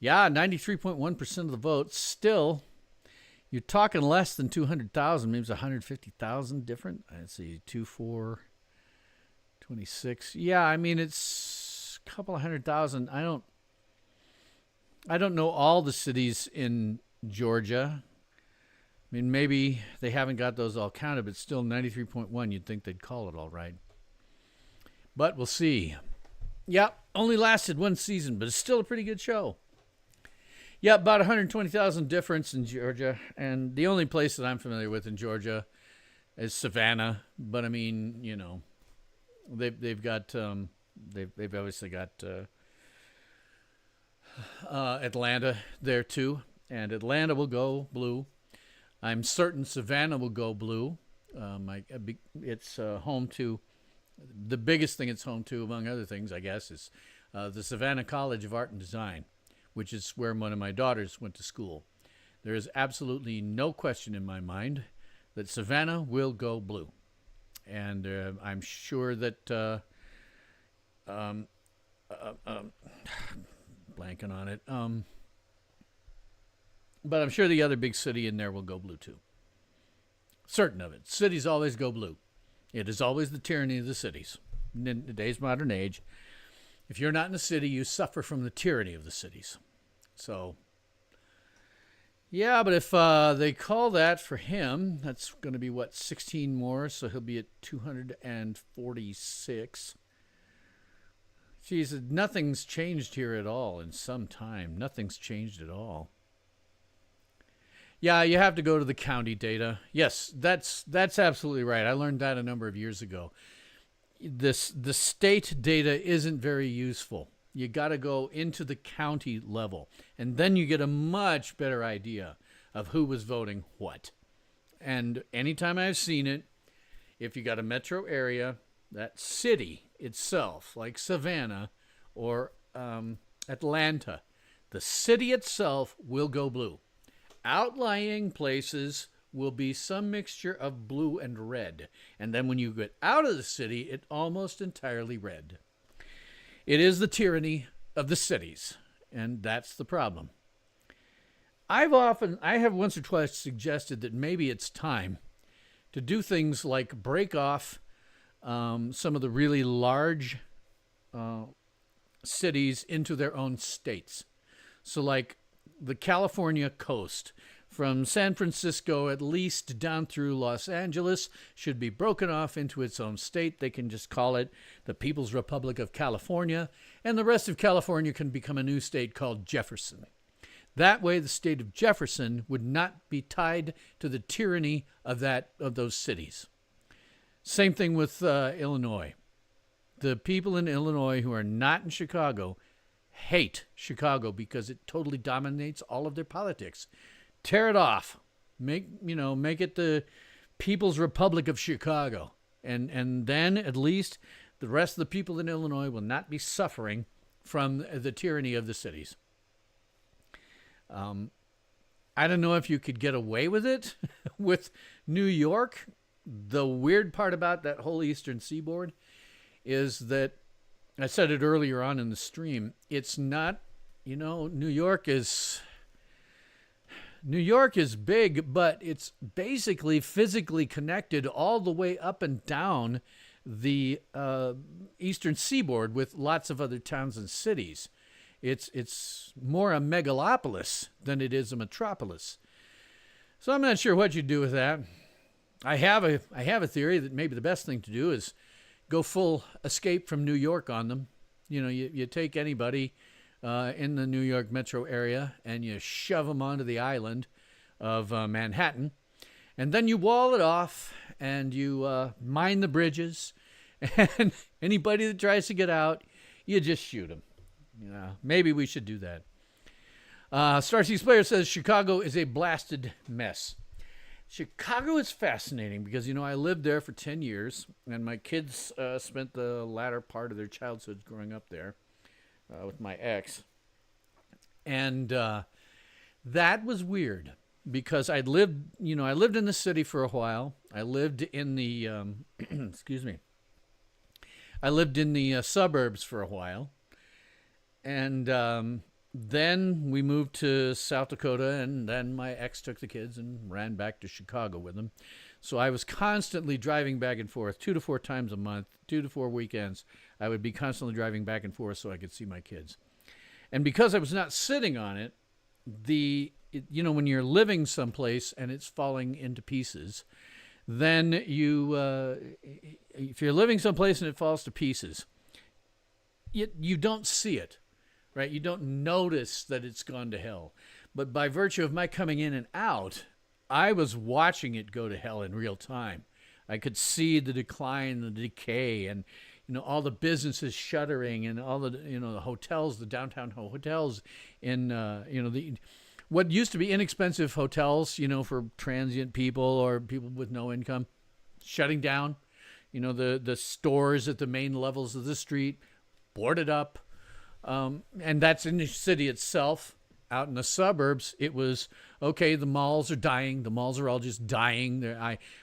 Yeah, 93.1% of the votes. Still, you're talking less than 200,000, maybe it's 150,000 different. Let's see, 2, 4, 26. Yeah, I mean, it's a couple of 100,000. I don't know all the cities in Georgia. I mean, maybe they haven't got those all counted, but still 93.1, you'd think they'd call it all right. But we'll see. Yeah, only lasted one season, but it's still a pretty good show. Yeah, about 120,000 difference in Georgia, and the only place that I'm familiar with in Georgia is Savannah. But I mean, you know, they've got they've obviously got Atlanta there too, and Atlanta will go blue. I'm certain Savannah will go blue. It's home to the biggest thing it's home to, among other things, I guess, is the Savannah College of Art and Design, which is where one of my daughters went to school. There is absolutely no question in my mind that Savannah will go blue. And I'm sure that, blanking on it, but I'm sure the other big city in there will go blue too. Certain of it. Cities always go blue. It is always the tyranny of the cities. In today's modern age, if you're not in a city, you suffer from the tyranny of the cities. So, yeah, but if they call that for him, that's going to be, 16 more, so he'll be at 246. Jeez, nothing's changed here at all in some time. Nothing's changed at all. Yeah, you have to go to the county data. Yes, that's absolutely right. I learned that a number of years ago. The state data isn't very useful. You got to go into the county level, and then you get a much better idea of who was voting what. And anytime I've seen it, if you got a metro area, that city itself, like Savannah or Atlanta, the city itself will go blue. Outlying places will be some mixture of blue and red. And then when you get out of the city, it's almost entirely red. It is the tyranny of the cities, and that's the problem. I have once or twice suggested that maybe it's time to do things like break off some of the really large cities into their own states. So like the California coast, from San Francisco at least down through Los Angeles, should be broken off into its own state. They can just call it the People's Republic of California, and the rest of California can become a new state called Jefferson. That way, the state of Jefferson would not be tied to the tyranny of those cities. Same thing with Illinois. The people in Illinois who are not in Chicago hate Chicago because it totally dominates all of their politics. Tear it off. Make it the People's Republic of Chicago. And then at least the rest of the people in Illinois will not be suffering from the tyranny of the cities. I don't know if you could get away with it with New York. The weird part about that whole Eastern Seaboard is that, I said it earlier on in the stream, it's not, New York is big, but it's basically physically connected all the way up and down the Eastern Seaboard with lots of other towns and cities. It's more a megalopolis than it is a metropolis. So I'm not sure what you do with that. I have a theory that maybe the best thing to do is go full escape from New York on them. You take anybody in the New York metro area and you shove them onto the island of Manhattan, and then you wall it off and you mine the bridges, and anybody that tries to get out, you just shoot them. Maybe we should do that. Starseeds Player says Chicago is a blasted mess. Chicago is fascinating because, I lived there for 10 years, and my kids spent the latter part of their childhood growing up there with my ex. And that was weird because I lived in the city for a while. I lived in the, I lived in the suburbs for a while. And then we moved to South Dakota, and then my ex took the kids and ran back to Chicago with them. So I was constantly driving back and forth 2 to 4 times a month, 2 to 4 weekends. I would be constantly driving back and forth so I could see my kids. And because I was not sitting on it, when you're living someplace and it's falling into pieces, then if you're living someplace and it falls to pieces, you don't see it, right? You don't notice that it's gone to hell. But by virtue of my coming in and out, I was watching it go to hell in real time. I could see the decline, the decay, and all the businesses shuttering, and all the the hotels, the downtown hotels in what used to be inexpensive hotels, for transient people or people with no income, shutting down. The stores at the main levels of the street boarded up, and that's in the city itself. Out in the suburbs, it was okay. The malls are dying. The malls are all just dying.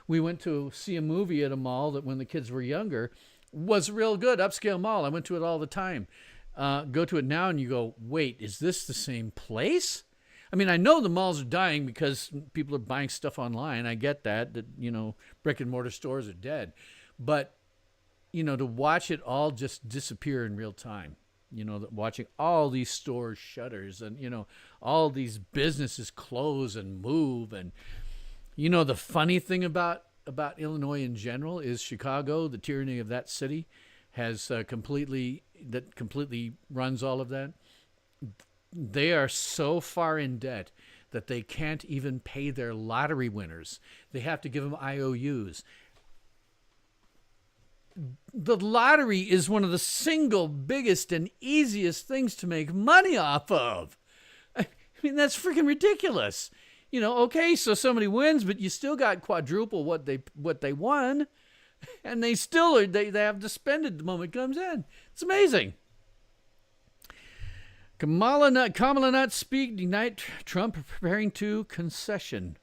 We went to see a movie at a mall that when the kids were younger was real good, upscale mall. I went to it all the time. Go to it now and you go, wait, is this the same place? I mean, I know the malls are dying because people are buying stuff online. I get that brick and mortar stores are dead. But, to watch it all just disappear in real time, watching all these stores shutters and, all these businesses close and move. And, the funny thing about Illinois in general is Chicago, the tyranny of that city, has completely runs all of that. They are so far in debt that they can't even pay their lottery winners. They have to give them IOUs. The lottery is one of the single biggest and easiest things to make money off of. I mean, that's freaking ridiculous. Okay, so somebody wins, but you still got quadruple what they won, and they have to spend it the moment it comes in. It's amazing. Kamala not speak, ignite Trump preparing to concession.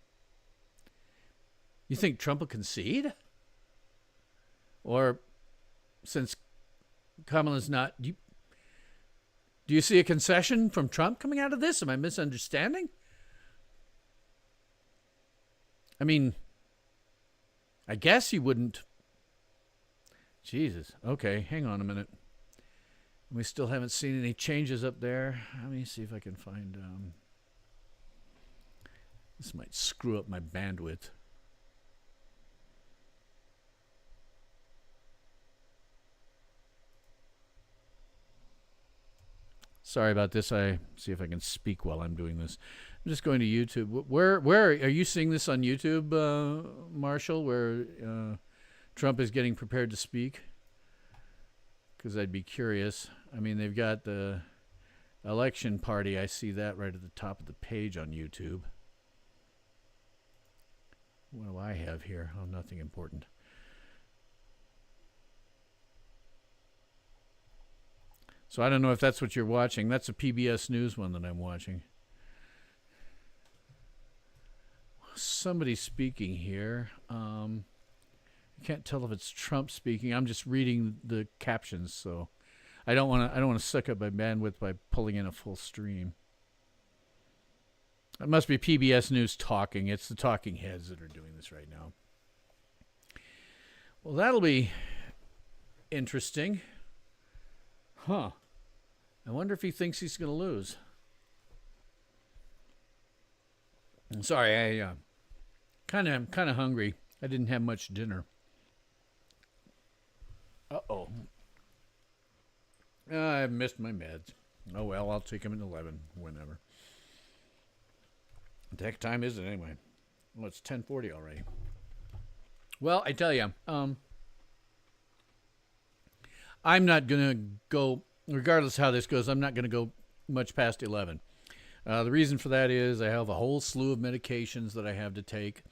You think Trump will concede? Or since Kamala's not, do you see a concession from Trump coming out of this? Am I misunderstanding? I mean, I guess he wouldn't. Jesus. Okay, hang on a minute. We still haven't seen any changes up there. Let me see if I can find... this might screw up my bandwidth. Sorry about this. I see if I can speak while I'm doing this. I'm just going to YouTube. Where are you seeing this on YouTube, Marshall, where Trump is getting prepared to speak? Because I'd be curious. I mean, they've got the election party. I see that right at the top of the page on YouTube. What do I have here? Oh, nothing important. So I don't know if that's what you're watching. That's a PBS News one that I'm watching. Somebody's speaking here. I can't tell if it's Trump speaking. I'm just reading the captions, so I don't want to suck up my bandwidth by pulling in a full stream. It must be PBS News talking. It's the talking heads that are doing this right now. Well, that'll be interesting. Huh. I wonder if he thinks he's going to lose. I'm sorry, I kind of hungry. I didn't have much dinner. Uh-oh. I missed my meds. Oh, well, I'll take them at 11, whenever. What the heck time is it anyway? Well, it's 10:40 already. Well, I tell you, I'm not going to go, regardless how this goes, I'm not going to go much past 11. The reason for that is I have a whole slew of medications that I have to take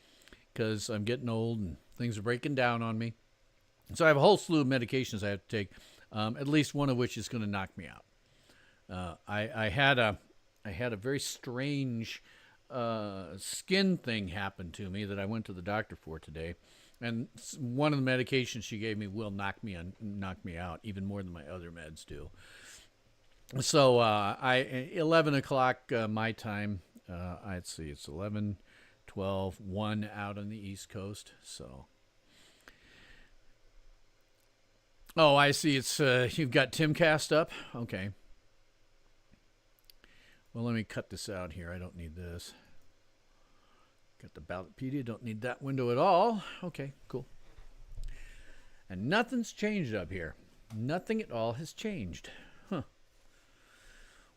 because I'm getting old and things are breaking down on me. So I have a whole slew of medications I have to take, at least one of which is going to knock me out. I had a very strange skin thing happen to me that I went to the doctor for today. And one of the medications she gave me will knock me out even more than my other meds do. So 11 o'clock my time, I'd see it's 11, 12, 1 out on the East Coast. So, oh, I see. It's you've got Timcast up. Okay. Well, let me cut this out here. I don't need this. Got the Ballotpedia. Don't need that window at all. Okay, cool. And nothing's changed up here. Nothing at all has changed. Huh.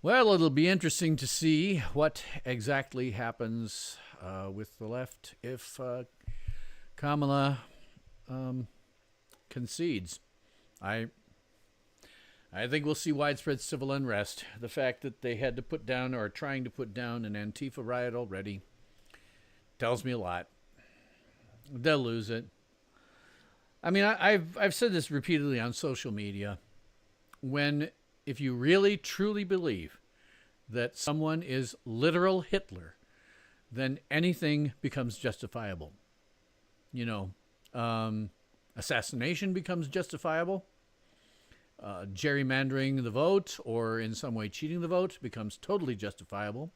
Well, it'll be interesting to see what exactly happens with the left if Kamala concedes. I think we'll see widespread civil unrest. The fact that they had to put down or are trying to put down an Antifa riot already tells me a lot. They'll lose it. I mean, I've said this repeatedly on social media. If you really truly believe that someone is literal Hitler, then anything becomes justifiable. You know, assassination becomes justifiable. Gerrymandering the vote or in some way cheating the vote becomes totally justifiable.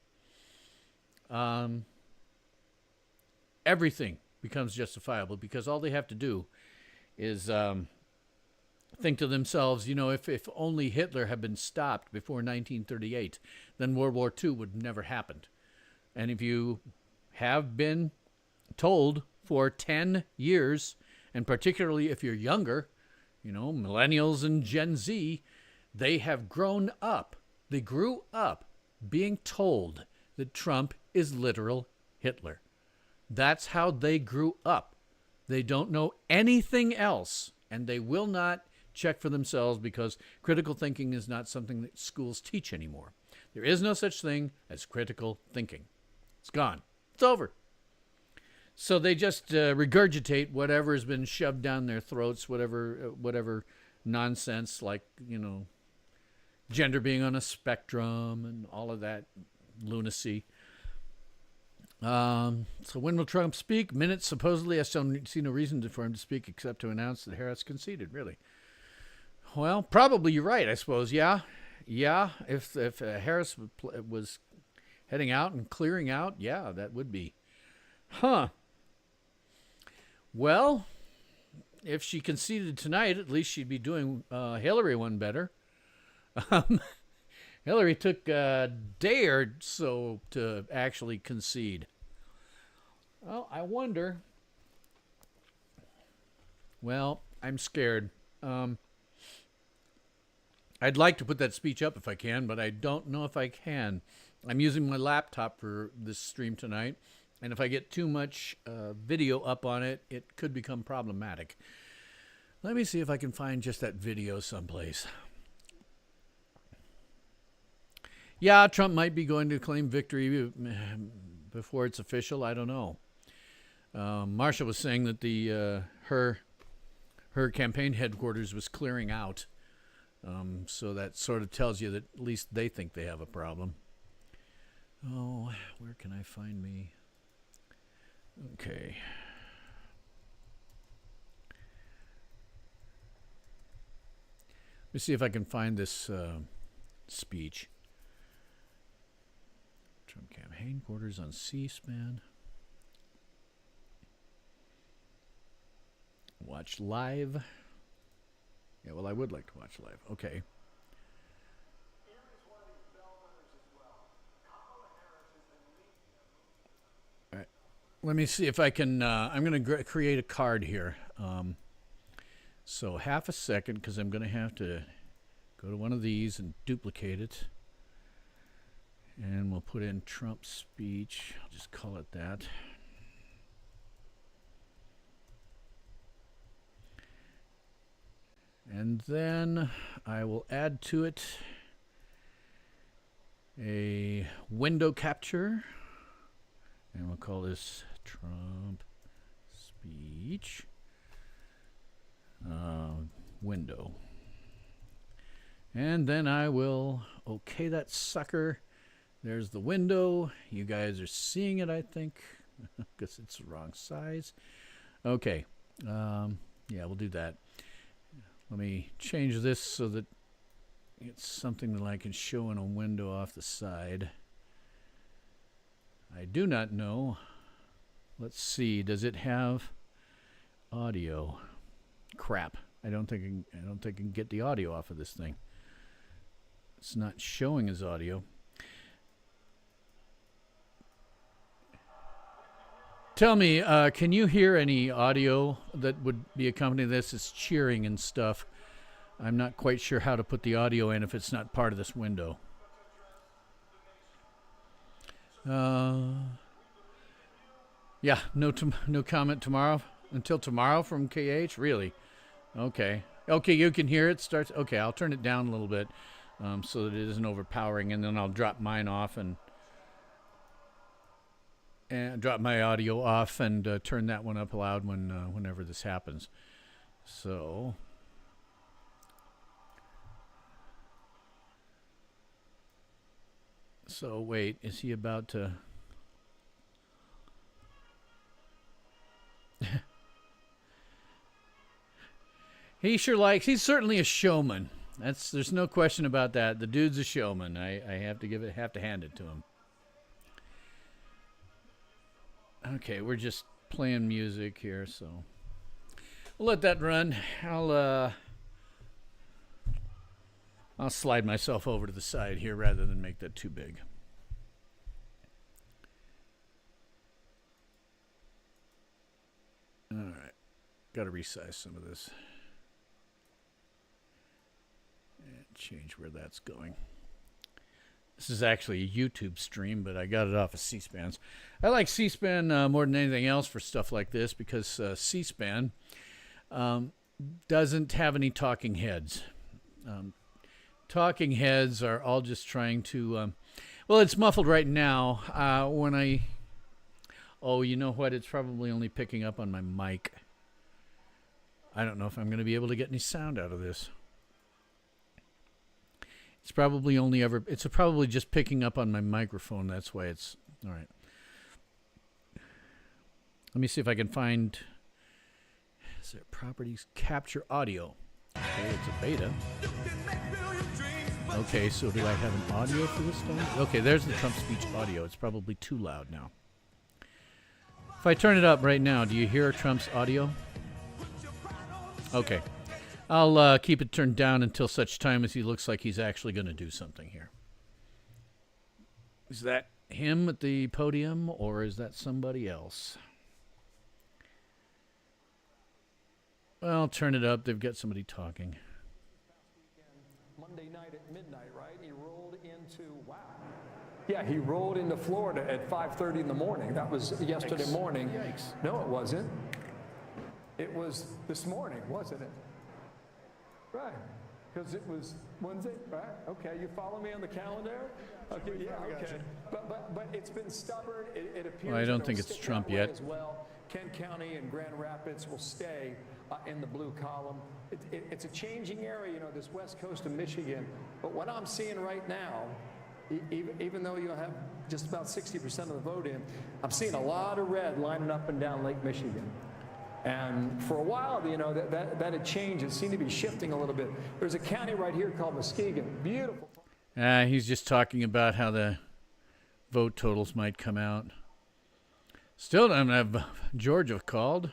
Everything becomes justifiable because all they have to do is think to themselves, you know, if only Hitler had been stopped before 1938, then World War II would have never happened. And if you have been told for 10 years, and particularly if you're younger, you know, millennials and Gen Z, they have grown up. They grew up being told that Trump is literal Hitler. That's how they grew up. They don't know anything else, and they will not check for themselves because critical thinking is not something that schools teach anymore. There is no such thing as critical thinking. It's gone. It's over. So they just regurgitate whatever has been shoved down their throats, whatever nonsense, like, you know, gender being on a spectrum and all of that lunacy. So when will Trump speak? Minutes, supposedly. I still see no reason for him to speak except to announce that Harris conceded, really. Well, probably you're right, I suppose. Yeah. If Harris was heading out and clearing out, yeah, that would be. Huh. Well, if she conceded tonight, at least she'd be doing Hillary one better. Hillary took a day or so to actually concede. Well, I wonder. Well, I'm scared. I'd like to put that speech up if I can, but I don't know if I can. I'm using my laptop for this stream tonight, and if I get too much video up on it, it could become problematic. Let me see if I can find just that video someplace. Yeah, Trump might be going to claim victory before it's official. I don't know. Marsha was saying that her campaign headquarters was clearing out. So that sort of tells you that at least they think they have a problem. Oh, where can I find me? Okay. Let me see if I can find this speech. Trump campaign quarters on C-SPAN. Watch live. Yeah, well, I would like to watch live. Okay. All right. Let me see if I can. I'm going to create a card here. So half a second, because I'm going to have to go to one of these and duplicate it. And we'll put in Trump's speech. I'll just call it that. And then I will add to it a window capture. And we'll call this Trump speech window. And then I will okay that sucker. There's the window. You guys are seeing it, I think, because it's the wrong size. Okay. Yeah, we'll do that. Let me change this so that it's something that I can show in a window off the side. I do not know. Let's see. Does it have audio? Crap. I don't think I can get the audio off of this thing. It's not showing as audio. Tell me, can you hear any audio that would be accompanying this? It's cheering and stuff. I'm not quite sure how to put the audio in if it's not part of this window. Yeah, no comment tomorrow. Until tomorrow from KH? Really? Okay. Okay, you can hear it. Starts. Okay, I'll turn it down a little bit so that it isn't overpowering, and then I'll drop mine off and drop my audio off and turn that one up loud whenever this happens. So wait, is he about to? He's certainly a showman. There's no question about that. The dude's a showman. I have to hand it to him. Okay, we're just playing music here, so we'll let that run. I'll slide myself over to the side here rather than make that too big. All right, got to resize some of this. And change where that's going. This is actually a YouTube stream, but I got it off of C-SPAN's. I like C-SPAN more than anything else for stuff like this because C-SPAN doesn't have any talking heads. Talking heads are all just trying to... well, it's muffled right now. Oh, you know what? It's probably only picking up on my mic. I don't know if I'm going to be able to get any sound out of this. It's probably it's probably just picking up on my microphone. That's why it's all right. Let me see if I can find. Is there properties capture audio? Okay, it's a beta. Okay, so do I have an audio for this thing? Okay, there's the Trump speech audio. It's probably too loud now. If I turn it up right now, do you hear Trump's audio? Okay. I'll keep it turned down until such time as he looks like he's actually going to do something here. Is that him at the podium, or is that somebody else? Well, turn it up. They've got somebody talking. Monday night at midnight, right? He rolled into, wow. Yeah, he rolled into Florida at 5:30 in the morning. That was yesterday morning. Yikes. No, it wasn't. It was this morning, wasn't it? Right, because it was Wednesday, right? Okay, you follow me on the calendar? Okay, yeah, okay. But it's been stubborn. It appears. Well, I don't that think it'll it's stick Trump that way yet. As well, Kent County and Grand Rapids will stay in the blue column. It's a changing area, this west coast of Michigan. But what I'm seeing right now, even though you have just about 60% of the vote in, I'm seeing a lot of red lining up and down Lake Michigan. And for a while, that had changed. It seemed to be shifting a little bit. There's a county right here called Muskegon. Beautiful. He's just talking about how the vote totals might come out. Still don't have Georgia called.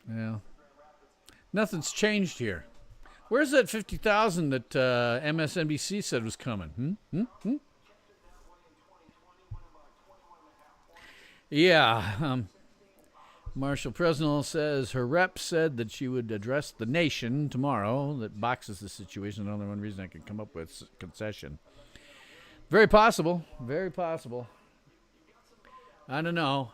Yeah. Nothing's changed here. Where's that 50,000 that MSNBC said was coming? Yeah. Marshall Presnell says her rep said that she would address the nation tomorrow. That boxes the situation. Another one reason I could come up with concession. Very possible. Very possible. I don't know.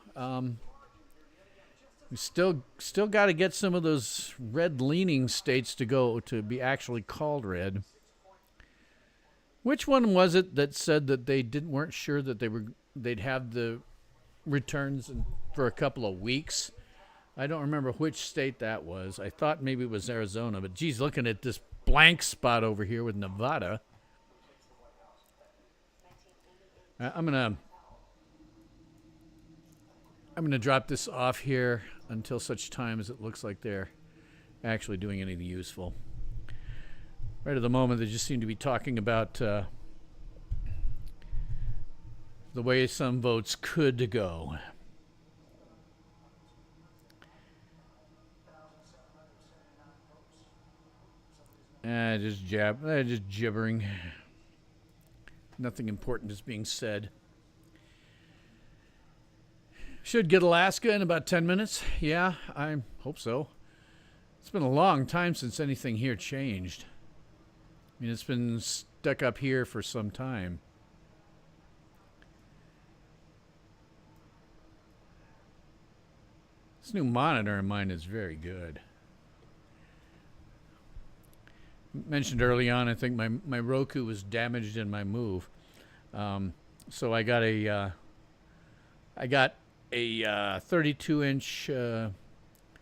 We still got to get some of those red-leaning states to be actually called red. Which one was it that said that they weren't sure that they'd have the returns for a couple of weeks? I don't remember which state that was. I thought maybe it was Arizona, but geez, looking at this blank spot over here with Nevada. I'm gonna drop this off here until such time as it looks like they're actually doing anything useful. Right at the moment, they just seem to be talking about the way some votes could go. Just gibbering. Nothing important is being said. Should get Alaska in about 10 minutes. Yeah, I hope so. It's been a long time since anything here changed. I mean, it's been stuck up here for some time. This new monitor of mine is very good. Mentioned early on, I think my Roku was damaged in my move. So I got a 32-inch, well,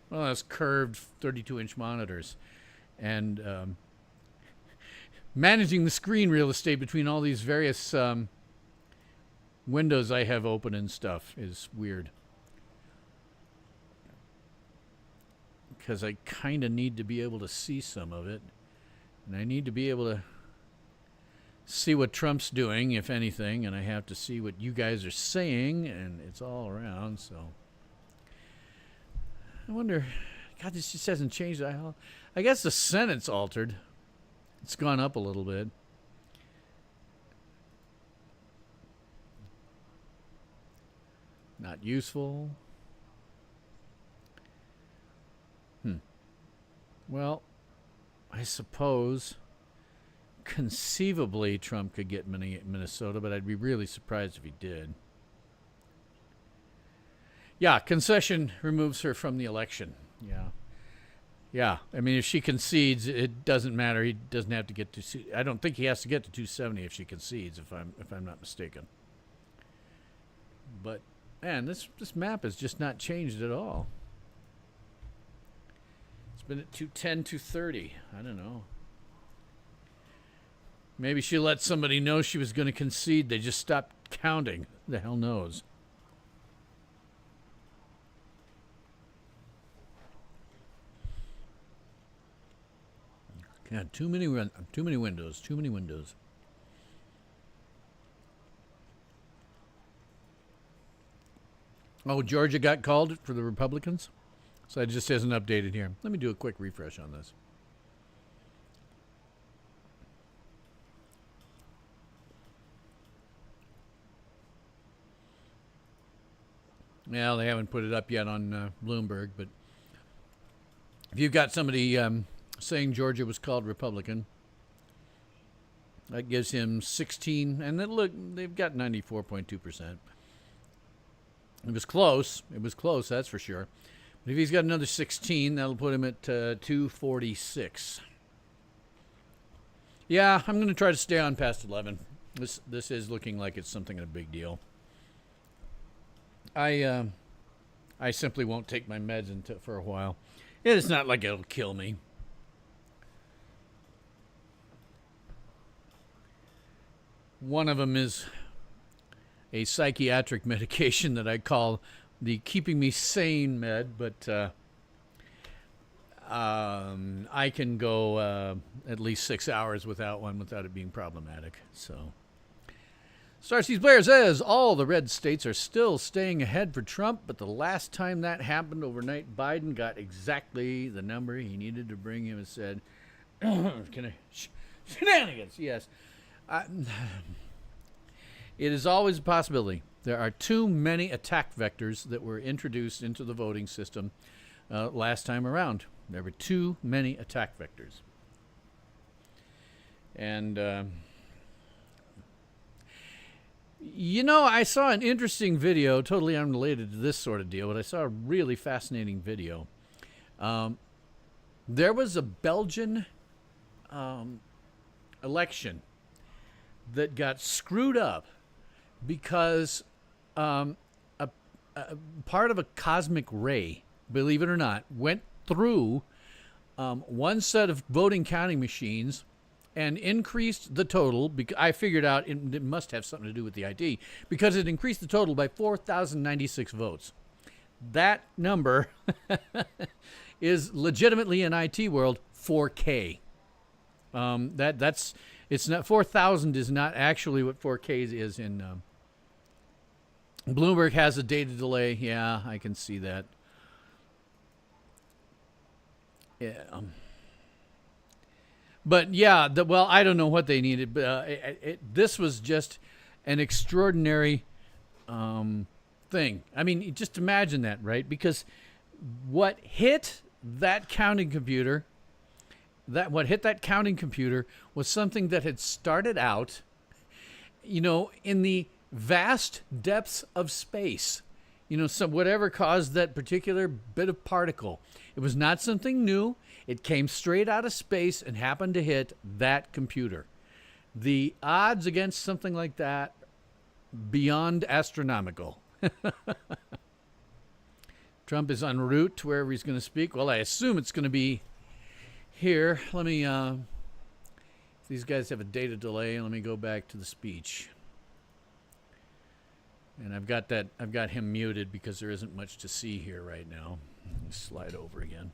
that's curved 32-inch monitors, and managing the screen real estate between all these various windows I have open and stuff is weird. Because I kind of need to be able to see some of it. And I need to be able to see what Trump's doing, if anything, and I have to see what you guys are saying, and it's all around, so. I wonder, God, this just hasn't changed. I guess the Senate's altered. It's gone up a little bit. Not useful. Well, I suppose conceivably Trump could get Minnesota, but I'd be really surprised if he did. Yeah, concession removes her from the election. Yeah. I mean, if she concedes, it doesn't matter. He doesn't have to get to. I don't think he has to get to 270 if she concedes. If I'm not mistaken. But man, this map has just not changed at all. Been at 210, 230. I don't know. Maybe she let somebody know she was going to concede. They just stopped counting. Who the hell knows? God, too many windows. Too many windows. Oh, Georgia got called for the Republicans? So it just isn't updated here. Let me do a quick refresh on this. Well, they haven't put it up yet on Bloomberg, but if you've got somebody saying Georgia was called Republican, that gives him 16, and then look, they've got 94.2%. It was close. That's for sure. If he's got another 16, that'll put him at 246. Yeah, I'm going to try to stay on past 11. This is looking like it's something of a big deal. I simply won't take my meds for a while. It's not like it'll kill me. One of them is a psychiatric medication that I call the keeping me sane med, but I can go at least 6 hours without one without it being problematic. So, Starseeds Blair says all the red states are still staying ahead for Trump, but the last time that happened overnight, Biden got exactly the number he needed to bring him and said, shenanigans, yes. It is always a possibility. There are too many attack vectors that were introduced into the voting system last time around. There were too many attack vectors. And, I saw an interesting video, totally unrelated to this sort of deal, but I saw a really fascinating video. There was a Belgian election that got screwed up because a part of a cosmic ray, believe it or not, went through one set of voting counting machines and increased the total. I figured out it must have something to do with the ID, because it increased the total by 4,096 votes. That number is legitimately in IT world 4K. It's not 4,000 is not actually what 4K is in. Bloomberg has a data delay. Yeah, I can see that. Yeah. But yeah, I don't know what they needed, but this was just an extraordinary thing. I mean, just imagine that, right? Because what hit that counting computer, was something that had started out, in the vast depths of space. Whatever caused that particular bit of particle. It was not something new. It came straight out of space and happened to hit that computer. The odds against something like that, beyond astronomical. Trump is en route to wherever he's going to speak. Well, I assume it's going to be here. Let me, these guys have a data delay. Let me go back to the speech. And I've got him muted because there isn't much to see here right now. Let me slide over again.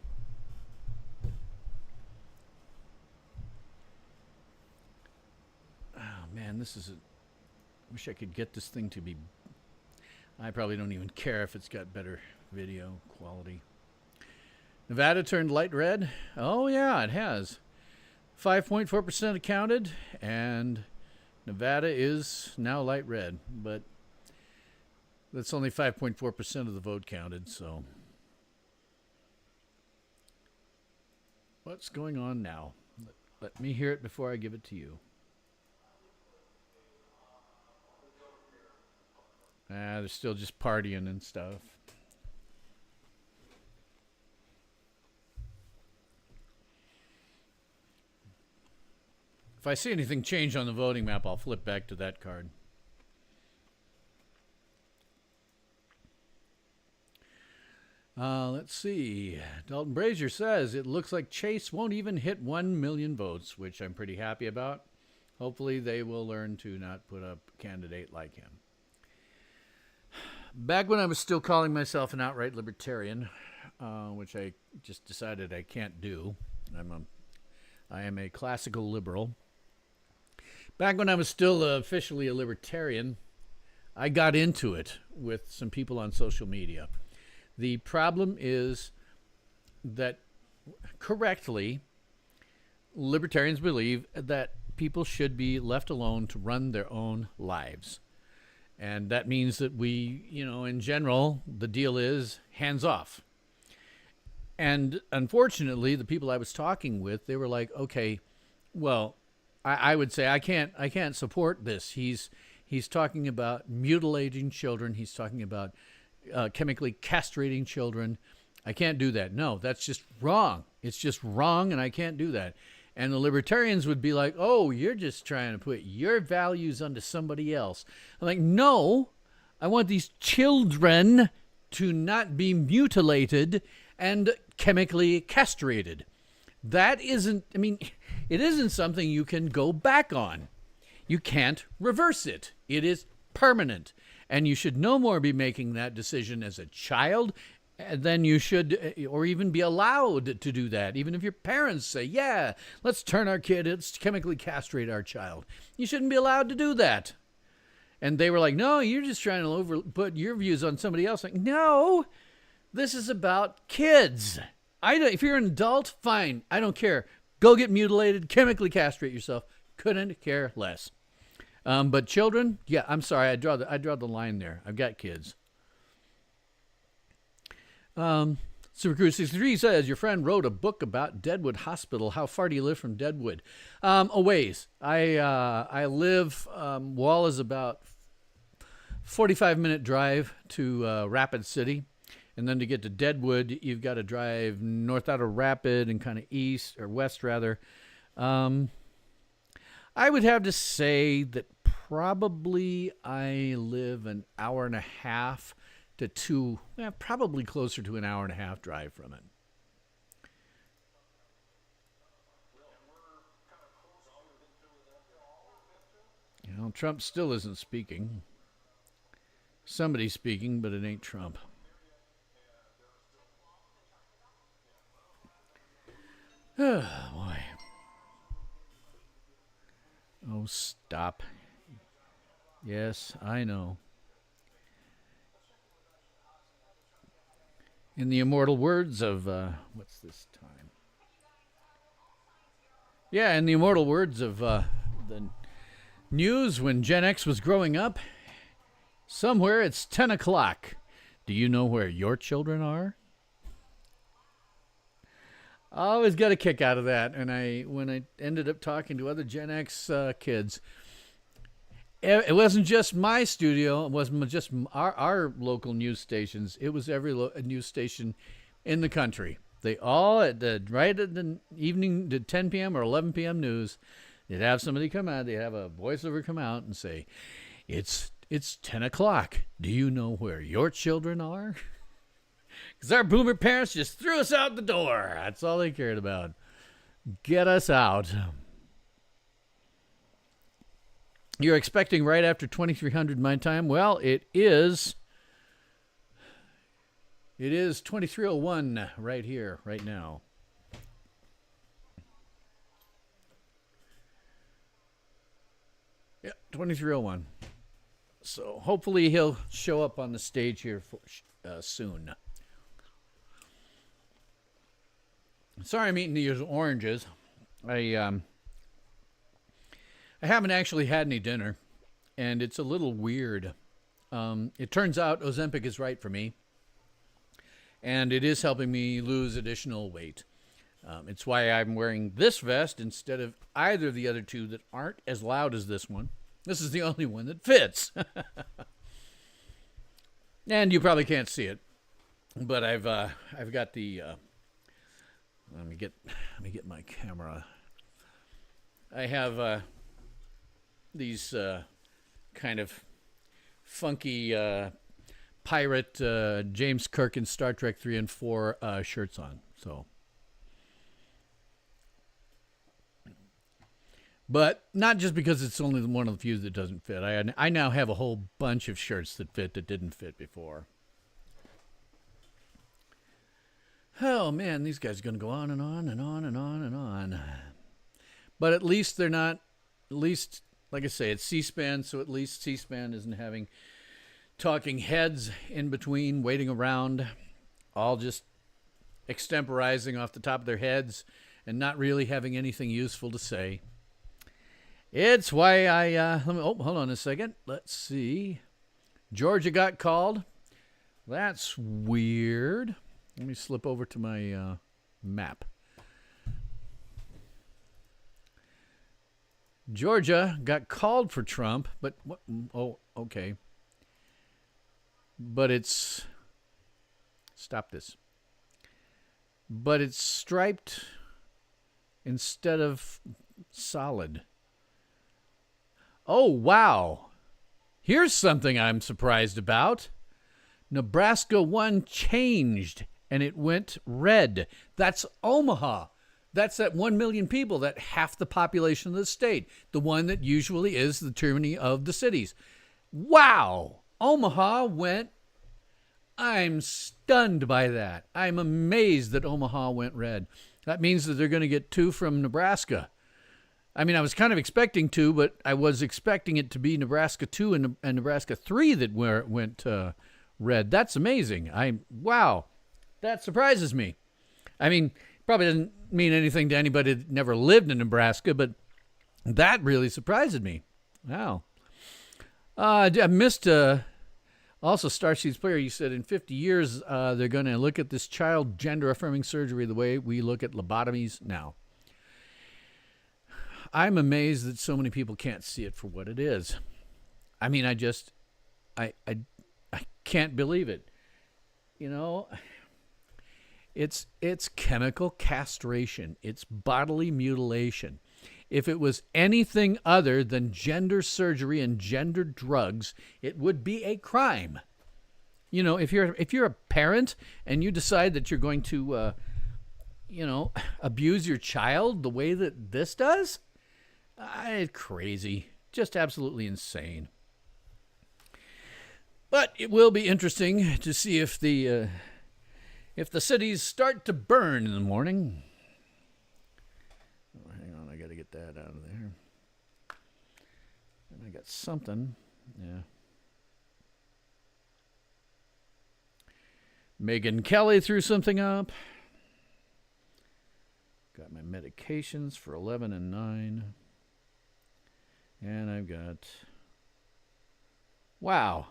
Oh man, wish I could get this thing to be, I probably don't even care if it's got better video quality. Nevada turned light red. Oh yeah, it has. 5.4% counted, and Nevada is now light red, but that's only 5.4% of the vote counted, so. What's going on now? Let me hear it before I give it to you. They're still just partying and stuff. If I see anything change on the voting map, I'll flip back to that card. Let's see. Dalton Brazier says it looks like Chase won't even hit 1 million votes, which I'm pretty happy about. Hopefully they will learn to not put up a candidate like him. Back when I was still calling myself an outright libertarian, which I just decided I can't do. I am a classical liberal. Back when I was still officially a libertarian, I got into it with some people on social media. The problem is that, correctly, libertarians believe that people should be left alone to run their own lives. And that means that we, in general, the deal is hands off. And unfortunately, the people I was talking with, they were like, okay, well, I would say I can't support this. He's talking about mutilating children. He's talking about chemically castrating children. I can't do that. No, that's just wrong. It's just wrong, and I can't do that. And the libertarians would be like, oh, you're just trying to put your values onto somebody else. I'm like, no, I want these children to not be mutilated and chemically castrated. That isn't, it isn't something you can go back on. You can't reverse it. It is permanent. And you should no more be making that decision as a child than you should, or even be allowed to do that. Even if your parents say, yeah, let's chemically castrate our child. You shouldn't be allowed to do that. And they were like, no, you're just trying to put your views on somebody else. Like, no, this is about kids. If you're an adult, fine. I don't care. Go get mutilated, chemically castrate yourself. Couldn't care less. But children, yeah, I'm sorry. I draw the line there. I've got kids. Super Cruise 63 says, your friend wrote a book about Deadwood Hospital. How far do you live from Deadwood? A ways. I live, Wall is about 45-minute drive to Rapid City. And then to get to Deadwood, you've got to drive north out of Rapid and kind of east, or west rather. I would have to say that probably I live an hour and a half to two, probably closer to an hour and a half drive from it. Trump still isn't speaking. Somebody's speaking, but it ain't Trump. Oh, boy. Oh, stop. Yes, I know. In the immortal words of, what's this time? Yeah, in the immortal words of the news when Gen X was growing up, Somewhere it's 10 o'clock. Do you know where your children are? I always got a kick out of that. And when I ended up talking to other Gen X kids, it wasn't just my studio. It wasn't just our local news stations. It was every news station in the country. They all, right at the evening to 10 p.m. or 11 p.m. news, they'd have somebody come out. They'd have a voiceover come out and say, it's 10 o'clock. Do you know where your children are? Because our boomer parents just threw us out the door. That's all they cared about. Get us out. You're expecting right after 2300 my time? Well, it is 2301 right here, right now. Yeah, 2301. So hopefully he'll show up on the stage here soon. Sorry I'm eating these oranges. I haven't actually had any dinner, and it's a little weird. It turns out Ozempic is right for me, and it is helping me lose additional weight. It's why I'm wearing this vest instead of either of the other two that aren't as loud as this one. This is the only one that fits. And you probably can't see it, but I've got the let me get my camera. I have these kind of funky pirate James Kirk in Star Trek 3 and 4 shirts on. So, but not just because it's only one of the few that doesn't fit. I now have a whole bunch of shirts that fit that didn't fit before. Oh man, these guys are going to go on and on and on and on and on. But at least they're not. At least, like I say, it's C-SPAN, so at least C-SPAN isn't having talking heads in between, waiting around, all just extemporizing off the top of their heads and not really having anything useful to say. It's why hold on a second. Let's see. Georgia got called. That's weird. Let me slip over to my map. Georgia got called for Trump, but what? Oh, okay. But it's stop this. But it's striped instead of solid. Oh, wow. Here's something I'm surprised about. Nebraska 1 changed, and it went red. That's Omaha. That's that 1 million people, that half the population of the state, the one that usually is the tyranny of the cities. Wow. Omaha went, I'm stunned by that. I'm amazed that Omaha went red. That means that they're going to get 2 from Nebraska. I mean, I was kind of expecting 2, but I was expecting it to be Nebraska 2 and Nebraska 3 that went red. That's amazing. Wow. That surprises me. I mean, probably doesn't mean anything to anybody that never lived in Nebraska, but that really surprised me. Wow. I missed also Starsheet's player. You said in 50 years they're going to look at this child gender-affirming surgery the way we look at lobotomies now. I'm amazed that so many people can't see it for what it is. I mean, I can't believe it. You know, it's chemical castration. It's bodily mutilation. If it was anything other than gender surgery and gender drugs, it would be a crime. You know, if you're a parent and you decide that you're going to, abuse your child the way that this does, it's crazy. Just absolutely insane. But it will be interesting to see if the cities start to burn in the morning. Oh, hang on, I got to get that out of there. And I got something. Yeah. Megyn Kelly threw something up. Got my medications for 11 and 9. And I've got... Wow.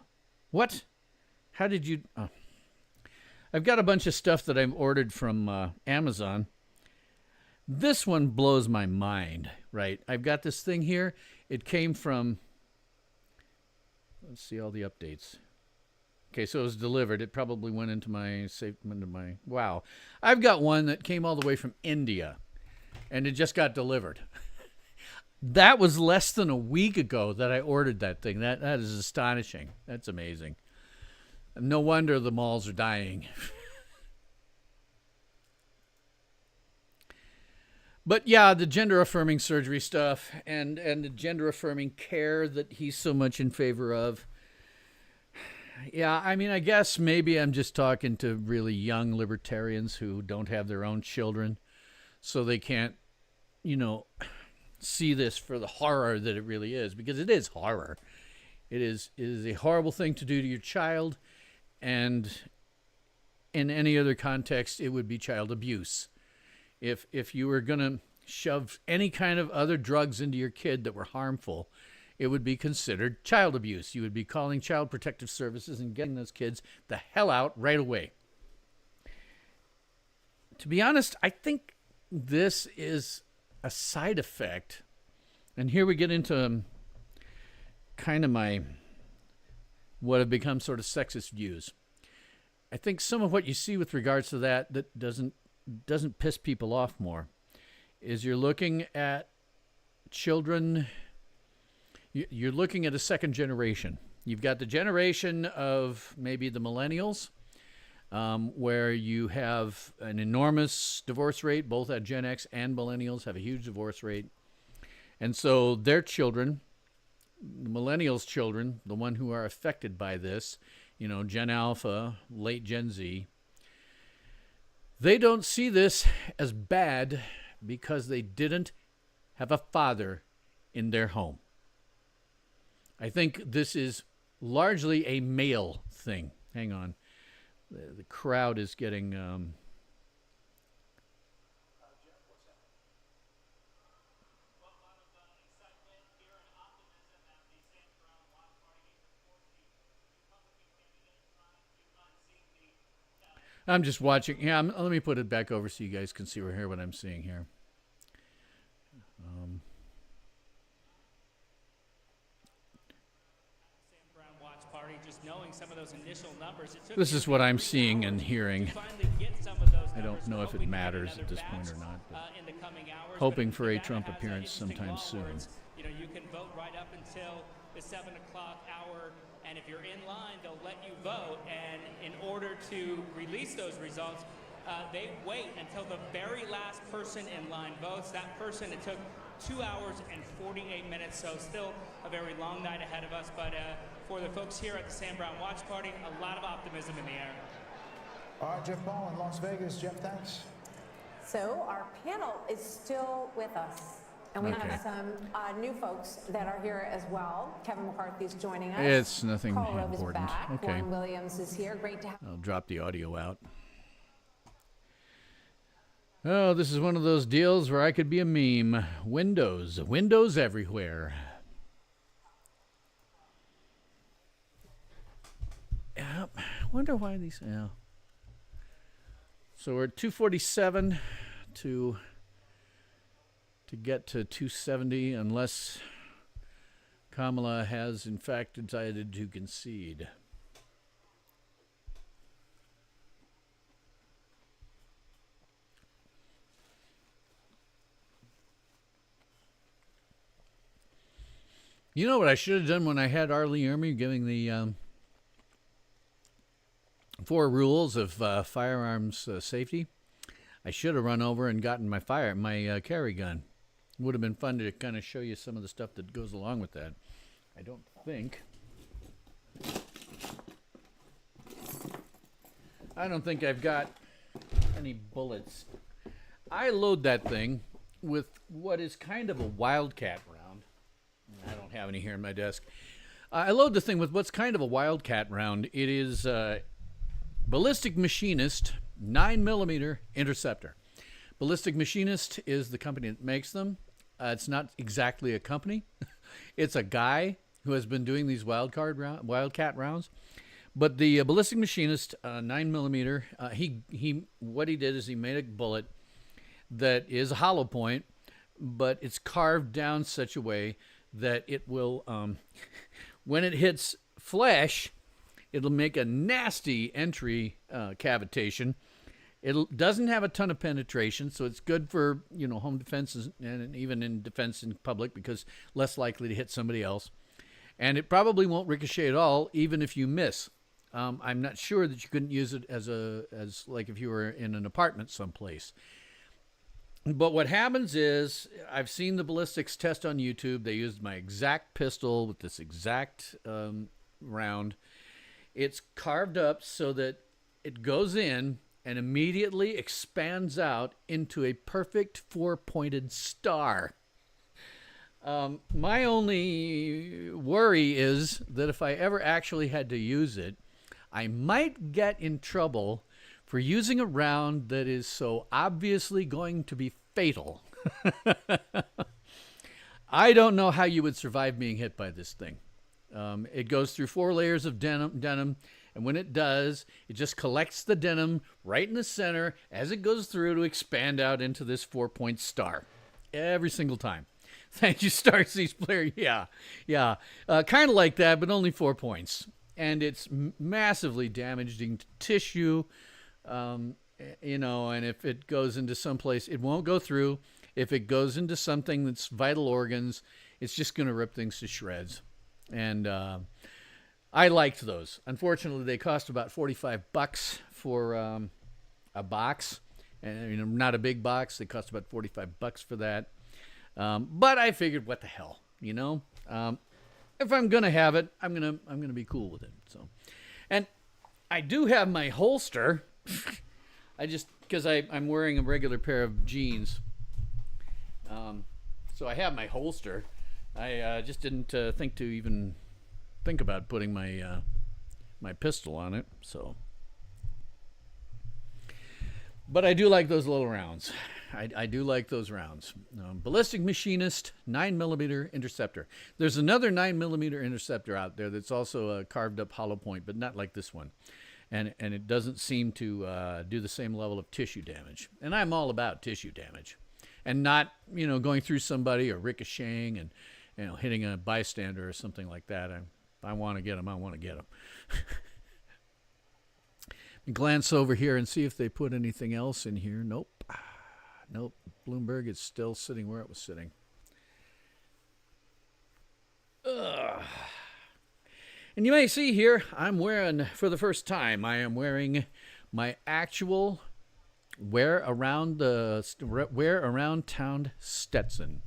What? How did you... Oh. I've got a bunch of stuff that I've ordered from Amazon. This one blows my mind, right? I've got this thing here. It came from... Let's see all the updates. Okay, so it was delivered. It probably went into my safe. Wow. I've got one that came all the way from India, and it just got delivered. That was less than a week ago that I ordered that thing. That is astonishing. That's amazing. No wonder the malls are dying. But yeah, the gender-affirming surgery stuff and the gender-affirming care that he's so much in favor of. Yeah, I mean, I guess maybe I'm just talking to really young libertarians who don't have their own children, so they can't, see this for the horror that it really is, because it is horror. It is a horrible thing to do to your child, and in any other context, it would be child abuse. If you were going to shove any kind of other drugs into your kid that were harmful, it would be considered child abuse. You would be calling Child Protective Services and getting those kids the hell out right away. To be honest, I think this is a side effect. And here we get into kind of what have become sort of sexist views. I think some of what you see with regards to that doesn't piss people off more is you're looking at children. You're looking at a second generation. You've got the generation of maybe the millennials, where you have an enormous divorce rate. Both at Gen X and millennials have a huge divorce rate. And so their children, the millennials' children, the one who are affected by this, Gen Alpha, late Gen Z, they don't see this as bad because they didn't have a father in their home. I think this is largely a male thing. Hang on. The crowd is getting... I'm just watching. Yeah, let me put it back over so you guys can see or hear what I'm seeing here. This is what I'm seeing and hearing. I don't know if it matters at this point or not, but hoping for a Trump appearance sometime soon. You can vote right up until the 7 o'clock hour, and if you're in line, they'll let you vote. And in order to release those results, they wait until the very last person in line votes. That person, it took 2 hours and 48 minutes, so still a very long night ahead of us. But for the folks here at the Sam Brown Watch Party, a lot of optimism in the air. All right, Jeff Ball in Las Vegas. Jeff, thanks. So our panel is still with us. And we have some new folks that are here as well. Kevin McCarthy's joining us. It's nothing Karl Rove important. Is back. Okay. Warren Williams is here. Great to have. I'll drop the audio out. Oh, this is one of those deals where I could be a meme. Windows everywhere. Yeah, I wonder why these. Yeah. So we're at 247 to get to 270, unless Kamala has in fact decided to concede. You know what I should have done when I had Arlie Ermy giving the 4 rules of firearms safety? I should have run over and gotten my carry gun. Would have been fun to kind of show you some of the stuff that goes along with that. I don't think I've got any bullets. I load that thing with what is kind of a wildcat round. I don't have any here in my desk. I load the thing with what's kind of a wildcat round. It is Ballistic Machinist 9mm Interceptor. Ballistic Machinist is the company that makes them. It's not exactly a company. It's a guy who has been doing these wildcat rounds. But the ballistic machinist 9mm, what he did is he made a bullet that is a hollow point, but it's carved down such a way that it will, when it hits flesh, it'll make a nasty entry cavitation. It doesn't have a ton of penetration, so it's good for, home defense and even in defense in public, because less likely to hit somebody else. And it probably won't ricochet at all, even if you miss. I'm not sure that you couldn't use it as like if you were in an apartment someplace. But what happens is, I've seen the ballistics test on YouTube. They used my exact pistol with this exact round. It's carved up so that it goes in and immediately expands out into a perfect 4-pointed star. My only worry is that if I ever actually had to use it, I might get in trouble for using a round that is so obviously going to be fatal. I don't know how you would survive being hit by this thing. It goes through 4 layers of denim, and when it does, it just collects the denim right in the center as it goes through to expand out into this 4-point star every single time. Thank you, Starseas player. Yeah. Kind of like that, but only 4 points. And it's massively damaging to tissue, and if it goes into someplace, it won't go through. If it goes into something that's vital organs, it's just going to rip things to shreds. And I liked those. Unfortunately, they cost about $45 for a box. And not a big box. They cost about $45 for that. But I figured, what the hell, if I'm gonna have it, I'm gonna be cool with it. So, and I do have my holster. Because I'm wearing a regular pair of jeans. So I have my holster. I just didn't think to even think about putting my my pistol on it. So, but I do like those little rounds. I do like those rounds. Ballistic Machinist 9mm interceptor. There's another 9mm interceptor out there that's also a carved up hollow point, but not like this one. And it doesn't seem to do the same level of tissue damage. And I'm all about tissue damage, and not going through somebody or ricocheting and hitting a bystander or something like that. I want to get them. I want to get them. Glance over here and see if they put anything else in here. Nope. Nope. Bloomberg is still sitting where it was sitting. Ugh. And you may see here, I'm wearing, for the first time, I am wearing my actual wear around town Stetson.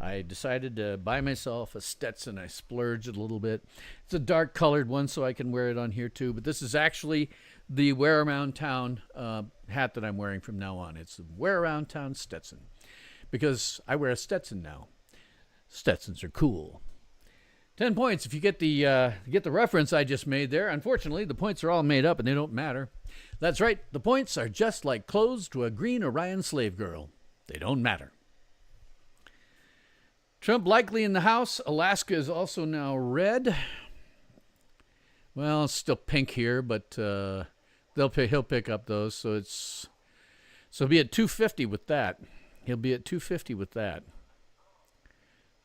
I decided to buy myself a Stetson. I splurged a little bit. It's a dark colored one, so I can wear it on here too. But this is actually the wear around town hat that I'm wearing from now on. It's the wear around town Stetson, because I wear a Stetson now. Stetsons are cool. 10 points if you get the reference I just made there. Unfortunately, the points are all made up and they don't matter. That's right. The points are just like clothes to a green Orion slave girl. They don't matter. Trump likely in the House. Alaska is also now red. Well, it's still pink here, but he'll pick up those. So he'll be at 250 with that. He'll be at 250 with that.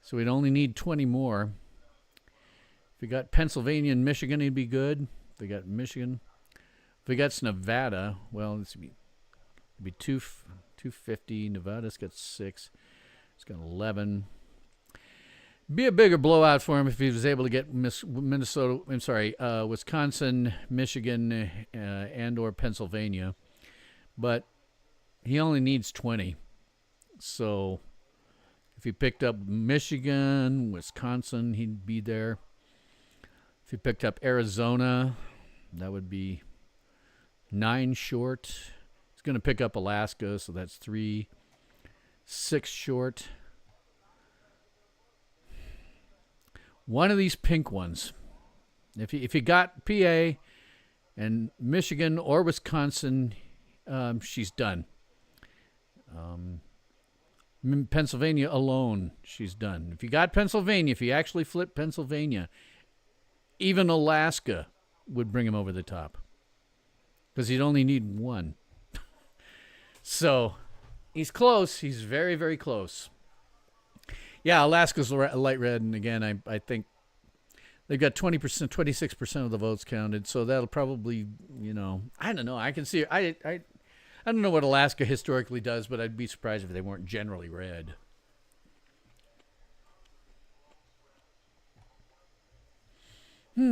So we'd only need 20 more. If we got Pennsylvania and Michigan, he'd be good. If we got Michigan, if we got Nevada, well, it'd be 250. Nevada's got 6. It's got 11. Be a bigger blowout for him if he was able to get Wisconsin, Michigan, and or Pennsylvania. But he only needs 20. So if he picked up Michigan, Wisconsin, he'd be there. If he picked up Arizona, that would be 9 short. He's going to pick up Alaska, so that's 3. 6 short. One of these pink ones. If he got PA and Michigan or Wisconsin, she's done. Pennsylvania alone, she's done. If you got Pennsylvania, if you actually flip Pennsylvania, even Alaska, would bring him over the top. Because he'd only need one. So he's close. He's very, very close. Yeah, Alaska's light red, and again, I think they've got 20%, 26% of the votes counted, so that'll probably, I don't know. I can see, I don't know what Alaska historically does, but I'd be surprised if they weren't generally red. All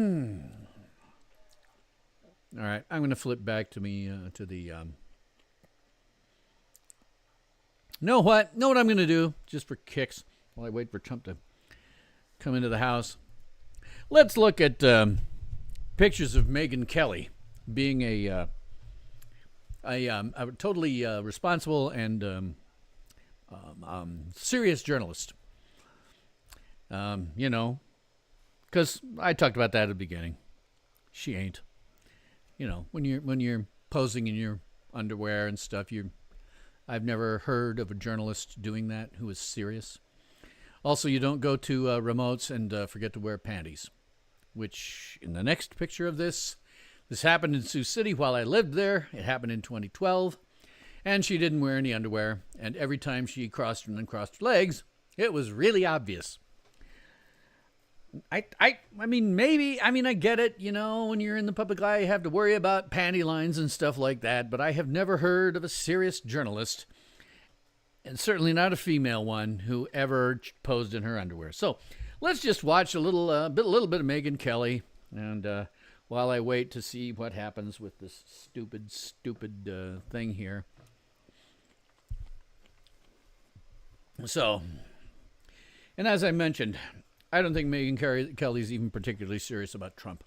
right, I'm going to flip back to me to the. Know what I'm going to do, just for kicks, while I wait for Trump to come into the house. Let's look at pictures of Megyn Kelly being a totally responsible and serious journalist. Because I talked about that at the beginning. She ain't. When you're posing in your underwear and stuff, I've never heard of a journalist doing that who is serious. Also, you don't go to remotes and forget to wear panties, which in the next picture of this happened in Sioux City while I lived there. It happened in 2012, and she didn't wear any underwear, and every time she crossed and uncrossed her legs, it was really obvious. I get it, when you're in the public eye, you have to worry about panty lines and stuff like that, but I have never heard of a serious journalist, and certainly not a female one, who ever posed in her underwear. So let's just watch a little bit of Megyn Kelly, and while I wait to see what happens with this stupid thing here. So, and as I mentioned, I don't think Megyn Kelly's even particularly serious about Trump.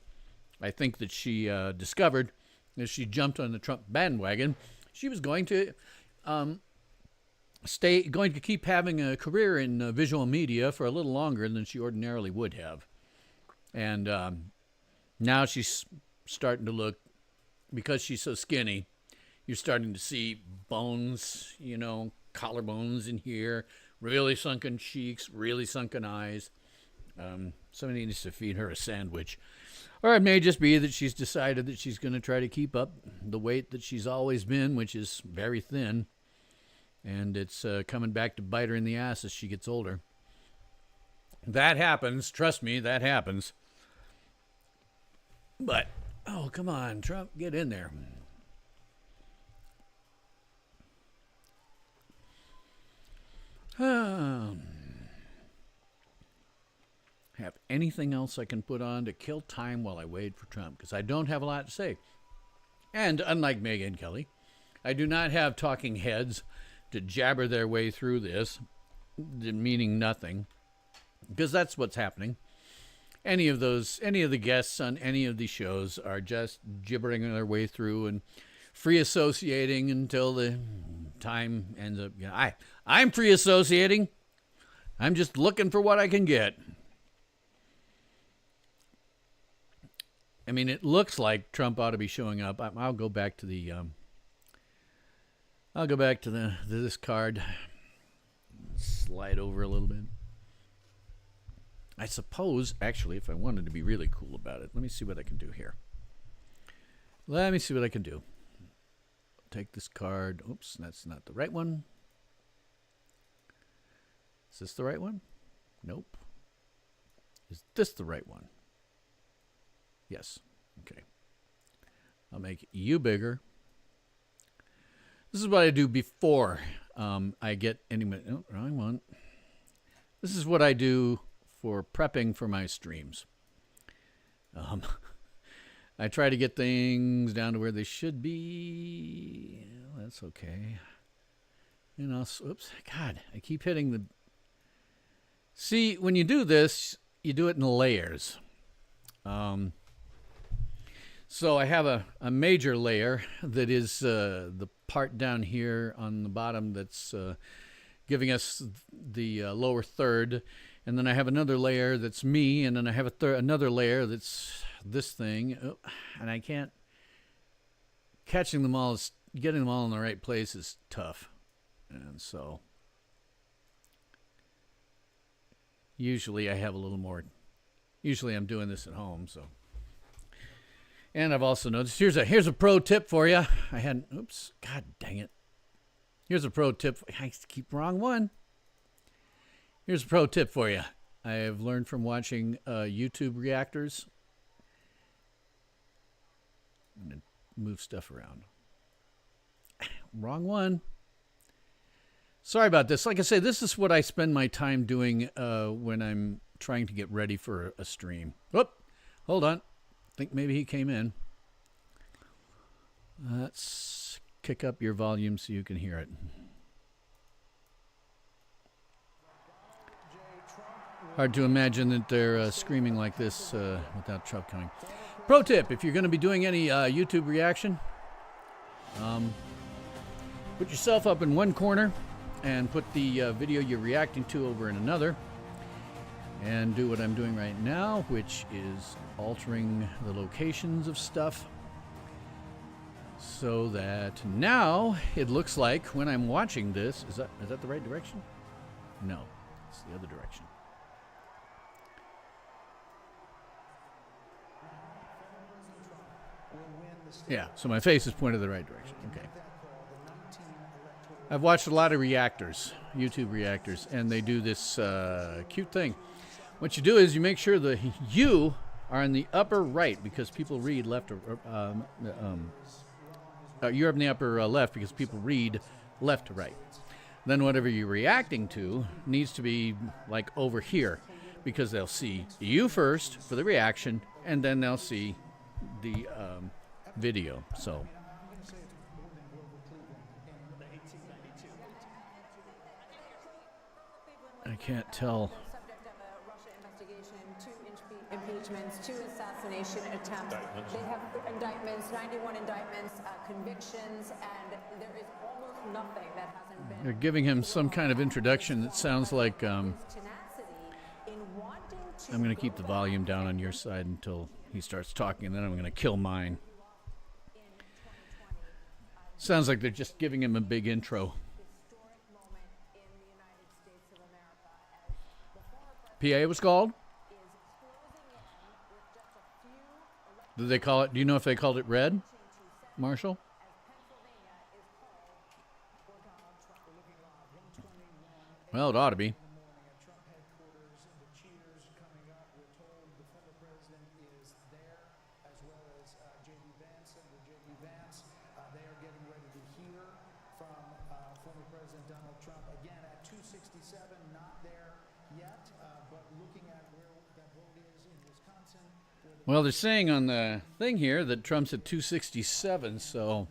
I think that she discovered, as she jumped on the Trump bandwagon, she was going to keep having a career in visual media for a little longer than she ordinarily would have. And now she's starting to look, because she's so skinny, you're starting to see bones, collarbones in here, really sunken cheeks, really sunken eyes. Somebody needs to feed her a sandwich. Or it may just be that she's decided that she's going to try to keep up the weight that she's always been, which is very thin. And it's coming back to bite her in the ass as she gets older. That happens. Trust me, that happens. But, oh, come on, Trump, get in there. Have anything else I can put on to kill time while I wait for Trump? Because I don't have a lot to say. And unlike Megyn Kelly, I do not have talking heads to jabber their way through this, meaning nothing. Because that's what's happening. Any of the guests on any of these shows are just gibbering their way through and free associating until the time ends up. I'm free associating. I'm just looking for what I can get. I mean, it looks like Trump ought to be showing up. I'll go back to the. This card. Slide over a little bit. I suppose, actually, if I wanted to be really cool about it, let me see what I can do here. Take this card. Oops, that's not the right one. Is this the right one? Nope. Is this the right one? Yes. Okay. I'll make you bigger. This is what I do before I get any. Oh, wrong one. This is what I do for prepping for my streams. I try to get things down to where they should be. That's okay. Oops. God, I keep hitting the. See, when you do this, you do it in layers. So I have a major layer that is the part down here on the bottom that's giving us the lower third. And then I have another layer that's me, and then I have another layer that's this thing. Oh, and I can't... Getting them all in the right place is tough. And so... Usually I have a little more... Usually I'm doing this at home, so... And I've also noticed, here's a pro tip for you. Oops, God dang it. Here's a pro tip. I keep wrong one. Here's a pro tip for you. I have learned from watching YouTube reactors. I'm going to move stuff around. Wrong one. Sorry about this. Like I say, this is what I spend my time doing when I'm trying to get ready for a stream. Whoop, hold on. I think maybe he came in. Let's kick up your volume so you can hear it. Hard to imagine that they're screaming like this without Trump coming. Pro tip, if you're going to be doing any YouTube reaction, put yourself up in one corner and put the video you're reacting to over in another. And do what I'm doing right now, which is altering the locations of stuff so that now it looks like when I'm watching this, is that the right direction? No, it's the other direction. Yeah, so my face is pointed the right direction. Okay. I've watched a lot of reactors, YouTube reactors, and they do this cute thing. What you do is you make sure that you are in the upper right because people read left or you're in the upper left because people read left to right. Then whatever you're reacting to needs to be like over here because they'll see you first for the reaction and then they'll see the video. So I can't tell. Impeachments, 2 assassination attempts. They have indictments, 91 indictments, convictions, and there is almost nothing that hasn't been. They're giving him some kind of introduction that sounds like I'm going to keep the volume down on your side until he starts talking, and then I'm going to kill mine. Sounds like they're just giving him a big intro. PA was called? Did they call it? Do you know if they called it red, Marshall? Well, it ought to be. Well, they're saying on the thing here that Trump's at 267, so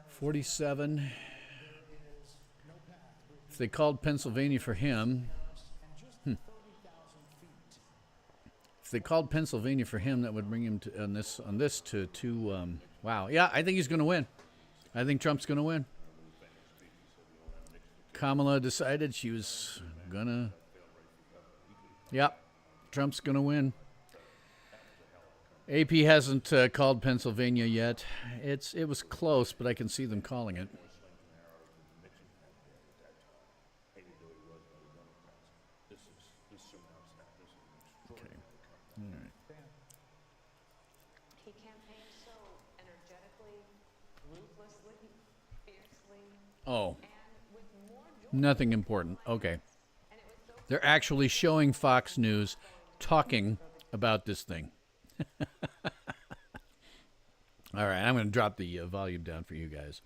47. If they called Pennsylvania for him, if they called Pennsylvania for him, that would bring him to on this to wow. Yeah, I think he's going to win. I think Trump's going to win. Kamala decided she was gonna. Yep, Trump's going to win. AP hasn't called Pennsylvania yet. It was close, but I can see them calling it. Okay. All right. He campaigned so energetically, ruthlessly, fiercely. Oh. Nothing important. Okay. They're actually showing Fox News talking about this thing. All right, I'm going to drop the volume down for you guys.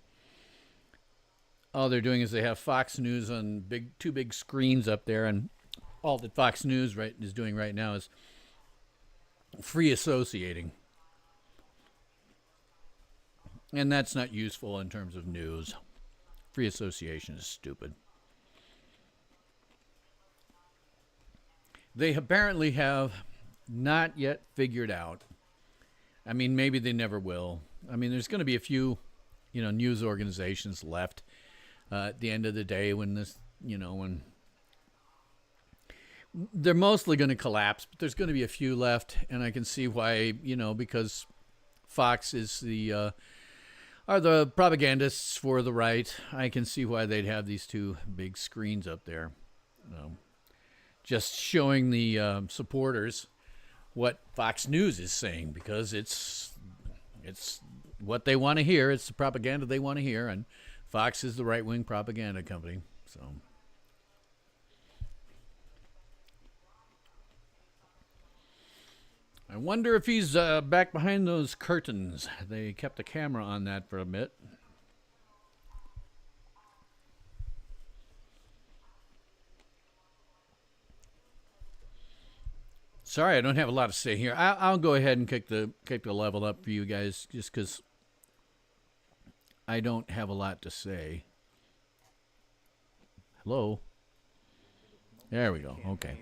All they're doing is they have Fox News on two big screens up there, and all that Fox News is doing right now is free associating. And that's not useful in terms of news. Free association is stupid. They apparently have not yet figured out. I mean, maybe they never will. I mean, there's going to be a few, news organizations left at the end of the day when this, when they're mostly going to collapse, but there's going to be a few left, and I can see why, because Fox is are the propagandists for the right. I can see why they'd have these two big screens up there, just showing the supporters what Fox News is saying, because it's what they want to hear. It's the propaganda they want to hear, and Fox is the right-wing propaganda company. So I wonder if he's back behind those curtains. They kept a camera on that for a bit. Sorry, I don't have a lot to say here. I'll go ahead and kick the level up for you guys, just because I don't have a lot to say. Hello? There we go. Okay.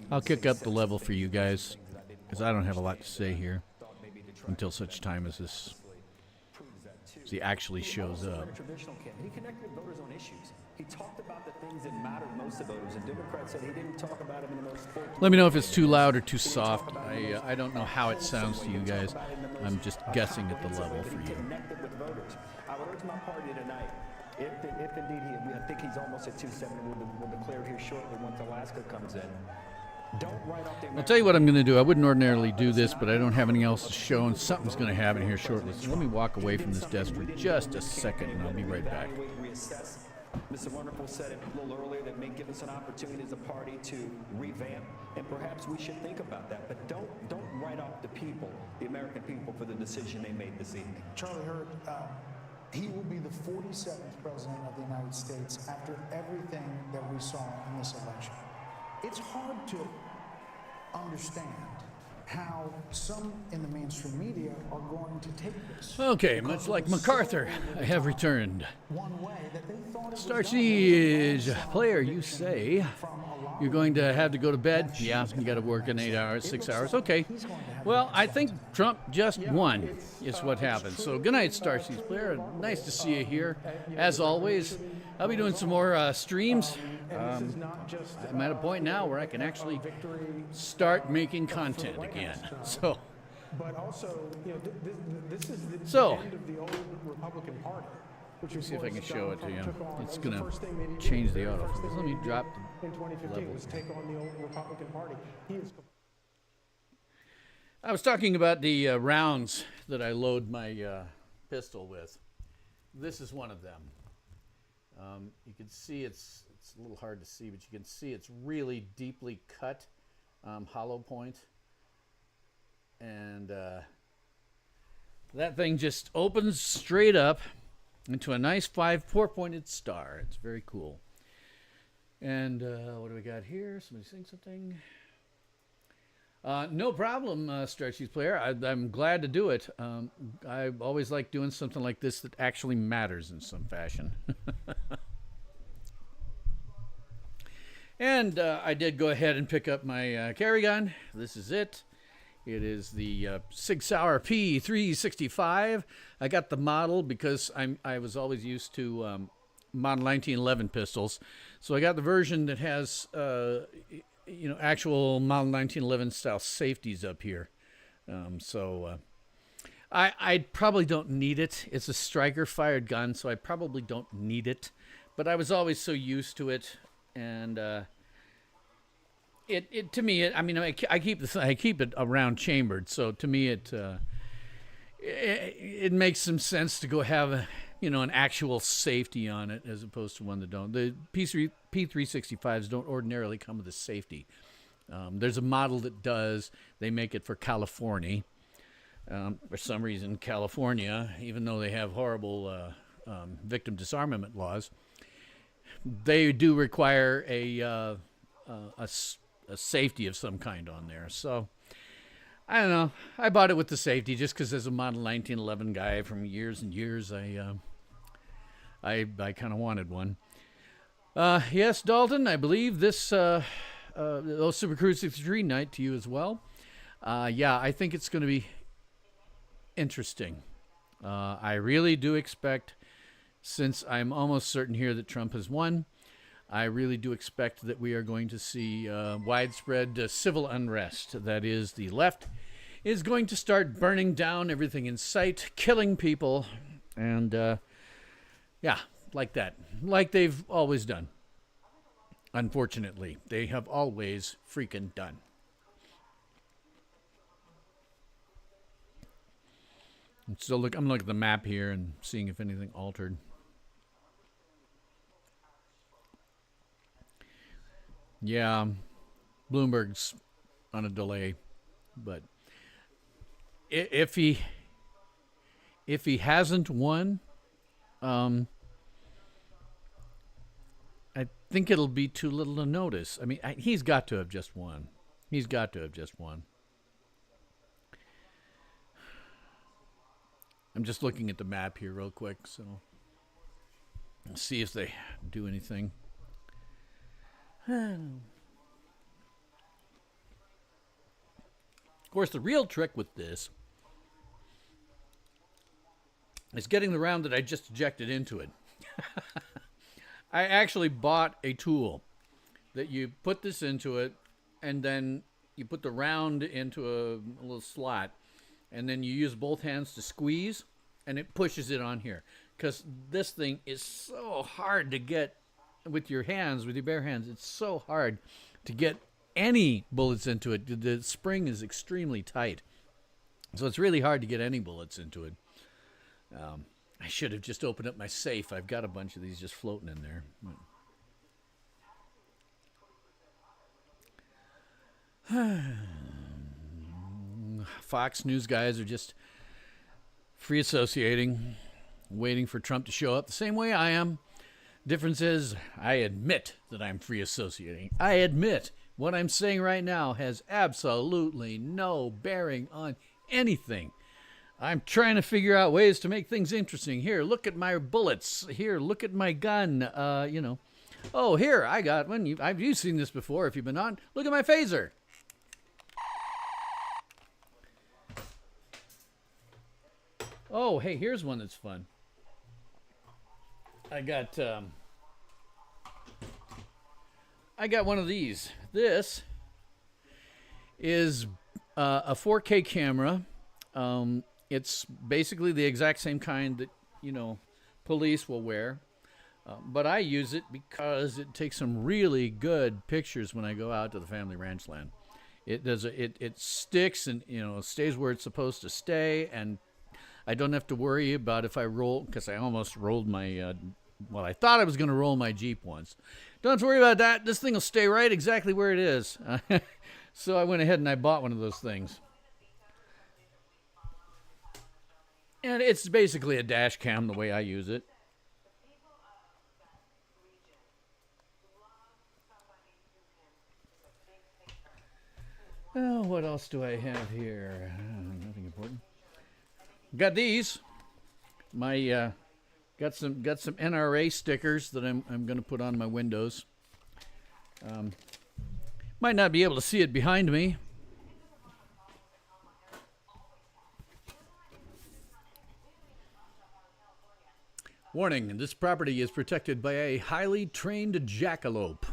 I'll kick up the level for you guys, because I don't have a lot to say here until such time as he actually shows up. He connected with voters on issues. He talked about the things that mattered most to voters, and Democrats said he didn't talk about them in the most. Let me know if it's too loud or too soft. I don't know how it sounds to you guys. I'm just guessing at the level for you. Connected with voters. I would urge my party tonight, if indeed I think he's almost at 270, we'll declare here shortly once Alaska comes in. Don't write off the I'll tell you what I'm going to do. I wouldn't ordinarily do this, but I don't have anything else to show, and something's going to happen here shortly. So let me walk away from this desk for just a second, and I'll be right back. Mr. Wonderful said it a little earlier, that may give us an opportunity as a party to revamp, and perhaps we should think about that. But don't write off the people, the American people, for the decision they made this evening. Charlie Hurd, he will be the 47th president of the United States after everything that we saw in this election. It's hard to understand how some in the mainstream media are going to take this. Okay, much like MacArthur, I have returned. One way that they thought it was Starchy player, you say you're going to have to go to bed? Yeah, you got to work in 8 hours, 6 hours. Okay. Well, I think Trump just won, is what happened. So good night, Starchy player. Nice to see you here. As always, I'll be doing some more streams. I'm at a point now where I can actually start making content again. So, but also, you know, this is the end of the old Republican Party. Let me see if I can show it to you. It's going to change the autofocus. Let me drop the in 2015 level. was take on the old Republican Party. I was talking about the rounds that I load my pistol with. This is one of them. You can see it's a little hard to see, but you can see it's really deeply cut hollow point. And that thing just opens straight up into a nice 4-pointed star. It's very cool. And what do we got here? Somebody saying something? No problem, Stretchy's player. I'm glad to do it. I always like doing something like this that actually matters in some fashion. And I did go ahead and pick up my carry gun. This is it. It is the Sig Sauer P365. I got the model because I was always used to Model 1911 pistols. So I got the version that has actual Model 1911 style safeties up here. I probably don't need it. It's a striker fired gun, so I probably don't need it. But I was always so used to it, and it to me, I keep it around chambered, so to me it makes some sense to go have an actual safety on it as opposed to one that don't. The P365s don't ordinarily come with a safety. There's a model that does. They make it for California. For some reason, California, even though they have horrible victim disarmament laws, they do require a safety of some kind on there. So I don't know. I bought it with the safety just because as a Model 1911 guy from years and years, I kind of wanted one. Yes, Dalton, I believe this Super Cruise 63 night to you as well. Yeah, I think it's going to be interesting. I really do expect, since I'm almost certain here that Trump has won, I really do expect that we are going to see widespread civil unrest. That is, the left is going to start burning down everything in sight, killing people, and yeah, like that. Like they've always done. Unfortunately, they have always freaking done. I'm looking at the map here and seeing if anything altered. Yeah, Bloomberg's on a delay, but if he hasn't won, I think it'll be too little to notice. I mean, he's got to have just won. He's got to have just won. I'm just looking at the map here real quick, so let's see if they do anything. Of course, the real trick with this is getting the round that I just ejected into it. I actually bought a tool that you put this into it, and then you put the round into a little slot, and then you use both hands to squeeze, and it pushes it on here. Because this thing is so hard to get with your hands, with your bare hands. It's so hard to get any bullets into it. The spring is extremely tight. So it's really hard to get any bullets into it. I should have just opened up my safe. I've got a bunch of these just floating in there. Fox News guys are just free associating, waiting for Trump to show up the same way I am. Difference is, I admit that I'm free associating. I admit what I'm saying right now has absolutely no bearing on anything. I'm trying to figure out ways to make things interesting. Here, look at my bullets. Here, look at my gun. Oh, here, I got one. You've seen this before if you've been on. Look at my phaser. Oh, hey, here's one that's fun. I got one of these. This is a 4K camera. It's basically the exact same kind that, police will wear. But I use it because it takes some really good pictures when I go out to the family ranch land. It does. It sticks and, stays where it's supposed to stay. And I don't have to worry about if I roll, because I almost rolled my, I thought I was going to roll my Jeep once. Don't have to worry about that. This thing will stay right exactly where it is. So I went ahead and I bought one of those things. And it's basically a dash cam the way I use it. Oh, what else do I have here? Nothing important. Got these. My got some NRA stickers that I'm going to put on my windows. Might not be able to see it behind me. Warning, this property is protected by a highly trained jackalope.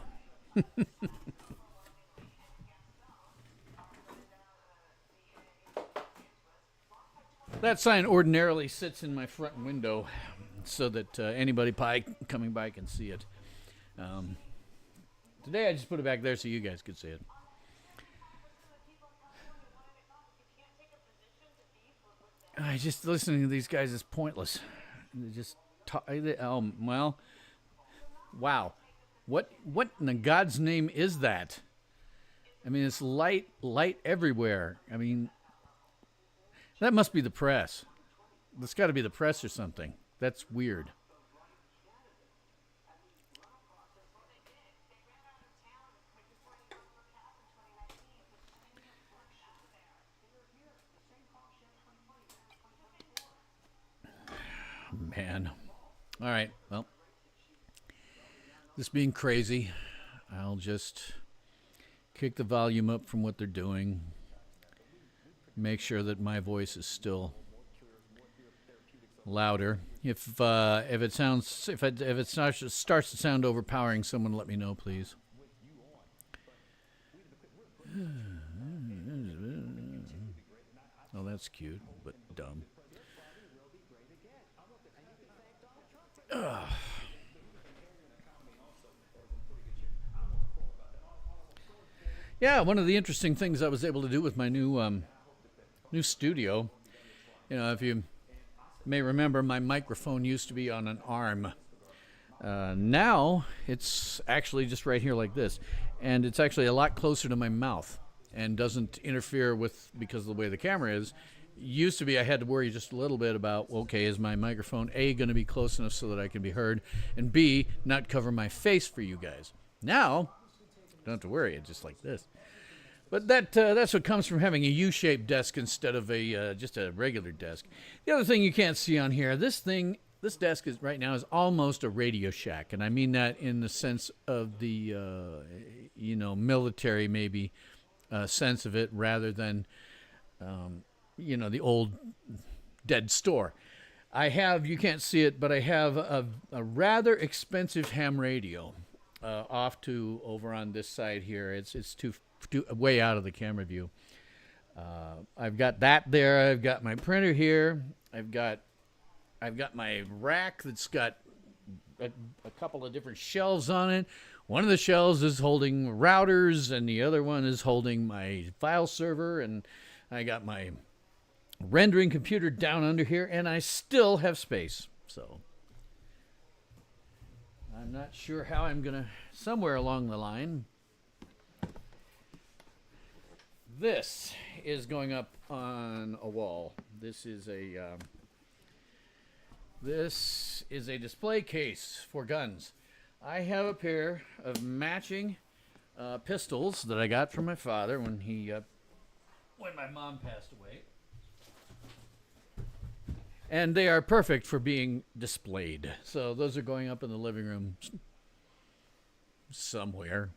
That sign ordinarily sits in my front window so that anybody coming by can see it. Today I just put it back there so you guys could see it. Just listening to these guys is pointless. They just wow. What in the God's name is that? I mean, it's light everywhere. I mean, that must be the press. That's got to be the press or something. That's weird. Man. All right. Well, this being crazy, I'll just kick the volume up from what they're doing. Make sure that my voice is still louder. If it starts to sound overpowering, someone let me know, please. Oh, that's cute, but dumb. Ugh. Yeah, one of the interesting things I was able to do with my new studio, if you may remember my microphone used to be on an arm. Now it's actually just right here like this, and it's actually a lot closer to my mouth and doesn't interfere with, because of the way the camera is. Used to be I had to worry just a little bit about, okay, is my microphone A going to be close enough so that I can be heard, and B, not cover my face for you guys. Now, don't have to worry, it's just like this. But that's what comes from having a U-shaped desk instead of a just a regular desk. The other thing you can't see on here, this desk is right now is almost a Radio Shack, and I mean that in the sense of the military maybe sense of it, rather than the old dead store. I have, you can't see it, but I have a rather expensive ham radio off to over on this side here. It's too way out of the camera view. I've got that there. I've got my printer here. I've got my rack that's got a couple of different shelves on it. One of the shelves is holding routers, and the other one is holding my file server, and I got my rendering computer down under here, and I still have space. So I'm not sure how I'm gonna, somewhere along the line, this is going up on a wall. This is a display case for guns. I have a pair of matching pistols that I got from my father when my mom passed away. And they are perfect for being displayed. So those are going up in the living room somewhere.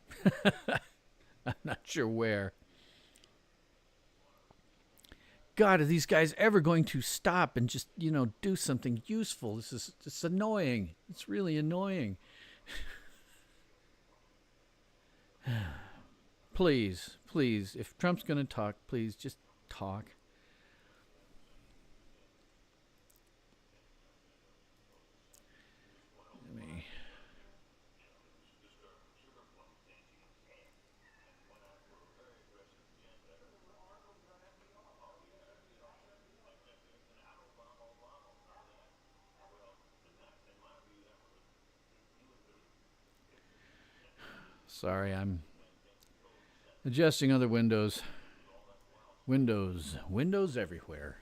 I'm not sure where. God, are these guys ever going to stop and just, do something useful? This is just annoying. It's really annoying. Please, if Trump's going to talk, please just talk. Sorry, I'm adjusting other windows. Windows everywhere.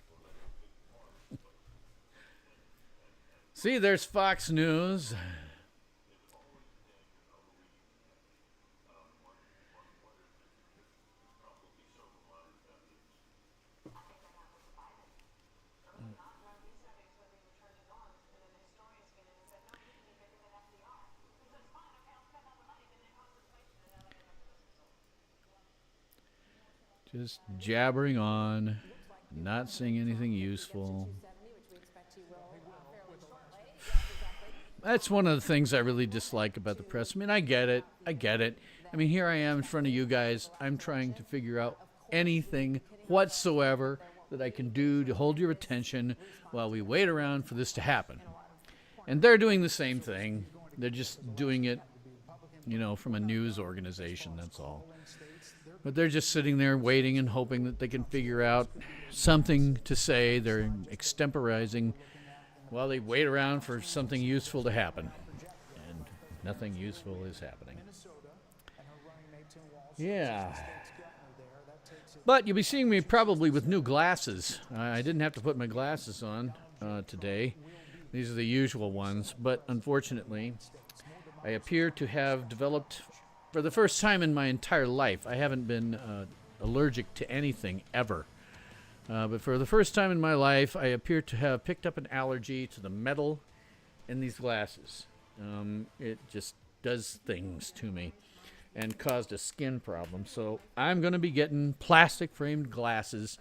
See, there's Fox News. Just jabbering on, not saying anything useful. That's one of the things I really dislike about the press. I mean, I get it. I mean, here I am in front of you guys. I'm trying to figure out anything whatsoever that I can do to hold your attention while we wait around for this to happen. And they're doing the same thing. They're just doing it, from a news organization, that's all. But they're just sitting there waiting and hoping that they can figure out something to say. They're extemporizing while they wait around for something useful to happen. And nothing useful is happening. Yeah. But you'll be seeing me probably with new glasses. I didn't have to put my glasses on today. These are the usual ones. But unfortunately, I appear to have developed, for the first time in my entire life, I haven't been allergic to anything ever. But for the first time in my life, I appear to have picked up an allergy to the metal in these glasses. It just does things to me and caused a skin problem. So I'm going to be getting plastic framed glasses.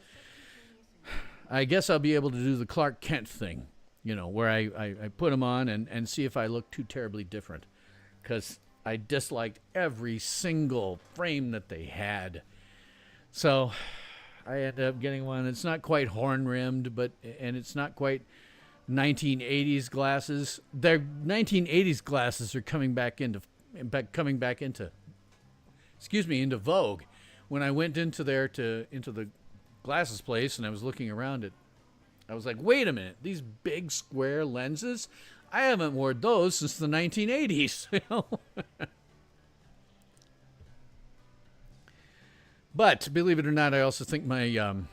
I guess I'll be able to do the Clark Kent thing, where I put them on and see if I look too terribly different. Because I disliked every single frame that they had. So I ended up getting one. It's not quite horn-rimmed, and it's not quite 1980s glasses. Their 1980s glasses are coming back into vogue. When I went into the glasses place and I was looking around at I was like, wait a minute, these big square lenses, I haven't worn those since the 1980s. You know? But believe it or not, I also think my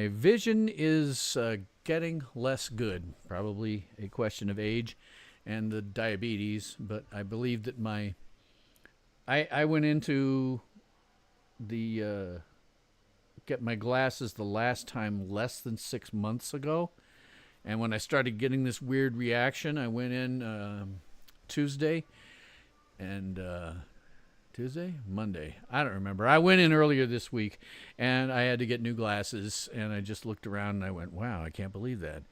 vision is getting less good. Probably a question of age and the diabetes. But I believe that I went into the get my glasses the last time less than 6 months ago. And when I started getting this weird reaction, I went in Tuesday and Monday. I don't remember. I went in earlier this week, and I had to get new glasses, and I just looked around, and I went, wow, I can't believe that.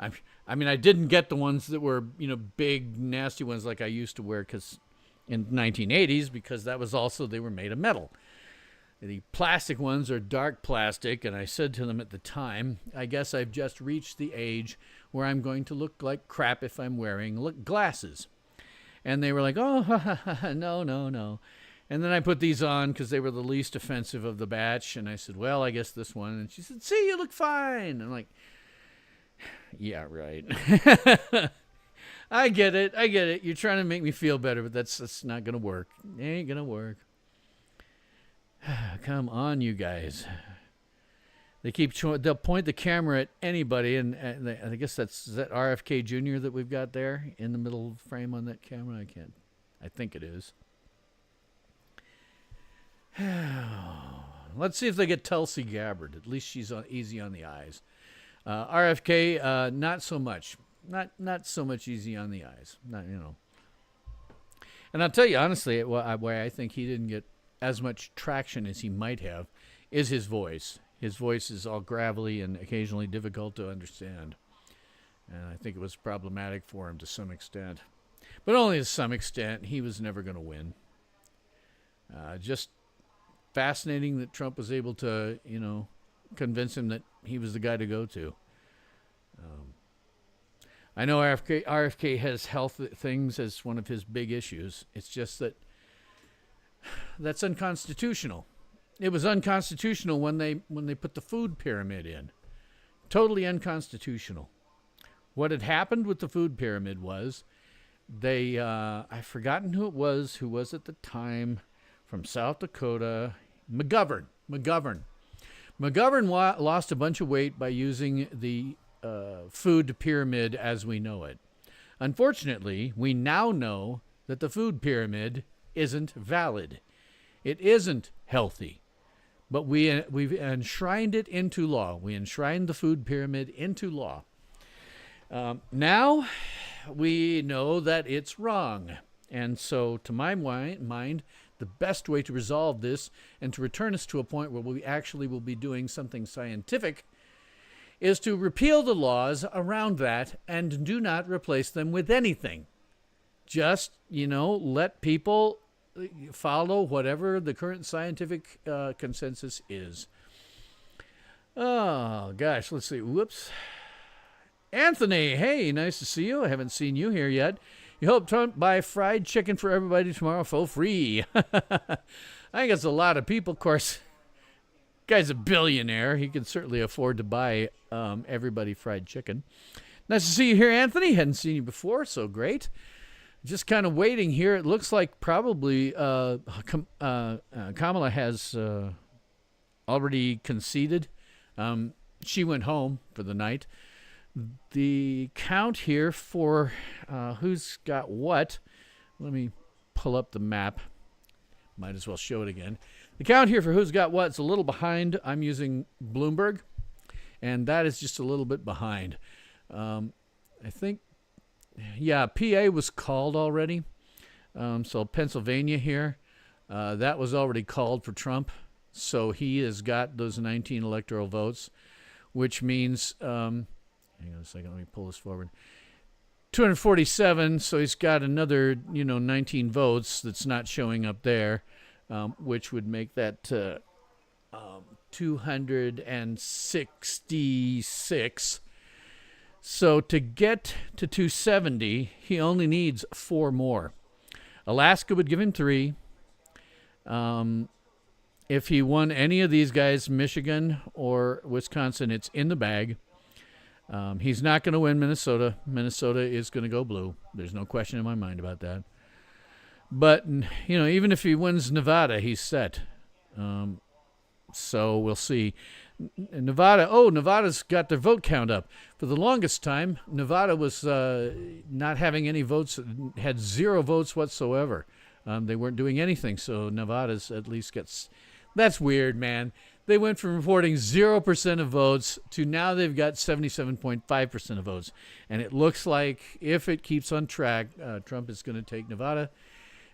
I mean, I didn't get the ones that were, big, nasty ones like I used to wear because in the 1980s, because that was also, they were made of metal. The plastic ones are dark plastic, and I said to them at the time, I guess I've just reached the age where I'm going to look like crap if I'm wearing glasses. And they were like, oh, no. And then I put these on because they were the least offensive of the batch. And I said, well, I guess this one. And she said, see, you look fine. I'm like, yeah, right. I get it. You're trying to make me feel better, but that's not going to work. It ain't going to work. Come on, you guys. They'll point the camera at anybody, and I guess is that RFK Jr. that we've got there in the middle frame on that camera? I think it is. Let's see if they get Tulsi Gabbard. At least she's easy on the eyes. RFK, not so much. Not so much easy on the eyes. And I'll tell you honestly, why I think he didn't get as much traction as he might have is his voice. His voice is all gravelly and occasionally difficult to understand. And I think it was problematic for him to some extent. But only to some extent. He was never going to win. Just fascinating that Trump was able to, convince him that he was the guy to go to. I know RFK has health things as one of his big issues. It's just that's unconstitutional. It was unconstitutional when they put the food pyramid in. Totally unconstitutional. What had happened with the food pyramid was I've forgotten who it was at the time from South Dakota, McGovern. McGovern lost a bunch of weight by using the food pyramid as we know it. Unfortunately, we now know that the food pyramid isn't valid. It isn't healthy. But we've enshrined it into law. We enshrined the food pyramid into law. Now we know that it's wrong. And so to my mind, the best way to resolve this and to return us to a point where we actually will be doing something scientific is to repeal the laws around that and do not replace them with anything. Just, let people follow whatever the current scientific consensus is. Oh, gosh, let's see. Whoops. Anthony, hey, nice to see you. I haven't seen you here yet. You hope Trump buy fried chicken for everybody tomorrow for free. I think it's a lot of people. Of course, guy's a billionaire. He can certainly afford to buy everybody fried chicken. Nice to see you here, Anthony. Hadn't seen you before, so great. Just kind of waiting here. It looks like probably Kamala has already conceded. She went home for the night. The count here for who's got what, let me pull up the map. Might as well show it again. The count here for who's got what is a little behind. I'm using Bloomberg, and that is just a little bit behind. I think, yeah, PA was called already. So Pennsylvania here, that was already called for Trump. So he has got those 19 electoral votes, which means, hang on a second, let me pull this forward. 247, so he's got another, 19 votes that's not showing up there, which would make that 266. So to get to 270, he only needs 4 more. Alaska would give him 3. if he won any of these guys, Michigan or Wisconsin, it's in the bag. He's not going to win Minnesota. Minnesota is going to go blue. There's no question in my mind about that. But, even if he wins Nevada, he's set. So we'll see. Nevada's got their vote count up. For the longest time, Nevada was not having any votes, had 0 votes whatsoever. They weren't doing anything, so Nevada's at least gets... That's weird, man. They went from reporting 0% of votes to now they've got 77.5% of votes. And it looks like if it keeps on track, Trump is going to take Nevada.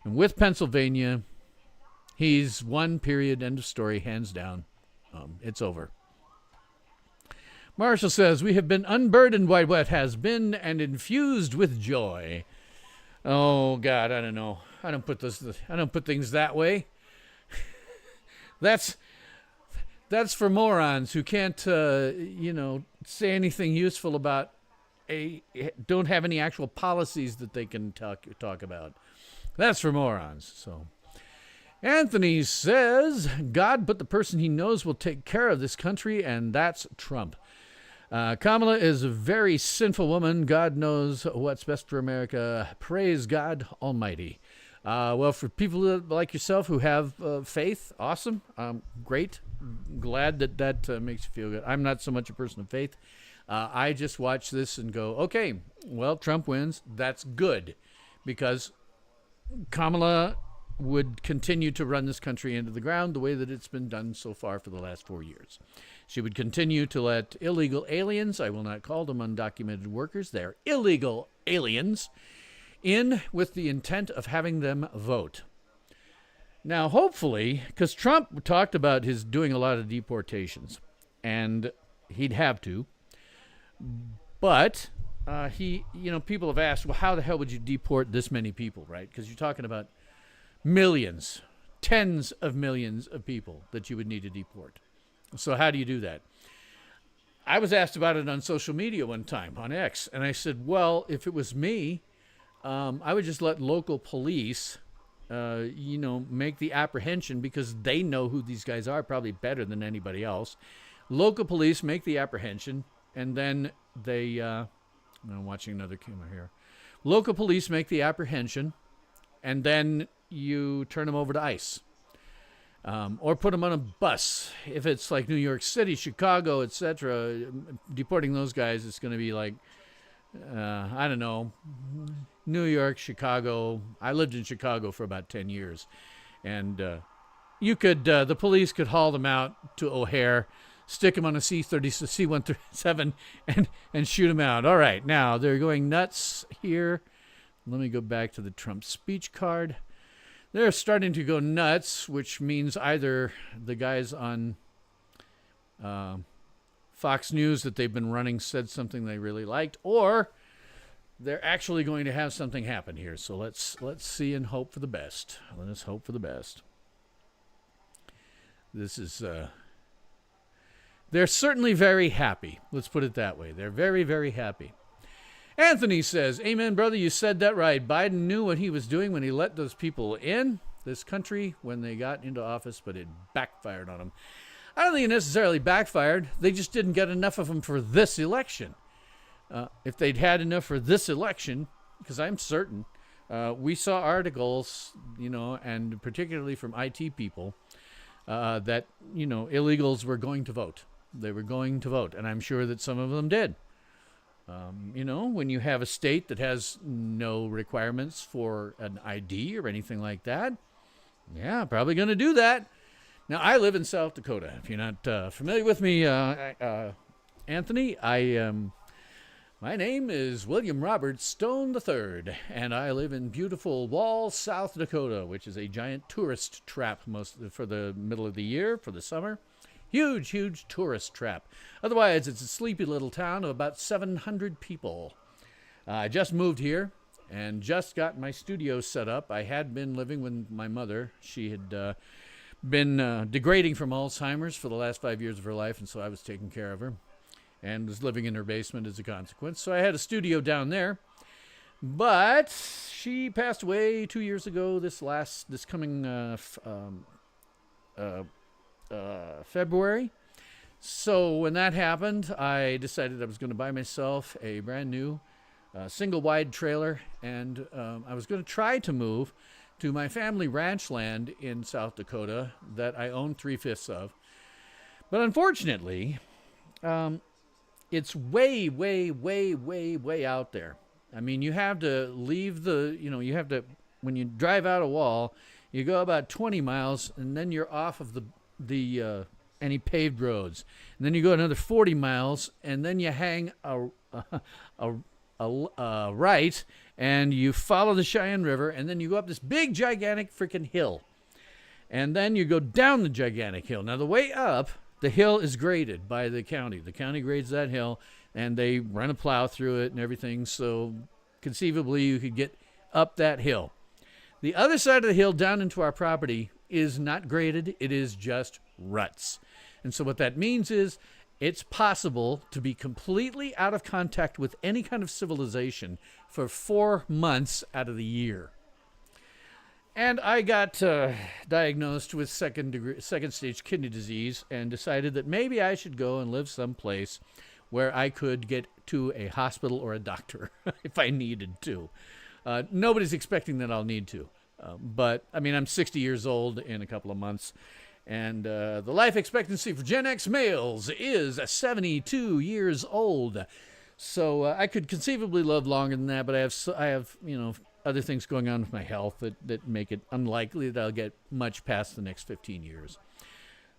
And with Pennsylvania, he's won, period, end of story, hands down. It's over. Marshall says, we have been unburdened by what has been and infused with joy. Oh, God, I don't know. I don't put things that way. That's for morons who can't, say anything useful about don't have any actual policies that they can talk about. That's for morons. So, Anthony says, God put the person he knows will take care of this country, and that's Trump. Kamala is a very sinful woman. God knows what's best for America. Praise God Almighty. Well, for people like yourself who have faith, awesome, great. Glad that makes you feel good. I'm not so much a person of faith. I just watch this and go, okay, well, Trump wins. That's good, because Kamala would continue to run this country into the ground the way that it's been done so far for the last 4 years. She would continue to let illegal aliens, I will not call them undocumented workers, they're illegal aliens, in with the intent of having them vote. Now, hopefully, because Trump talked about his doing a lot of deportations, and he'd have to, but people have asked, well, how the hell would you deport this many people, right? Because you're talking about millions, tens of millions of people that you would need to deport. So how do you do that? I was asked about it on social media one time, on X, and I said, well, if it was me, I would just let local police, make the apprehension, because they know who these guys are probably better than anybody else. Local police make the apprehension, and then they, I'm watching another camera here. Local police make the apprehension, and then you turn them over to ICE. Or put them on a bus. If it's like New York City, Chicago, etc., deporting those guys, it's going to be like, I don't know, New York, Chicago. I lived in Chicago for about 10 years. And the police could haul them out to O'Hare, stick them on a C-137, and shoot them out. All right, now they're going nuts here. Let me go back to the Trump speech card. They're starting to go nuts, which means either the guys on Fox News that they've been running said something they really liked, or they're actually going to have something happen here. So let's see and hope for the best. Let us hope for the best. This is they're certainly very happy. Let's put it that way. They're very, very happy. Anthony says, amen, brother, you said that right. Biden knew what he was doing when he let those people in this country when they got into office, but it backfired on them. I don't think it necessarily backfired. They just didn't get enough of them for this election. If they'd had enough for this election, because I'm certain, we saw articles, and particularly from IT people, that, illegals were going to vote. They were going to vote, and I'm sure that some of them did. When you have a state that has no requirements for an ID or anything like that, yeah, probably going to do that. Now, I live in South Dakota. If you're not familiar with me, Anthony, my name is William Robert Stone III, and I live in beautiful Wall, South Dakota, which is a giant tourist trap for the middle of the year, for the summer. Huge, huge tourist trap. Otherwise, it's a sleepy little town of about 700 people. I just moved here and just got my studio set up. I had been living with my mother. She had been degrading from Alzheimer's for the last 5 years of her life, and so I was taking care of her and was living in her basement as a consequence. So I had a studio down there. But she passed away 2 years ago, this coming February. So when that happened, I decided I was going to buy myself a brand new single wide trailer, and I was going to try to move to my family ranch land in South Dakota that I own 3/5 of. But unfortunately, it's way, way, way, way, way out there. I mean, you have to leave you have to, when you drive out a Wall, you go about 20 miles, and then you're off of the any paved roads. And then you go another 40 miles, and then you hang a right, and you follow the Cheyenne River, and then you go up this big, gigantic freaking hill. And then you go down the gigantic hill. Now, the way up, the hill is graded by the county. The county grades that hill, and they run a plow through it and everything, so conceivably you could get up that hill. The other side of the hill down into our property is not graded. It is just ruts. And so what that means is it's possible to be completely out of contact with any kind of civilization for 4 months out of the year. And I got diagnosed with second stage kidney disease and decided that maybe I should go and live someplace where I could get to a hospital or a doctor if I needed to. Nobody's expecting that I'll need to. But, I mean, I'm 60 years old in a couple of months. And the life expectancy for Gen X males is 72 years old. So I could conceivably live longer than that, but I have other things going on with my health that make it unlikely that I'll get much past the next 15 years.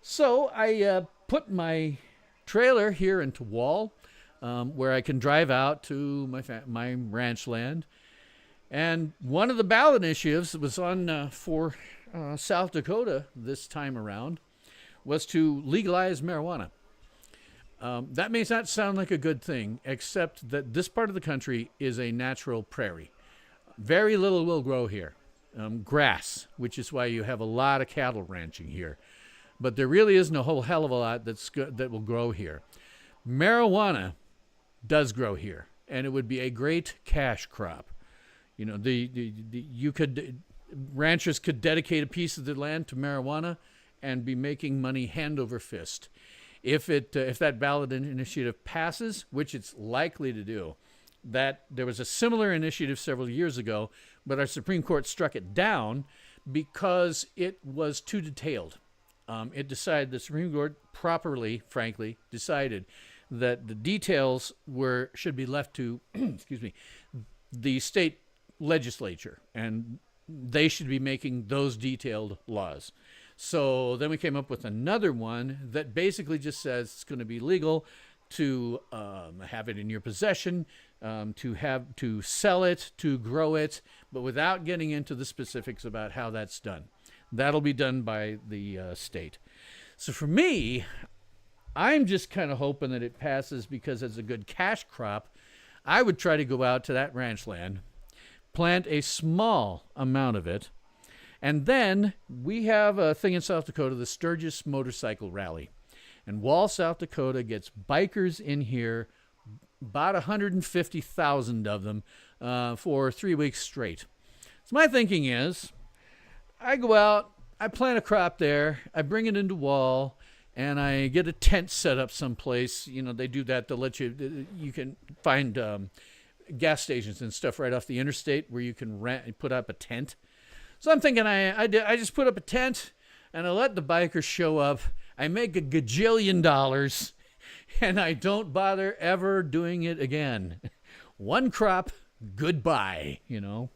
So I put my trailer here into Wall, where I can drive out to my ranch land. And one of the ballot initiatives that was on for South Dakota this time around was to legalize marijuana. That may not sound like a good thing, except that this part of the country is a natural prairie. Very little will grow here. Grass, which is why you have a lot of cattle ranching here. But there really isn't a whole hell of a lot that will grow here. Marijuana does grow here, and it would be a great cash crop. You know, ranchers could dedicate a piece of their land to marijuana and be making money hand over fist. If that ballot initiative passes, which it's likely to do, that there was a similar initiative several years ago, but our Supreme Court struck it down because it was too detailed. The Supreme Court properly, frankly, decided that the details should be left to, the state legislature, and they should be making those detailed laws. So then we came up with another one that basically just says it's going to be legal to have it in your possession, to sell it, to grow it, but without getting into the specifics about how that's done. That'll be done by the state. So for me, I'm just kind of hoping that it passes because it's a good cash crop. I would try to go out to that ranch land, plant a small amount of it, and then we have a thing in South Dakota, the Sturgis Motorcycle Rally. And Wall, South Dakota gets bikers in here, about 150,000 of them, for 3 weeks straight. So my thinking is, I go out, I plant a crop there, I bring it into Wall, and I get a tent set up someplace. You know, they do that. They'll let you can find gas stations and stuff right off the interstate where you can put up a tent. So I'm thinking I just put up a tent, and I let the bikers show up. I make $1 gajillion, and I don't bother ever doing it again. One crop, goodbye, you know.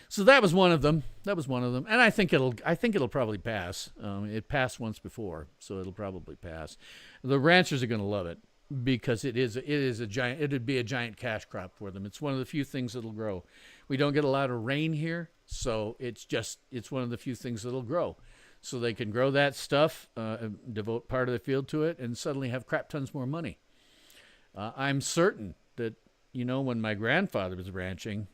So that was one of them. And I think it'll probably pass. It passed once before, so it'll probably pass. The ranchers are going to love it because it'd be a giant cash crop for them. It's one of the few things that'll grow. We don't get a lot of rain here, so it's one of the few things that'll grow. So they can grow that stuff, devote part of the field to it, and suddenly have crap tons more money. I'm certain that, when my grandfather was ranching,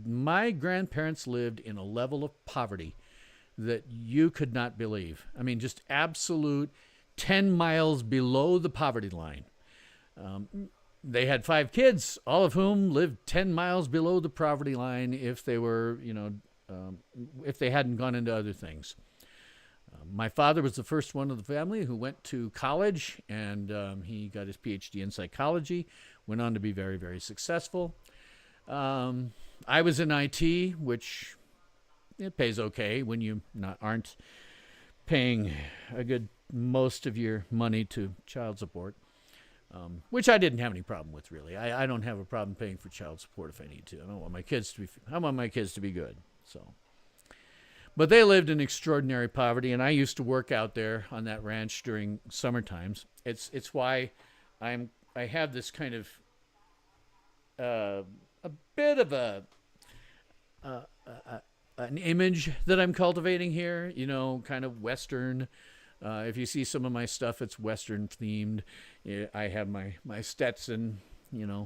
my grandparents lived in a level of poverty that you could not believe. I mean, just absolute 10 miles below the poverty line. They had 5 kids, all of whom lived 10 miles below the poverty line if they were, if they hadn't gone into other things. My father was the first one of the family who went to college, and he got his PhD in psychology, went on to be very, very successful. I was in IT, which it pays okay when you aren't paying a good most of your money to child support, which I didn't have any problem with, really. I don't have a problem paying for child support if I need to. I want my kids to be good. So, but they lived in extraordinary poverty, and I used to work out there on that ranch during summer times. It's why I have this kind of a bit of an image that I'm cultivating here, kind of Western. If you see some of my stuff, it's Western themed. I have my Stetson,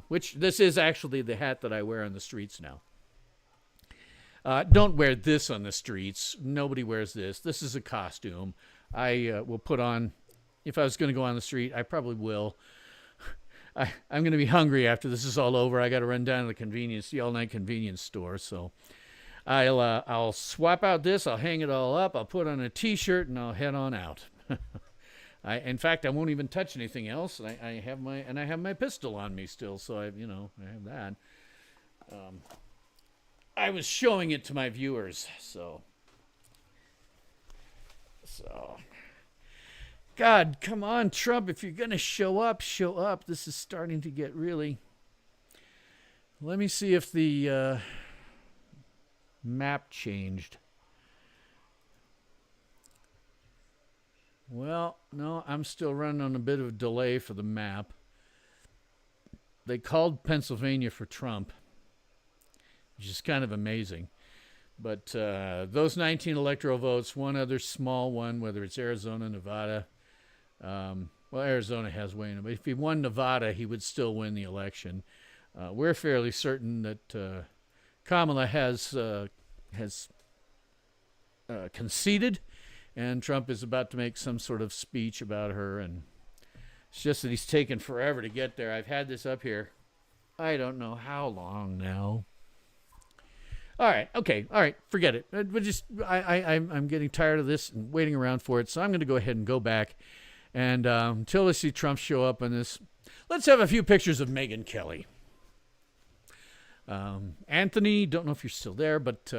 which this is actually the hat that I wear on the streets now. Don't wear this on the streets. Nobody wears this. This is a costume. I will put on, if I was going to go on the street, I probably will. I'm going to be hungry after this is all over. I got to run down to the all-night convenience store. So I'll swap out this. I'll hang it all up. I'll put on a T-shirt and I'll head on out. In fact, I won't even touch anything else. I have my pistol on me still, so I have that. I was showing it to my viewers, so. God, come on, Trump. If you're going to show up, show up. This is starting to get really... Let me see if the map changed. Well, no, I'm still running on a bit of a delay for the map. They called Pennsylvania for Trump, which is kind of amazing. But those 19 electoral votes, one other small one, whether it's Arizona, Nevada... well, Arizona has Wayne, but if he won Nevada, he would still win the election. We're fairly certain that Kamala has conceded, and Trump is about to make some sort of speech about her, and it's just that he's taken forever to get there. I've had this up here, I don't know how long now. All right, okay, all right, forget it. I'm getting tired of this and waiting around for it, so I'm going to go ahead and go back. And until I see Trump show up on this, let's have a few pictures of Megyn Kelly. Anthony, don't know if you're still there, but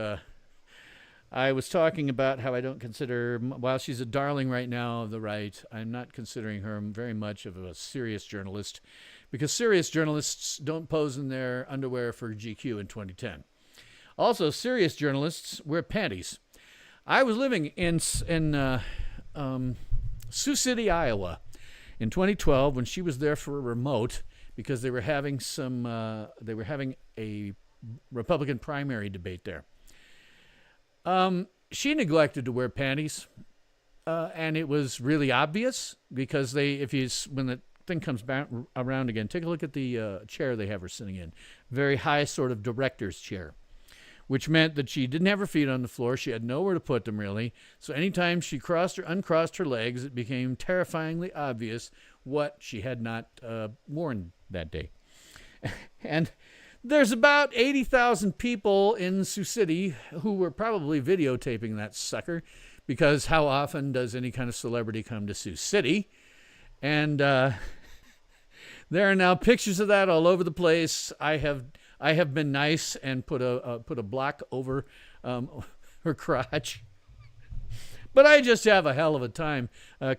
I was talking about how I don't consider, while she's a darling right now of the right, I'm not considering her very much of a serious journalist, because serious journalists don't pose in their underwear for GQ in 2010. Also, serious journalists wear panties. I was living in Sioux City, Iowa, in 2012 when she was there for a remote because they were having a Republican primary debate there. She neglected to wear panties, and it was really obvious because when the thing comes back around again, take a look at the chair they have her sitting in, very high sort of director's chair, which meant that she didn't have her feet on the floor. She had nowhere to put them, really. So anytime she crossed or uncrossed her legs, it became terrifyingly obvious what she had not worn that day. And there's about 80,000 people in Sioux City who were probably videotaping that sucker, because how often does any kind of celebrity come to Sioux City? And there are now pictures of that all over the place. I have been nice and put a block over her crotch. But I just have a hell of a time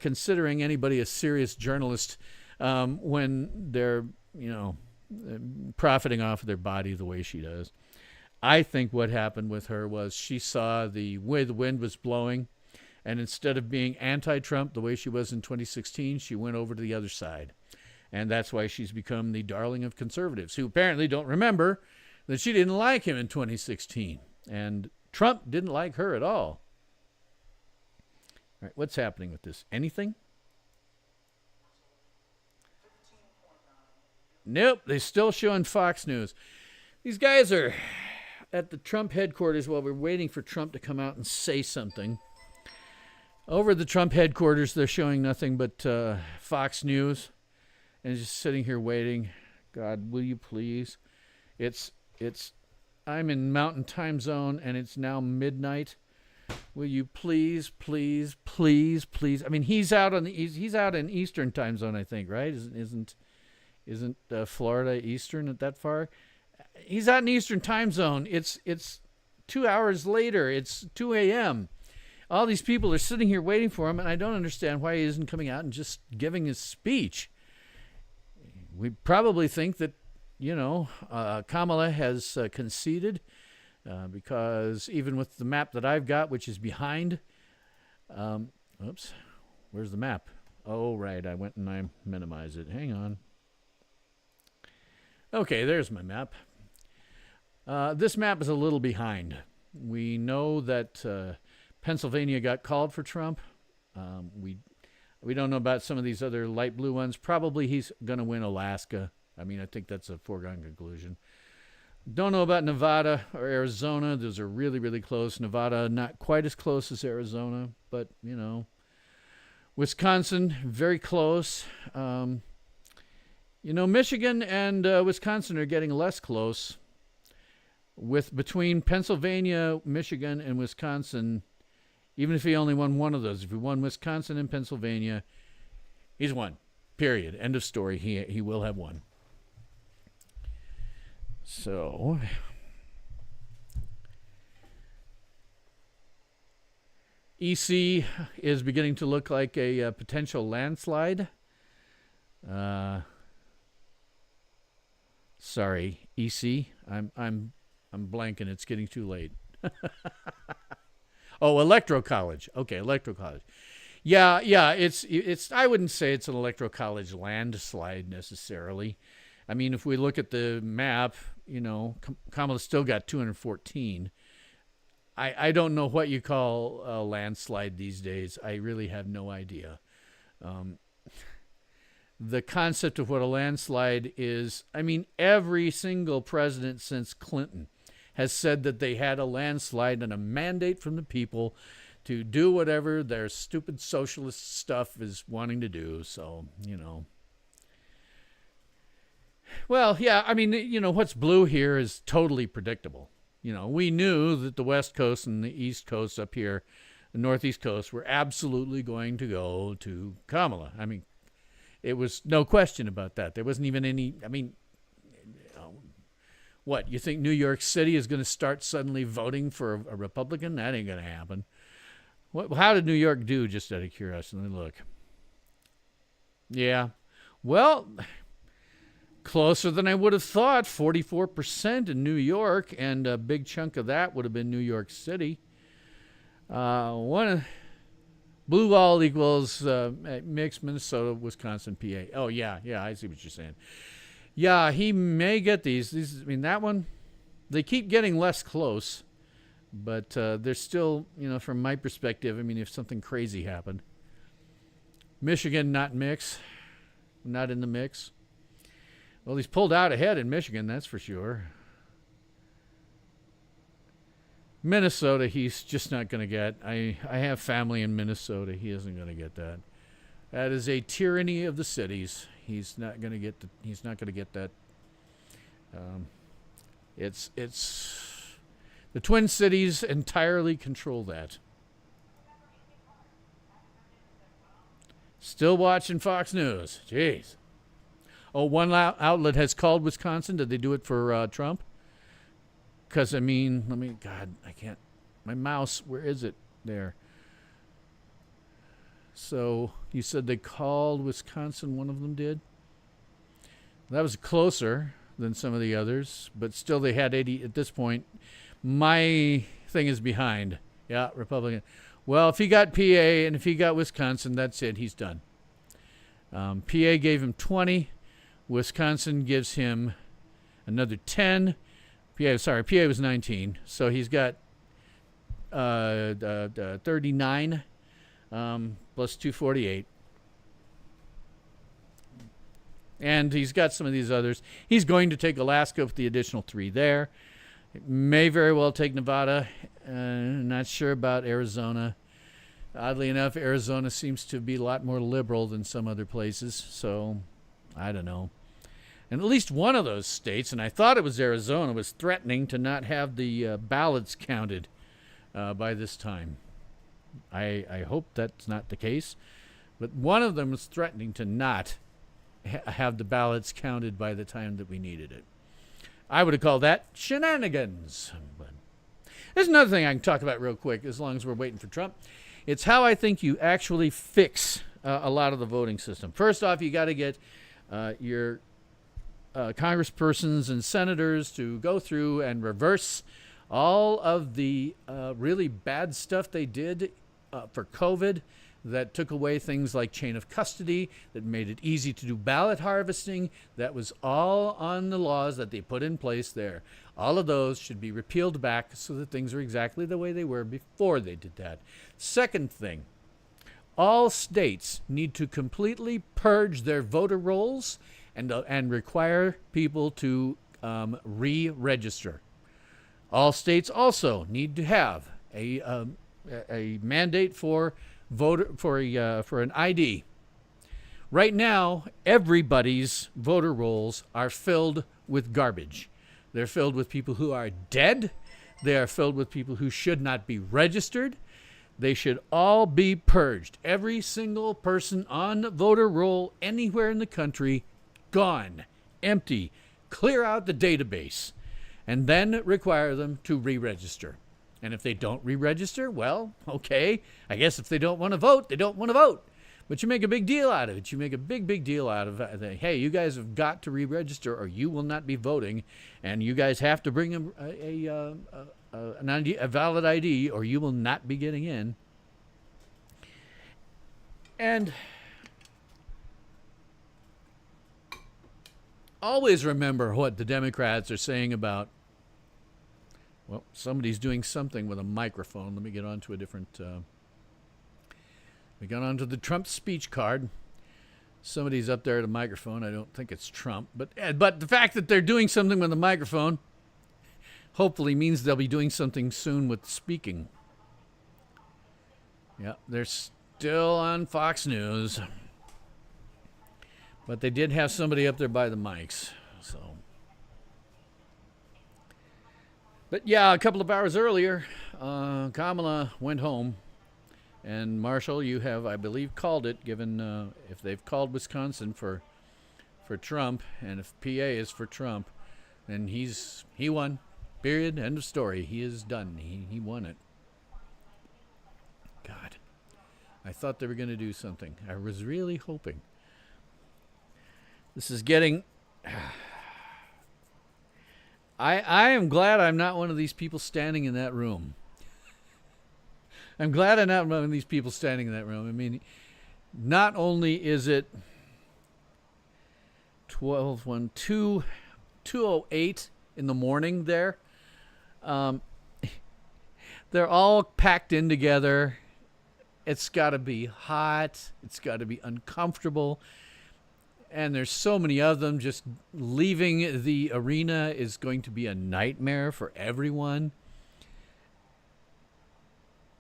considering anybody a serious journalist when they're, profiting off of their body the way she does. I think what happened with her was she saw the way the wind was blowing, and instead of being anti-Trump the way she was in 2016, she went over to the other side. And that's why she's become the darling of conservatives, who apparently don't remember that she didn't like him in 2016. And Trump didn't like her at all. All right, what's happening with this? Anything? Nope, they're still showing Fox News. These guys are at the Trump headquarters while we're waiting for Trump to come out and say something. Over at the Trump headquarters, they're showing nothing but Fox News. And just sitting here waiting. God, will you please? I'm in Mountain Time Zone, and it's now midnight. Will you please, please, please, please? I mean, he's out in Eastern time zone, I think, right? Isn't Florida Eastern at that far? He's out in Eastern time zone. It's 2 hours later. It's 2 a.m. All these people are sitting here waiting for him, and I don't understand why he isn't coming out and just giving his speech. We probably think that, Kamala has conceded because even with the map that I've got, which is behind, oops, where's the map? Oh, right, I went and I minimized it. Hang on. Okay, there's my map. This map is a little behind. We know that Pennsylvania got called for Trump. We don't know about some of these other light blue ones. Probably he's going to win Alaska. I mean, I think that's a foregone conclusion. Don't know about Nevada or Arizona. Those are really, really close. Nevada, not quite as close as Arizona, but, Wisconsin, very close. Michigan and Wisconsin are getting less close. Between Pennsylvania, Michigan, and Wisconsin, even if he only won one of those, if he won Wisconsin and Pennsylvania, he's won. Period. End of story. He will have won. So, EC is beginning to look like a potential landslide. Sorry, EC. I'm blanking. It's getting too late. Oh, Electoral College. Okay, Electoral College. Yeah. It's. I wouldn't say it's an Electoral College landslide necessarily. I mean, if we look at the map, Kamala still got 214. I don't know what you call a landslide these days. I really have no idea. The concept of what a landslide is, I mean, every single president since Clinton has said that they had a landslide and a mandate from the people to do whatever their stupid socialist stuff is wanting to do. So, Well, yeah, I mean, what's blue here is totally predictable. We knew that the West Coast and the East Coast up here, the Northeast Coast, were absolutely going to go to Kamala. I mean, it was no question about that. There wasn't even any, what, you think New York City is going to start suddenly voting for a Republican? That ain't going to happen. How did New York do, just out of curiosity? Let me look. Yeah, well, closer than I would have thought. 44% in New York, and a big chunk of that would have been New York City. Blue all equals mixed Minnesota, Wisconsin, PA. Oh, yeah, I see what you're saying. Yeah, he may get these. That one, they keep getting less close, but they're still, from my perspective, if something crazy happened. Michigan, not in the mix. Well, he's pulled out ahead in Michigan, that's for sure. Minnesota, he's just not going to get. I have family in Minnesota. He isn't going to get that. That is a tyranny of the cities. He's not going to get that. It's the Twin Cities entirely control that. Still watching Fox News. Jeez. Oh, one outlet has called Wisconsin. Did they do it for Trump? Because, I can't. My mouse, where is it? There. So, you said they called Wisconsin, one of them did? That was closer than some of the others, but still they had 80 at this point. My thing is behind. Yeah, Republican. Well, if he got PA and if he got Wisconsin, that's it. He's done. PA gave him 20. Wisconsin gives him another 10. PA was 19. So he's got 39 plus 248. And he's got some of these others. He's going to take Alaska with the additional 3 there. It may very well take Nevada. Not sure about Arizona. Oddly enough, Arizona seems to be a lot more liberal than some other places. So, I don't know. And at least one of those states, and I thought it was Arizona, was threatening to not have the ballots counted by this time. I hope that's not the case. But one of them is threatening to not have the ballots counted by the time that we needed it. I would have called that shenanigans. But there's another thing I can talk about real quick, as long as we're waiting for Trump. It's how I think you actually fix a lot of the voting system. First off, you got to get your congresspersons and senators to go through and reverse all of the really bad stuff they did for COVID, that took away things like chain of custody, that made it easy to do ballot harvesting. That was all on the laws that they put in place there. All of those should be repealed back so that things are exactly the way they were before they did that. Second thing, all states need to completely purge their voter rolls and require people to re-register. All states also need to have a mandate for an ID. Right now, everybody's voter rolls are filled with garbage. They're filled with people who are dead. They are filled with people who should not be registered. They should all be purged. Every single person on the voter roll anywhere in the country, gone, empty. Clear out the database, and then require them to re-register. And if they don't re-register, well, okay. I guess if they don't want to vote, they don't want to vote. But you make a big deal out of it. You make a big deal out of it. Hey, you guys have got to re-register or you will not be voting. And you guys have to bring a valid ID or you will not be getting in. And always remember what the Democrats are saying about, well, somebody's doing something with a microphone. Let me get on to a different... we got onto the Trump speech card. Somebody's up there at a microphone. I don't think it's Trump. But the fact that they're doing something with the microphone hopefully means they'll be doing something soon with speaking. Yeah, they're still on Fox News. But they did have somebody up there by the mics. So... But yeah, a couple of hours earlier, Kamala went home. And Marshall, you have, I believe, called it, given if they've called Wisconsin for Trump, and if PA is for Trump, then he won. Period. End of story. He is done. He won it. God. I thought they were going to do something. I was really hoping. This is getting... I am glad I'm not one of these people standing in that room. I'm glad I'm not one of these people standing in that room. I mean, not only is it 2:08 in the morning there, they're all packed in together. It's got to be hot. It's got to be uncomfortable. And there's so many of them. Just leaving the arena is going to be a nightmare for everyone.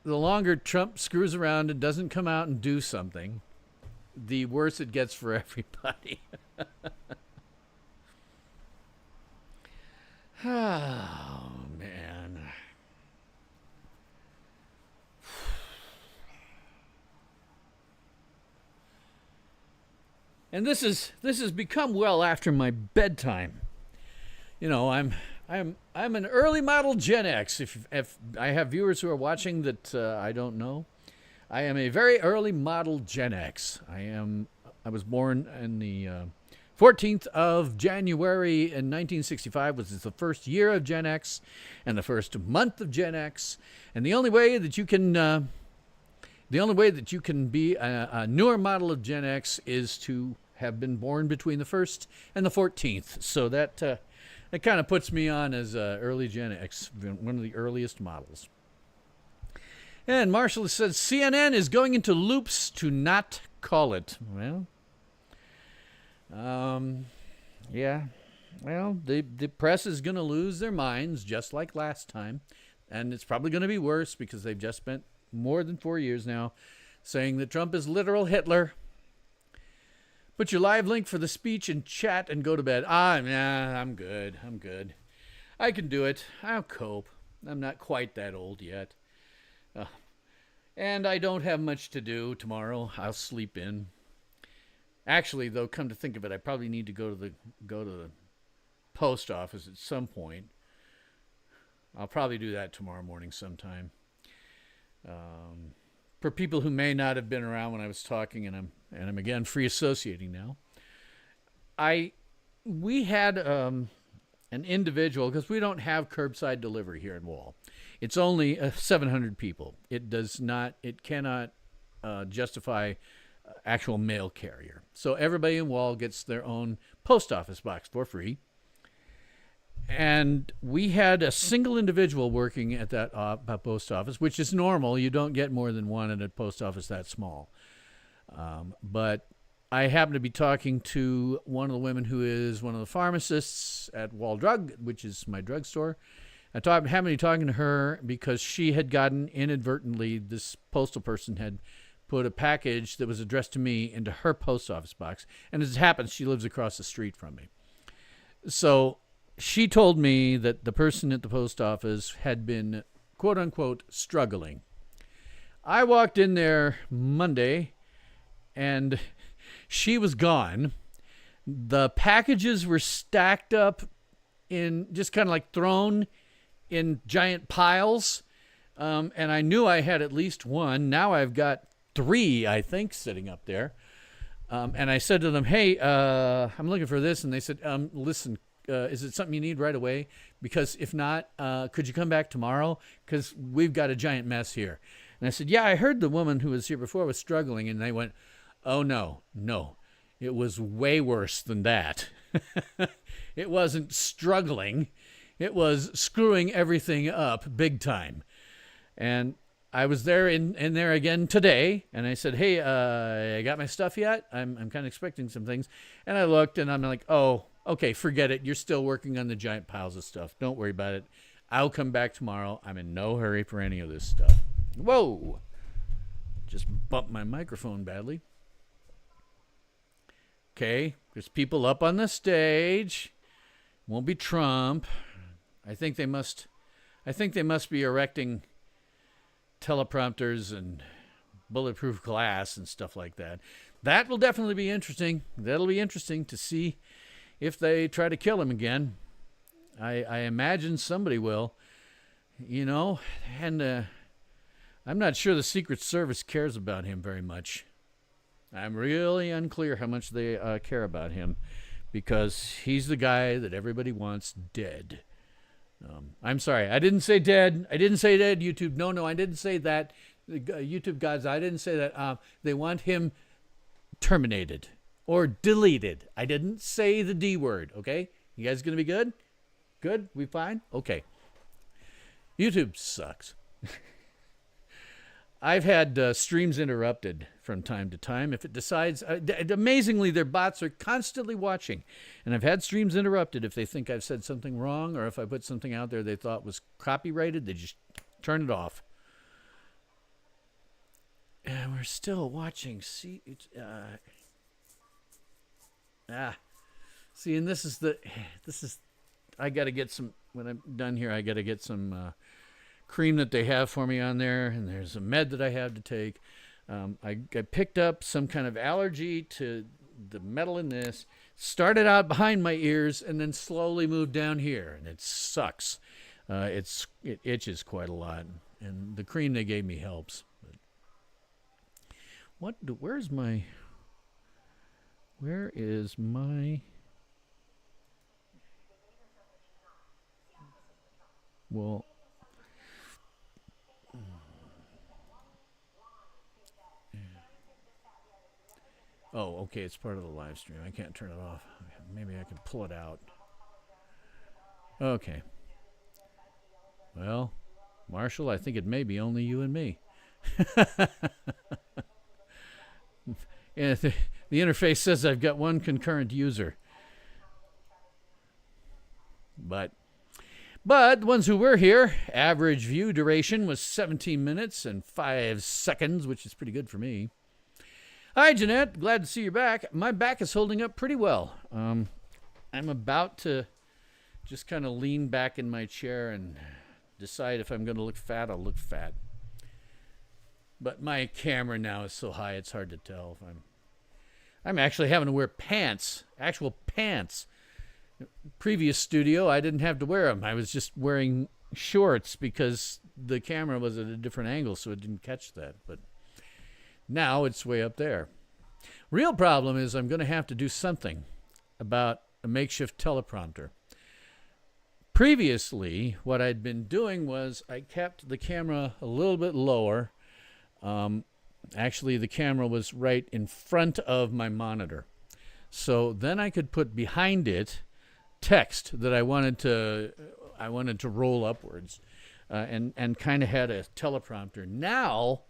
The longer Trump screws around and doesn't come out and do something, the worse it gets for everybody. Oh, man. And this has become well after my bedtime. You know, I'm an early model Gen X. If I have viewers who are watching that I don't know, I am a very early model Gen X. I was born in the 14th of January in 1965, which is the first year of Gen X and the first month of Gen X. And the only way that you can be a newer model of Gen X is to have been born between the 1st and the 14th. So that kind of puts me on as early Gen X, one of the earliest models. And Marshall says CNN is going into loops to not call it. Well, yeah. Well, the press is going to lose their minds just like last time. And it's probably going to be worse because they've just spent more than 4 years now saying that Trump is literal Hitler. Put your live link for the speech in chat and go to bed. I'm good. I can do it. I'll cope. I'm not quite that old yet. And I don't have much to do tomorrow. I'll sleep in. Actually, though, come to think of it, I probably need to go to the post office at some point. I'll probably do that tomorrow morning sometime. For people who may not have been around when I was talking, and I'm again free associating now. We had an individual, because we don't have curbside delivery here in Wall. It's only 700 people. It cannot justify actual mail carrier. So everybody in Wall gets their own post office box for free. And we had a single individual working at that post office, which is normal. You don't get more than one at a post office that small. But I happened to be talking to one of the women who is one of the pharmacists at Wall Drug, which is my drugstore. I happened to be talking to her because she had gotten inadvertently, this postal person had put a package that was addressed to me into her post office box. And as it happens, she lives across the street from me. So she told me that the person at the post office had been, quote unquote, struggling. I walked in there Monday and she was gone. The packages were stacked up in just kind of like thrown in giant piles. And I knew I had at least one. Now I've got 3, I think, sitting up there. And I said to them, hey, I'm looking for this. And they said, listen, is it something you need right away? Because if not, could you come back tomorrow? Because we've got a giant mess here. And I said, yeah, I heard the woman who was here before was struggling. And they went, oh, no, it was way worse than that. It wasn't struggling. It was screwing everything up big time. And I was there in there again today, and I said, hey, I got my stuff yet? I'm kind of expecting some things. And I looked, and I'm like, oh, okay, forget it. You're still working on the giant piles of stuff. Don't worry about it. I'll come back tomorrow. I'm in no hurry for any of this stuff. Whoa! Just bumped my microphone badly. Okay, there's people up on the stage. Won't be Trump. I think they must be erecting teleprompters and bulletproof glass and stuff like that. That will definitely be interesting. That'll be interesting to see if they try to kill him again. I imagine somebody will, and I'm not sure the Secret Service cares about him very much. I'm really unclear how much they care about him, because he's the guy that everybody wants dead. I'm sorry, I didn't say dead. I didn't say dead, YouTube. No, I didn't say that. YouTube gods, I didn't say that. They want him terminated or deleted. I didn't say the D word, okay? You guys gonna be good? Good? We fine? Okay. YouTube sucks. I've had streams interrupted from time to time. If it decides, amazingly, their bots are constantly watching. And I've had streams interrupted if they think I've said something wrong, or if I put something out there they thought was copyrighted, they just turn it off. And we're still watching. See, see, and this is, I got to get some, when I'm done here, I got to get some cream that they have for me on there, and there's a med that I have to take. I picked up some kind of allergy to the metal in this, started out behind my ears, and then slowly moved down here, and it sucks. It itches quite a lot, and the cream they gave me helps. But where is my well, oh, okay, it's part of the live stream. I can't turn it off. Maybe I can pull it out. Okay. Well, Marshall, I think it may be only you and me. Yeah, the interface says I've got one concurrent user. But the ones who were here, average view duration was 17 minutes and 5 seconds, which is pretty good for me. Hi, Jeanette. Glad to see you back. My back is holding up pretty well. I'm about to just kind of lean back in my chair and decide if I'm going to look fat, I'll look fat. But my camera now is so high it's hard to tell if I'm actually having to wear pants, actual pants. Previous studio, I didn't have to wear them. I was just wearing shorts because the camera was at a different angle, so it didn't catch that. But now it's way up there. Real problem is I'm going to have to do something about a makeshift teleprompter. Previously, what I'd been doing was I kept the camera a little bit lower. Actually, the camera was right in front of my monitor. So then I could put behind it text that I wanted to roll upwards, and kind of had a teleprompter. Now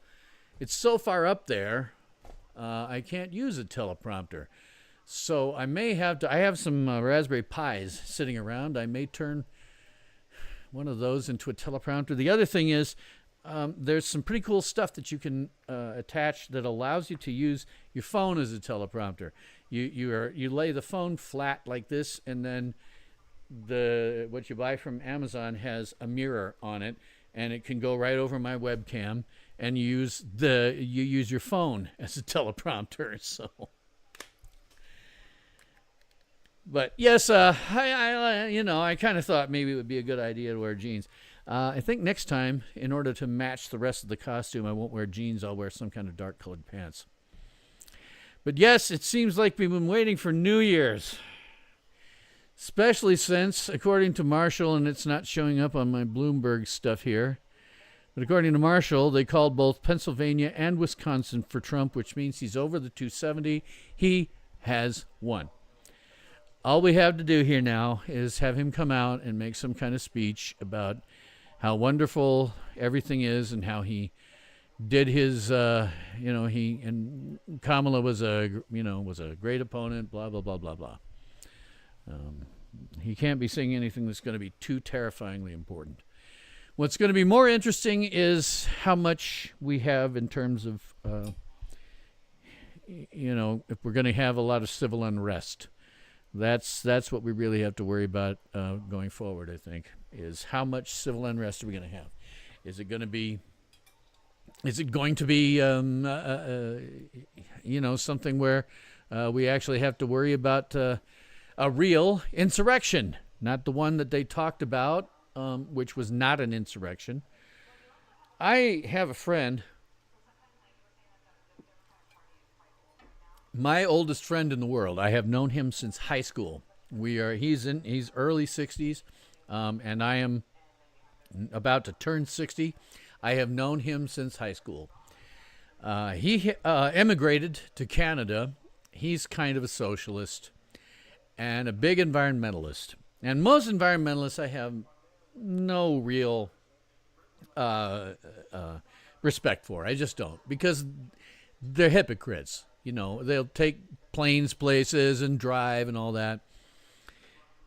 it's so far up there, I can't use a teleprompter. So I may have to. I have some Raspberry Pis sitting around. I may turn one of those into a teleprompter. The other thing is, there's some pretty cool stuff that you can attach that allows you to use your phone as a teleprompter. You lay the phone flat like this, and then what you buy from Amazon has a mirror on it, and it can go right over my webcam, and you use your phone as a teleprompter. So, but yes, I kind of thought maybe it would be a good idea to wear jeans. I think next time, in order to match the rest of the costume, I won't wear jeans. I'll wear some kind of dark-colored pants. But yes, it seems like we've been waiting for New Year's. Especially since, according to Marshall, and it's not showing up on my Bloomberg stuff here, but according to Marshall, they called both Pennsylvania and Wisconsin for Trump, which means he's over the 270. He has won. All we have to do here now is have him come out and make some kind of speech about how wonderful everything is and how he did his, he and Kamala was a great opponent, blah, blah, blah, blah, blah. He can't be saying anything that's going to be too terrifyingly important. What's going to be more interesting is how much we have in terms of, if we're going to have a lot of civil unrest. That's what we really have to worry about going forward, I think, is how much civil unrest are we going to have? Is it going to be something where we actually have to worry about a real insurrection, not the one that they talked about, which was not an insurrection. I have a friend, my oldest friend in the world. I have known him since high school. He's early 60s, and I am about to turn 60. I have known him since high school. He emigrated to Canada. He's kind of a socialist and a big environmentalist. And most environmentalists I have no real respect for. I just don't, because they're hypocrites. They'll take planes places and drive and all that.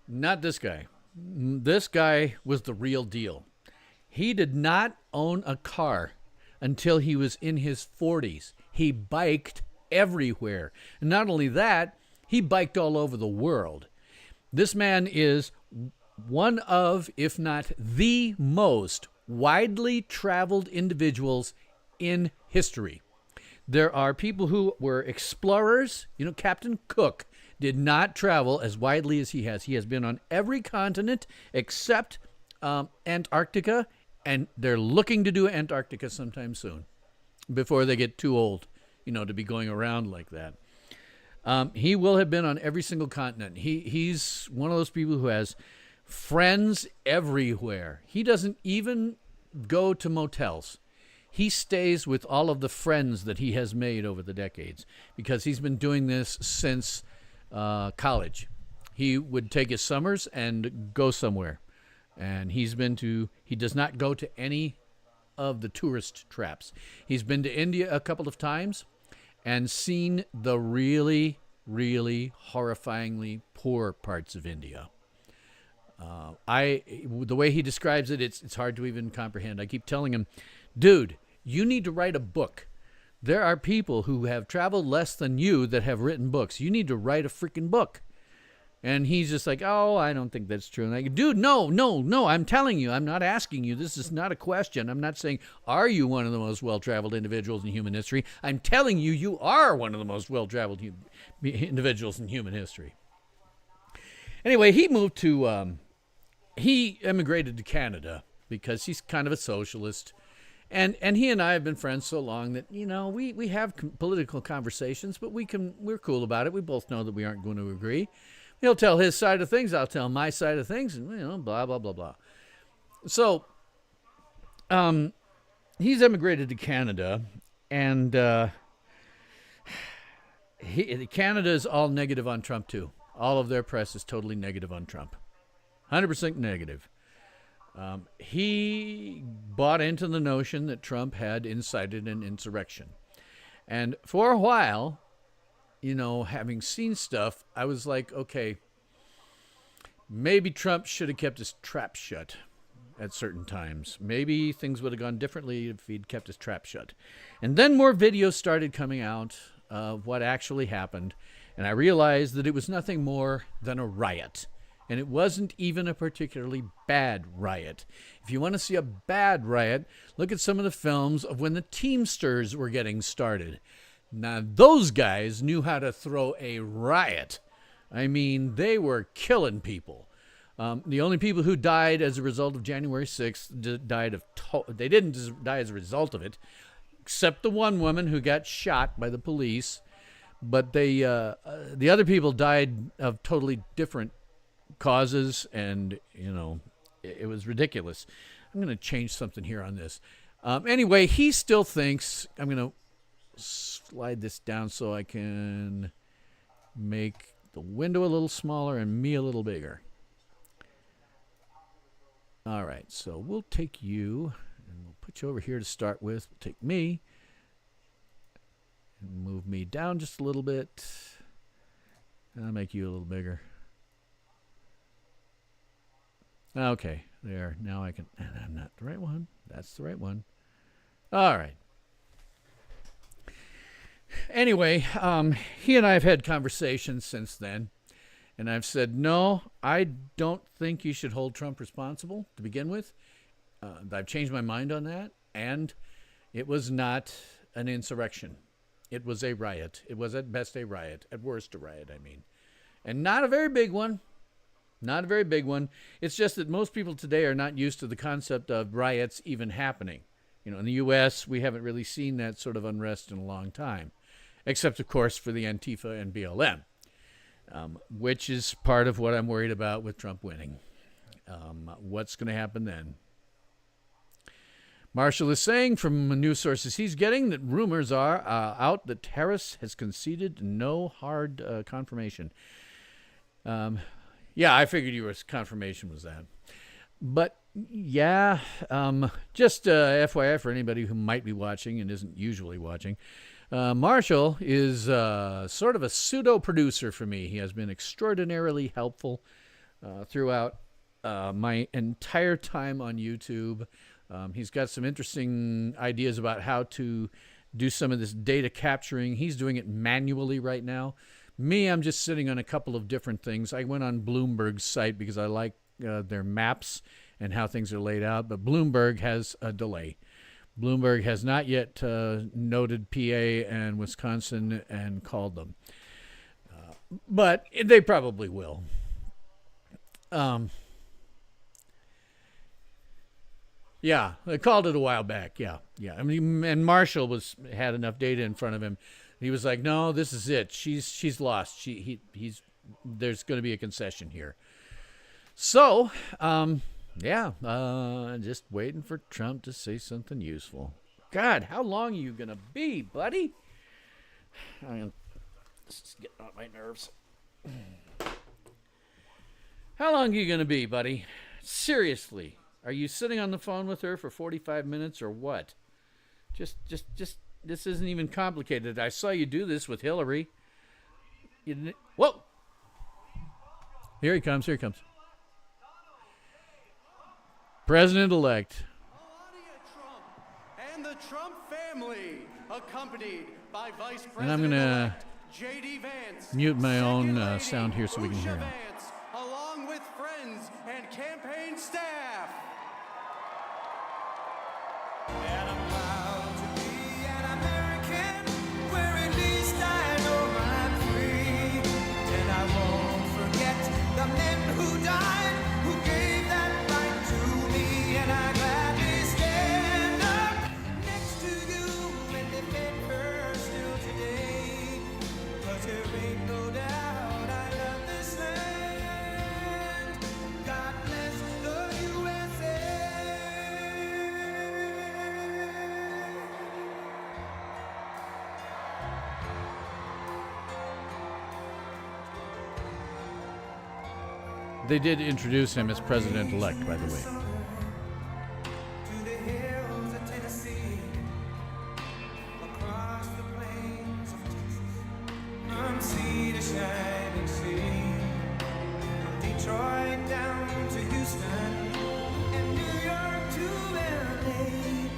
Not this guy. This guy was the real deal. He did not own a car until he was in his 40s. He biked everywhere. And not only that, he biked all over the world. This man is one of, if not the most widely traveled individuals in history. There are people who were explorers. Captain Cook did not travel as widely as he has. He has been on every continent except Antarctica, and they're looking to do Antarctica sometime soon before they get too old, to be going around like that. He will have been on every single continent. He's one of those people who has friends everywhere. He doesn't even go to motels. He stays with all of the friends that he has made over the decades because he's been doing this since college. He would take his summers and go somewhere. And he does not go to any of the tourist traps. He's been to India a couple of times and seen the really, really horrifyingly poor parts of India. The way he describes it, it's hard to even comprehend. I keep telling him, dude, you need to write a book. There are people who have traveled less than you that have written books. You need to write a freaking book. And he's just like, oh, I don't think that's true. And I go, dude, no, I'm telling you, I'm not asking you. This is not a question. I'm not saying, are you one of the most well-traveled individuals in human history? I'm telling you, you are one of the most well-traveled individuals in human history. Anyway, he immigrated to Canada because he's kind of a socialist. And he and I have been friends so long that, we have political conversations, but we're cool about it. We both know that we aren't going to agree. He'll tell his side of things, I'll tell my side of things, and, blah, blah, blah, blah. So, he's emigrated to Canada, and Canada is all negative on Trump, too. All of their press is totally negative on Trump. 100% negative. He bought into the notion that Trump had incited an insurrection. And for a while, having seen stuff, I was like, okay, maybe Trump should have kept his trap shut at certain times. Maybe things would have gone differently if he'd kept his trap shut. And then more videos started coming out of what actually happened, and I realized that it was nothing more than a riot. And it wasn't even a particularly bad riot. If you want to see a bad riot, look at some of the films of when the Teamsters were getting started. Now, those guys knew how to throw a riot. I mean, they were killing people. The only people who died as a result of January 6th they didn't die as a result of it, except the one woman who got shot by the police. But the other people died of totally different causes, and, it was ridiculous. I'm going to change something here on this. Anyway, he still thinks, I'm going to slide this down so I can make the window a little smaller and me a little bigger. All right, so we'll take you and we'll put you over here to start with. We'll take me and move me down just a little bit. I'll make you a little bigger. Okay, there. Now I can. I'm not the right one. That's the right one. All right. Anyway, he and I have had conversations since then, and I've said, no, I don't think you should hold Trump responsible to begin with. I've changed my mind on that, and it was not an insurrection. It was a riot. It was at best a riot, at worst a riot, I mean. And not a very big one. Not a very big one. It's just that most people today are not used to the concept of riots even happening. In the U.S., we haven't really seen that sort of unrest in a long time, except, of course, for the Antifa and BLM, which is part of what I'm worried about with Trump winning. What's going to happen then? Marshall is saying from news sources he's getting that rumors are out that Harris has conceded no hard confirmation. Yeah, I figured your confirmation was that. But, yeah, just FYI for anybody who might be watching and isn't usually watching, Marshall is sort of a pseudo-producer for me. He has been extraordinarily helpful throughout my entire time on YouTube. He's got some interesting ideas about how to do some of this data capturing. He's doing it manually right now. Me, I'm just sitting on a couple of different things. I went on Bloomberg's site because I like their maps and how things are laid out, but Bloomberg has a delay. Bloomberg has not yet noted PA and Wisconsin and called them. But they probably will. Yeah, they called it a while back. Yeah. I mean, and Marshall had enough data in front of him. He was like, "No, this is it. She's lost. He's there's going to be a concession here." So, just waiting for Trump to say something useful. God, how long are you going to be, buddy? This is getting on my nerves. How long are you going to be, buddy? Seriously, are you sitting on the phone with her for 45 minutes or what? Just. This isn't even complicated. I saw you do this with Hillary. Whoa! Here he comes. President-elect. Melania Trump and the Trump family, accompanied by Vice And I'm going to J.D. Vance. Mute my own Second Lady sound here so we can hear Usha him. Vance, along with friends and campaign staff. And I'm proud to be an American, where at least I know I'm free. And I won't forget the men who died, who gave that right to me. And I gladly stand up next to you and defend her still today. 'Cause there ain't no doubt I love this land. God bless the USA. They did introduce him as president-elect, by the way. To the hills of Tennessee, across the plains of Texas, from sea to shining sea, from Detroit down to Houston, and New York to LA,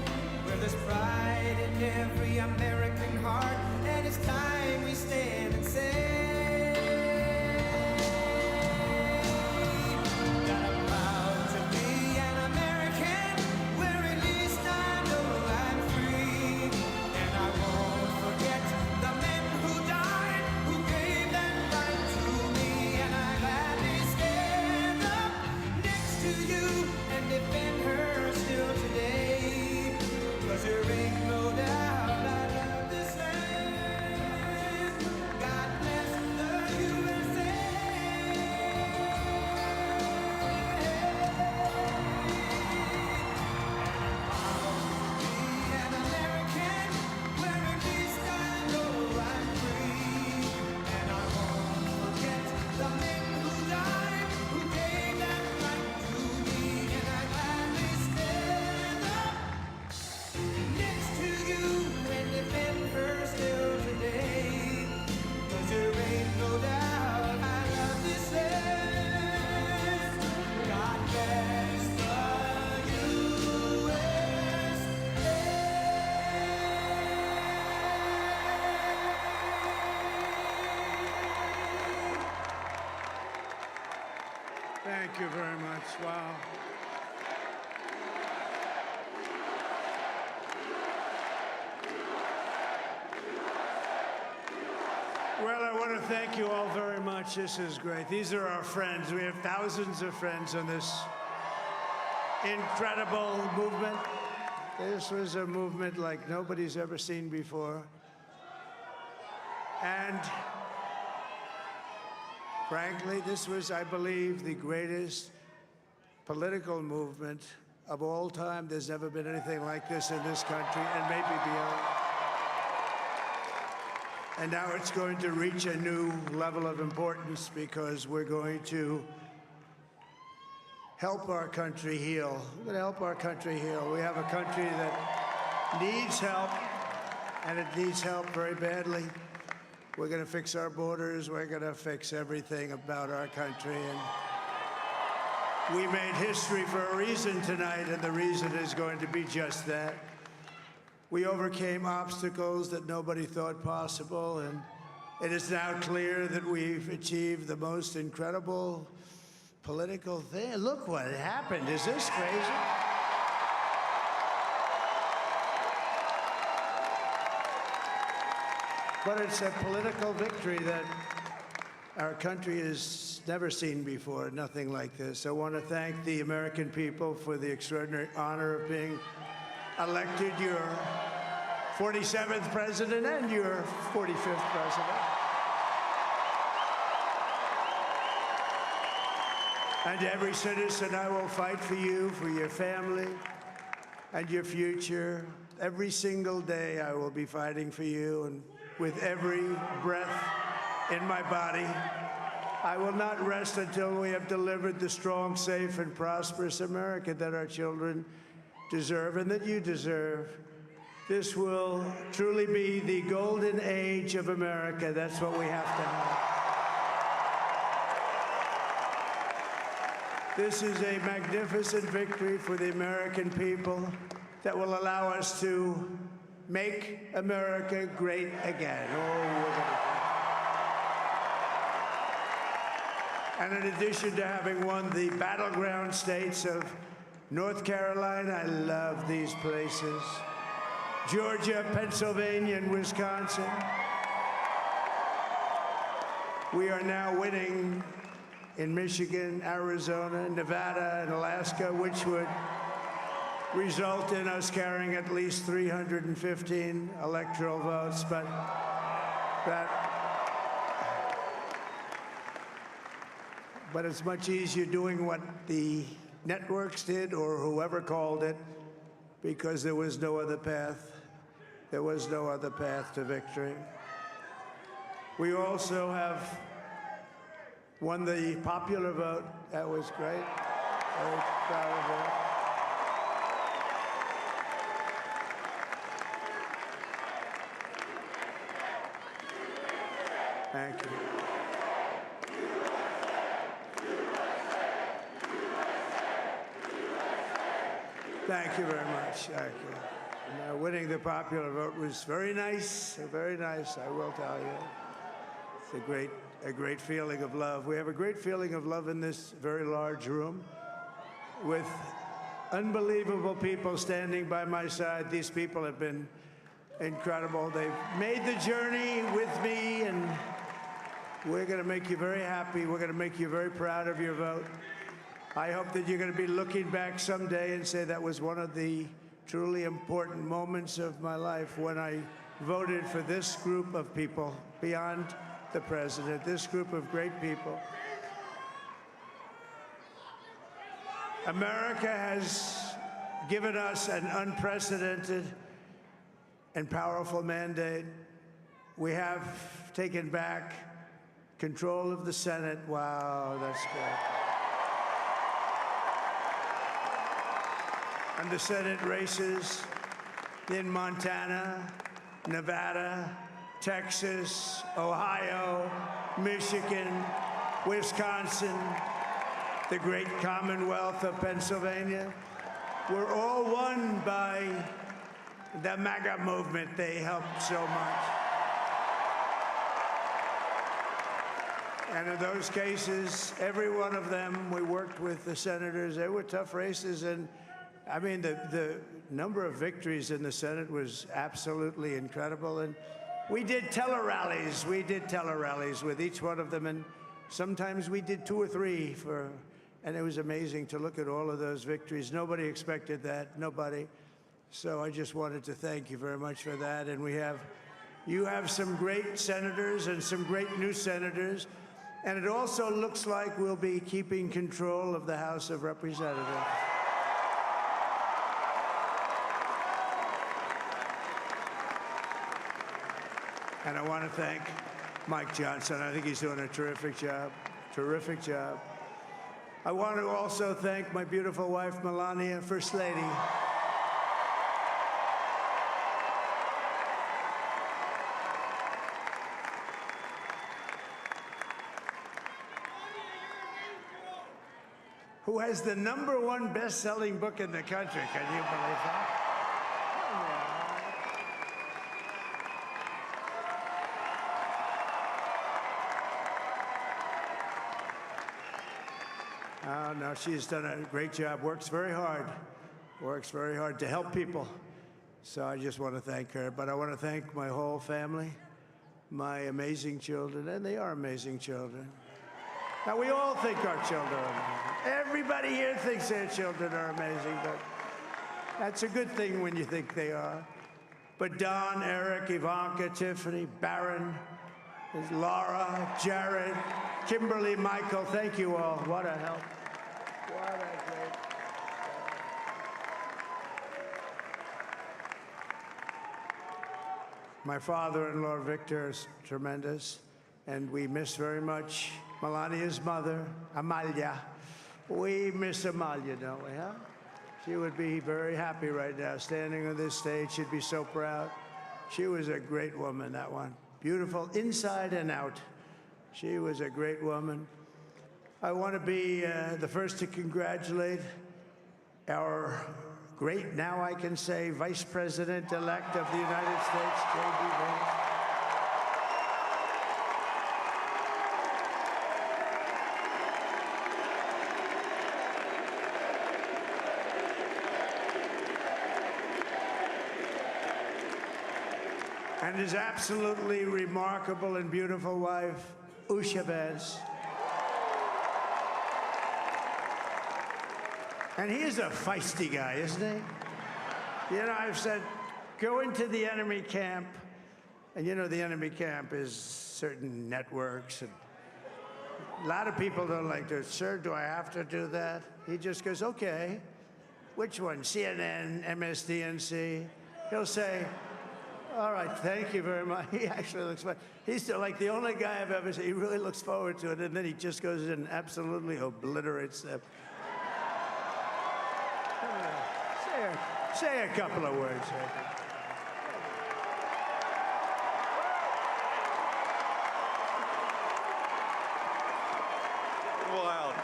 where there's pride in every American heart, and it's time we stand and say that I'm proud to be an American, where at least I know I'm free. And I won't forget the men who died, who gave that right to me. And I gladly stand up next to you and defend her still today. 'Cause there ain't no doubt I love this land. God bless the USA. An American, where at least I know I'm free. And I won't forget the men who died, who gave that right to me. And I gladly stand up next to you and defend her still today. 'Cause there ain't no doubt I love this land. God bless the USA. Thank you very much. Wow. Well, I want to thank you all very much. This is great. These are our friends. We have thousands of friends on this incredible movement. This was a movement like nobody's ever seen before. And frankly, this was, I believe, the greatest political movement of all time. There's never been anything like this in this country, and maybe beyond. And now it's going to reach a new level of importance because we're going to help our country heal. We're going to help our country heal. We have a country that needs help, and it needs help very badly. We're going to fix our borders. We're going to fix everything about our country. And we made history for a reason tonight, and the reason is going to be just that. We overcame obstacles that nobody thought possible, and it is now clear that we've achieved the most incredible political thing. Look what happened. Is this crazy? But it's a political victory that our country has never seen before, nothing like this. I want to thank the American people for the extraordinary honor of being elected your 47th president and your 45th president. And every citizen, I will fight for you, for your family, and your future. Every single day, I will be fighting for you, and with every breath in my body, I will not rest until we have delivered the strong, safe, and prosperous America that our children deserve and that you deserve. This will truly be the golden age of America. That's what we have to have. This is a magnificent victory for the American people that will allow us to make America great again. Oh, we're gonna do it. And in addition to having won the battleground states of North Carolina, I love these places, Georgia, Pennsylvania, and Wisconsin, we are now winning in Michigan, Arizona, Nevada, and Alaska, which would result in us carrying at least 315 electoral votes, but it's much easier doing what the networks did or whoever called it, because there was no other path. There was no other path to victory. We also have won the popular vote. That was great. Very proud of that. Thank you. Thank you very much. Thank you. And, winning the popular vote was very nice, I will tell you. It's a great feeling of love. We have a great feeling of love in this very large room with unbelievable people standing by my side. These people have been incredible. They've made the journey with me, and we're going to make you very happy. We're going to make you very proud of your vote. I hope that you're going to be looking back someday and say that was one of the truly important moments of my life when I voted for this group of people beyond the president, this group of great people. America has given us an unprecedented and powerful mandate. We have taken back control of the Senate. Wow, that's good. And the Senate races in Montana, Nevada, Texas, Ohio, Michigan, Wisconsin, the great Commonwealth of Pennsylvania, were all won by the MAGA movement. They helped so much. And in those cases, every one of them, we worked with the senators. They were tough races, and I mean, the number of victories in the Senate was absolutely incredible. And we did tele-rallies. We did tele-rallies with each one of them, and sometimes we did 2 or 3 and it was amazing to look at all of those victories. Nobody expected that, nobody. So I just wanted to thank you very much for that. And you have some great senators and some great new senators. And it also looks like we'll be keeping control of the House of Representatives. And I want to thank Mike Johnson. I think he's doing a terrific job. Terrific job. I want to also thank my beautiful wife, Melania, First Lady. Who has the #1 best-selling book in the country. Can you believe that? Oh, no, she's done a great job, works very hard to help people. So I just want to thank her. But I want to thank my whole family, my amazing children, and they are amazing children. Now, we all think our children are amazing. Everybody here thinks their children are amazing, but that's a good thing when you think they are. But Don, Eric, Ivanka, Tiffany, Barron, Laura, Jared, Kimberly, Michael, thank you all. What a help. What a great. My father-in-law, Victor, is tremendous, and we miss very much Melania's mother, Amalia. We miss Amalia, don't we, huh? She would be very happy right now, standing on this stage. She'd be so proud. She was a great woman, that one. Beautiful inside and out. She was a great woman. I want to be the first to congratulate our great, now I can say, Vice President-elect of the United States, J.D. Vance. and his absolutely remarkable and beautiful wife, Ushabez. And he is a feisty guy, isn't he? You know, I've said, go into the enemy camp, and you know the enemy camp is certain networks, and a lot of people don't like to, sir, do I have to do that? He just goes, okay, which one, CNN, MSDNC? He'll say, all right, thank you very much. He actually looks fine. He's still like the only guy I've ever seen. He really looks forward to it, and then he just goes in and absolutely obliterates them. Say a couple of words. Wild.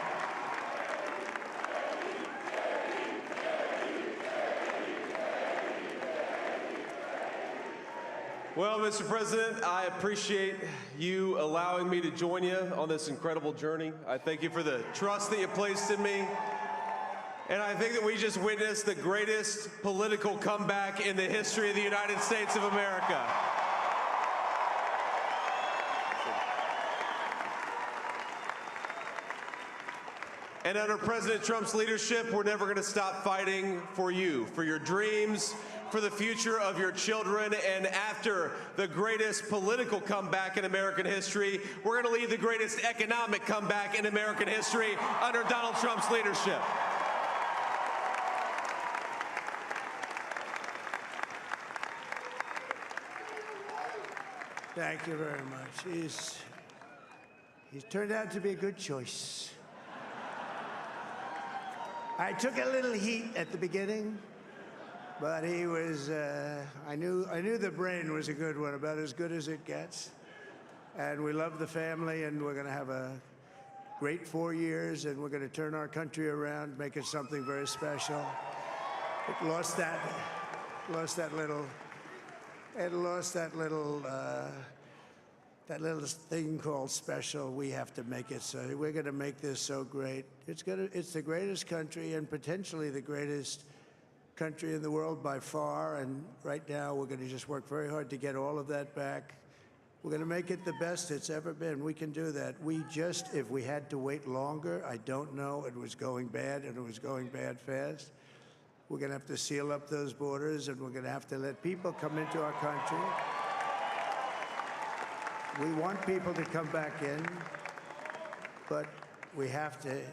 Well, Mr. President, I appreciate you allowing me to join you on this incredible journey. I thank you for the trust that you placed in me. And I think that we just witnessed the greatest political comeback in the history of the United States of America. And under President Trump's leadership, we're never going to stop fighting for you, for your dreams, for the future of your children. And after the greatest political comeback in American history, we're going to lead the greatest economic comeback in American history under Donald Trump's leadership. Thank you very much. He's turned out to be a good choice. I took a little heat at the beginning, but he was, I knew the brain was a good one, about as good as it gets. And we love the family, and we're going to have a great 4 years, and we're going to turn our country around, make it something very special. It lost that little thing called special. We have to make it so. We're going to make this so great. It's the greatest country and potentially the greatest country in the world by far. And right now, we're going to just work very hard to get all of that back. We're going to make it the best it's ever been. We can do that. If we had to wait longer, I don't know. It was going bad, and it was going bad fast. We're going to have to seal up those borders, and we're going to have to let people come into our country. We want people to come back in, but we have to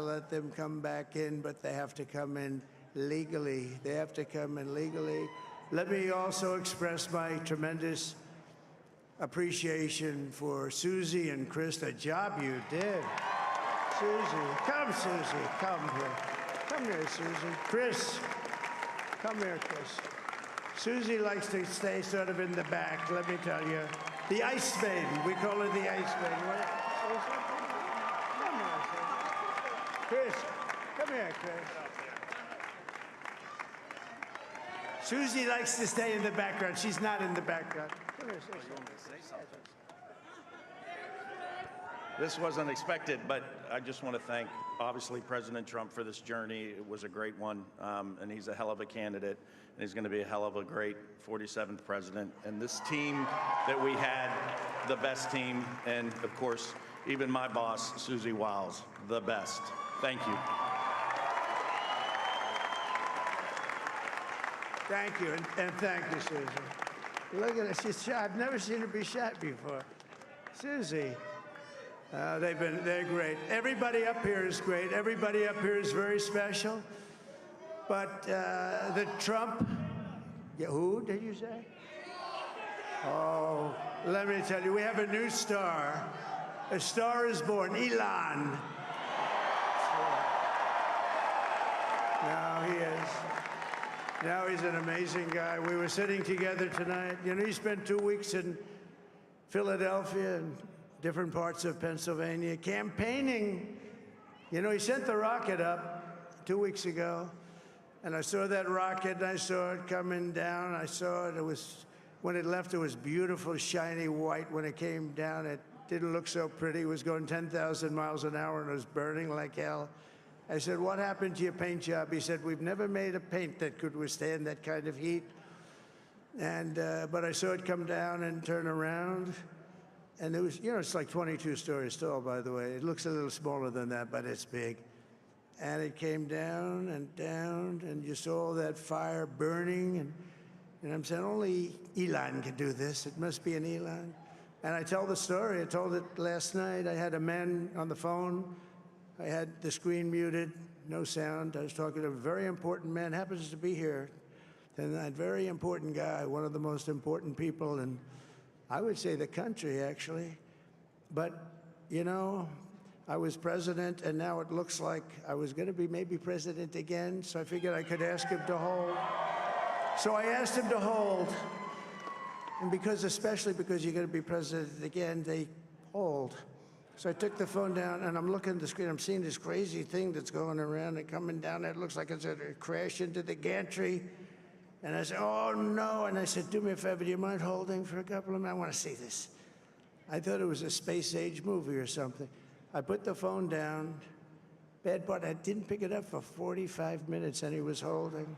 let them come back in, but they have to come in legally. They have to come in legally. Let me also express my tremendous appreciation for Susie and Chris, the job you did. Susie, come here. Come here, Susie. Chris, come here, Chris. Susie likes to stay sort of in the back, let me tell you. The Ice Maiden, we call her the Ice Maiden. Susie? Come here, Susie. Chris, come here, Chris. Susie likes to stay in the background. She's not in the background. Come here, Susie. This wasn't expected, but I just want to thank, obviously, President Trump for this journey. It was a great one, and he's a hell of a candidate, and he's going to be a hell of a great 47th president. And this team that we had, the best team, and, of course, even my boss, Susie Wiles, the best. Thank you. Thank you, and thank you, Susie. Look at her, she's shy. I've never seen her be shy before. Susie. They're great. Everybody up here is great. Everybody up here is very special. But the Trump, who did you say? Oh, let me tell you, we have a new star. A star is born, Elon. Now he is. Now he's an amazing guy. We were sitting together tonight. You know, he spent 2 weeks in Philadelphia and different parts of Pennsylvania, campaigning. You know, he sent the rocket up 2 weeks ago, and I saw that rocket, and I saw it coming down. I saw it. When it left, it was beautiful, shiny white. When it came down, it didn't look so pretty. It was going 10,000 miles an hour, and it was burning like hell. I said, what happened to your paint job? He said, we've never made a paint that could withstand that kind of heat. And, but I saw it come down and turn around. And it was, you know, it's like 22 stories tall, by the way. It looks a little smaller than that, but it's big. And it came down, and you saw all that fire burning. And I'm saying, only Elon can do this. It must be an Elon. And I tell the story. I told it last night. I had a man on the phone. I had the screen muted, no sound. I was talking to a very important man, happens to be here. And that very important guy, one of the most important people in, I would say, the country, actually. But, you know, I was president, and now it looks like I was going to be maybe president again, so I figured I could ask him to hold. So I asked him to hold. And because, especially because you're going to be president again, they hold. So I took the phone down, and I'm looking at the screen. I'm seeing this crazy thing that's going around and coming down. It looks like it's going to crash into the gantry. And I said, oh, no. And I said, do me a favor, do you mind holding for a couple of minutes? I want to see this. I thought it was a space-age movie or something. I put the phone down. Bad part, I didn't pick it up for 45 minutes, and he was holding.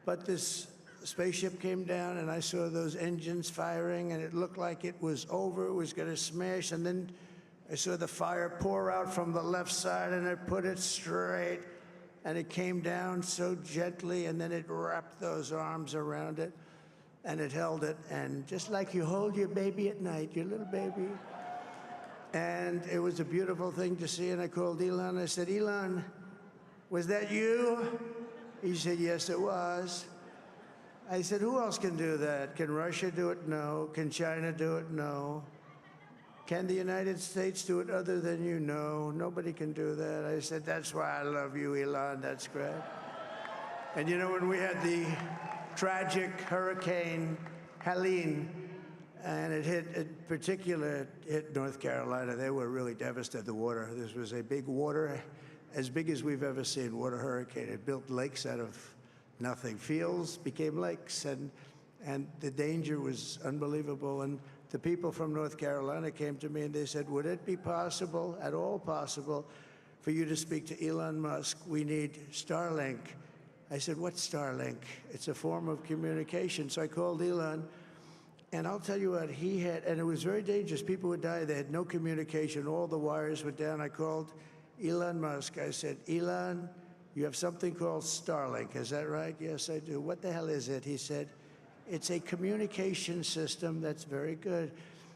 But this spaceship came down, and I saw those engines firing, and it looked like it was over. It was going to smash. And then I saw the fire pour out from the left side, and it put it straight. And it came down so gently, and then it wrapped those arms around it, and it held it. And just like you hold your baby at night, your little baby. And it was a beautiful thing to see. And I called Elon. I said, Elon, was that you? He said, yes, it was. I said, who else can do that? Can Russia do it? No. Can China do it? No. Can the United States do it other than you? No, nobody can do that. I said, that's why I love you, Elon. That's great. And you know, when we had the tragic Hurricane Helene, and it hit, in particular, hit North Carolina, they were really devastated, the water. This was a big water, as big as we've ever seen, water hurricane. It built lakes out of nothing. Fields became lakes, and the danger was unbelievable. And the people from North Carolina came to me and they said, would it be possible, at all possible, for you to speak to Elon Musk? We need Starlink. I said, what's Starlink? It's a form of communication. So I called Elon, and I'll tell you what, he had, and it was very dangerous. People would die. They had no communication. All the wires were down. I called Elon Musk. I said, Elon, you have something called Starlink. Is that right? Yes, I do. What the hell is it? He said, it's a communication system that's very good.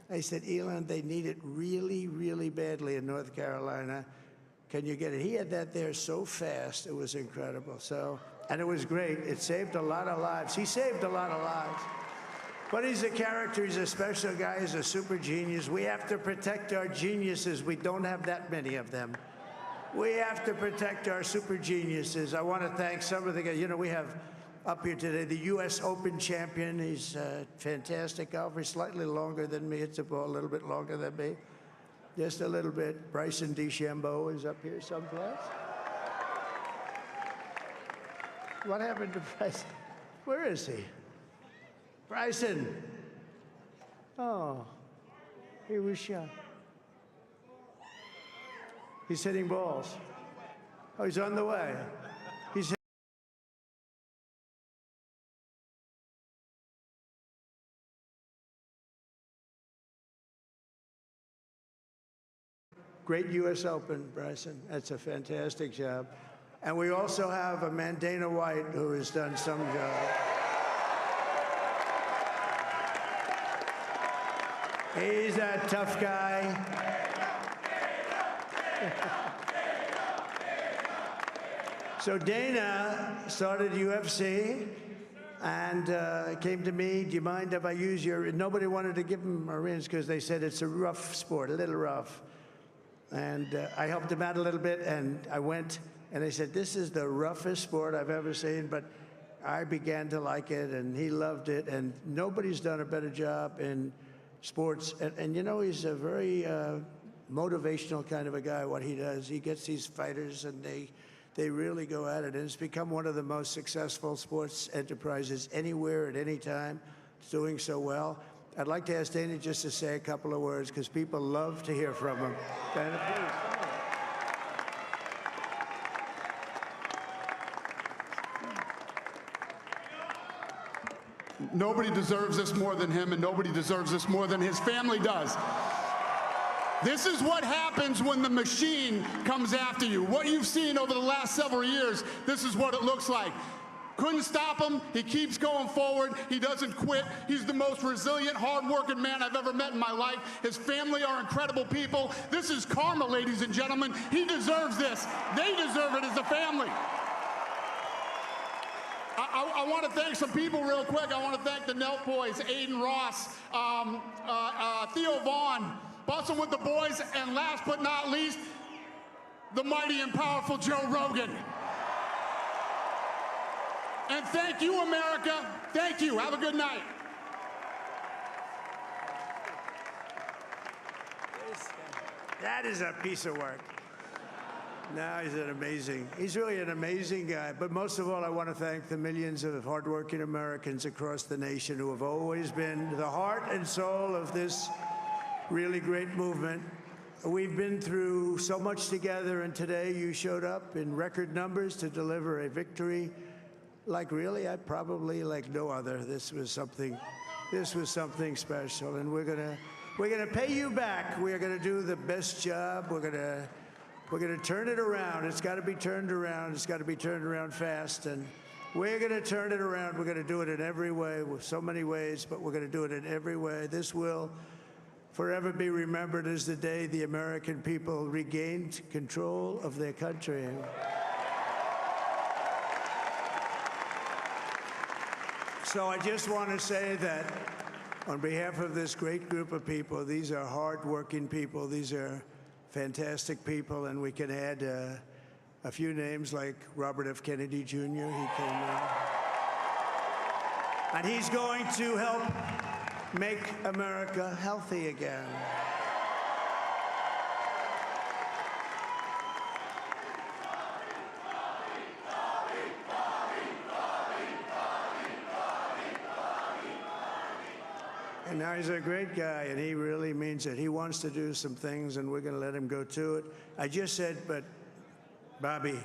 I said, Elon, they need it really, really badly in North Carolina. Can you get it? He had that there so fast, it was incredible. So, and it was great. It saved a lot of lives. He saved a lot of lives. But he's a character. He's a special guy. He's a super genius. We have to protect our geniuses. We don't have that many of them. We have to protect our super geniuses. I want to thank some of the guys. You know, we have up here today the U.S. Open champion. He's a fantastic golfer. Slightly longer than me. Hits the ball a little bit longer than me. Just a little bit. Bryson DeChambeau is up here someplace. What happened to Bryson? Where is he? Bryson. Oh, he was shot. He's hitting balls. Oh, he's on the way. He's great U.S. Open, Bryson. That's a fantastic job. And we also have a man, Dana White, who has done some job. He's a tough guy. So Dana started UFC and came to me, do you mind if I use your, nobody wanted to give him arenas because they said it's a rough sport, a little rough. And I helped him out a little bit, and I went, and they said, this is the roughest sport I've ever seen, but I began to like it, and he loved it, and nobody's done a better job in sports. And you know, he's a very motivational kind of a guy, what he does. He gets these fighters, and they really go at it, and it's become one of the most successful sports enterprises anywhere at any time. It's doing so well. I'd like to ask Dana just to say a couple of words, because people love to hear from him. Dana, please. nobody deserves this more than him, and nobody deserves this more than his family does. This is what happens when the machine comes after you. What you've seen over the last several years, this is what it looks like. Couldn't stop him. He keeps going forward. He doesn't quit. He's the most resilient, hard-working man I've ever met in my life. His family are incredible people. This is karma, ladies and gentlemen. He deserves this. They deserve it as a family. I want to thank some people real quick. I want to thank the Nelk Boys, Aiden Ross, Theo Vaughn, Bustin' with the Boys, and last but not least, the mighty and powerful Joe Rogan. And thank you, America. Thank you. Have a good night. That is a piece of work. No, he's really an amazing guy. But most of all, I want to thank the millions of hardworking Americans across the nation who have always been the heart and soul of this really great movement. We've been through so much together, and today you showed up in record numbers to deliver a victory like probably like no other. This was something special, and we're gonna pay you back. We're gonna do the best job. We're gonna turn it around. It's got to be turned around. It's got to be turned around fast, and we're gonna turn it around. We're gonna do it in every way, with so many ways, but we're gonna do it in every way. This will forever be remembered as the day the American people regained control of their country. So I just want to say that on behalf of this great group of people, these are hard-working people. These are fantastic people, and we can add a few names like Robert F. Kennedy Jr. He came in. And he's going to help make America healthy again. And now he's a great guy, and he really means it. He wants to do some things, and we're going to let him go to it. I just said, but Bobby,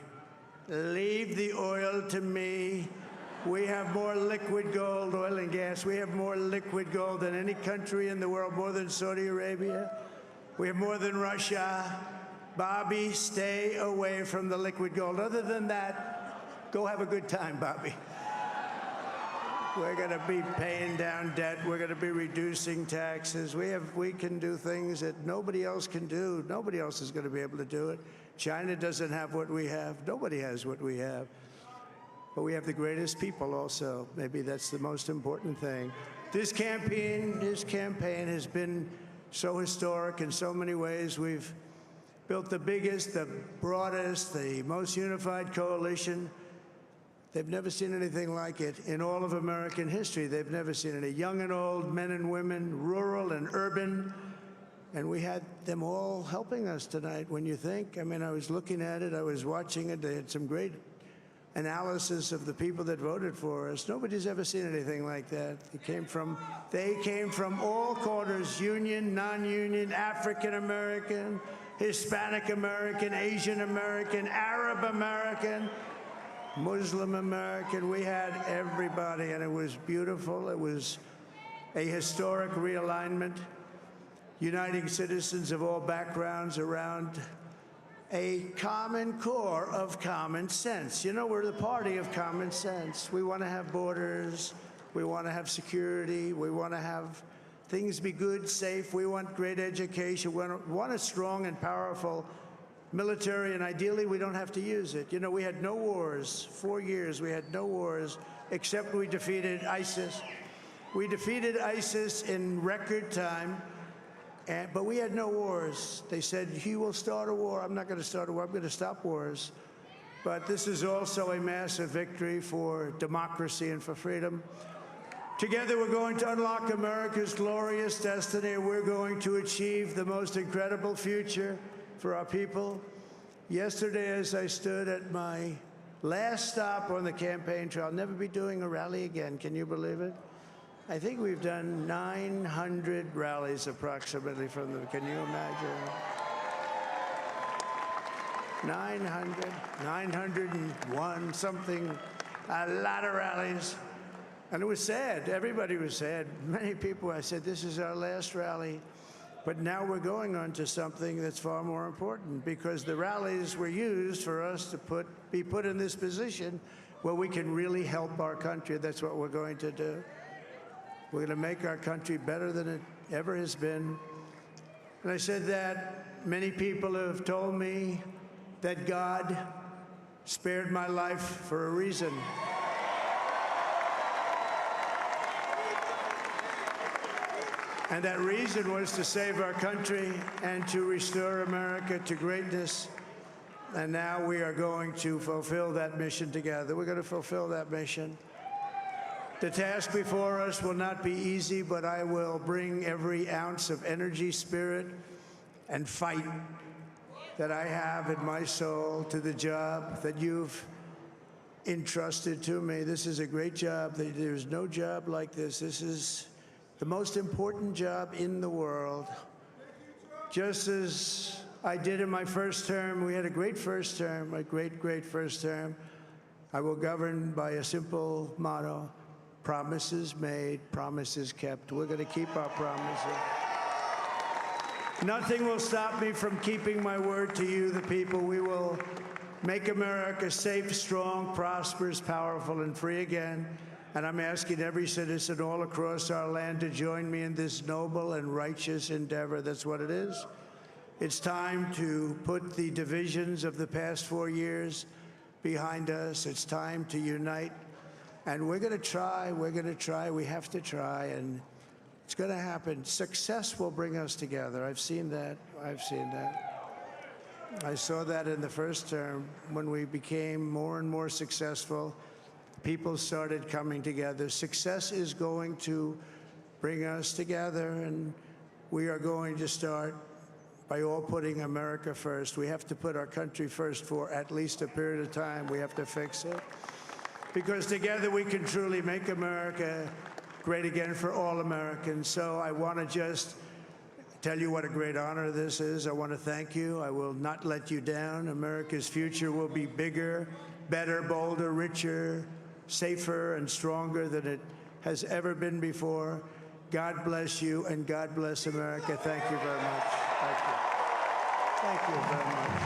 leave the oil to me. We have more liquid gold, oil and gas. We have more liquid gold than any country in the world, more than Saudi Arabia. We have more than Russia. Bobby, stay away from the liquid gold. Other than that, go have a good time, Bobby. We're going to be paying down debt. We're going to be reducing taxes. We can do things that nobody else can do. Nobody else is going to be able to do it. China doesn't have what we have. Nobody has what we have. But we have the greatest people also. Maybe that's the most important thing. This campaign has been so historic in so many ways. We've built the biggest, the broadest, the most unified coalition. They've never seen anything like it in all of American history. They've never seen it. Young and old, men and women, rural and urban. And we had them all helping us tonight. When you think, I mean, I was looking at it, I was watching it. They had some great analysis of the people that voted for us. Nobody's ever seen anything like that. They came from all corners, union, non-union, African American, Hispanic American, Asian American, Arab American, Muslim American. We had everybody, and it was beautiful. It was a historic realignment, uniting citizens of all backgrounds around a common core of common sense. You know, we're the party of common sense. We want to have borders. We want to have security. We want to have things be good, safe. We want great education. We want a strong and powerful military, and ideally we don't have to use it. You know, we had no wars. 4 years we had no wars, except we defeated ISIS. We defeated ISIS in record time, but we had no wars. They said, he will start a war. I'm not going to start a war. I'm going to stop wars. But this is also a massive victory for democracy and for freedom. Together, we're going to unlock America's glorious destiny. We're going to achieve the most incredible future for our people. Yesterday, as I stood at my last stop on the campaign trail, I'll never be doing a rally again. Can you believe it? I think we've done 900 rallies approximately from them. Can you imagine? 901 something, a lot of rallies. And it was sad. Everybody was sad. Many people, I said, this is our last rally. But now we're going on to something that's far more important, because the rallies were used for us to be put in this position where we can really help our country. That's what we're going to do. We're going to make our country better than it ever has been. And I said that many people have told me that God spared my life for a reason. And that reason was to save our country and to restore America to greatness. And now we are going to fulfill that mission together. We're going to fulfill that mission. The task before us will not be easy, but I will bring every ounce of energy, spirit, and fight that I have in my soul to the job that you've entrusted to me. This is a great job. There's no job like this. This is the most important job in the world. Just as I did in my first term, we had a great first term, a great, great first term. I will govern by a simple motto: promises made, promises kept. We're going to keep our promises. Nothing will stop me from keeping my word to you, the people. We will make America safe, strong, prosperous, powerful, and free again. And I'm asking every citizen all across our land to join me in this noble and righteous endeavor. That's what it is. It's time to put the divisions of the past 4 years behind us. It's time to unite. And we're going to try. We're going to try. We have to try. And it's going to happen. Success will bring us together. I've seen that. I've seen that. I saw that in the first term when we became more and more successful. People started coming together. Success is going to bring us together, and we are going to start by all putting America first. We have to put our country first for at least a period of time. We have to fix it. Because together we can truly make America great again for all Americans. So I want to just tell you what a great honor this is. I want to thank you. I will not let you down. America's future will be bigger, better, bolder, richer, safer, and stronger than it has ever been before. God bless you, and God bless America. Thank you very much. Thank you. Thank you very much.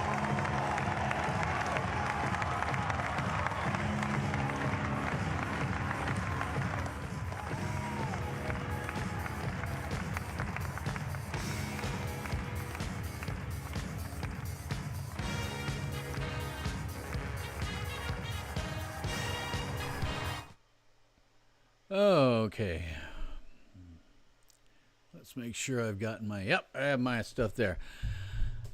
Okay. Let's make sure I've gotten my, yep, I have my stuff there.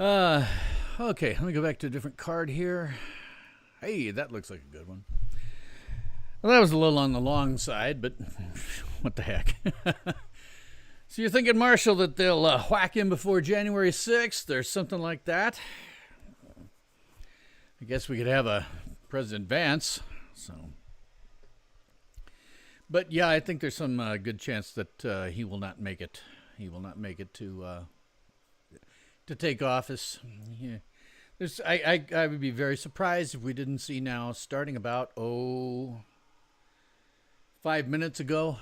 Okay, let me go back to a different card here. Hey, that looks like a good one. Well, that was a little on the long side, but what the heck. So you're thinking, Marshall, that they'll whack him before January 6th or something like that? I guess we could have a President Vance, so... But yeah, I think there's some good chance that he will not make it. He will not make it to take office. Yeah. I would be very surprised if we didn't see now, starting about 5 minutes ago,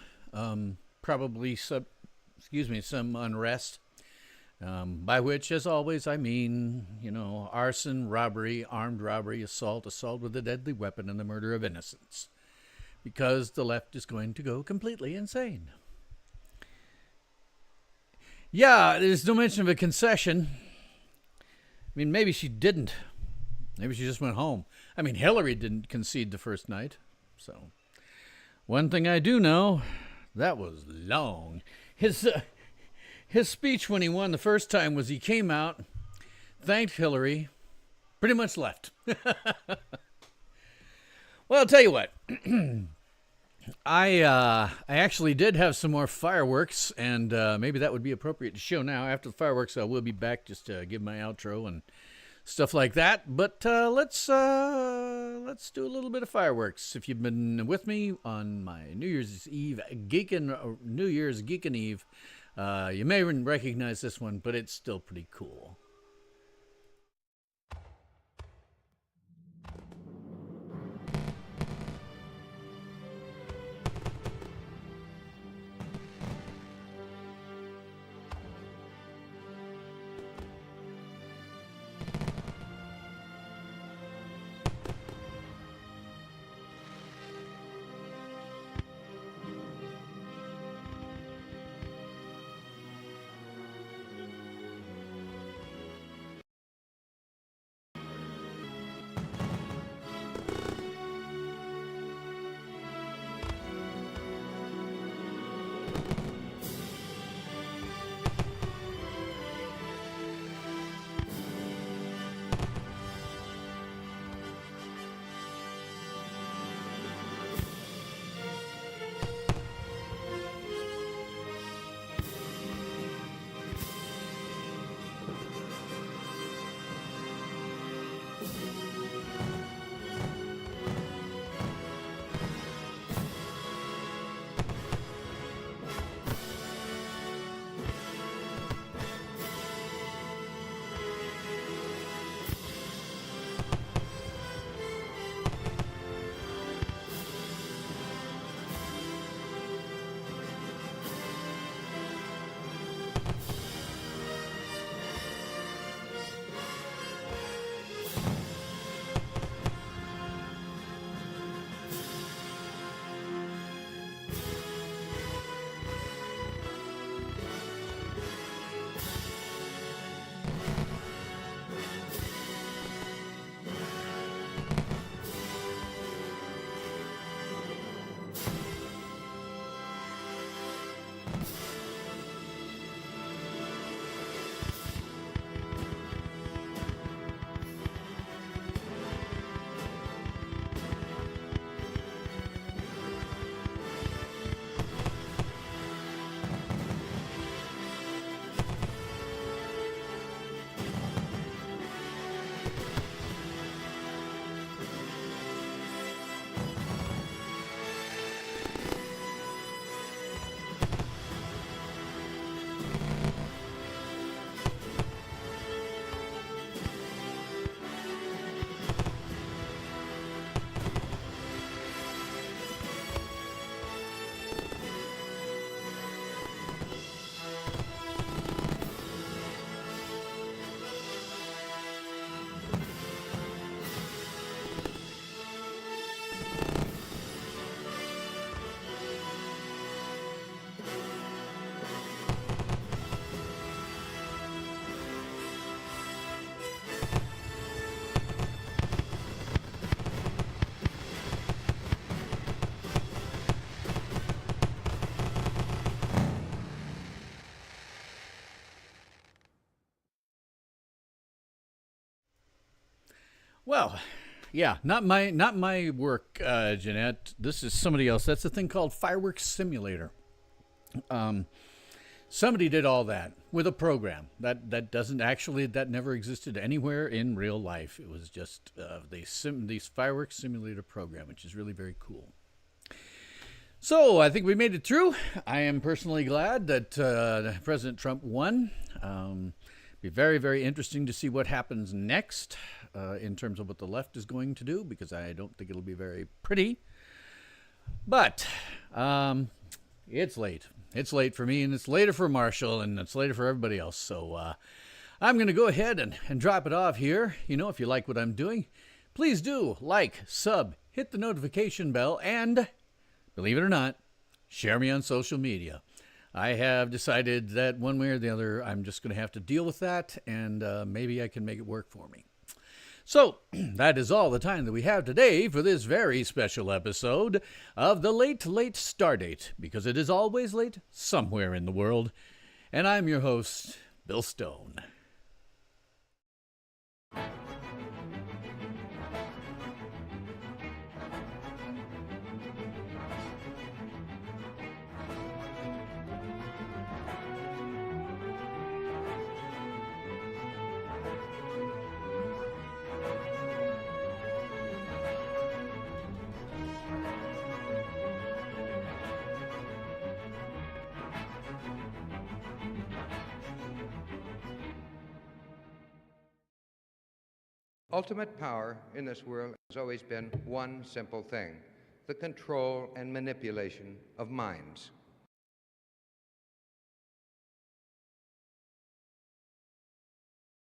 probably some unrest. By which, as always, I mean, arson, robbery, armed robbery, assault with a deadly weapon, and the murder of innocents. Because the left is going to go completely insane. Yeah, there's no mention of a concession. I mean, maybe she didn't. Maybe she just went home. I mean, Hillary didn't concede the first night. So, one thing I do know, that was long. His speech when he won the first time was he came out, thanked Hillary, pretty much left. Well, I'll tell you what. I actually did have some more fireworks, and maybe that would be appropriate to show now. After the fireworks, I will be back just to give my outro and stuff like that. But let's do a little bit of fireworks. If you've been with me on my New Year's Geekin' Eve, you may recognize this one, but it's still pretty cool. Well, yeah, not my work, Jeanette. This is somebody else. That's a thing called Fireworks Simulator. Somebody did all that with a program that doesn't actually, that never existed anywhere in real life. It was just these Fireworks Simulator program, which is really very cool. So I think we made it through. I am personally glad that President Trump won. Be very, very interesting to see what happens next in terms of what the left is going to do, because I don't think it'll be very pretty. But it's late. It's late for me, and it's later for Marshall, and it's later for everybody else. So I'm going to go ahead and drop it off here. You know, if you like what I'm doing, please do like, sub, hit the notification bell, and believe it or not, share me on social media. I have decided that one way or the other, I'm just going to have to deal with that, and maybe I can make it work for me. So, that is all the time that we have today for this very special episode of the Late Late Stardate, because it is always late somewhere in the world. And I'm your host, Bill Stone. Ultimate power in this world has always been one simple thing: the control and manipulation of minds.